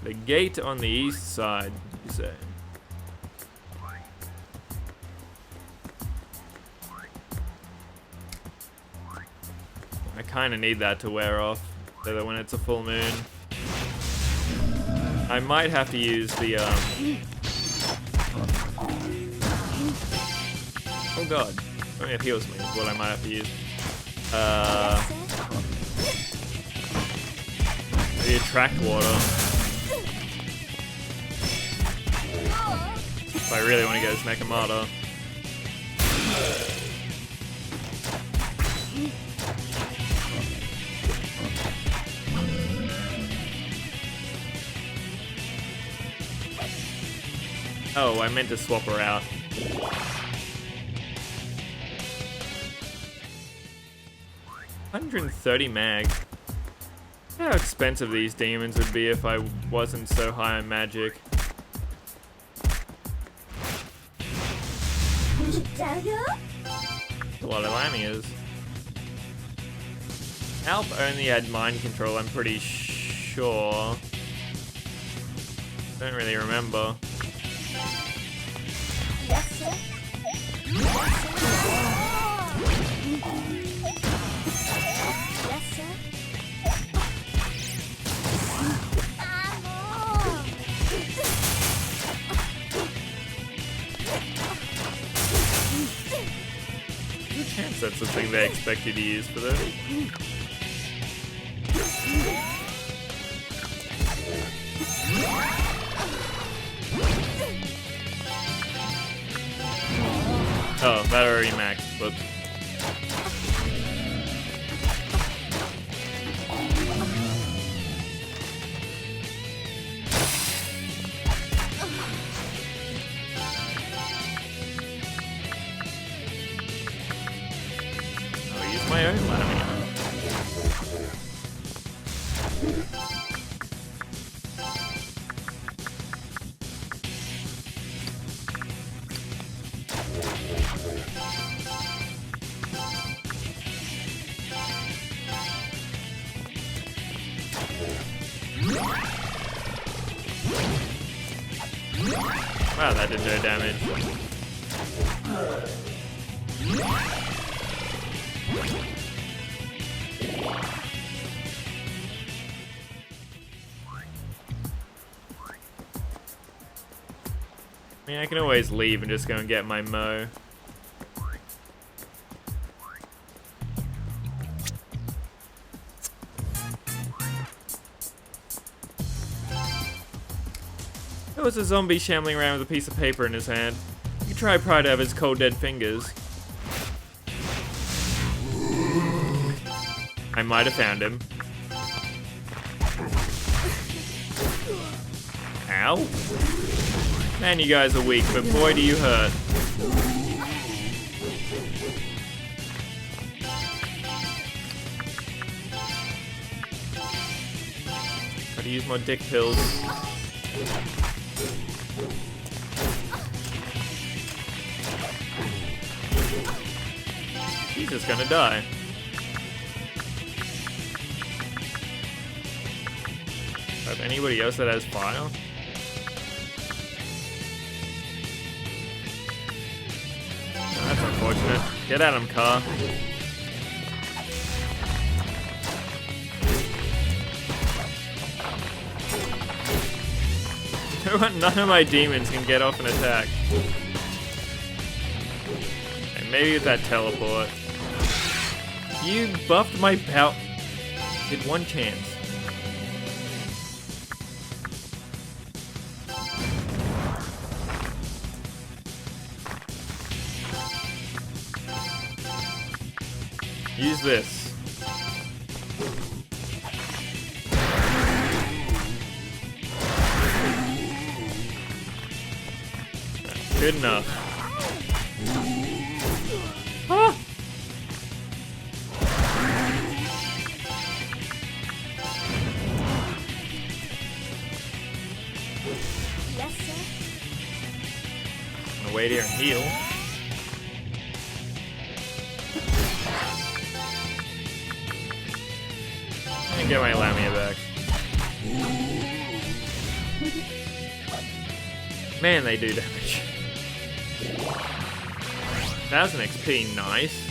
The gate on the east side, you say? I kind of need that to wear off, so that when it's a full moon, I might have to use the, oh god, I mean, it heals me is what I might have to use. The attract water. If I really want to get this Nekomata. Oh, I meant to swap her out. $130 mag. How expensive these demons would be if I wasn't so high on magic. A lot of Lamias. Alp only had mind control, I'm pretty sure. Don't really remember. There's a chance that's the thing they expected to use for this. Oh, that already maxed. Whoops. I'll use my own Lamia. Wow, that did no damage. I mean, I can always leave and just go and get my Mo. There was a zombie shambling around with a piece of paper in his hand. You could try pry it out of his cold dead fingers. I might have found him. Ow. Man, you guys are weak, but boy do you hurt. Gotta use my dick pills. He's just gonna die. Have anybody else that has fire? Oh, that's unfortunate. Get at him, car. None of my demons can get off an attack. And maybe with that teleport. You buffed my pout. Did one chance. Use this. Good enough. Ah! I'm gonna wait here and heal. And get my Lamia back. Man, they do damage. 1000 XP, nice.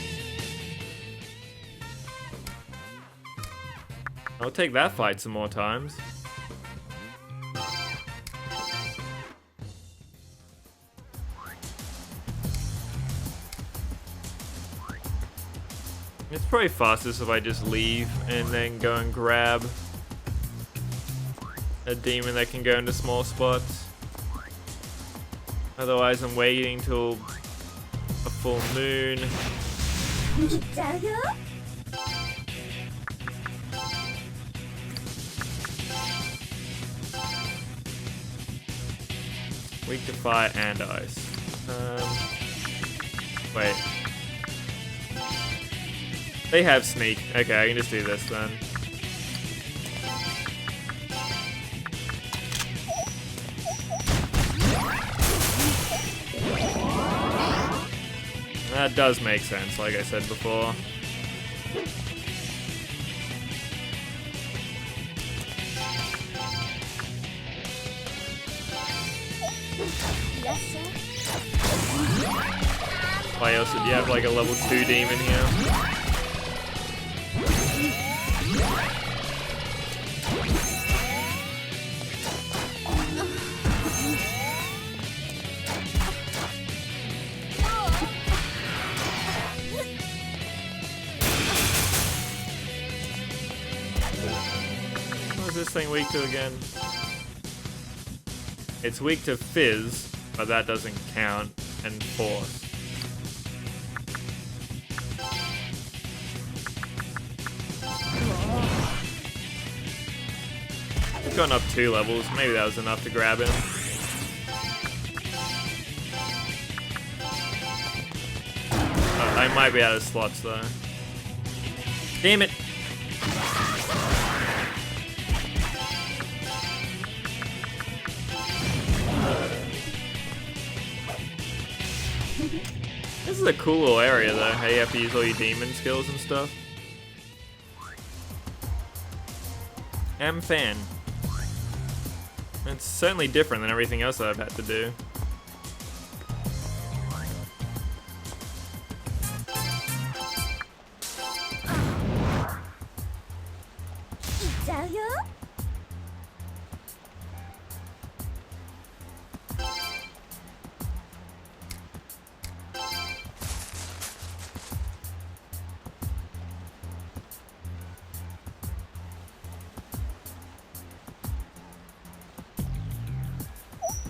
I'll take that fight some more times. It's probably fastest if I just leave and then go and grab a demon that can go into small spots. Otherwise, I'm waiting till a full moon. Weak to fire and ice. Wait. They have sneak. Okay, I can just do this then. That does make sense, like I said before. Why else would you have like a level 2 demon here? What is this thing weak to again? It's weak to Fizz, but that doesn't count, and Force. I've gone up 2 levels, maybe that was enough to grab him. Oh, I might be out of slots though. Damn it! This is a cool little area though, how you have to use all your demon skills and stuff. I'm fan. It's certainly different than everything else that I've had to do.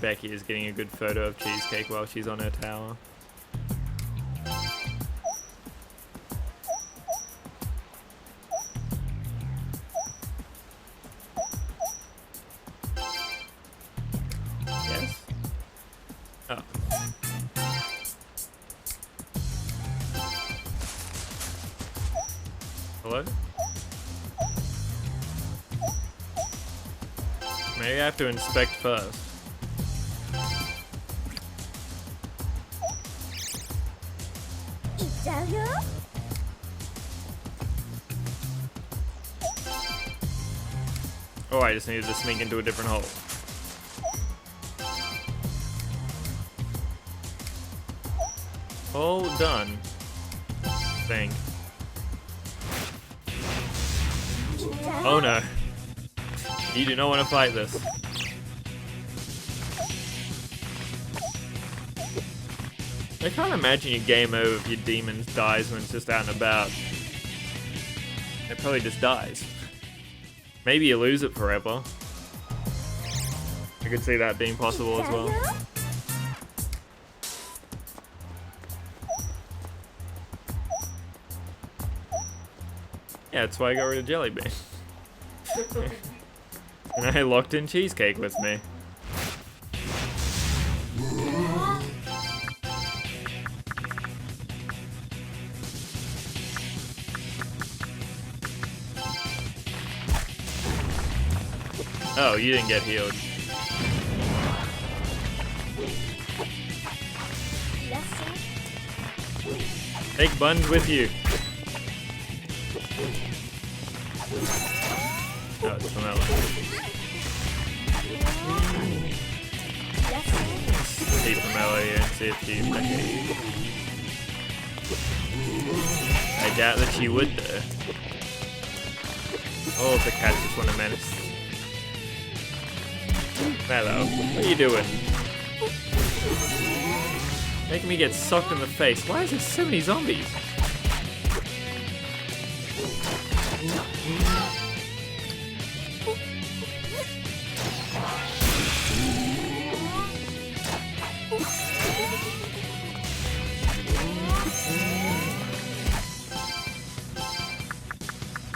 Becky is getting a good photo of Cheesecake while she's on her tower. Yes? Oh. Hello? Maybe I have to inspect first. Oh, I just needed to sneak into a different hole. All done. I think. Oh no. You do not want to fight this. I can't imagine your game over if your demon dies when it's just out and about. It probably just dies. Maybe you lose it forever. I could see that being possible as well. Yeah, that's why I got rid of Jellybean. And I locked in Cheesecake with me. Oh, you didn't get healed. Take Buns with you. Oh, it's from Ellen. See from Ella here and see if she behaves. I doubt that she would though. Oh, the cats just want to menace. Hello, what are you doing? Making me get sucked in the face. Why is there so many zombies?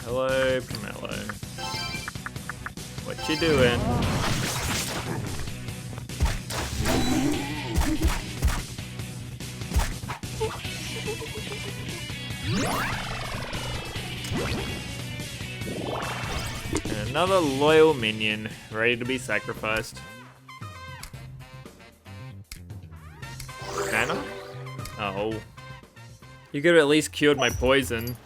Hello, Pomelo. What you doing? And another loyal minion, ready to be sacrificed. Anna? Oh. You could have at least cured my poison.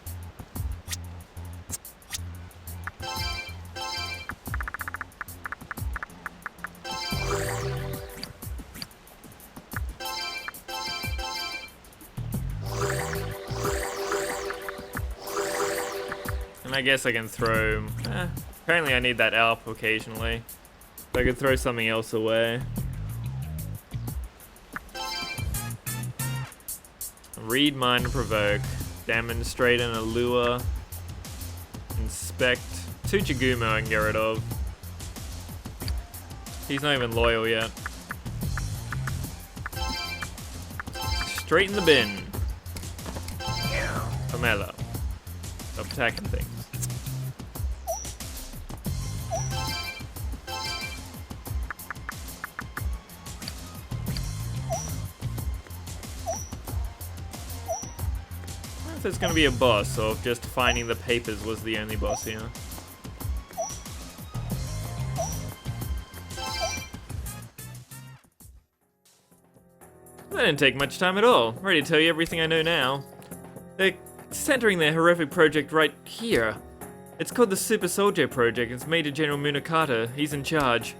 And I guess I can throw... apparently I need that ALP occasionally. So I could throw something else away. Read, Mind, and Provoke. Demonstrate and Allure. Inspect. Tsuchigumo I can get rid of. He's not even loyal yet. Straight in the bin. Pomelo. Stop attacking things. If there's gonna be a boss, or if just finding the papers was the only boss here. That didn't take much time at all. I'm ready to tell you everything I know now. They're centering their horrific project right here. It's called the Super Soldier Project. It's Major General Munakata. He's in charge.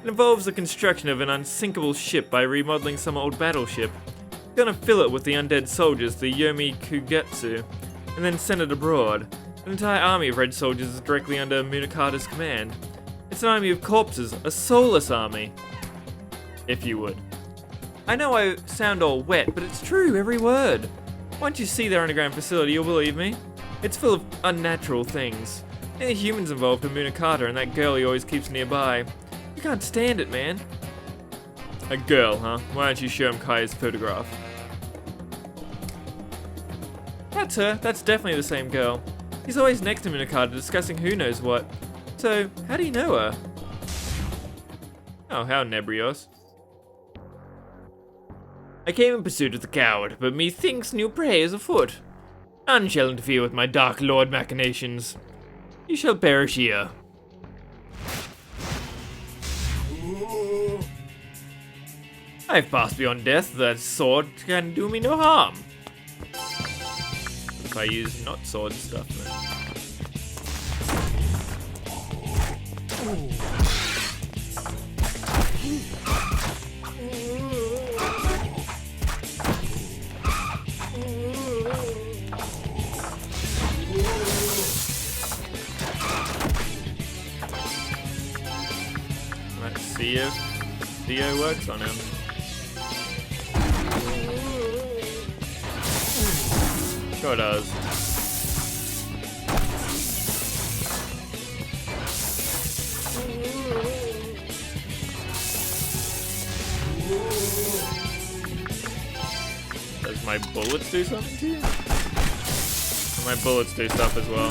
It involves the construction of an unsinkable ship by remodeling some old battleship. Gonna fill it with the undead soldiers, the Yomi Kugetsu, and then send it abroad. An entire army of red soldiers is directly under Munakata's command. It's an army of corpses, a soulless army. If you would. I know I sound all wet, but it's true, every word. Once you see their underground facility, you'll believe me. It's full of unnatural things. Any humans involved are Munakata and that girl he always keeps nearby. You can't stand it, man. A girl, huh? Why don't you show him Kai's photograph? That's her. That's definitely the same girl. He's always next to Munakata discussing who knows what. So, how do you know her? Oh, how nebrios. I came in pursuit of the coward, but methinks new prey is afoot. None shall interfere with my dark lord machinations. You shall perish here. I've passed beyond death, that sword can do me no harm. If I use not sword stuff, then. Let's see if Theo works on him. Sure does. Does my bullets do something to you? My bullets do stuff as well.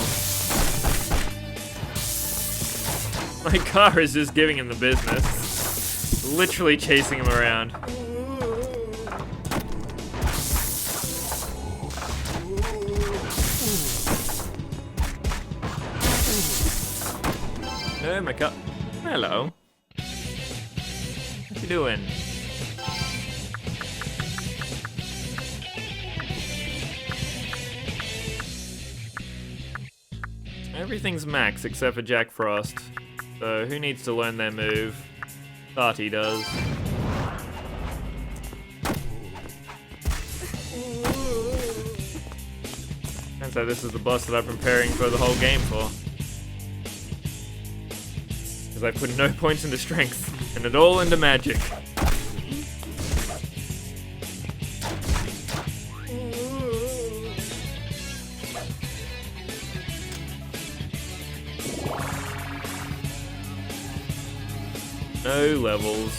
My car is just giving him the business. Literally chasing him around. No, my car. Hello. What you doing? Everything's max except for Jack Frost. So who needs to learn their move? Thought he does. Turns out this is the boss that I've been preparing for the whole game for. Because I put no points into strength, and it all into magic. No levels.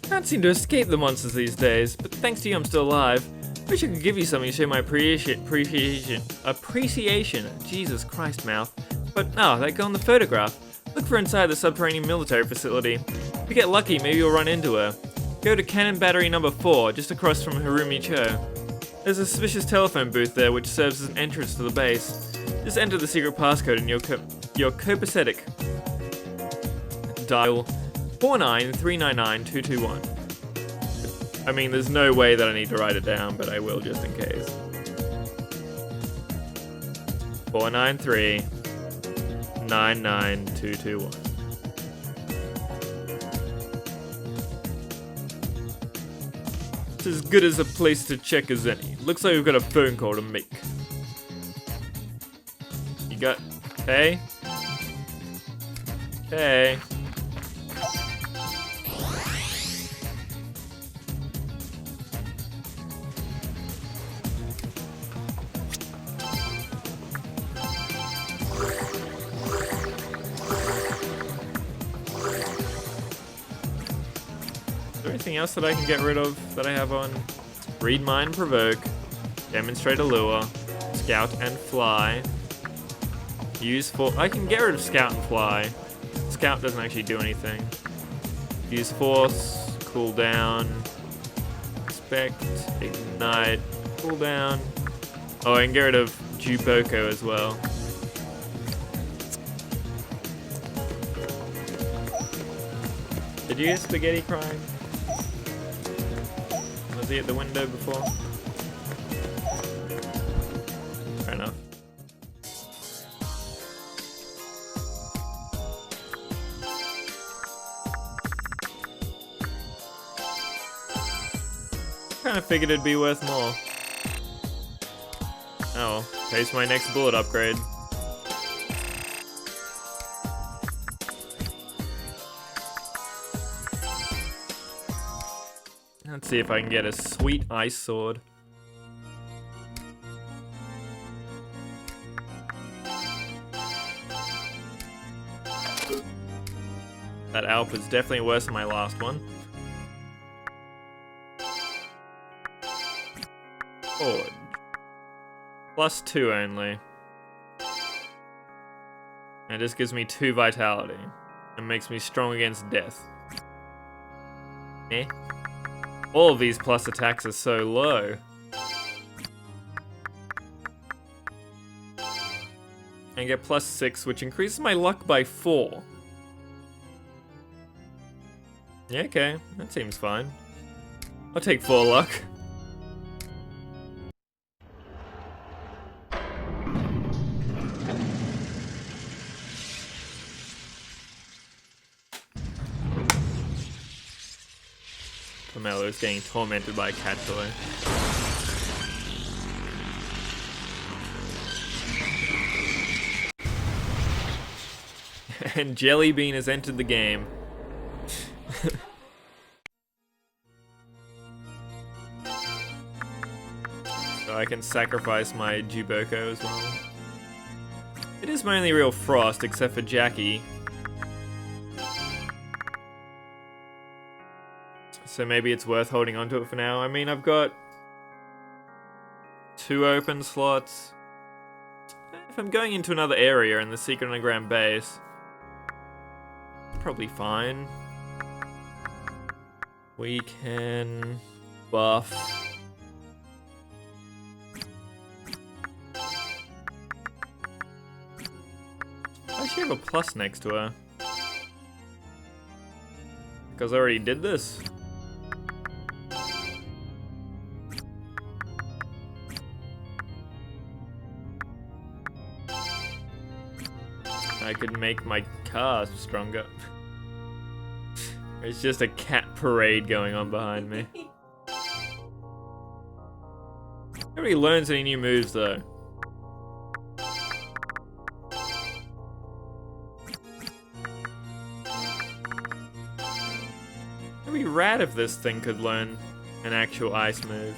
Can't seem to escape the monsters these days, but thanks to you I'm still alive. Wish I could give you something to show my appreciation. Jesus Christ, mouth. But, oh, that girl in the photograph. Look for inside the subterranean military facility. If you get lucky, maybe you'll run into her. Go to Cannon Battery number 4, just across from Harumi Cho. There's a suspicious telephone booth there which serves as an entrance to the base. Just enter the secret passcode in your copacetic. Dial 49399-221. I mean, there's no way that I need to write it down, but I will just in case. 493 99221. It's as good as a place to check as any. Looks like we've got a phone call to make. You got... Hey? Okay. Is there anything else that I can get rid of that I have on? Read Mind, Provoke, Demonstrate a Lure, Scout and Fly. Use for... I can get rid of Scout and Fly. Scout doesn't actually do anything. Use Force, Cool Down, Expect, Ignite, Cool Down. Oh, I can get rid of Juboko as well. Did you hear Spaghetti crying? Was he at the window before? Fair enough. Kinda figured it'd be worth more. Oh, pays for my next bullet upgrade. Let's see if I can get a sweet ice sword. That Alp is definitely worse than my last one. Forge. +2 only. And it just gives me 2 vitality. And makes me strong against death. Eh? All of these plus attacks are so low. And get +6, which increases my luck by 4. Yeah, okay. That seems fine. I'll take 4 luck. Pomelo is getting tormented by a cat toy. And Jellybean has entered the game. So I can sacrifice my Juboko as well. It is my only real Frost, except for Jackie. So maybe it's worth holding onto it for now. I mean, I've got 2 open slots. If I'm going into another area in the Secret Underground base, probably fine. We can buff. I should have a plus next to her. Because I already did this. I could make my car stronger. It's just a cat parade going on behind me. Nobody learns any new moves though. It'd be rad if this thing could learn an actual ice move.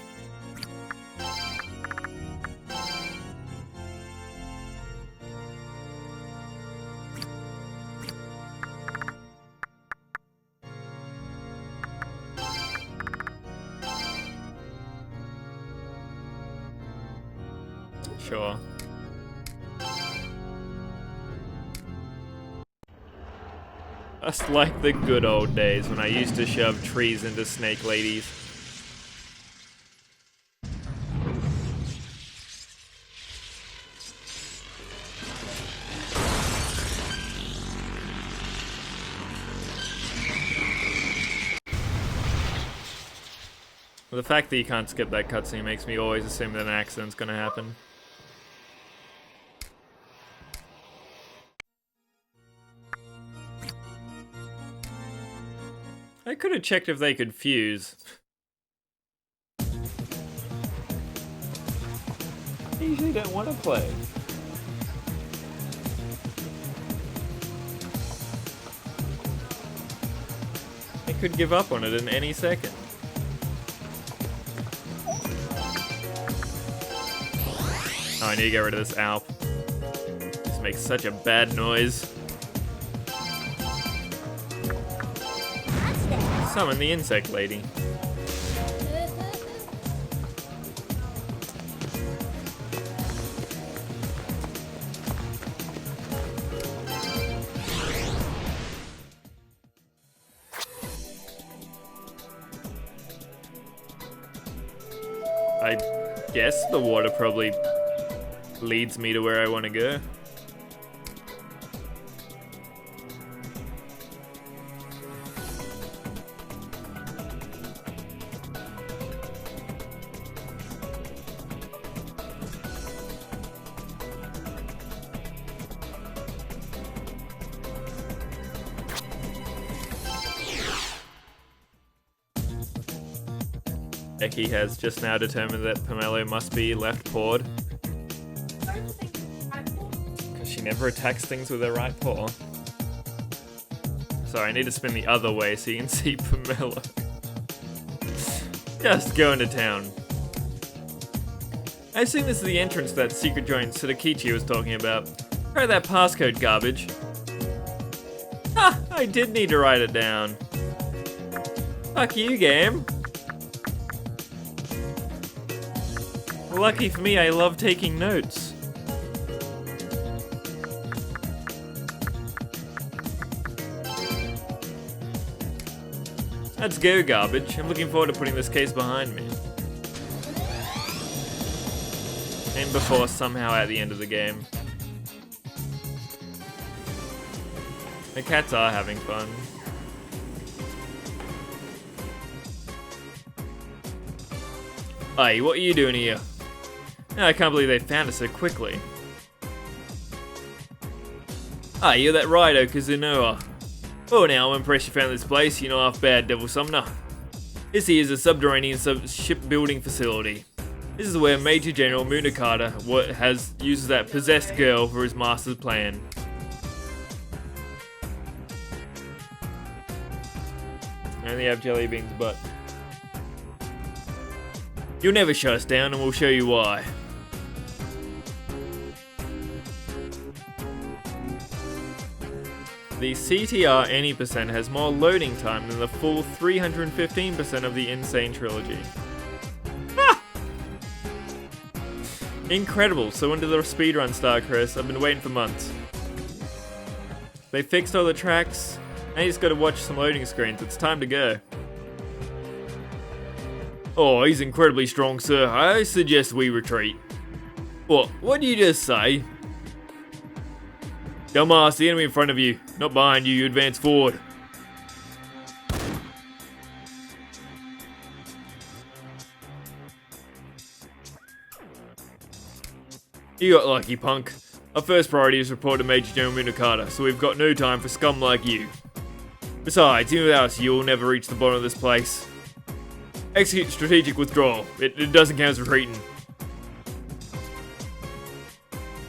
Sure. Just like the good old days when I used to shove trees into snake ladies. The fact that you can't skip that cutscene makes me always assume that an accident's gonna happen. I could have checked if they could fuse. I usually don't want to play. I could give up on it in any second. Oh, I need to get rid of this Alp. This makes such a bad noise. That's that. Summon the insect lady. I guess the water probably leads me to where I want to go. Eki has just now determined that Pomelo must be left pawed. Because she never attacks things with her right paw. Sorry, I need to spin the other way so you can see Pomelo. Just going to town. I assume this is the entrance to that secret joint Sudakichi was talking about. Try that passcode garbage. Ha! I did need to write it down. Fuck you, game. Lucky for me, I love taking notes. Let's go, garbage. I'm looking forward to putting this case behind me. And before somehow at the end of the game. The cats are having fun. Hey, what are you doing here? I can't believe they found us so quickly. Ah, you're that Raidou Kuzunoha. Oh, now I'm impressed you found this place, you know half bad, Devil Summoner. This here is a subterranean shipbuilding facility. This is where Major General Munakata uses that possessed girl for his master's plan. I only have jelly beans, but you'll never shut us down, and we'll show you why. The CTR any percent has more loading time than the full 315% of the Insane Trilogy. Ah! Incredible, so when did the speedrun start, Chris? I've been waiting for months. They fixed all the tracks. Now you just gotta watch some loading screens, it's time to go. Oh, he's incredibly strong, sir. I suggest we retreat. What did you just say? Dumbass, the enemy in front of you, not behind you, you advance forward. You got lucky, punk. Our first priority is report to Major General Munakata, so we've got no time for scum like you. Besides, even without us, you'll never reach the bottom of this place. Execute strategic withdrawal. It doesn't count as retreating.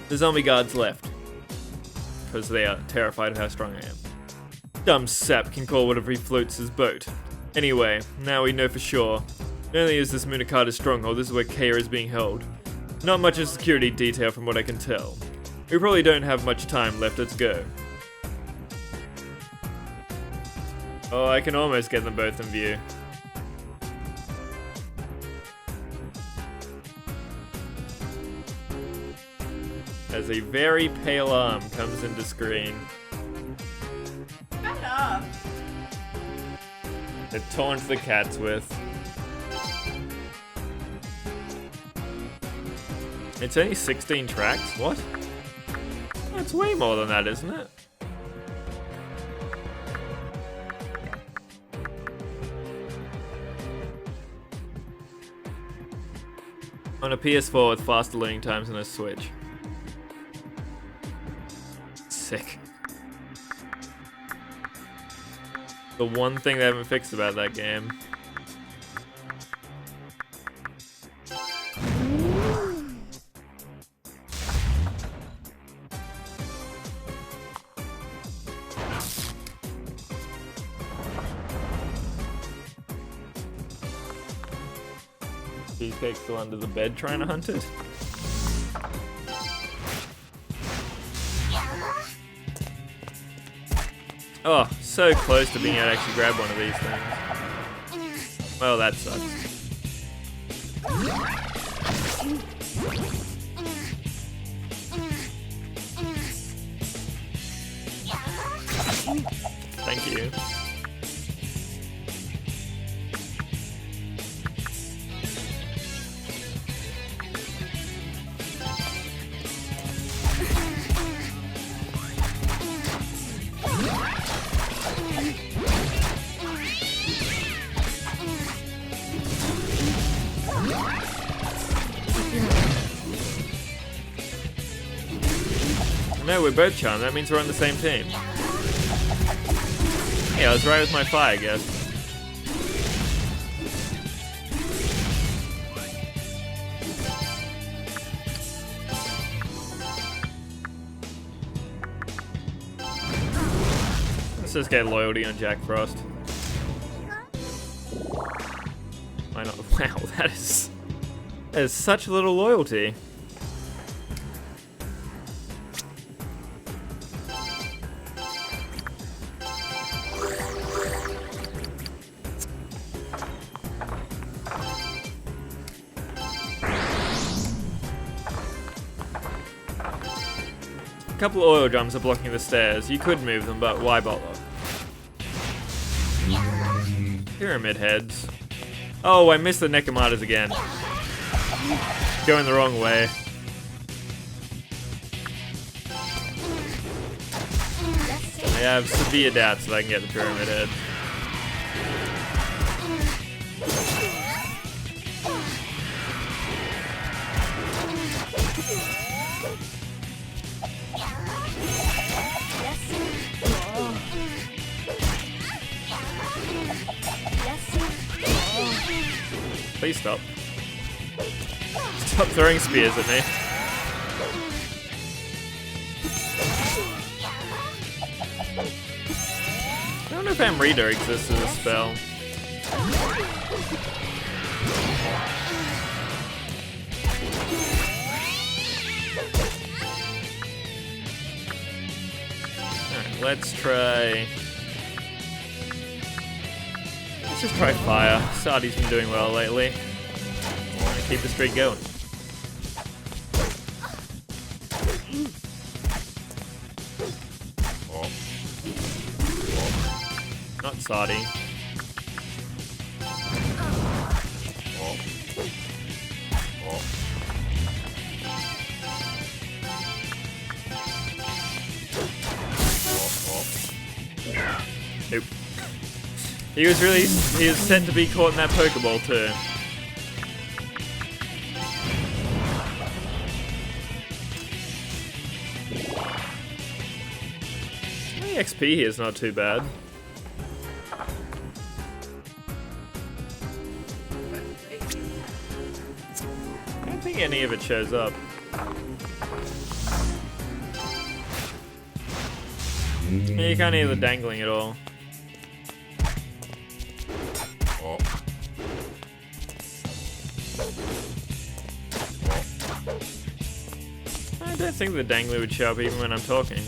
The zombie guards left. Because they are terrified of how strong I am. Dumb sap can call whatever he floats his boat. Anyway, now we know for sure. Not only is this Munakata's stronghold, this is where Kea is being held. Not much of security detail from what I can tell. We probably don't have much time left, let's go. Oh, I can almost get them both in view. As a very pale arm comes into screen. Shut up. They're torn to the cat's with. It's only 16 tracks? What? That's way more than that, isn't it? On a PS4 with faster loading times than a Switch. Sick. The one thing they haven't fixed about that game. Cheesecake's still under the bed trying to hunt it. Oh, so close to being able to actually grab one of these things. Well, that sucks. Thank you. No, we're both charmed. That means we're on the same team. Yeah, I was right with my fire, I guess. Let's just get loyalty on Jack Frost. Why not? Wow, that is such little loyalty. A couple of oil drums are blocking the stairs. You could move them, but why bother? Pyramid heads. Oh, I missed the Nekomatas again. Going the wrong way. I have severe doubts that I can get the pyramid head. Please stop. Stop throwing spears at me. I don't know if Amrita exists as a spell. Alright, let's try... Let's just try fire. Sardi's been doing well lately. I'm gonna keep the streak going. Not Sardi. Nope. He was sent to be caught in that Pokeball too. The XP here is not too bad. I don't think any of it shows up. Yeah, you can't hear the dangling at all. I don't think the dangler would show up even when I'm talking.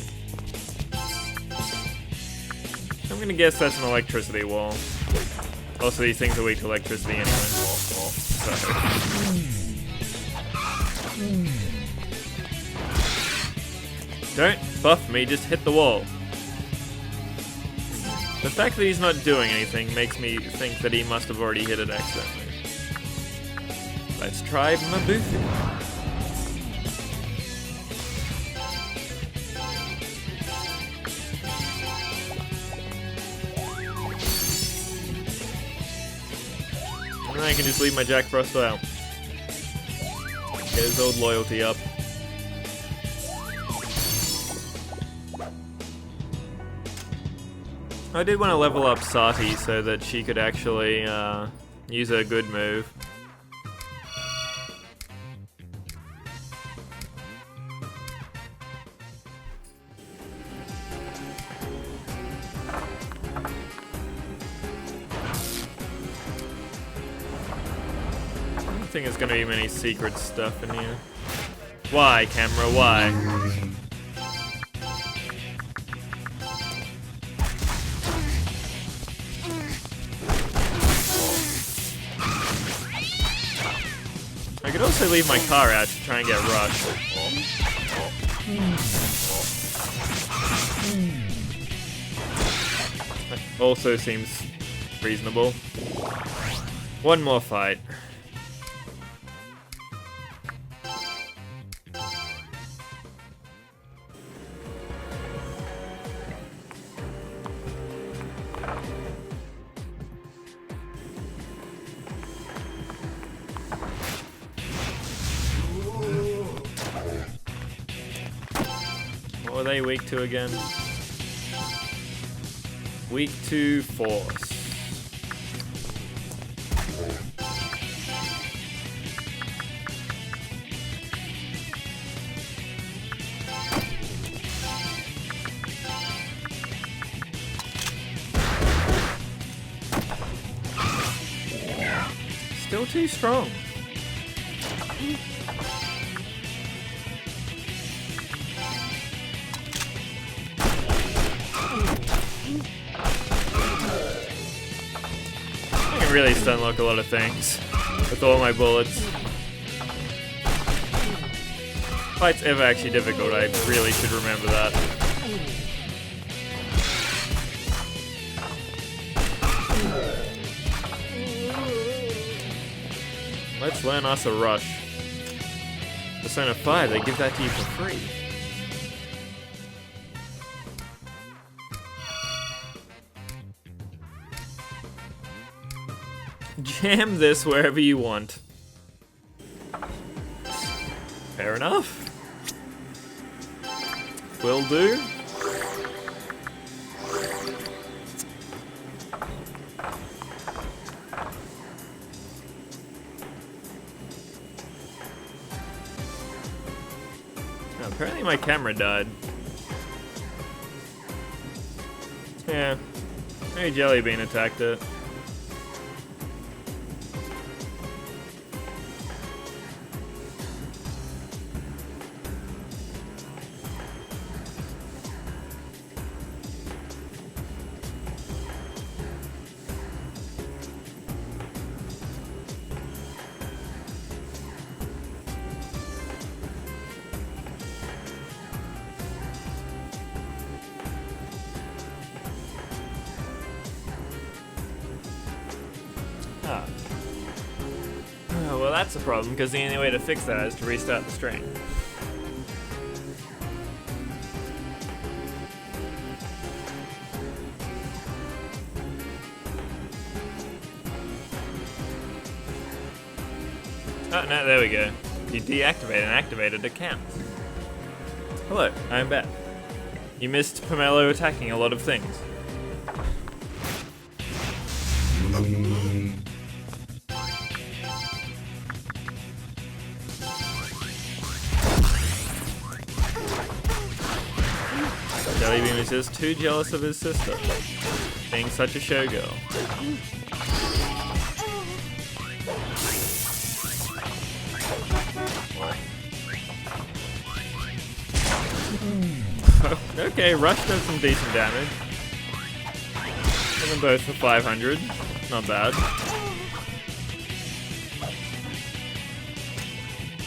I'm gonna guess that's an electricity wall. Also, these things are weak to electricity anyway. So. Don't buff me, just hit the wall. The fact that he's not doing anything makes me think that he must have already hit it accidentally. Let's try Mabuthi. I can just leave my Jack Frost out. Get his old loyalty up. I did want to level up Sati so that she could actually use a good move. I don't think there's gonna be many secret stuff in here. Why, camera, why? I could also leave my car out to try and get rushed. That also seems reasonable. One more fight. What were they weak to again? Weak to force. Still too strong. I can really stun lock a lot of things with all my bullets. If fight's ever actually difficult, I really should remember that. Let's learn us a rush. Persona 5, they give that to you for free. Jam this wherever you want. Fair enough. Will do. Apparently my camera died. Yeah, maybe Jellybean attacked it. Oh, well, that's a problem, because the only way to fix that is to restart the stream. Oh, no, there we go. You deactivated and activated accounts. Hello, I'm back. You missed Pomelo attacking a lot of things. Jellybean is just too jealous of his sister, being such a showgirl. Okay, Rush does some decent damage. And them both for 500. Not bad.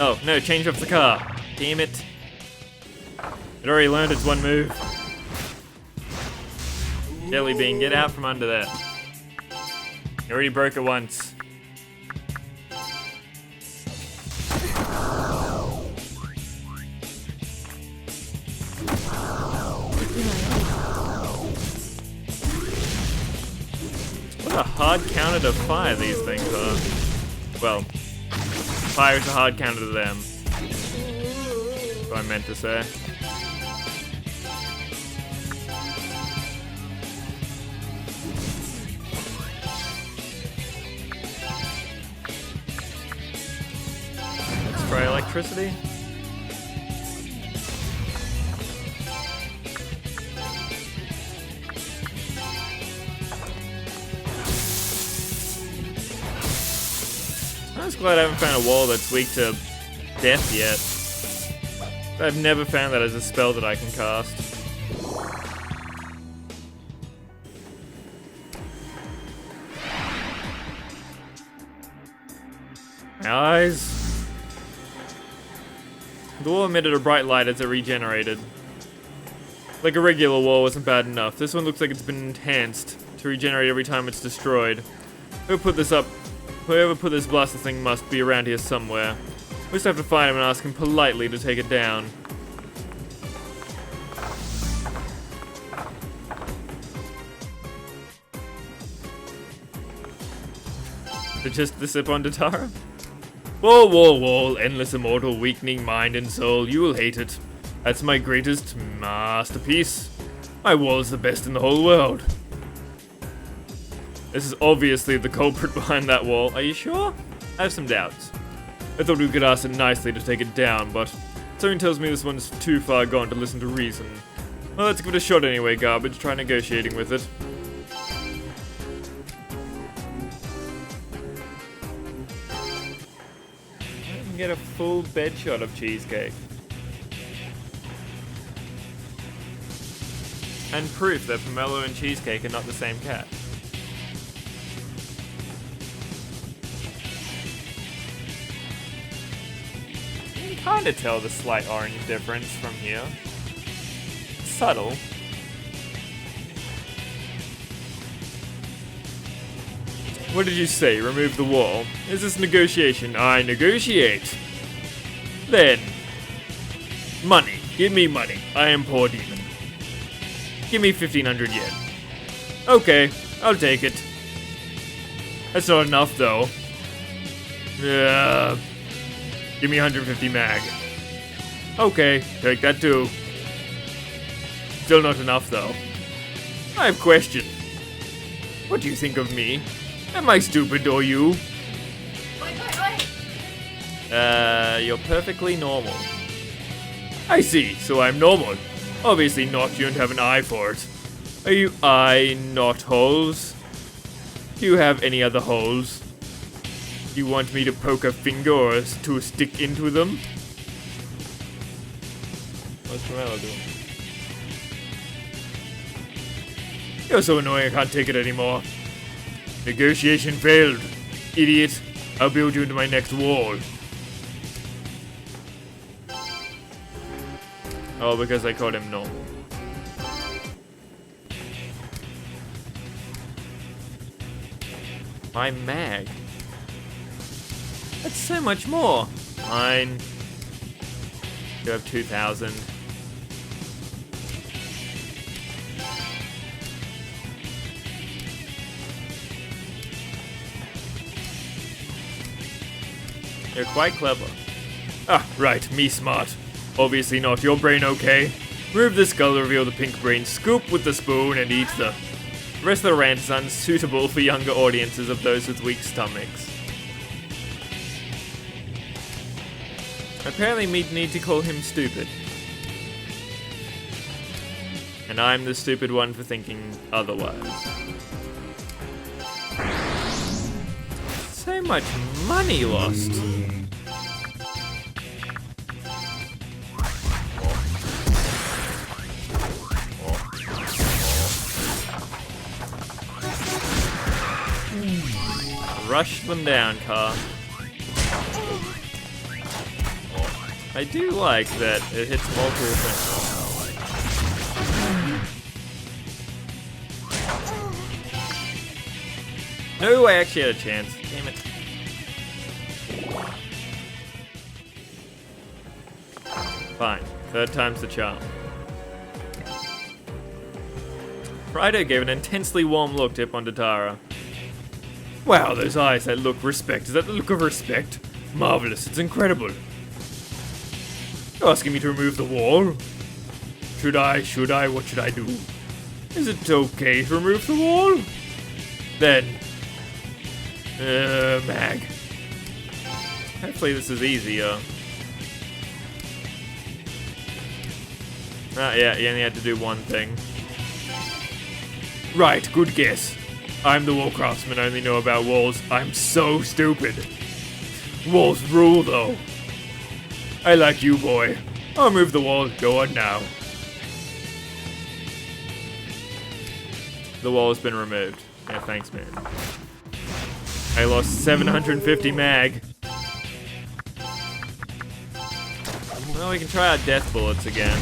Oh, no, change of the car. Damn it. It already learned its one move. Jellybean, get out from under there. You already broke it once. What a hard counter to fire these things are. Well, fire is a hard counter to them. what I meant to say. Let's try electricity. I'm just glad I haven't found a wall that's weak to death yet. I've never found that as a spell that I can cast. My eyes. The wall emitted a bright light as it regenerated. Like a regular wall wasn't bad enough. This one looks like it's been enhanced to regenerate every time it's destroyed. Whoever put this blaster thing must be around here somewhere. We just have to find him and ask him politely to take it down. But just the sip on Datara? Wall, endless immortal, weakening mind and soul, you will hate it. That's my greatest masterpiece. My wall's the best in the whole world. This is obviously the culprit behind that wall. Are you sure? I have some doubts. I thought we could ask it nicely to take it down, but something tells me this one's too far gone to listen to reason. Well, let's give it a shot anyway, Garbage. Try negotiating with it. I can get a full bed shot of cheesecake. And proof that Pomelo and Cheesecake are not the same cat. You can kind of tell the slight orange difference from here. Subtle. What did you say? Remove the wall? Is this negotiation? I negotiate. Then. Money. Give me money. I am poor demon. Give me 1,500 yen. Okay, I'll take it. That's not enough, though. Give me 150 mag. Okay, take that too. Still not enough, though. I have a question. What do you think of me? Am I stupid or you? Wait. You're perfectly normal. I see, so I'm normal. Obviously not, you don't have an eye for it. Are you eye not holes? Do you have any other holes? You want me to poke a finger or to stick into them? What's Pomelo doing? You're so annoying I can't take it anymore. Negotiation failed. Idiot. I'll build you into my next wall. Oh, because I called him normal. My mag. That's so much more. Fine. You have 2,000. You're quite clever. Ah, right, me smart. Obviously not. Your brain okay? Remove the skull, reveal the pink brain, scoop with the spoon, and eat the rest of the rant is unsuitable for younger audiences of those with weak stomachs. Apparently we need to call him stupid. And I'm the stupid one for thinking otherwise. So much money lost. Rush them down, car. I do like that it hits multiple things. No, I actually had a chance. Damn it. Fine. Third time's the charm. Raidou gave an intensely warm look to Datara. Wow, those eyes, that look respect. Is that the look of respect? Marvelous, it's incredible. You're asking me to remove the wall? Should I? What should I do? Is it okay to remove the wall? Then... Mag. Hopefully this is easier. Yeah, you only had to do one thing. Right, good guess. I'm the wall craftsman, I only know about walls. I'm so stupid. Walls rule, though. I like you, boy. I'll remove the wall. Go on now. The wall has been removed. Yeah, thanks, man. I lost 750 mag. Well, we can try out death bullets again.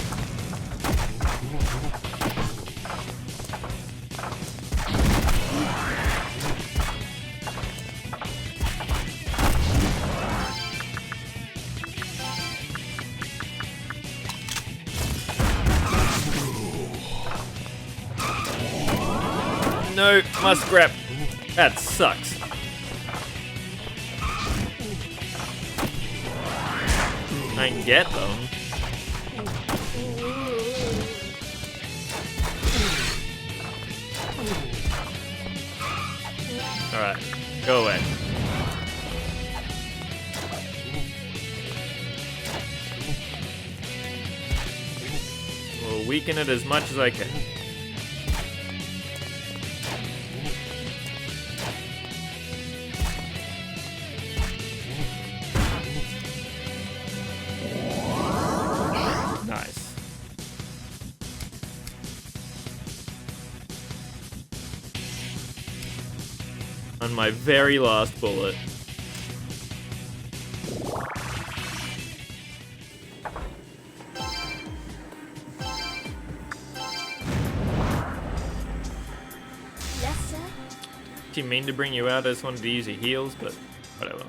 No, my scrap. That sucks. I can get them. Alright, go away. We'll weaken it as much as I can. Nice. On my very last bullet. Yes, sir. Didn't mean to bring you out, I just wanted to use your heels, but whatever.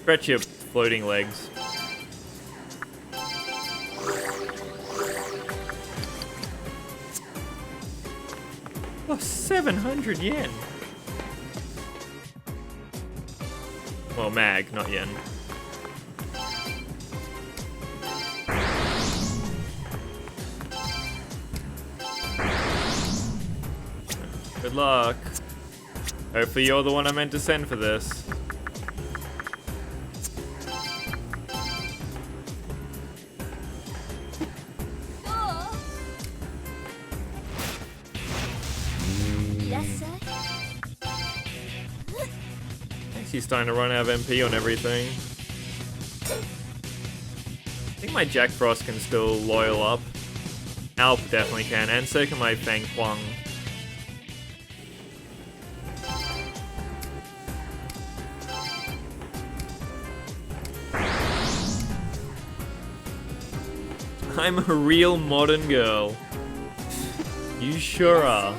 Stretch your floating legs. Oh, 700 yen. Well, mag, not yen. Good luck. Hopefully you're the one I meant to send for this. Yes, sir. He's starting to run out of MP on everything. I think my Jack Frost can still loyal up. Alp definitely can, and so can my Fang Huang. I'm a real modern girl. You sure are.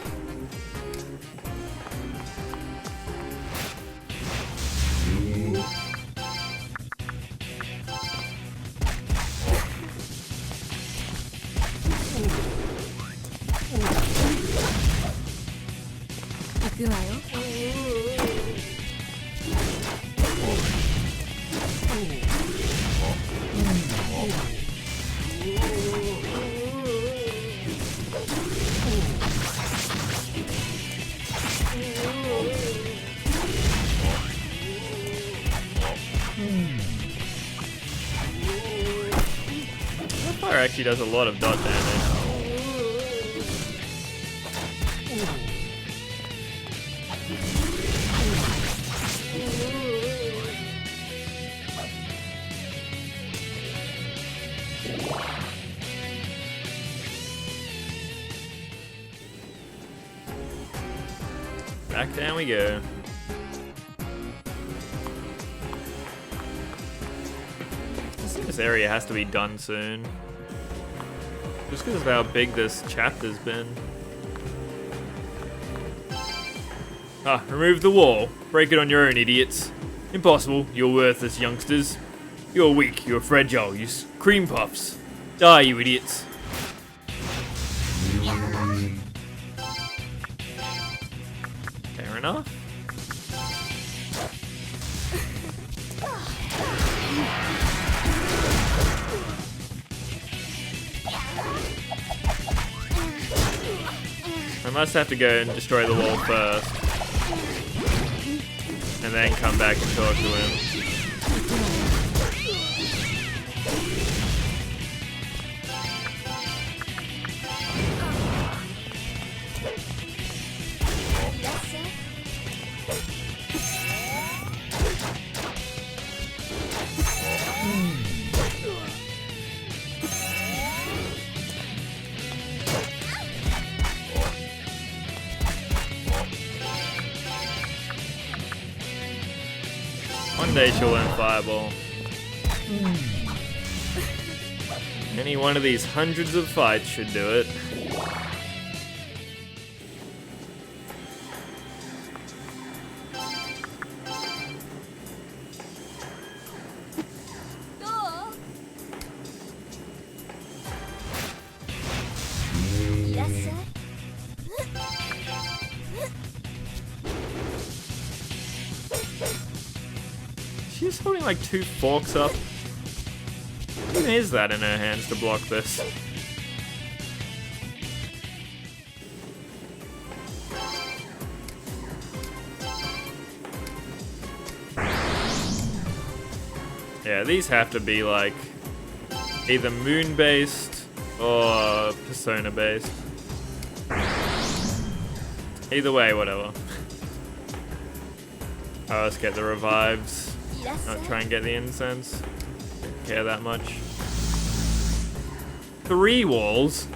That fire actually does a lot of dot damage. Back down we go. This area has to be done soon. Just because of how big this chapter's been. Ah, remove the wall. Break it on your own, idiots. Impossible, you're worthless youngsters. You're weak, you're fragile, you cream puffs. Die, you idiots. Fair enough. must have to go and destroy the wall first. And then come back and talk to him. Yes, sir. One day she'll learn Fireball. Any one of these hundreds of fights should do it. Go! Yes, sir. She's holding like 2 forks up. What even is that in her hands to block this? Yeah, these have to be like either moon based or persona based. Either way, whatever. Oh, let's get the revives. Yes, sir. Not try and get the incense. Don't care that much. 3 walls?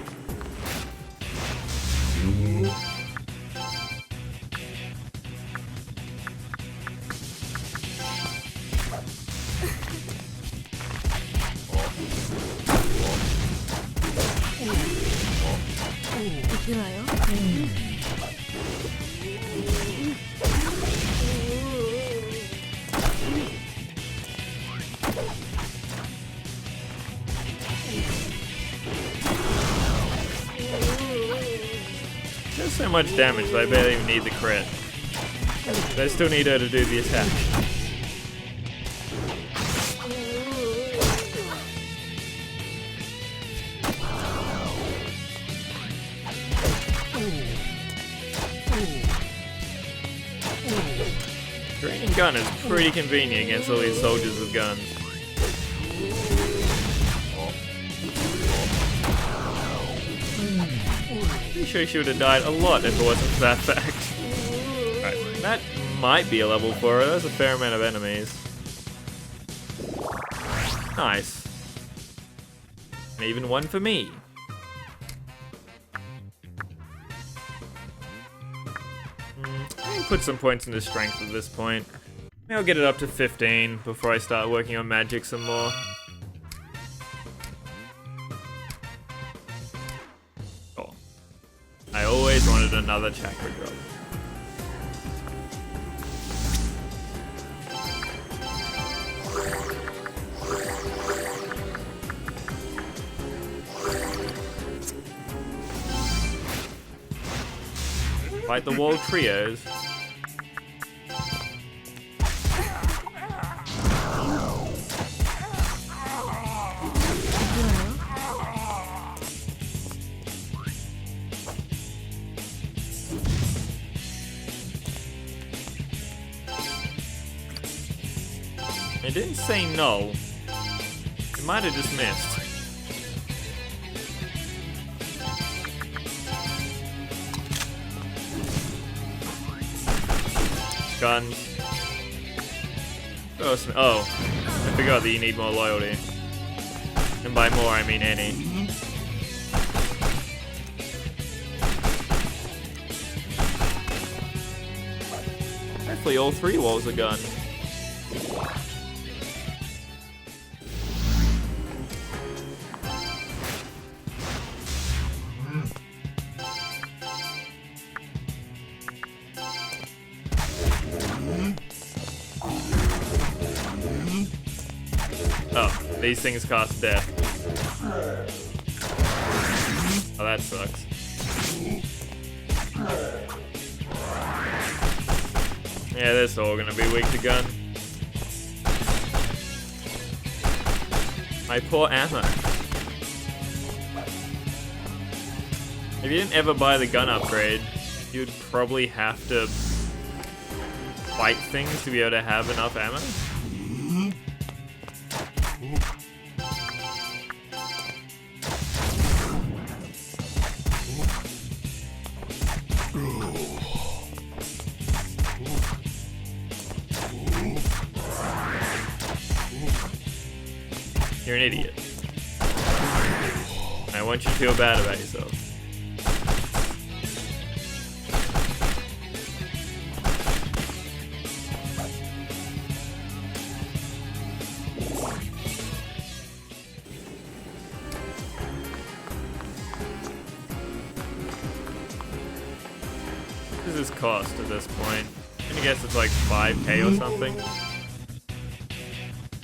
Does so much damage that I barely even need the crit. But I still need her to do the attack. Draining gun is pretty convenient against all these soldiers with guns. Pretty sure she would have died a lot if it wasn't for that fact. Right, that might be a level for her. That's a fair amount of enemies. Nice. And even one for me. I'll put some points into strength at this point. Maybe I'll get it up to 15 before I start working on magic some more. Oh. I always wanted another chakra drop. Fight the wall trios. It didn't say no. It might have just missed. Guns. Oh, I forgot that you need more loyalty. And by more, I mean any. Hopefully all 3 walls are gone. Oh, these things cost death. Oh, that sucks. Yeah, this all gonna be weak to gun. My poor ammo. If you didn't ever buy the gun upgrade, you'd probably have to fight things to be able to have enough ammo. You're an idiot. I want you to feel bad about yourself. What does this cost at this point? I'm gonna guess it's like 5k or something.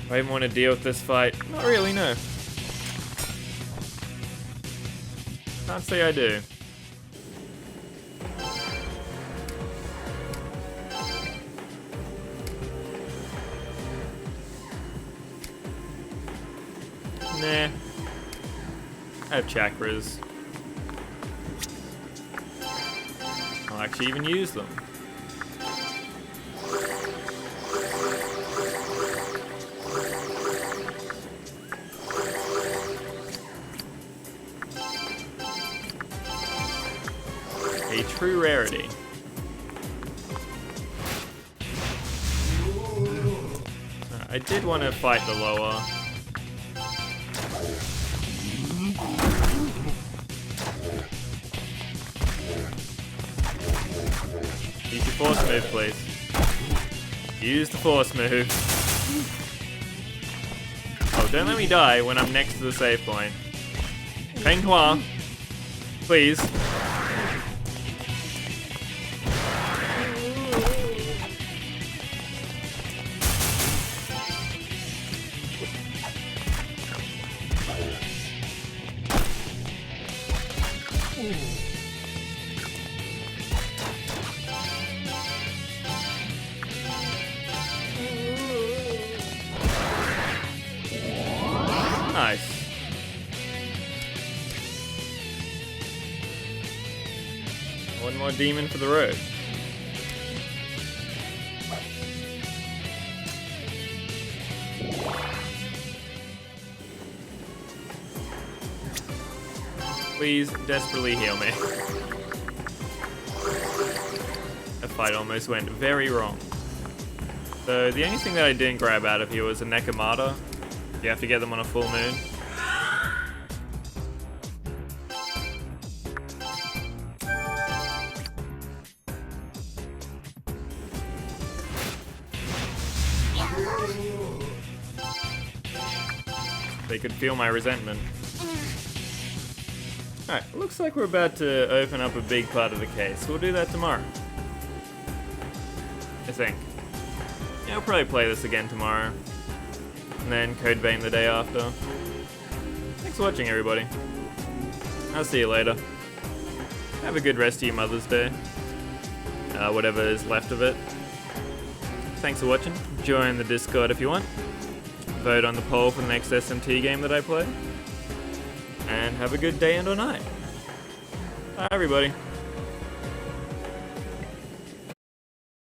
Do I even want to deal with this fight? Not really, no. Can't say I do. Nah. I have chakras. I'll actually even use them. A true rarity. I did want to fight the lower. Use your force move, please. Use the force move. Oh, don't let me die when I'm next to the save point. Peng-hua. Please. Nice. One more demon for the road. Please desperately heal me. That fight almost went very wrong. So the only thing that I didn't grab out of here was a Nekomata. You have to get them on a full moon. They could feel my resentment. Alright, looks like we're about to open up a big part of the case. We'll do that tomorrow. I think. Yeah, I'll probably play this again tomorrow. And then Code Vein the day after. Thanks for watching, everybody. I'll see you later. Have a good rest of your Mother's Day. Whatever is left of it. Thanks for watching. Join the Discord if you want. Vote on the poll for the next SMT game that I play. And have a good day and or night. Bye, everybody.